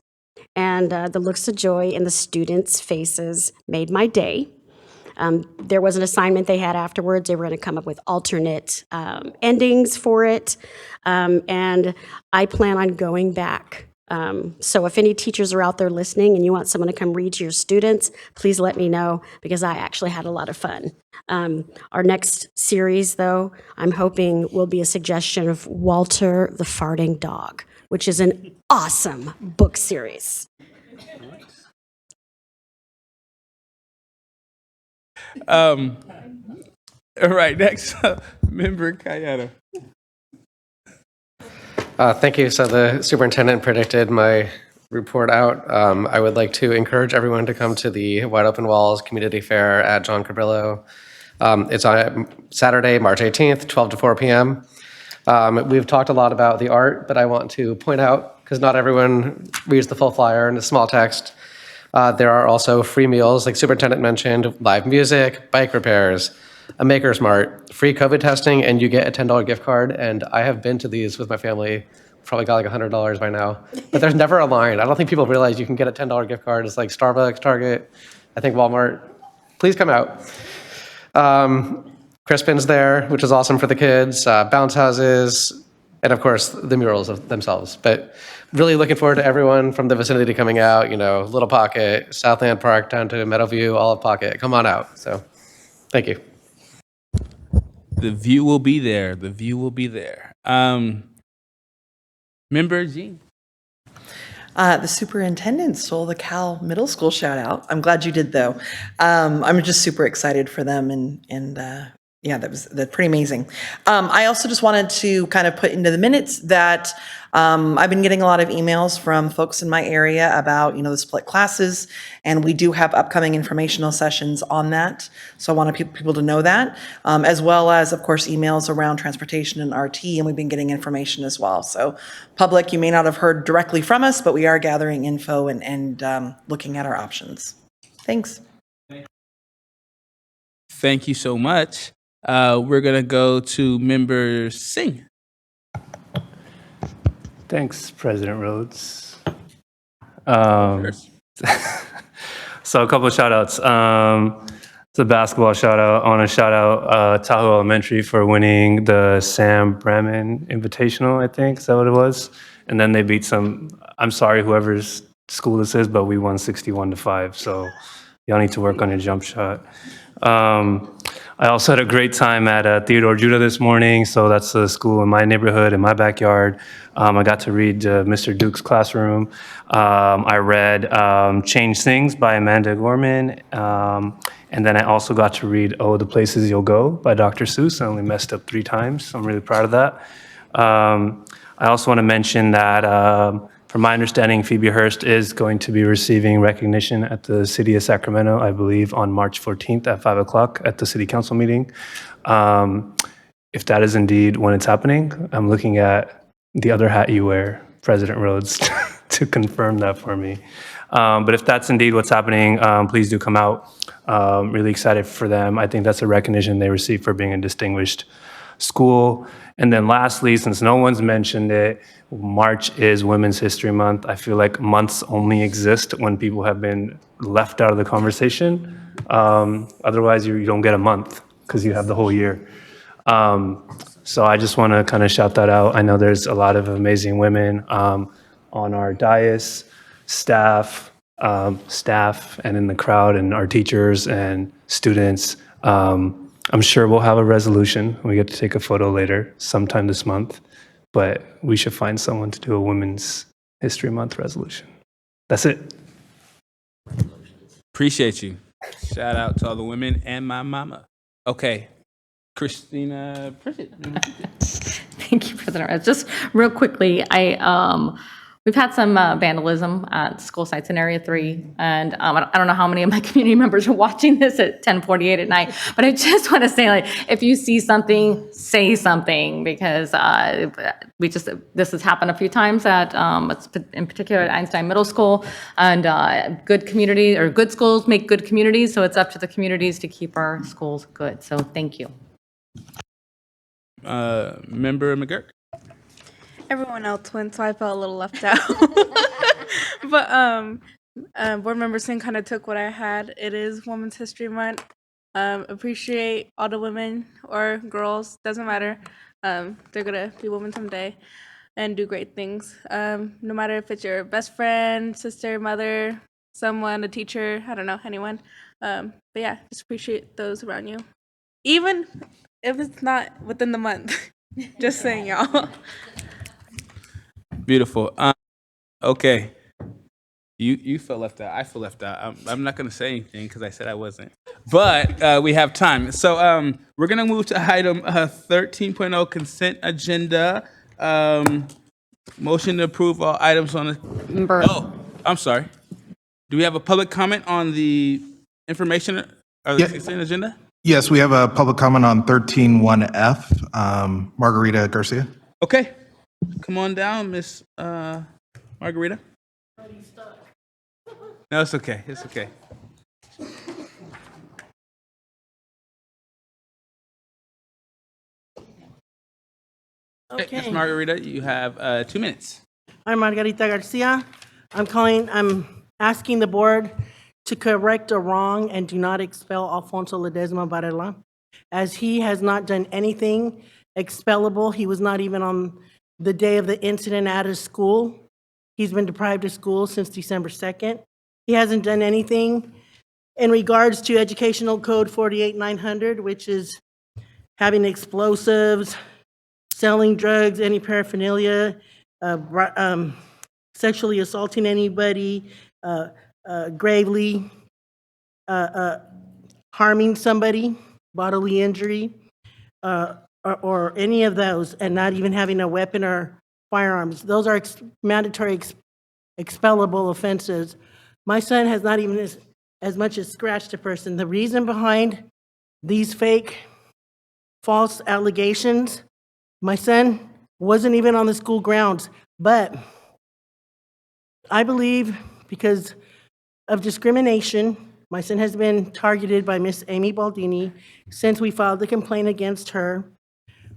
Speaker 11: and the looks of joy in the students' faces made my day. There was an assignment they had afterwards. They were going to come up with alternate endings for it, and I plan on going back. So if any teachers are out there listening and you want someone to come read to your students, please let me know, because I actually had a lot of fun. Our next series, though, I'm hoping will be a suggestion of Walter the Farting Dog, which is an awesome book series.
Speaker 1: All right, next up, Member Kayana.
Speaker 9: Thank you. So the superintendent predicted my report out. I would like to encourage everyone to come to the Wide Open Walls Community Fair at John Cabrillo. It's on Saturday, March 18th, 12 to 4 p.m. We've talked a lot about the art, but I want to point out, because not everyone reads the full flyer in the small text, there are also free meals, like Superintendent mentioned, live music, bike repairs, a Maker's Mart, free COVID testing, and you get a $10 gift card. And I have been to these with my family, probably got like $100 by now. But there's never a line. I don't think people realize you can get a $10 gift card. It's like Starbucks, Target, I think Walmart. Please come out. Crispin's there, which is awesome for the kids, bounce houses, and of course, the murals of themselves. But really looking forward to everyone from the vicinity coming out, Little Pocket, Southland Park, down to Meadowview, Olive Pocket. Come on out. So thank you.
Speaker 1: The view will be there. The view will be there. Member Jean.
Speaker 10: The superintendent stole the Cal Middle School shout out. I'm glad you did, though. I'm just super excited for them, and yeah, that's pretty amazing. I also just wanted to kind of put into the minutes that I've been getting a lot of emails from folks in my area about, the split classes, and we do have upcoming informational sessions on that. So I want people to know that, as well as, of course, emails around transportation and RT, and we've been getting information as well. So public, you may not have heard directly from us, but we are gathering info and looking at our options. Thanks.
Speaker 1: Thank you so much. We're going to go to Member Singh.
Speaker 12: Thanks, President Rhodes. So a couple of shout outs. It's a basketball shout out. I want to shout out Tahoe Elementary for winning the Sam Bramman Invitational, I think. Is that what it was? And then they beat I'm sorry, whoever's school this is, but we won 61-5. So y'all need to work on your jump shot. I also had a great time at Theodore Judah this morning. So that's a school in my neighborhood, in my backyard. I got to read Mr. Duke's Classroom. I read Change Things by Amanda Gorman. And then I also got to read Oh, the Places You'll Go by Dr. Seuss. I only messed up 3 times. So I'm really proud of that. I also want to mention that From my understanding, Phoebe Hurst is going to be receiving recognition at the City of Sacramento, I believe, on March 14th at 5 o'clock at the City Council meeting. If that is indeed when it's happening, I'm looking at the other hat you wear, President Rhodes, to confirm that for me. But if that's indeed what's happening, please do come out. Really excited for them. I think that's a recognition they receive for being a distinguished school. And then lastly, since no one's mentioned it, March is Women's History Month. I feel like months only exist when people have been left out of the conversation. Otherwise, you don't get a month because you have the whole year. So I just want to kind of shout that out. I know there's a lot of amazing women on our dais, staff, and in the crowd, and our teachers and students. I'm sure we'll have a resolution. We get to take a photo later, sometime this month, but we should find someone to do a Women's History Month resolution. That's it.
Speaker 1: Appreciate you. Shout out to all the women and my mama. Okay, Christina Pritchett.
Speaker 8: Thank you, President Rose. Just real quickly, we've had some vandalism at school sites in Area 3, and I don't know how many of my community members are watching this at 10:48 at night, but I just want to say, like, if you see something, say something, because this has happened a few times at, in particular at Einstein Middle School, and good community, or good schools make good communities, so it's up to the communities to keep our schools good. So thank you.
Speaker 1: Member McGurk.
Speaker 20: Everyone else went, so I felt a little left out. But Board Member Singh kind of took what I had. It is Women's History Month. Appreciate all the women or girls, doesn't matter. They're gonna be women someday and do great things. No matter if it's your best friend, sister, mother, someone, a teacher, I don't know, anyone. But yeah, just appreciate those around you. Even if it's not within the month. Just saying, y'all.
Speaker 1: Beautiful. Okay. You feel left out. I feel left out. I'm not going to say anything because I said I wasn't. But we have time. So we're going to move to item 13.0, consent agenda. Motion to approve all items on the... Oh, I'm sorry. Do we have a public comment on the information or the consent agenda?
Speaker 19: Yes, we have a public comment on 13.1F. Margarita Garcia.
Speaker 1: Okay. Come on down, Miss Margarita. No, it's okay. It's okay.
Speaker 17: Okay.
Speaker 1: Miss Margarita, you have 2 minutes.
Speaker 17: I'm Margarita Garcia. I'm asking the board to correct a wrong and do not expel Alfonso Ledesma Varela, as he has not done anything expellable. He was not even on the day of the incident at his school. He's been deprived of school since December 2nd. He hasn't done anything in regards to Educational Code 48900, which is having explosives, selling drugs, any paraphernalia, sexually assaulting anybody, gravely harming somebody, bodily injury, or any of those, and not even having a weapon or firearms. Those are mandatory expellable offenses. My son has not even as much as scratched a person. The reason behind these fake, false allegations, my son wasn't even on the school grounds, but I believe because of discrimination, my son has been targeted by Miss Amy Baldini since we filed the complaint against her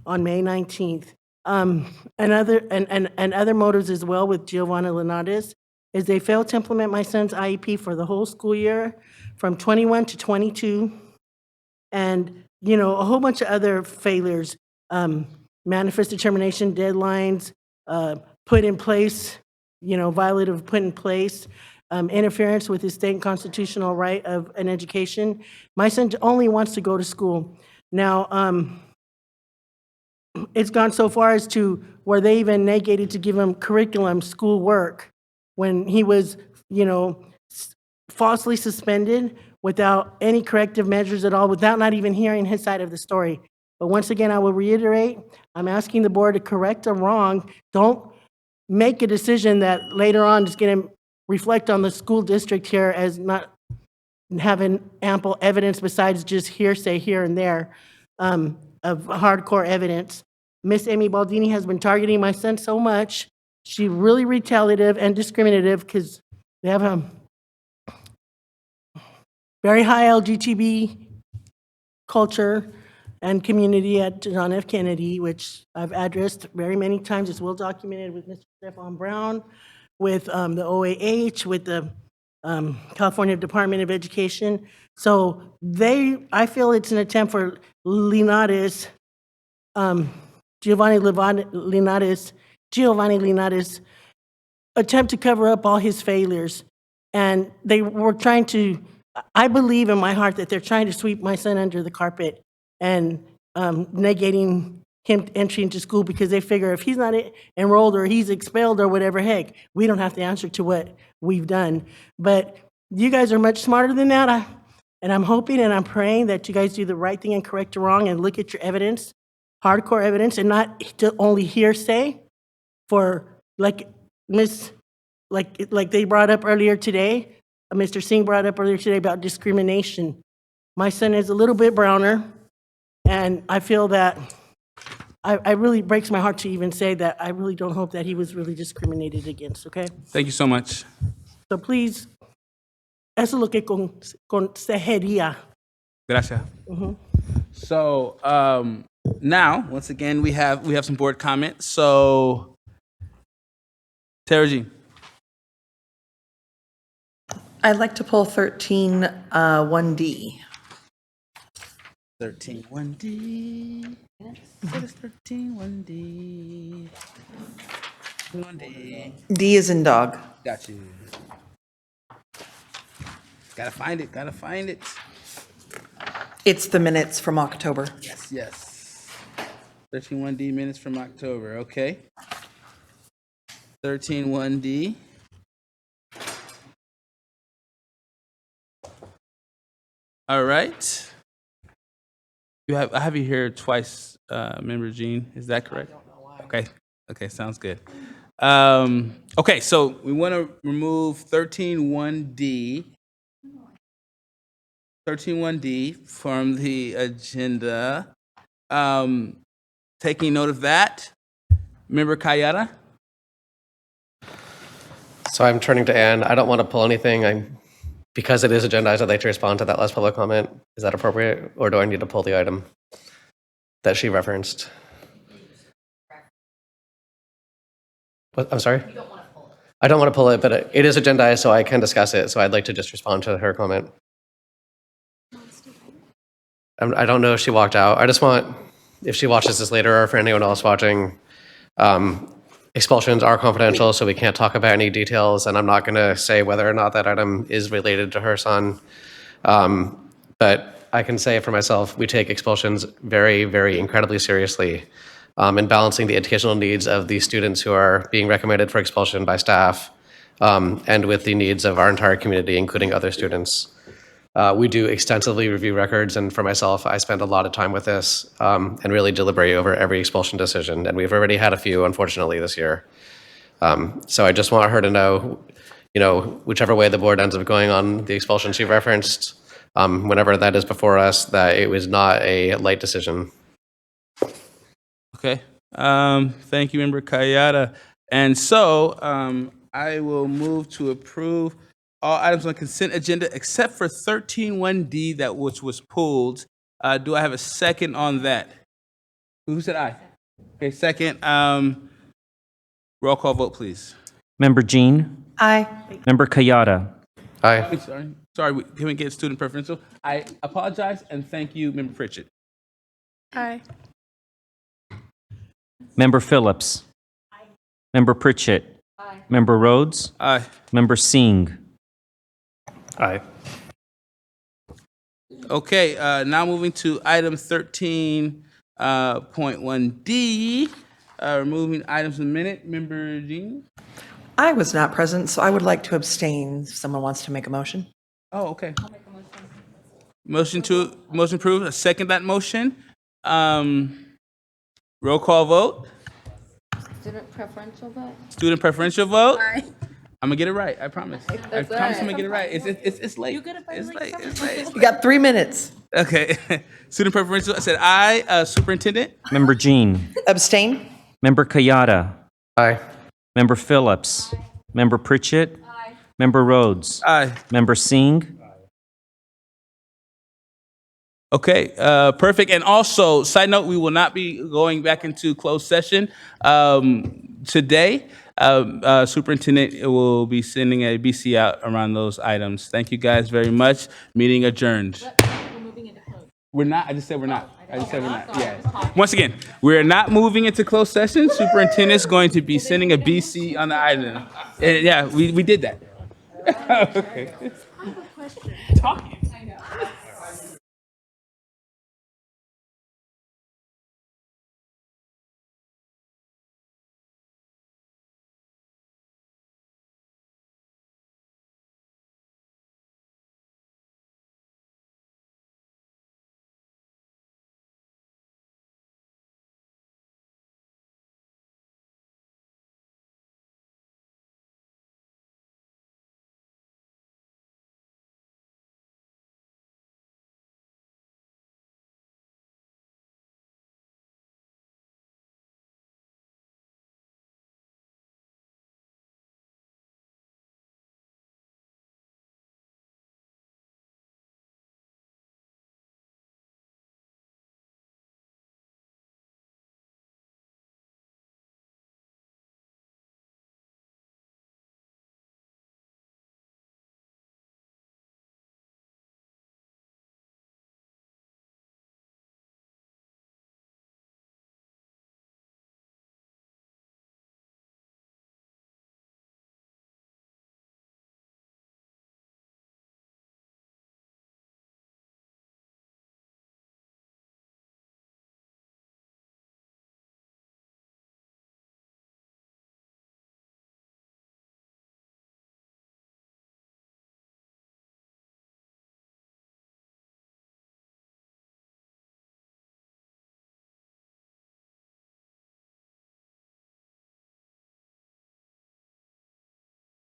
Speaker 17: on May 19th. And other motives as well with Giovanna Linares is they failed to implement my son's IEP for the whole school year from 21 to 22. And, you know, a whole bunch of other failures, manifest determination deadlines, put in place, you know, violative put in place, interference with his state constitutional right of an education. My son only wants to go to school. Now, it's gone so far as to where they even negated to give him curriculum, school work, when he was, you know, falsely suspended without any corrective measures at all, without not even hearing his side of the story. But once again, I will reiterate, I'm asking the board to correct a wrong. Don't make a decision that later on is going to reflect on the school district here as not having ample evidence besides just hearsay here and there of hardcore evidence. Miss Amy Baldini has been targeting my son so much. She's really retaliative and discriminative because they have a very high LGBT culture and community at John F. Kennedy, which I've addressed very many times. It's well documented with Mr. Stefan Brown, with the OAH, with the California Department of Education. So I feel it's an attempt for Linares, Giovanni Linares, attempt to cover up all his failures. And they were trying to, I believe in my heart that they're trying to sweep my son under the carpet and negating him entry into school because they figure if he's not enrolled or he's expelled or whatever, heck, we don't have to answer to what we've done. But you guys are much smarter than that. And I'm hoping and I'm praying that you guys do the right thing and correct the wrong and look at your evidence, hardcore evidence, and not to only hearsay for like they brought up earlier today, Mr. Singh brought up earlier today about discrimination. My son is a little bit browner, and I feel that I really breaks my heart to even say that I really don't hope that he was really discriminated against, okay?
Speaker 1: Thank you so much.
Speaker 17: So please, eso es lo que consejería.
Speaker 1: Gracias. So now, once again, we have some board comments. So, Tara Jean.
Speaker 10: I'd like to pull 13, 1D.
Speaker 1: 13-1D. What is 13-1D? 1D.
Speaker 10: D is in dog.
Speaker 1: Got you. Gotta find it.
Speaker 10: It's the minutes from October.
Speaker 1: Yes. 13-1D minutes from October. Okay. 13-1D. All right. I have you here twice, Member Jean. Is that correct? I don't know why. Okay, sounds good. Okay, so we want to remove 13-1D. 13-1D from the agenda. Taking note of that, Member Kayada.
Speaker 9: So I'm turning to Ann. I don't want to pull anything. Because it is agendized, I'd like to respond to that last public comment. Is that appropriate? Or do I need to pull the item that she referenced? What, I'm sorry? You don't want to pull it. I don't want to pull it, but it is agendized, so I can discuss it. So I'd like to just respond to her comment. I don't know if she walked out. I just want, if she watches this later or for anyone else watching, expulsions are confidential, so we can't talk about any details, and I'm not going to say whether or not that item is related to her son. But I can say for myself, we take expulsions very, very incredibly seriously in balancing the educational needs of the students who are being recommended for expulsion by staff and with the needs of our entire community, including other students. We do extensively review records, and for myself, I spend a lot of time with this and really deliberate over every expulsion decision, and we've already had a few, unfortunately, this year. So I just want her to know, whichever way the board ends up going on the expulsion she referenced, whenever that is before us, that it was not a light decision.
Speaker 1: Okay. Thank you, Member Kayada. And so I will move to approve all items on the consent agenda except for 13-1D, which was pulled. Do I have a second on that? Who said aye? Okay, second. Roll call vote, please.
Speaker 2: Member Jean?
Speaker 10: Aye.
Speaker 2: Member Kayada?
Speaker 9: Aye.
Speaker 1: Sorry, can we get student preferential? I apologize, and thank you, Member Pritchett.
Speaker 20: Aye.
Speaker 2: Member Phillips? Aye. Member Pritchett? Aye. Member Rhodes?
Speaker 1: Aye.
Speaker 2: Member Singh?
Speaker 12: Aye.
Speaker 1: Okay, now moving to item 13.1D, removing items in a minute. Member Jean?
Speaker 10: I was not present, so I would like to abstain if someone wants to make a motion.
Speaker 1: Oh, okay. Motion approved. I second that motion. Roll call vote.
Speaker 8: Student preferential vote?
Speaker 1: Student preferential vote?
Speaker 8: Aye.
Speaker 1: I'm gonna get it right, I promise. I
Speaker 8: That's all
Speaker 1: promise I'm
Speaker 8: right.
Speaker 1: gonna get it right. It's late. It's late. It's late.
Speaker 10: You got 3 minutes.
Speaker 1: Okay. Student preferential, I said aye. Superintendent?
Speaker 2: Member Jean.
Speaker 10: Abstain?
Speaker 2: Member Kayada.
Speaker 9: Aye.
Speaker 2: Member Phillips. Member Pritchett. Member Rhodes.
Speaker 1: Aye.
Speaker 2: Member Singh.
Speaker 1: Okay, perfect. And also, side note, we will not be going back into closed session today. Superintendent will be sending a BC out around those items. Thank you guys very much. Meeting adjourned. We're not, I just said we're not. I just said we're not, yeah. Once again, we're not moving into closed session. Superintendent's going to be sending a BC on the item. Yeah, we did that. Okay. Talking. I know.